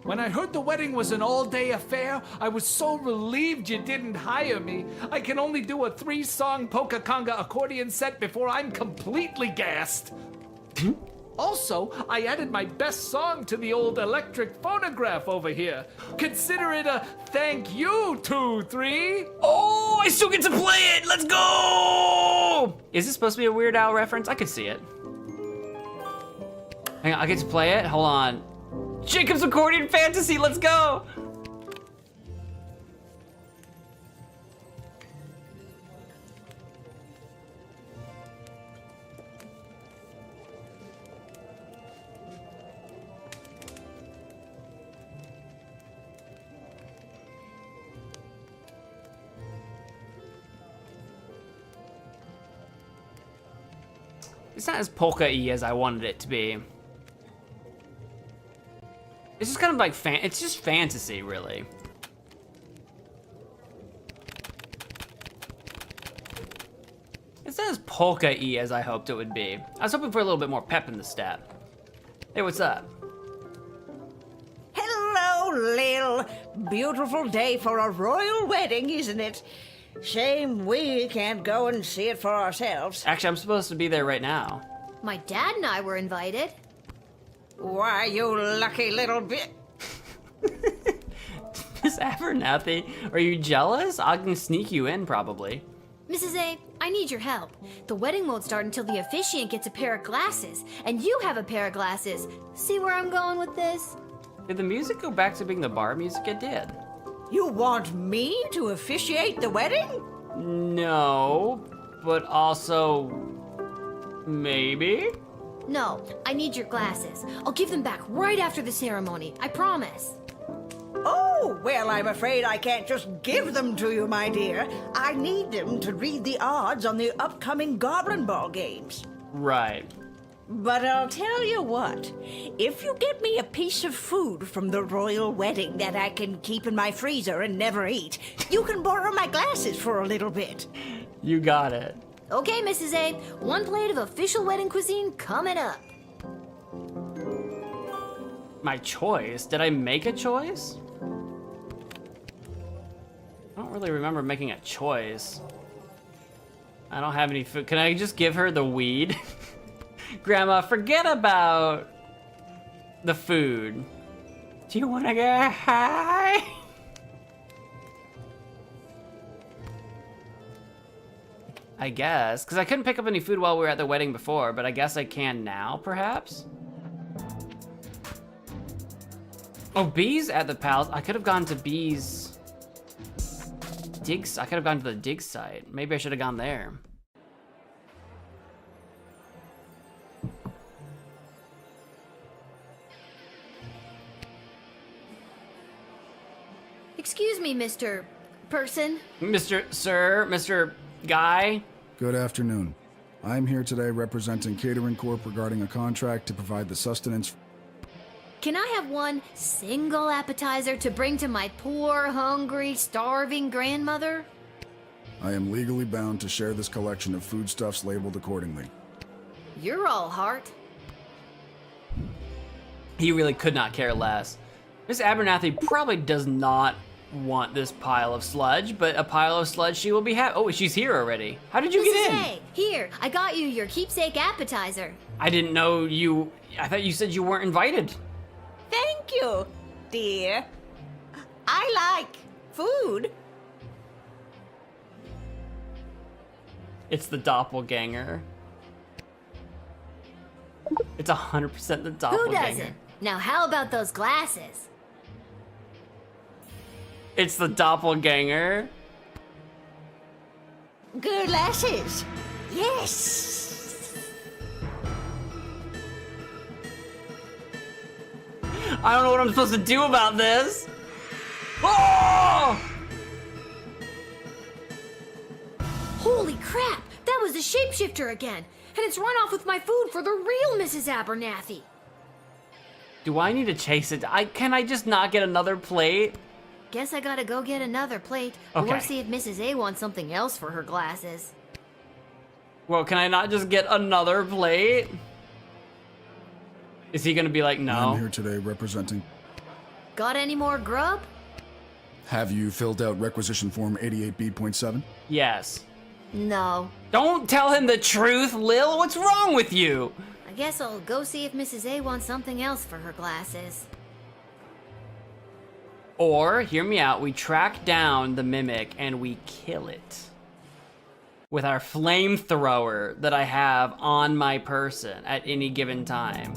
When I heard the wedding was an all-day affair, I was so relieved you didn't hire me. I can only do a 3-song polka conga accordion set before I'm completely gassed. Also, I added my best song to the old electric phonograph over here. Consider it a thank you, 2-3. Oh, I still get to play it! Let's go! Is this supposed to be a Weird Al reference? I could see it. Hang on, I get to play it? Hold on. Jacob's Accordion Fantasy, let's go! It's not as polka-y as I wanted it to be. It's just kind of like it's just fantasy, really. It's not as polka-y as I hoped it would be. I was hoping for a little bit more pep in the step. Hey, what's up? Hello, Lil. Beautiful day for a royal wedding, isn't it? Shame we can't go and see it for ourselves. Actually, I'm supposed to be there right now. My dad and I were invited. Why, you lucky little bit. Miss Abernathy, are you jealous? I can sneak you in, probably. Mrs. A, I need your help. The wedding won't start until the officiant gets a pair of glasses, and you have a pair of glasses. See where I'm going with this? Did the music go back to being the bar music? It did. You want me to officiate the wedding? No, but also maybe? No, I need your glasses. I'll give them back right after the ceremony, I promise. Oh, well, I'm afraid I can't just give them to you, my dear. I need them to read the odds on the upcoming Goblin Ball games. Right. But I'll tell you what, if you get me a piece of food from the royal wedding that I can keep in my freezer and never eat, you can borrow my glasses for a little bit. You got it. Okay, Mrs. A, 1 plate of official wedding cuisine coming up. My choice? Did I make a choice? I don't really remember making a choice. I don't have any food. Can I just give her the weed? Grandma, forget about the food. Do you want to get high? I guess, because I couldn't pick up any food while we were at the wedding before, but I guess I can now, perhaps? Oh, Bee's at the palace. I could have gone to Bee's digs. I could have gone to the dig site. Maybe I should have gone there. Excuse me, Mr. Person. Mr. Guy. Good afternoon. I'm here today representing Catering Corp regarding a contract to provide the sustenance. Can I have 1 single appetizer to bring to my poor, hungry, starving grandmother? I am legally bound to share this collection of foodstuffs labeled accordingly. You're all heart. He really could not care less. Miss Abernathy probably does not want this pile of sludge, but a pile of sludge she will be happy. Oh, she's here already. How did you get in? Hey, here, I got you your keepsake appetizer. I didn't know you. I thought you said you weren't invited. Thank you, dear. I like food. It's the doppelganger. It's 100% the doppelganger. Who doesn't? Now, how about those glasses? It's the doppelganger. Glasses. Yes. I don't know what I'm supposed to do about this. Oh! Holy crap! That was the shapeshifter again! And it's run off with my food for the real Mrs. Abernathy! Do I need to chase it? Can I just not get another plate? Guess I gotta go get another plate, Okay. or see if Mrs. A wants something else for her glasses. Well, can I not just get another plate? Is he gonna be like, no? I'm here today representing. Got any more grub? Have you filled out requisition form 88B.7? Yes. No. Don't tell him the truth, Lil. What's wrong with you? I guess I'll go see if Mrs. A wants something else for her glasses. Or, hear me out, we track down the mimic and we kill it. With our flamethrower that I have on my person at any given time.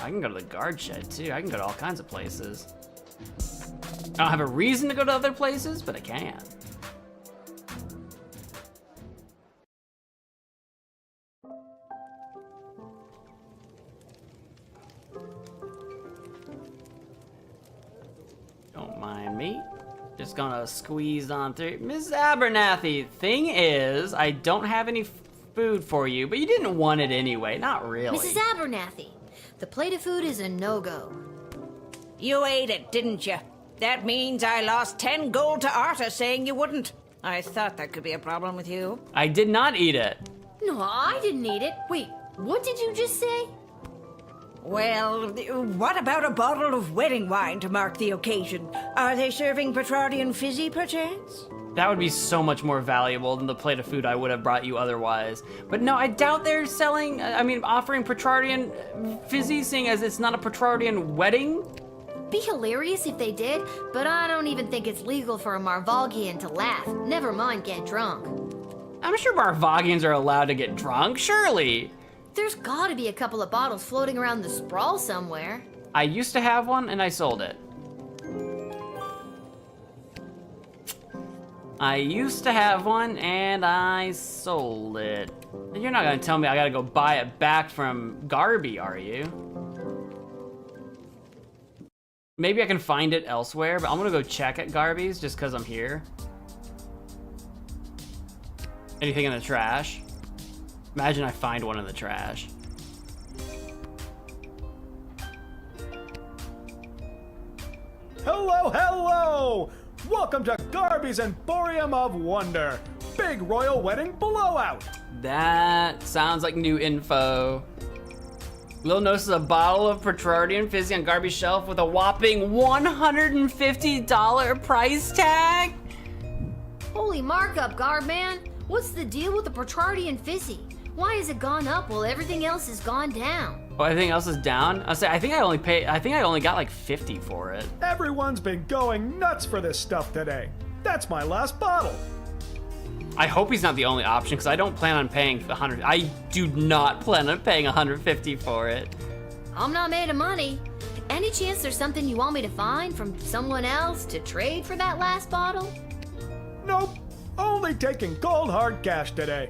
I can go to the guard shed too. I can go to all kinds of places. I don't have a reason to go to other places, but I can. Don't mind me. Just gonna squeeze on through. Miss Abernathy, thing is, I don't have any food for you, but you didn't want it anyway. Not really. Mrs. Abernathy, the plate of food is a no-go. You ate it, didn't you? That means I lost 10 gold to Arta saying you wouldn't. I thought that could be a problem with you. I did not eat it. No, I didn't eat it. Wait, what did you just say? Well, what about a bottle of wedding wine to mark the occasion? Are they serving Petrardian fizzy, perchance? That would be so much more valuable than the plate of food I would have brought you otherwise. But no, I doubt they're selling, offering Petrardian fizzy, seeing as it's not a Petrardian wedding. Be hilarious if they did, but I don't even think it's legal for a Marvalgian to laugh. Never mind get drunk. I'm sure Marvagians are allowed to get drunk, surely. There's gotta be a couple of bottles floating around the sprawl somewhere. I used to have one and I sold it. I used to have one and I sold it. You're not gonna tell me I gotta go buy it back from Garby, are you? Maybe I can find it elsewhere, but I'm gonna go check at Garby's just cause I'm here. Anything in the trash? Imagine I find one in the trash. Hello, hello! Welcome to Garby's Emporium of Wonder. Big royal wedding blowout. That sounds like new info. Lil notices a bottle of Petrardian fizzy on Garby's shelf with a whopping $150 price tag. Holy markup, Guardman. What's the deal with the Petrardian fizzy? Why has it gone up while everything else has gone down? Oh, everything else is down? I think I only got like 50 for it. Everyone's been going nuts for this stuff today. That's my last bottle. I hope he's not the only option because I don't plan on paying 100. I do not plan on paying 150 for it. I'm not made of money. Any chance there's something you want me to find from someone else to trade for that last bottle? Nope. Only taking cold hard cash today.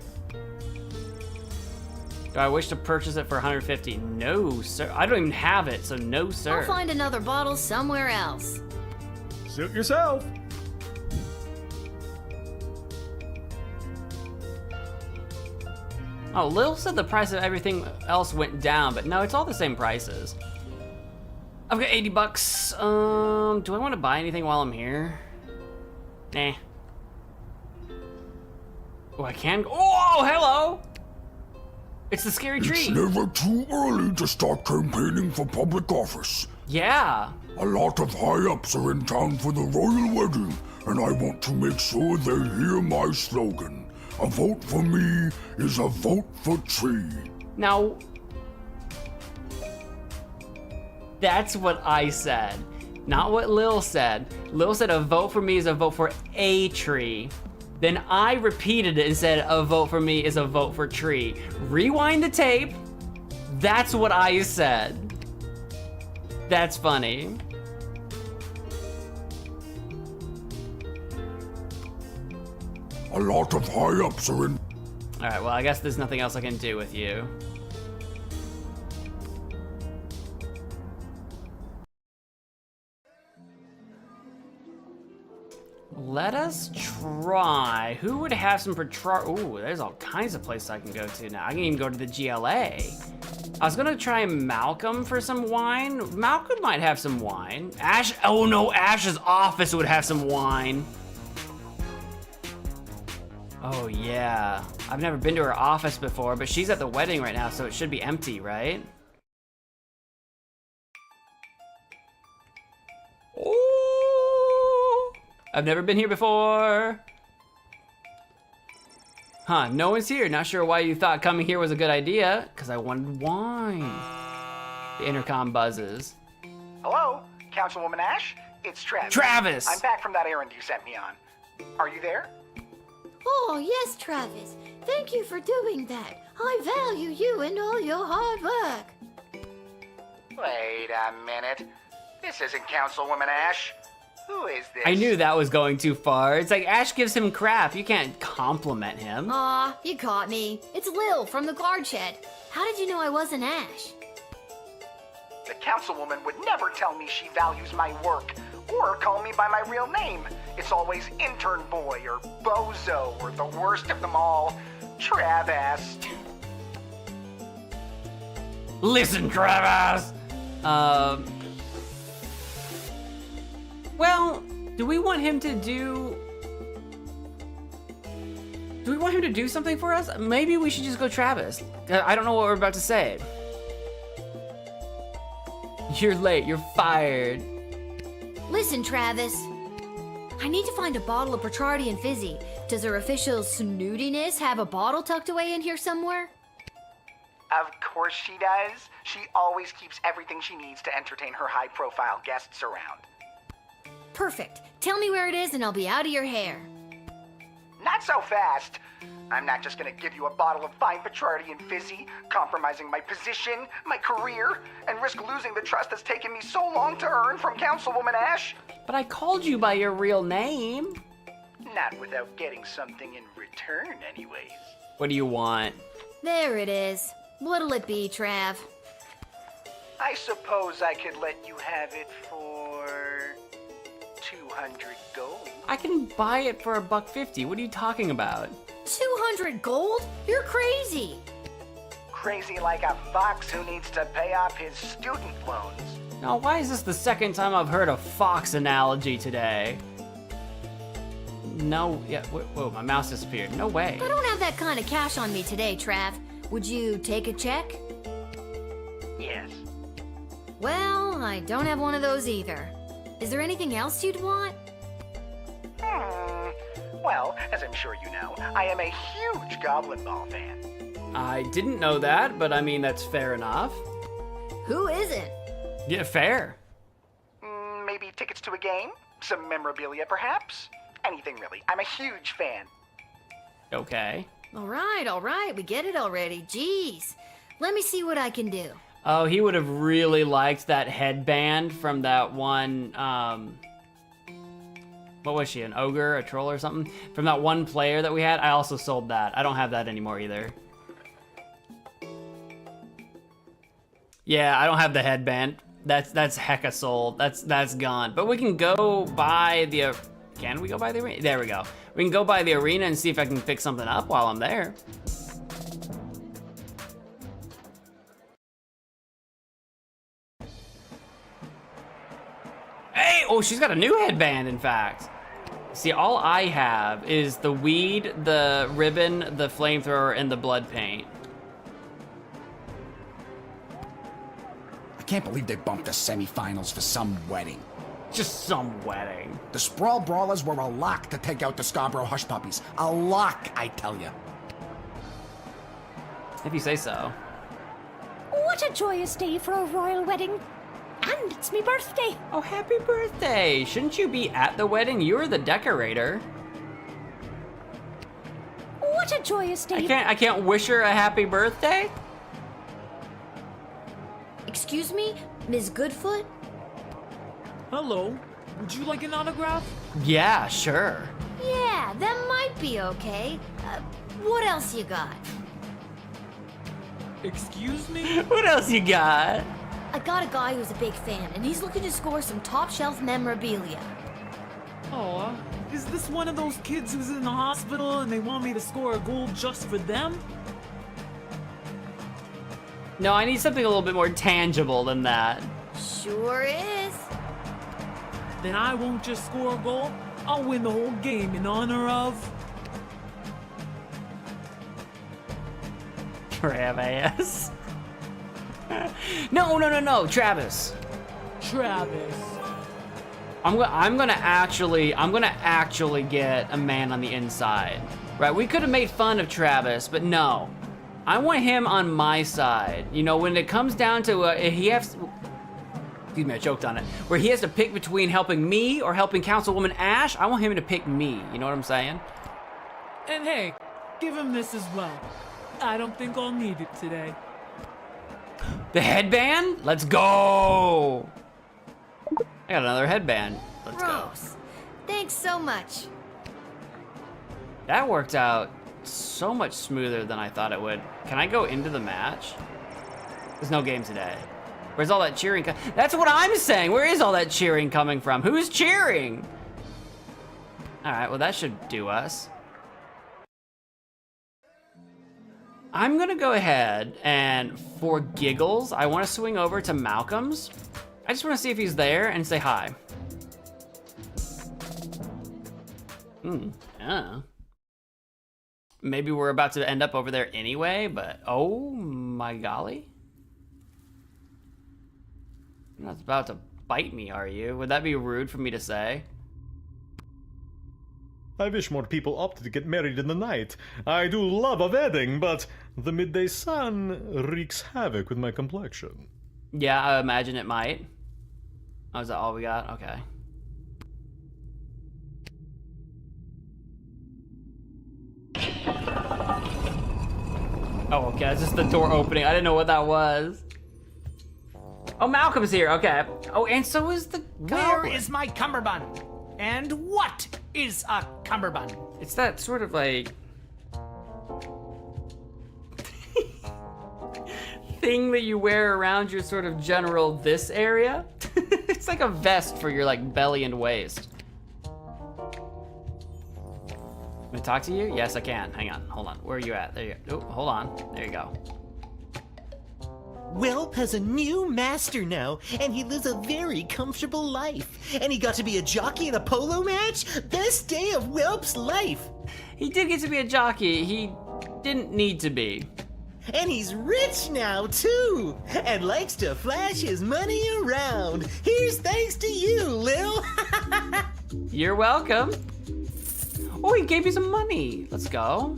Do I wish to purchase it for 150? No, sir. I don't even have it, so no, sir. I'll find another bottle somewhere else. Suit yourself. Oh, Lil said the price of everything else went down, but no, it's all the same prices. I've got 80 bucks. Do I want to buy anything while I'm here? Nah. Oh, I can. Oh, hello! It's the scary tree. It's never too early to start campaigning for public office. Yeah. A lot of high-ups are in town for the royal wedding, and I want to make sure they hear my slogan. A vote for me is a vote for tree. Now, that's what I said, not what Lil said. Lil said a vote for me is a vote for a tree. Then I repeated it and said a vote for me is a vote for tree. Rewind the tape. That's what I said. That's funny. A lot of high-ups are in... All right, well, I guess there's nothing else I can do with you. Let us try. Who would have some Ooh, there's all kinds of places I can go to now. I can even go to the GLA. I was gonna try Malcolm for some wine. Malcolm might have some wine. Ash, oh no, Ash's office would have some wine. Oh yeah. I've never been to her office before, but she's at the wedding right now, so it should be empty, right? Oh, I've never been here before. Huh, no one's here. Not sure why you thought coming here was a good idea, because I wanted wine. The intercom buzzes. Hello, Councilwoman Ash? It's Travis. Travis! I'm back from that errand you sent me on. Are you there? Oh, yes, Travis. Thank you for doing that. I value you and all your hard work. Wait a minute. This isn't Councilwoman Ash. Who is this? I knew that was going too far. It's like Ash gives him crap. You can't compliment him. Aw, you caught me. It's Lil from the guard shed. How did you know I wasn't Ash? The Councilwoman would never tell me she values my work or call me by my real name. It's always Intern Boy or Bozo or the worst of them all, Travis. Listen, Travis! Well, do we want him to do... Do we want him to do something for us? Maybe we should just go Travis. I don't know what we're about to say. You're late, you're fired. Listen, Travis. I need to find a bottle of Petrardian Fizzy. Does her official snootiness have a bottle tucked away in here somewhere? Of course she does. She always keeps everything she needs to entertain her high-profile guests around. Perfect. Tell me where it is and I'll be out of your hair. Not so fast. I'm not just gonna give you a bottle of fine Petrardian Fizzy, compromising my position, my career, and risk losing the trust that's taken me so long to earn from Councilwoman Ash. But I called you by your real name. Not without getting something in return, anyways. What do you want? There it is. What'll it be, Trav? I suppose I could let you have it for 200 gold. I can buy it for $1.50. What are you talking about? 200 gold? You're crazy. Crazy like a fox who needs to pay off his student loans. Now, why is this the second time I've heard a fox analogy today? No, yeah, whoa, my mouse disappeared. No way. I don't have that kind of cash on me today, Trav. Would you take a check? Yes. Well, I don't have one of those either. Is there anything else you'd want? Well, as I'm sure you know, I am a huge Goblin Ball fan. I didn't know that, but I mean, that's fair enough. Who isn't? Yeah, fair. Maybe tickets to a game? Some memorabilia, perhaps? Anything, really. I'm a huge fan. Okay. All right, we get it already. Jeez. Let me see what I can do. Oh, he would have really liked that headband from that one, what was she, an ogre, a troll or something? From that one player that we had, I also sold that. I don't have that anymore either. Yeah, I don't have the headband. That's hecka sold. That's gone. But we can go by the, can we go by the arena? There we go. We can go by the arena and see if I can pick something up while I'm there. Hey, oh, she's got a new headband, in fact. See, all I have is the weed, the ribbon, the flamethrower, and the blood paint. I can't believe they bumped the semifinals for some wedding. Just some wedding. The Sprawl Brawlers were a lock to take out the Scarborough Hush Puppies. A lock, I tell you. If you say so. What a joyous day for a royal wedding. And it's me birthday. Oh, happy birthday. Shouldn't you be at the wedding? You're the decorator. What a joyous day. I can't wish her a happy birthday? Excuse me, Ms. Goodfoot? Hello. Would you like an autograph? Yeah, sure. Yeah, that might be okay. What else you got? Excuse me? What else you got? I got a guy who's a big fan, and he's looking to score some top-shelf memorabilia. Aw, is this one of those kids who's in the hospital and they want me to score a goal just for them? No, I need something a little bit more tangible than that. Sure is. Then I won't just score a goal, I'll win the whole game in honor of... Travis. No, Travis. Travis. I'm gonna actually get a man on the inside. Right, we could have made fun of Travis, but no. I want him on my side. You know, when it comes down to, excuse me, I choked on it. Where he has to pick between helping me or helping Councilwoman Ash, I want him to pick me. You know what I'm saying? And hey, give him this as well. I don't think I'll need it today. The headband? Let's go! I got another headband. Let's go. Thanks so much. That worked out so much smoother than I thought it would. Can I go into the match? There's no game today. Where's all that cheering? That's what I'm saying. Where is all that cheering coming from? Who's cheering? All right, well, that should do us. I'm gonna go ahead and, for giggles, I want to swing over to Malcolm's. I just want to see if he's there and say hi. Yeah. Maybe we're about to end up over there anyway, but oh my golly. You're not about to bite me, are you? Would that be rude for me to say? I wish more people opted to get married in the night. I do love a wedding, but the midday sun wreaks havoc with my complexion. Yeah, I imagine it might. Oh, is that all we got? Okay. Oh, okay, that's just the door opening. I didn't know what that was. Oh, Malcolm's here, okay. Oh, and so is the Goblin. Where is my cummerbund? And what is a cummerbund? It's that sort of like thing that you wear around your sort of general this area. It's like a vest for your like belly and waist. Can I talk to you? Yes, I can. Hang on, hold on. Where are you at? There you go. Oh, hold on. There you go. Whelp has a new master now, and he lives a very comfortable life. And he got to be a jockey in a polo match? Best day of Whelp's life. He did get to be a jockey. He didn't need to be. And he's rich now, too, and likes to flash his money around. Here's thanks to you, Lil. You're welcome. Oh, he gave you some money. Let's go.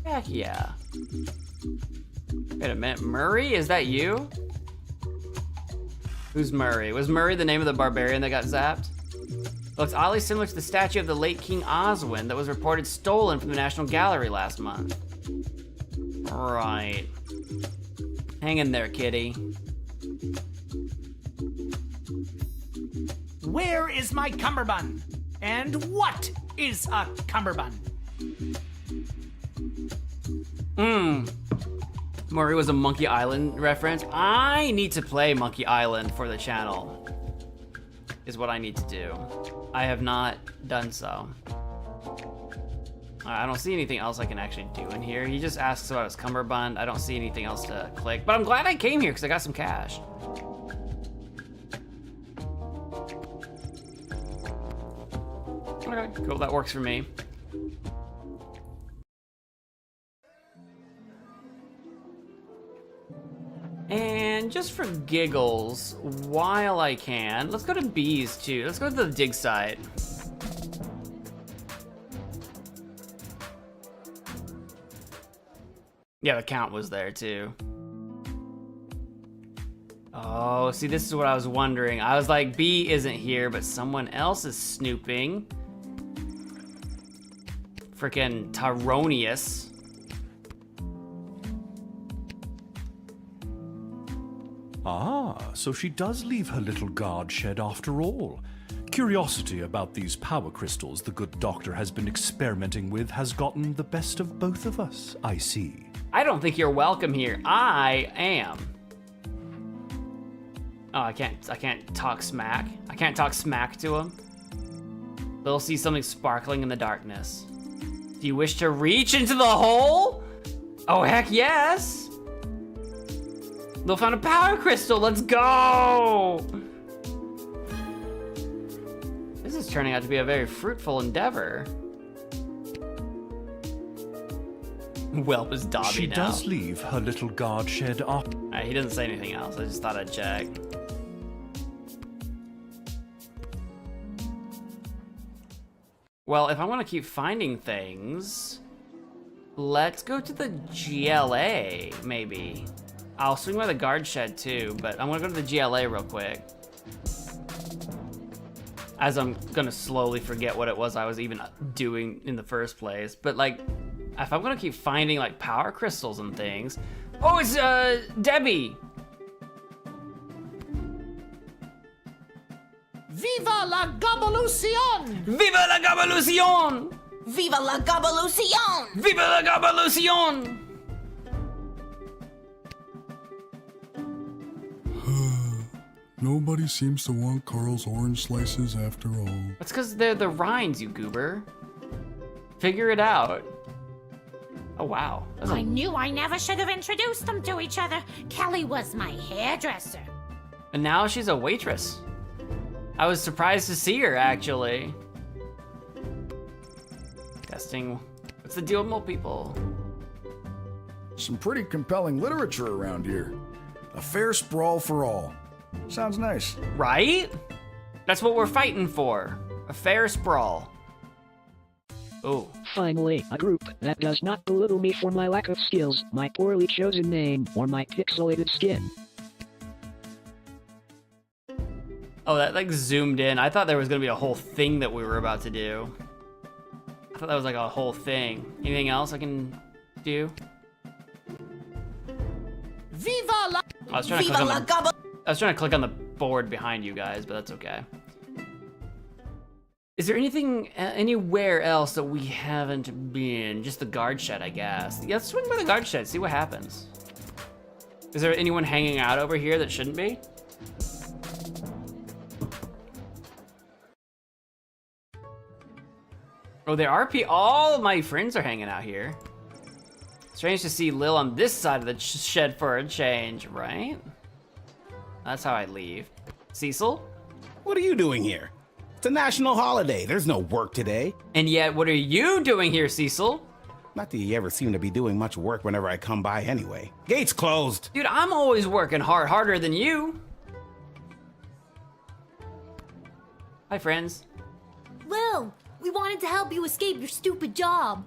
Heck yeah. Wait a minute, Murray, is that you? Who's Murray? Was Murray the name of the barbarian that got zapped? Looks oddly similar to the statue of the late King Oswin that was reported stolen from the National Gallery last month. Right. Hang in there, kitty. Where is my cummerbund? And what is a cummerbund? Murray was a Monkey Island reference. I need to play Monkey Island for the channel, is what I need to do. I have not done so. I don't see anything else I can actually do in here. He just asks about his cummerbund. I don't see anything else to click, but I'm glad I came here because I got some cash. Okay, cool, that works for me. And just for giggles, while I can, let's go to bees too. Let's go to the dig site. Yeah, the count was there too. Oh, see, this is what I was wondering. I was like, bee isn't here, but someone else is snooping. Frickin' Tyronius. Ah, so she does leave her little guard shed after all. Curiosity about these power crystals the good doctor has been experimenting with has gotten the best of both of us, I see. I don't think you're welcome here. I am. Oh, I can't talk smack. I can't talk smack to him. They'll see something sparkling in the darkness. Do you wish to reach into the hole? Oh, heck yes. They'll find a power crystal, let's go! This is turning out to be a very fruitful endeavor. Whelp is Dobby She now. does leave her little guard shed up. Alright, he doesn't say anything else, I just thought I'd check. Well, if I want to keep finding things, let's go to the GLA, maybe. I'll swing by the guard shed too, but I'm gonna go to the GLA real quick. As I'm gonna slowly forget what it was I was even doing in the first place. But like, if I'm gonna keep finding like power crystals and things. Oh, it's Debbie! Viva la Gobbolution! Viva la Gobbolution! Viva la Gobbolution! Viva la Gobbolution! Nobody seems to want Carl's orange slices after all. That's because they're the rinds, you goober. Figure it out. Oh, wow. I knew I never should have introduced them to each other. Kelly was my hairdresser. And now she's a waitress. I was surprised to see her, actually. Testing. What's the deal with mole people? Some pretty compelling literature around here. A fair sprawl for all. Sounds nice. Right? That's what we're fighting for. A fair sprawl. Oh. Finally, a group that does not belittle me for my lack of skills, my poorly chosen name, or my pixelated skin. Oh, that like zoomed in. I thought there was gonna be a whole thing that we were about to do. I thought that was like a whole thing. Anything else I can do? Viva la! I was trying to Viva la Goblin! I was trying to click on the board behind you guys, but that's okay. Is there anything anywhere else that we haven't been? Just the guard shed, I guess. Yeah, let's swing by the guard shed, see what happens. Is there anyone hanging out over here that shouldn't be? Oh, there are all my friends are hanging out here. Strange to see Lil on this side of the shed for a change, right? That's how I leave. Cecil? What are you doing here? It's a national holiday. There's no work today. And yet, what are you doing here, Cecil? Not that you ever seem to be doing much work whenever I come by anyway. Gate's closed. Dude, I'm always working hard, harder than you. Hi, friends. Lil, we wanted to help you escape your stupid job.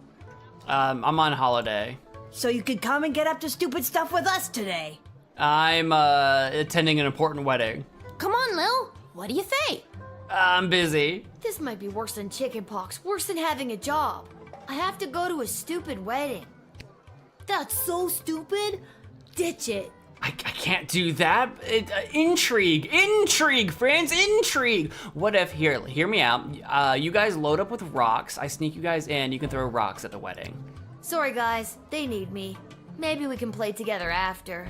I'm on holiday. So you could come and get up to stupid stuff with us today. I'm attending an important wedding. Come on, Lil. What do you think? I'm busy. This might be worse than chickenpox, worse than having a job. I have to go to a stupid wedding. That's so stupid. Ditch it. I can't do that. Intrigue, friends, intrigue. What if, hear me out. You guys load up with rocks. I sneak you guys in. You can throw rocks at the wedding. Sorry, guys. They need me. Maybe we can play together after.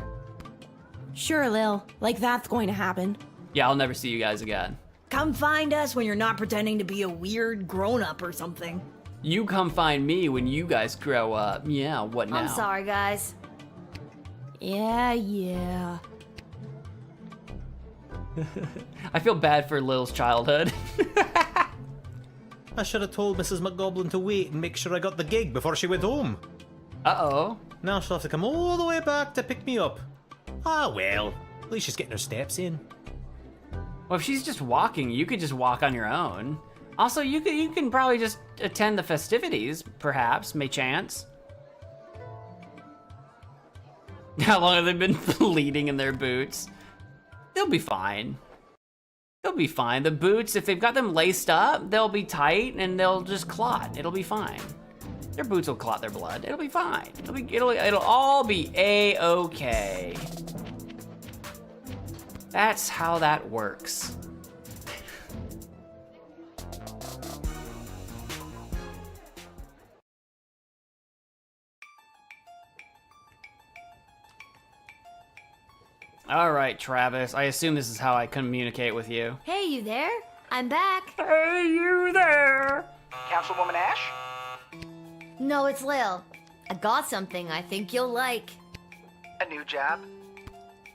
Sure, Lil. Like that's going to happen. Yeah, I'll never see you guys again. Come find us when you're not pretending to be a weird grown-up or something. You come find me when you guys grow up. Yeah, what now? I'm sorry, guys. Yeah. I feel bad for Lil's childhood. I should have told Mrs. McGoblin to wait and make sure I got the gig before she went home. Uh-oh. Now she'll have to come all the way back to pick me up. Ah, well. At least she's getting her steps in. Well, if she's just walking, you could just walk on your own. Also, you can probably just attend the festivities, perhaps, may chance. How long have they been bleeding in their boots? They'll be fine. They'll be fine. The boots, if they've got them laced up, they'll be tight and they'll just clot. It'll be fine. Their boots will clot their blood. It'll be fine. It'll all be A-okay. That's how that works. All right, Travis. I assume this is how I communicate with you. Hey, you there? I'm back. Hey, you there? Councilwoman Ash? No, it's Lil. I got something I think you'll like. A new job?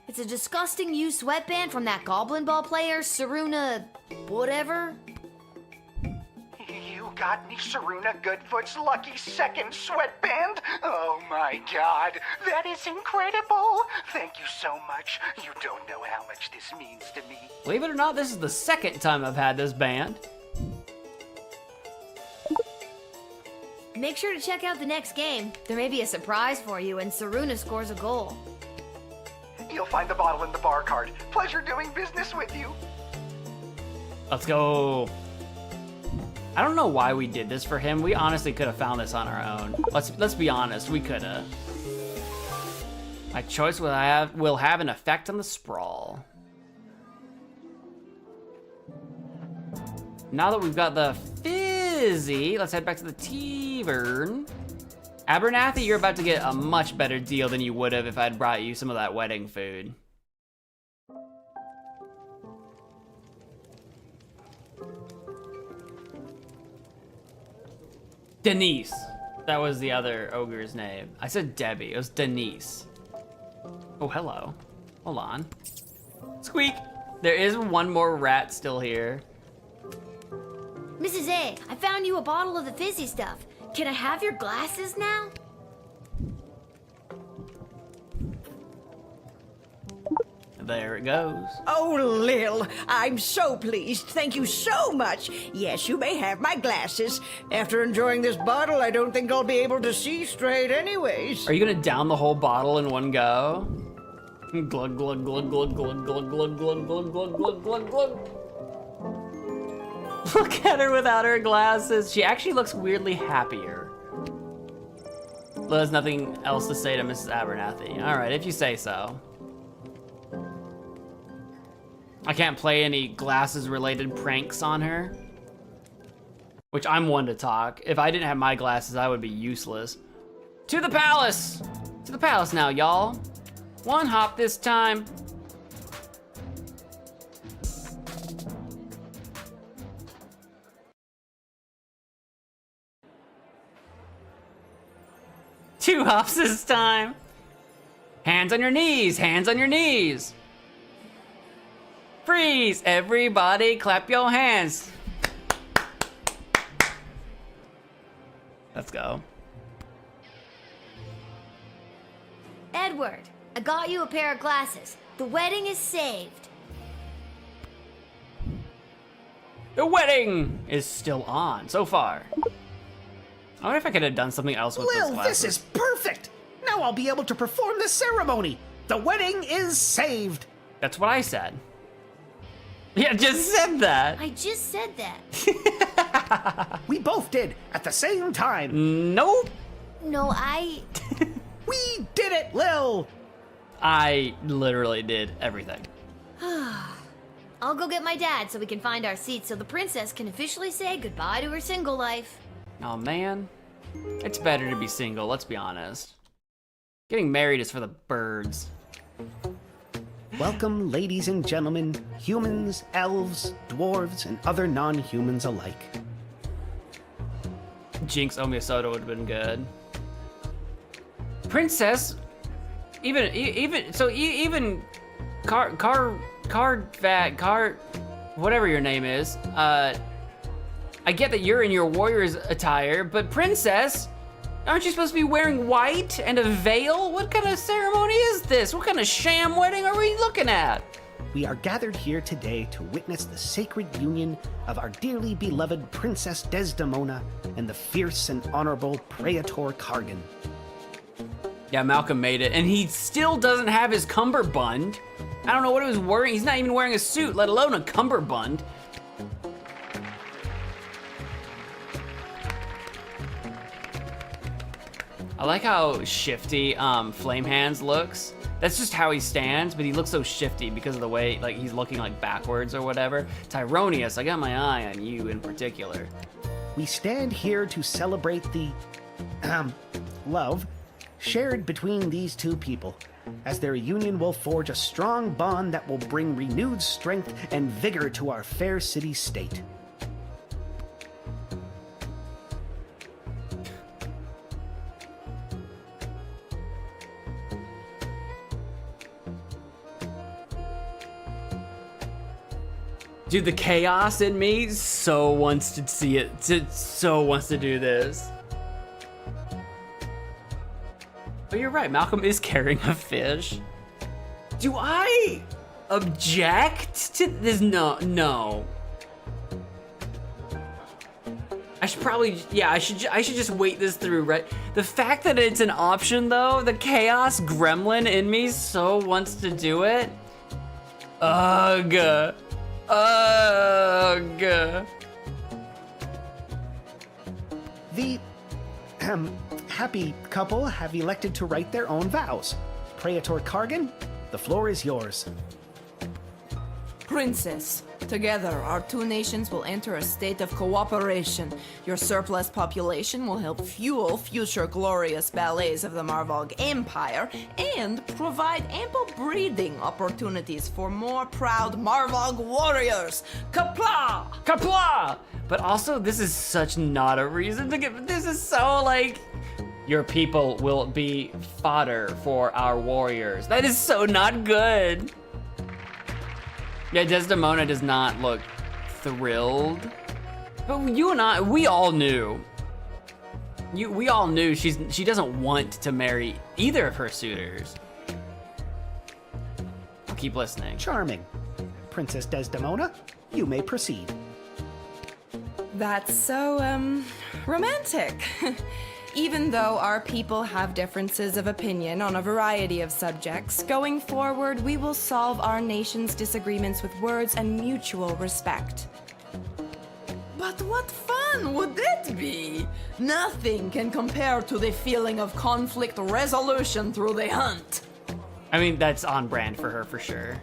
It's a disgusting used sweatband from that Goblin ball player, Saruna... whatever. You got me Saruna Goodfoot's lucky second sweatband? Oh my god, that is incredible! Thank you so much. You don't know how much this means to me. Believe it or not, this is the second time I've had this band. Make sure to check out the next game. There may be a surprise for you and Saruna scores a goal. You'll find the bottle in the bar cart. Pleasure doing business with you. Let's go. I don't know why we did this for him. We honestly could have found this on our own. Let's be honest, we could have. My choice will have an effect on the sprawl. Now that we've got the fizzy, let's head back to the Tavern. Abernathy, you're about to get a much better deal than you would have if I'd brought you some of that wedding food. Denise. That was the other ogre's name. I said Debbie, it was Denise. Oh, hello. Hold on. Squeak. There is one more rat still here. Mrs. A, I found you a bottle of the fizzy stuff. Can I have your glasses now? There it goes. Oh, Lil, I'm so pleased. Thank you so much. Yes, you may have my glasses. After enjoying this bottle, I don't think I'll be able to see straight anyways. Are you gonna down the whole bottle in one go? Glug, glug, glug, glug, glug, glug, glug, glug, glug, glug, glug, glug, glug. Look at her without her glasses. She actually looks weirdly happier. There's nothing else to say to Mrs. Abernathy. All right, if you say so. I can't play any glasses-related pranks on her. Which I'm one to talk. If I didn't have my glasses, I would be useless. To the palace! To the palace now, y'all. One hop this time. Two hops this time. Hands on your knees, hands on your knees. Freeze, everybody clap your hands. Let's go. Edward, I got you a pair of glasses. The wedding is saved. The wedding is still on so far. I wonder if I could have done something else with those Lil, glasses. this is perfect. Now I'll be able to perform the ceremony. The wedding is saved. That's what I said. Yeah, just said that. I just said that. We both did at the same time. Nope. No, I... We did it, Lil. I literally did everything. I'll go get my dad so we can find our seats so the princess can officially say goodbye to her single life. Oh man, it's better to be single, let's be honest. Getting married is for the birds. Welcome, ladies and gentlemen, humans, elves, dwarves, and other non-humans alike. Jinx owe me a soda would have been good. Princess, even whatever your name is, I get that you're in your warrior's attire, but princess, aren't you supposed to be wearing white and a veil? What kind of ceremony is this? What kind of sham wedding are we looking at? We are gathered here today to witness the sacred union of our dearly beloved Princess Desdemona and the fierce and honorable Praetor Kargan. Yeah, Malcolm made it, and he still doesn't have his cummerbund. I don't know what he was wearing. He's not even wearing a suit, let alone a cummerbund. I like how shifty Flame Hands looks. That's just how he stands, but he looks so shifty because of the way like he's looking like backwards or whatever. Tyronius, I got my eye on you in particular. We stand here to celebrate the love shared between these two people, as their union will forge a strong bond that will bring renewed strength and vigor to our fair city state. Dude, the chaos in me so wants to see it, so wants to do this. But you're right, Malcolm is carrying a fish. Do I object to this? No. I should probably, yeah, I should just wait this through, right? The fact that it's an option though, the chaos gremlin in me so wants to do it. Ugh. The happy couple have elected to write their own vows. Praetor Kargan, the floor is yours. Princess, together our two nations will enter a state of cooperation. Your surplus population will help fuel future glorious ballets of the Marvolg Empire and provide ample breeding opportunities for more proud Marvolg warriors. Kapla! Kapla! But also, this is such not a reason to get, this is so like, your people will be fodder for our warriors. That is so not good. Yeah, Desdemona does not look thrilled. But you and I, we all knew. We all knew she doesn't want to marry either of her suitors. keep listening. Charming. Princess Desdemona, you may proceed. That's so, romantic. Even though our people have differences of opinion on a variety of subjects, going forward, we will solve our nation's disagreements with words and mutual respect. But what fun would that be? Nothing can compare to the feeling of conflict resolution through the hunt. I mean, that's on brand for her for sure.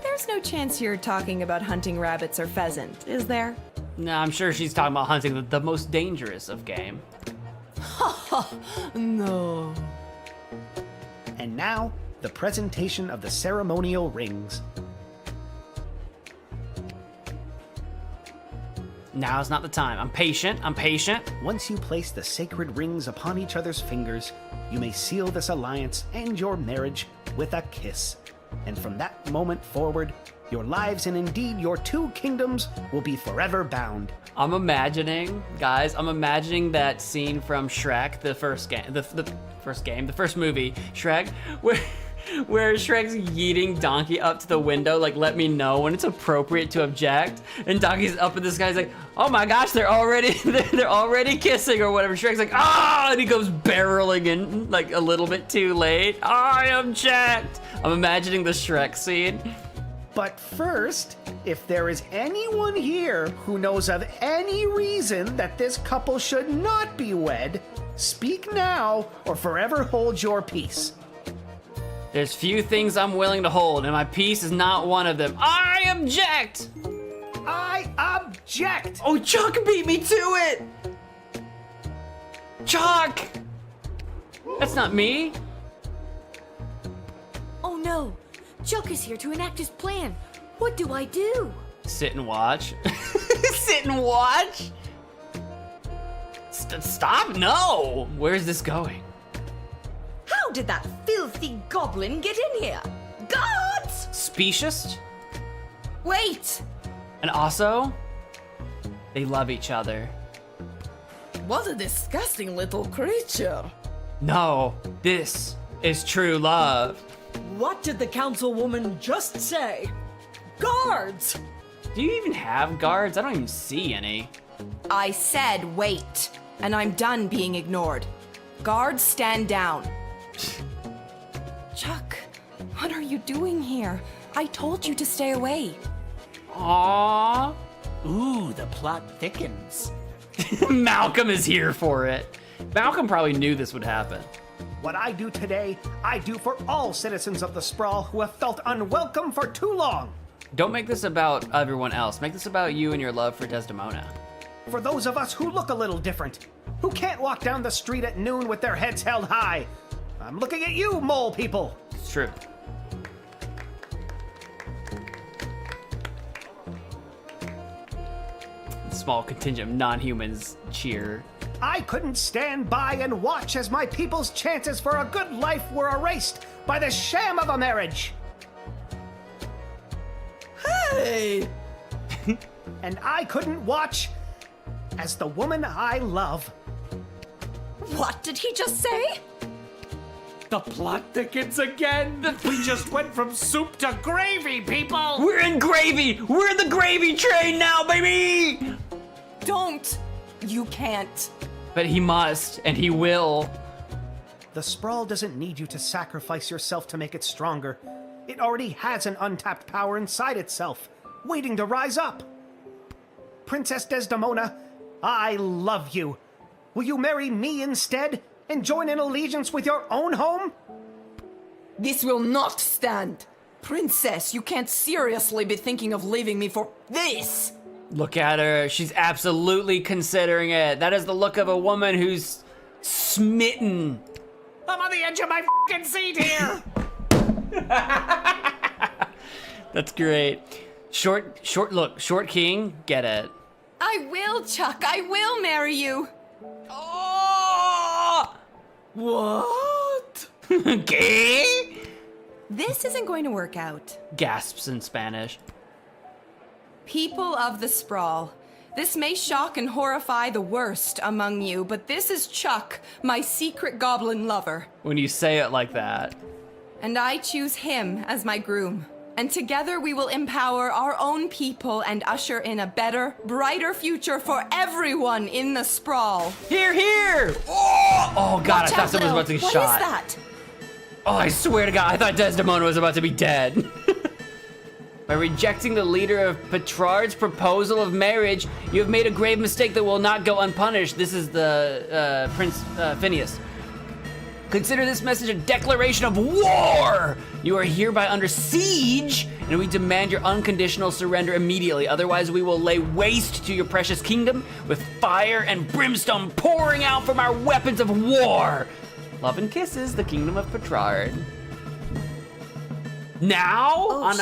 There's no chance you're talking about hunting rabbits or pheasant, is there? No, I'm sure she's talking about hunting the most dangerous of game. No. And now, the presentation of the ceremonial rings. Now's not the time. I'm patient. Once you place the sacred rings upon each other's fingers, you may seal this alliance and your marriage with a kiss. And from that moment forward, your lives and indeed your two kingdoms will be forever bound. I'm imagining, guys, that scene from Shrek, the first movie, Shrek, where Shrek's yeeting Donkey up to the window, like, let me know when it's appropriate to object. And Donkey's up in the sky, he's like, oh my gosh, they're already kissing or whatever. Shrek's like, ah, and he goes barreling in like a little bit too late. I object. I'm imagining the Shrek scene. But first, if there is anyone here who knows of any reason that this couple should not be wed, speak now or forever hold your peace. There's few things I'm willing to hold, and my peace is not one of them. I object! I object! Oh, Chuck beat me to it! Chuck! That's not me. Oh no! Chuck is here to enact his plan. What do I do? Sit and watch. Sit and watch? Stop? No! Where's this going? How did that filthy goblin get in here? Guards! Specious? Wait! And also, they love each other. What a disgusting little creature. No, this is true love. What did the councilwoman just say? Guards! Do you even have guards? I don't even see any. I said wait, and I'm done being ignored. Guards, stand down. Chuck, what are you doing here? I told you to stay away. Aww. Ooh, the plot thickens. Malcolm is here for it. Malcolm probably knew this would happen. What I do today, I do for all citizens of the Sprawl who have felt unwelcome for too long. Don't make this about everyone else. Make this about you and your love for Desdemona. For those of us who look a little different, who can't walk down the street at noon with their heads held high. I'm looking at you, mole people. It's true. Small contingent of non-humans cheer. I couldn't stand by and watch as my people's chances for a good life were erased by the sham of a marriage. Hey! And I couldn't watch as the woman I love. What did he just say? The plot thickens again. We just went from soup to gravy, people. We're in gravy. We're in the gravy train now, baby. Don't. You can't. But he must, and he will. The Sprawl doesn't need you to sacrifice yourself to make it stronger. It already has an untapped power inside itself, waiting to rise up. Princess Desdemona, I love you. Will you marry me instead and join in allegiance with your own home? This will not stand. Princess, you can't seriously be thinking of leaving me for this. Look at her. She's absolutely considering it. That is the look of a woman who's smitten. I'm on the edge of my f***ing seat here. That's great. Short king, get it. I will, Chuck. I will marry you. Oh! What? ¿Qué? This isn't going to work out. Gasps in Spanish. People of the Sprawl, this may shock and horrify the worst among you, but this is Chuck, my secret goblin lover. When you say it like that. And I choose him as my groom. And together we will empower our own people and usher in a better, brighter future for everyone in the sprawl. Here, here! Oh God, Watch I thought out, someone was about to Lil. get shot. What is that? Oh, I swear to God, I thought Desdemona was about to be dead. By rejecting the leader of Petrard's proposal of marriage, you have made a grave mistake that will not go unpunished. This is the Prince Phineas. Consider this message a declaration of war! You are hereby under siege, and we demand your unconditional surrender immediately. Otherwise, we will lay waste to your precious kingdom with fire and brimstone pouring out from our weapons of war. Love and kisses, the kingdom of Petrard. Now, on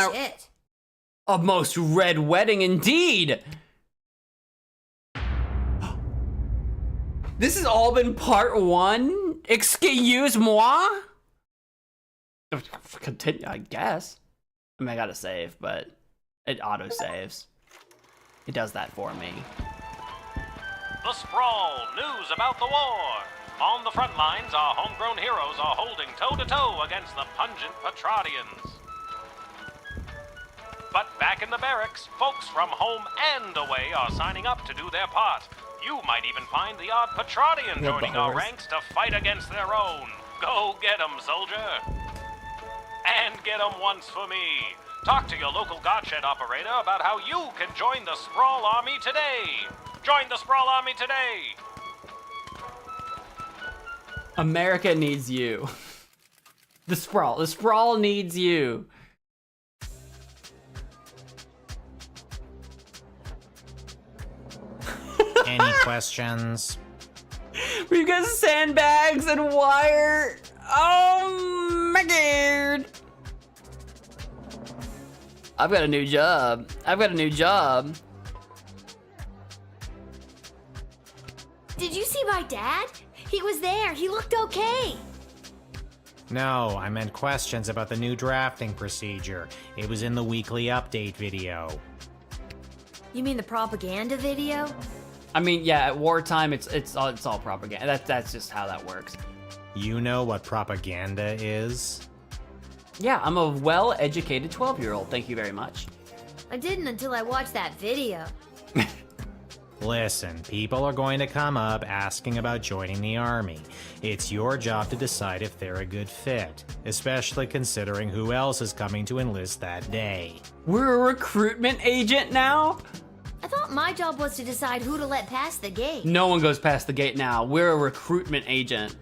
a most red wedding indeed. This has all been part 1? Excuse-moi? Continue, I guess. I mean, I gotta save, but it auto-saves. It does that for me. The Sprawl, news about the war. On the front lines, our homegrown heroes are holding toe-to-toe against the pungent Petrardians. But back in the barracks, folks from home and away are signing up to do their part. You might even find the odd Petrardian joining our ranks to fight against their own. Go get 'em, soldier. And get 'em once for me. Talk to your local Godshed operator about how you can join the Sprawl Army today. Join the Sprawl Army today. America needs you. The Sprawl needs you. Any questions? We've got sandbags and wire. Oh my God. I've got a new job. Did you see my dad? He was there. He looked okay. No, I meant questions about the new drafting procedure. It was in the weekly update video. You mean the propaganda video? I mean, yeah, at wartime, it's all propaganda. That's just how that works. You know what propaganda is? Yeah, I'm a well-educated 12-year-old. Thank you very much. I didn't until I watched that video. Listen, people are going to come up asking about joining the army. It's your job to decide if they're a good fit, especially considering who else is coming to enlist that day. We're a recruitment agent now? I thought my job was to decide who to let pass the gate. No one goes past the gate now. We're a recruitment agent.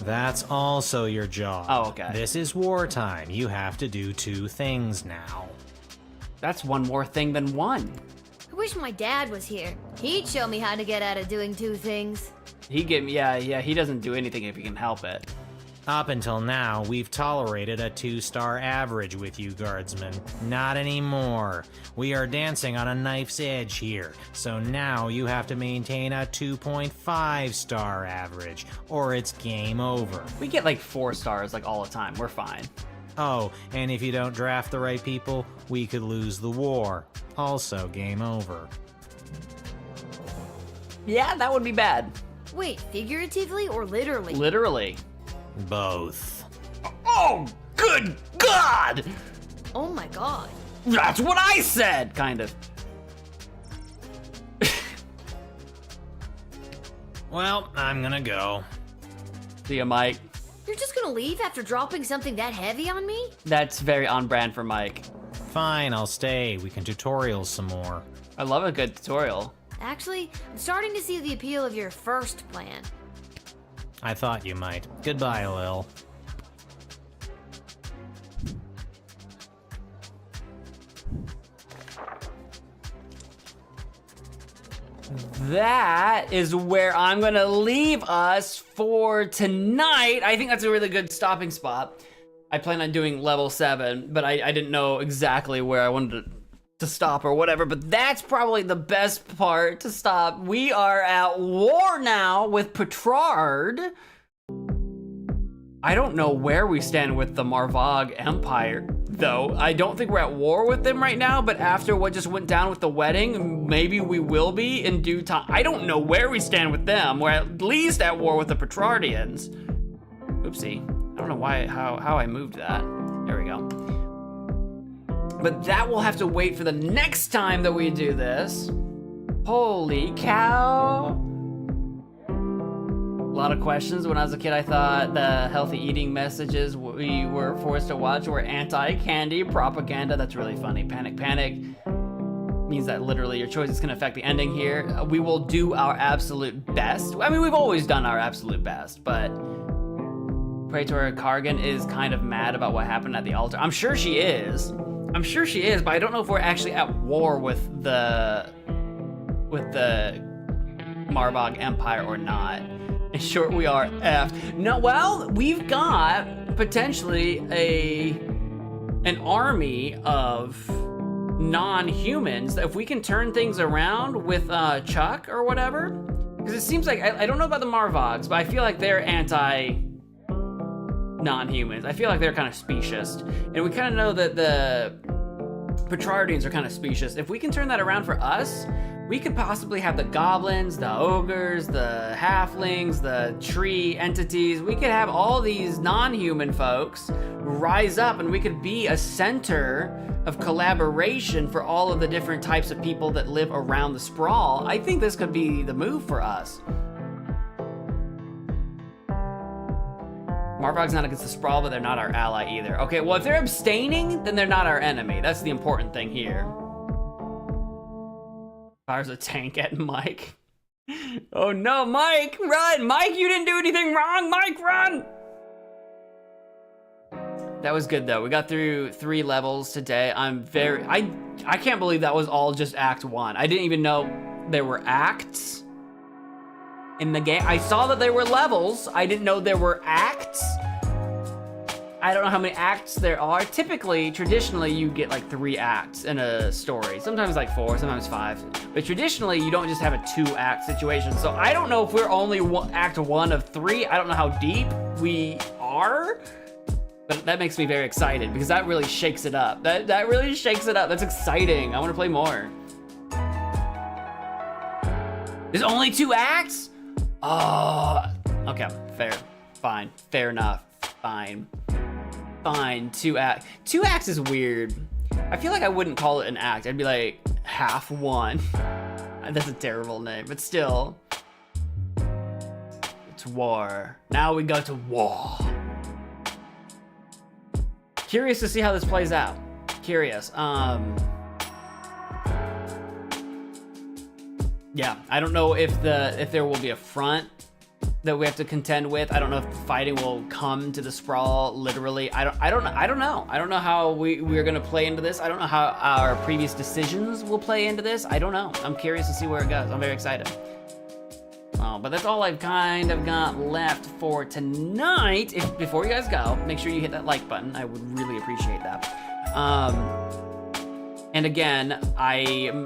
That's also your job. Oh, okay. This is wartime. You have to do 2 things now. That's one more thing than one. I wish my dad was here. He'd show me how to get out of doing 2 things. He doesn't do anything if he can help it. Up until now, we've tolerated a 2-star average with you, Guardsman. Not anymore. We are dancing on a knife's edge here, so now you have to maintain a 2.5-star average, or it's game over. We get like 4 stars like all the time. We're fine. Oh, and if you don't draft the right people, we could lose the war. Also game over. Yeah, that would be bad. Wait, figuratively or literally? Literally. Both. Oh, good God! Oh my God. That's what I said, kind of. Well, I'm gonna go. See ya, Mike. You're just gonna leave after dropping something that heavy on me? That's very on brand for Mike. Fine, I'll stay. We can tutorial some more. I love a good tutorial. Actually, I'm starting to see the appeal of your first plan. I thought you might. Goodbye, Lil. That is where I'm gonna leave us for tonight. I think that's a really good stopping spot. I plan on doing level 7, but I didn't know exactly where I wanted to stop or whatever, but that's probably the best part to stop. We are at war now with Petrard. I don't know where we stand with the Marvog Empire, though. I don't think we're at war with them right now, but after what just went down with the wedding, maybe we will be in due time. I don't know where we stand with them. We're at least at war with the Petrardians. Oopsie. I don't know how I moved that. There we go. But that will have to wait for the next time that we do this. Holy cow. A lot of questions. When I was a kid, I thought the healthy eating messages we were forced to watch were anti-candy propaganda. That's really funny. Panic, panic means that literally your choice is going to affect the ending here. We will do our absolute best. I mean, we've always done our absolute best, but Praetor Kargan is kind of mad about what happened at the altar. I'm sure she is. I'm sure she is, but I don't know if we're actually at war with the Marvog Empire or not. In short, we are effed. No, well, we've got potentially an army of non-humans. If we can turn things around with Chuck or whatever, because it seems like, I don't know about the Marvogs, but I feel like they're anti-non-humans. I feel like they're kind of specious. And we kind of know that the Petrardians are kind of specious. If we can turn that around for us, we could possibly have the goblins, the ogres, the halflings, the tree entities. We could have all these non-human folks rise up, and we could be a center of collaboration for all of the different types of people that live around the sprawl. I think this could be the move for us. Marvog's not against the sprawl, but they're not our ally either. Okay, well, if they're abstaining, then they're not our enemy. That's the important thing here. Fires a tank at Mike. Oh no, Mike, run! Mike, you didn't do anything wrong! Mike, run! That was good though. We got through 3 levels today. I can't believe that was all just Act 1. I didn't even know there were acts in the game. I saw that there were levels. I didn't know there were acts. I don't know how many acts there are. Typically, traditionally, you get like 3 acts in a story. Sometimes like 4, sometimes 5. But traditionally, you don't just have a 2-act situation. So I don't know if we're only act 1 of 3. I don't know how deep we are. But that makes me very excited because that really shakes it up. That really shakes it up. That's exciting. I want to play more. There's only 2 acts? Oh, okay, fair, fine, fair enough, fine. 2 acts. 2 acts is weird. I feel like I wouldn't call it an act. I'd be like half 1. That's a terrible name, but still. It's war. Now we go to war. Curious to see how this plays out. Curious. Yeah, I don't know if there will be a front that we have to contend with. I don't know if the fighting will come to the sprawl literally. I don't know. I don't know how we're gonna play into this. I don't know how our previous decisions will play into this. I don't know. I'm curious to see where it goes. I'm very excited. But that's all I've kind of got left for tonight. Before you guys go, make sure you hit that like button. I would really appreciate that. And again, I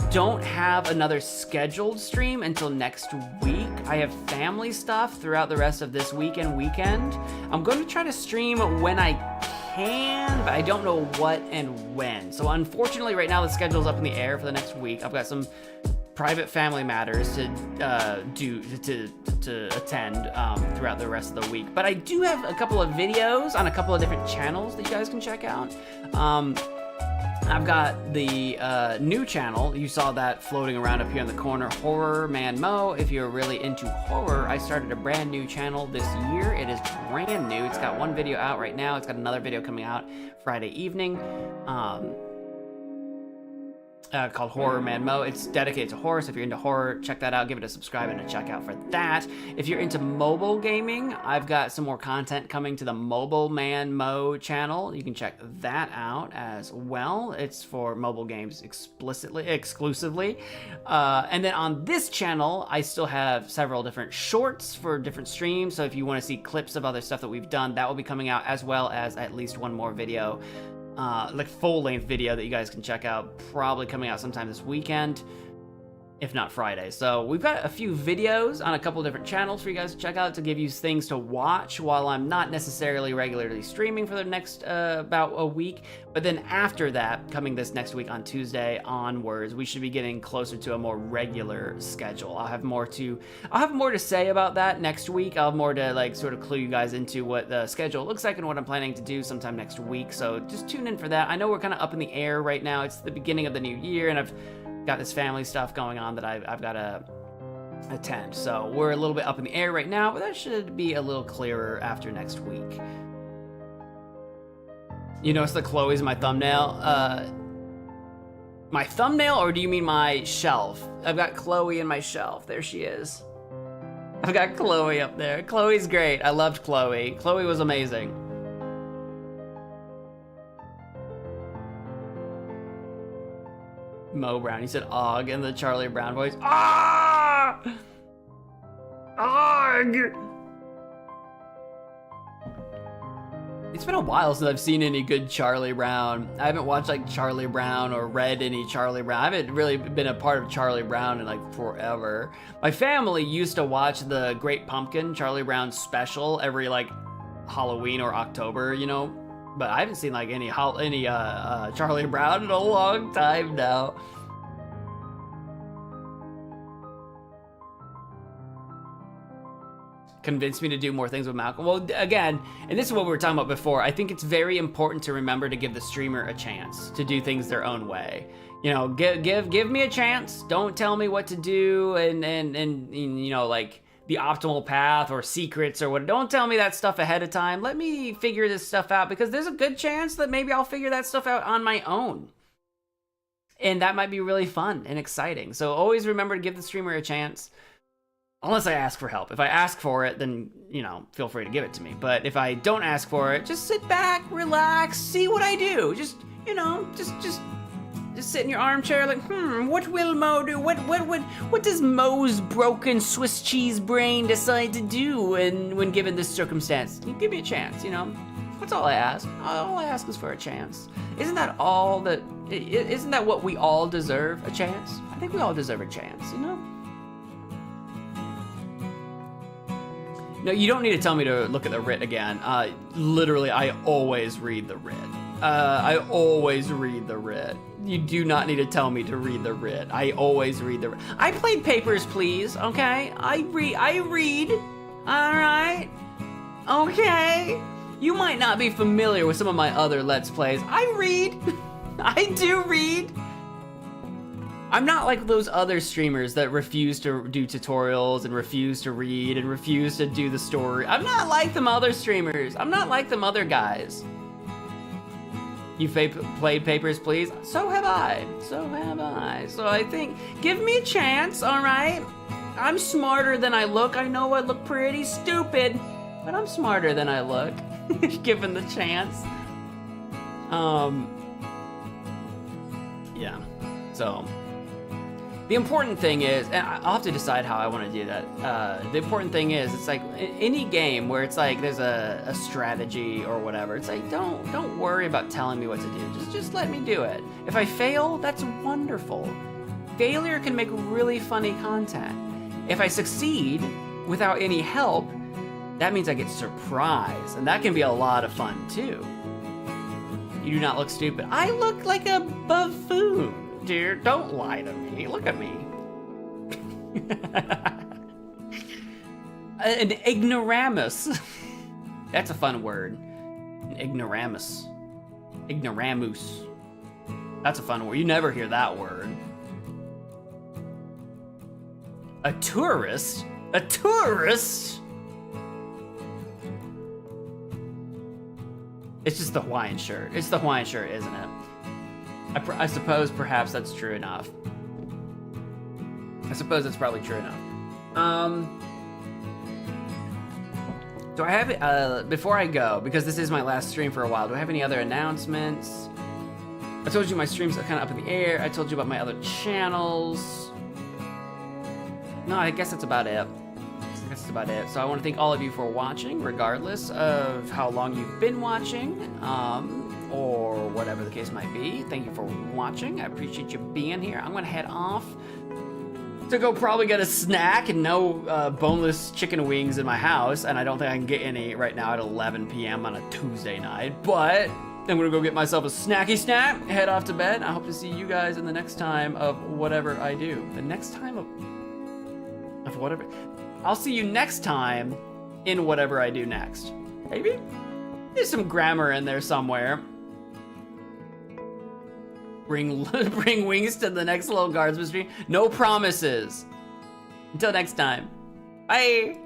don't have another scheduled stream until next week. I have family stuff throughout the rest of this week and weekend. I'm going to try to stream when I can, but I don't know what and when. So unfortunately, right now the schedule's up in the air for the next week. I've got some private family matters to attend throughout the rest of the week. But I do have a couple of videos on a couple of different channels that you guys can check out. I've got the new channel. You saw that floating around up here in the corner, HorrorManMo. If you're really into horror, I started a brand new channel this year. It is brand new. It's got 1 video out right now. It's got another video coming out Friday evening. Called HorrorManMo. It's dedicated to horror, so if you're into horror, check that out. Give it a subscribe and a check out for that. If you're into mobile gaming, I've got some more content coming to the MagicManMo channel. You can check that out as well. It's for mobile games exclusively. And then on this channel, I still have several different shorts for different streams, so if you want to see clips of other stuff that we've done, that will be coming out, as well as at least 1 more video. Like full-length video that you guys can check out, probably coming out sometime this weekend. if not Friday. So we've got a few videos on a couple different channels for you guys to check out to give you things to watch while I'm not necessarily regularly streaming for the next about a week. But then after that, coming this next week on Tuesday onwards, we should be getting closer to a more regular schedule. I'll have more to say about that next week. I'll have more to like sort of clue you guys into what the schedule looks like and what I'm planning to do sometime next week. So just tune in for that. I know we're kind of up in the air right now. It's the beginning of the new year, and I've got this family stuff going on that I've got to attend. So we're a little bit up in the air right now, but that should be a little clearer after next week. You notice that Chloe's my thumbnail? My thumbnail, or do you mean my shelf? I've got Chloe in my shelf. There she is. I've got Chloe up there. Chloe's great. I loved Chloe. Chloe was amazing. Mo Brown. He said "og" in the Charlie Brown voice. Ah! Og! It's been a while since I've seen any good Charlie Brown. I haven't watched like Charlie Brown or read any Charlie Brown. I haven't really been a part of Charlie Brown in like forever. My family used to watch the Great Pumpkin Charlie Brown special every like Halloween or October, you know? But I haven't seen like any Charlie Brown in a long time now. Convinced me to do more things with Malcolm. Well, again, and this is what we were talking about before, I think it's very important to remember to give the streamer a chance to do things their own way. You know, give me a chance. Don't tell me what to do and you know, like the optimal path or secrets or what. Don't tell me that stuff ahead of time. Let me figure this stuff out, because there's a good chance that maybe I'll figure that stuff out on my own. And that might be really fun and exciting. So always remember to give the streamer a chance. Unless I ask for help. If I ask for it, then, you know, feel free to give it to me. But if I don't ask for it, just sit back, relax, see what I do. Just, you know, just sit in your armchair like, what will Mo do? What does Mo's broken Swiss cheese brain decide to do when given this circumstance? You give me a chance, you know? That's all I ask. All I ask is for a chance. Isn't that what we all deserve? A chance? I think we all deserve a chance, you know? No, you don't need to tell me to look at the writ again. Literally, I always read the writ. I always read the writ. You do not need to tell me to read the writ. I always read the writ. I played Papers, Please, okay? I read. All right? Okay? You might not be familiar with some of my other Let's Plays. I read. I do read. I'm not like those other streamers that refuse to do tutorials and refuse to read and refuse to do the story. I'm not like them other streamers. I'm not like them other guys. You played Papers, Please? So have I. So have I. So I think, give me a chance, all right? I'm smarter than I look. I know I look pretty stupid, but I'm smarter than I look, given the chance. Yeah, so. The important thing is, and I'll have to decide how I want to do that. The important thing is, it's like any game where it's like there's a strategy or whatever. It's like don't worry about telling me what to do. Just let me do it. If I fail, that's wonderful. Failure can make really funny content. If I succeed without any help, that means I get surprised, and that can be a lot of fun too. You do not look stupid. I look like a buffoon. Dear, don't lie to me. Look at me. An ignoramus. That's a fun word. An ignoramus. Ignoramus. That's a fun word. You never hear that word. A tourist? A tourist? It's just the Hawaiian shirt. It's the Hawaiian shirt, isn't it? I suppose perhaps that's true enough. I suppose that's probably true enough. Do I have, before I go, because this is my last stream for a while, do I have any other announcements? I told you my streams are kind of up in the air. I told you about my other channels. No, I guess that's about it. That's about it. So I want to thank all of you for watching, regardless of how long you've been watching. Or whatever the case might be. Thank you for watching. I appreciate you being here. I'm gonna head off. to go probably get a snack and no boneless chicken wings in my house, and I don't think I can get any right now at 11 p.m. on a Tuesday night, but I'm gonna go get myself a snacky snack, head off to bed. I hope to see you guys in the next time of whatever I do. The next time of whatever. I'll see you next time in whatever I do next. Maybe? There's some grammar in there somewhere. Bring wings to the next Lil Guardsman stream. No promises. Until next time. Bye.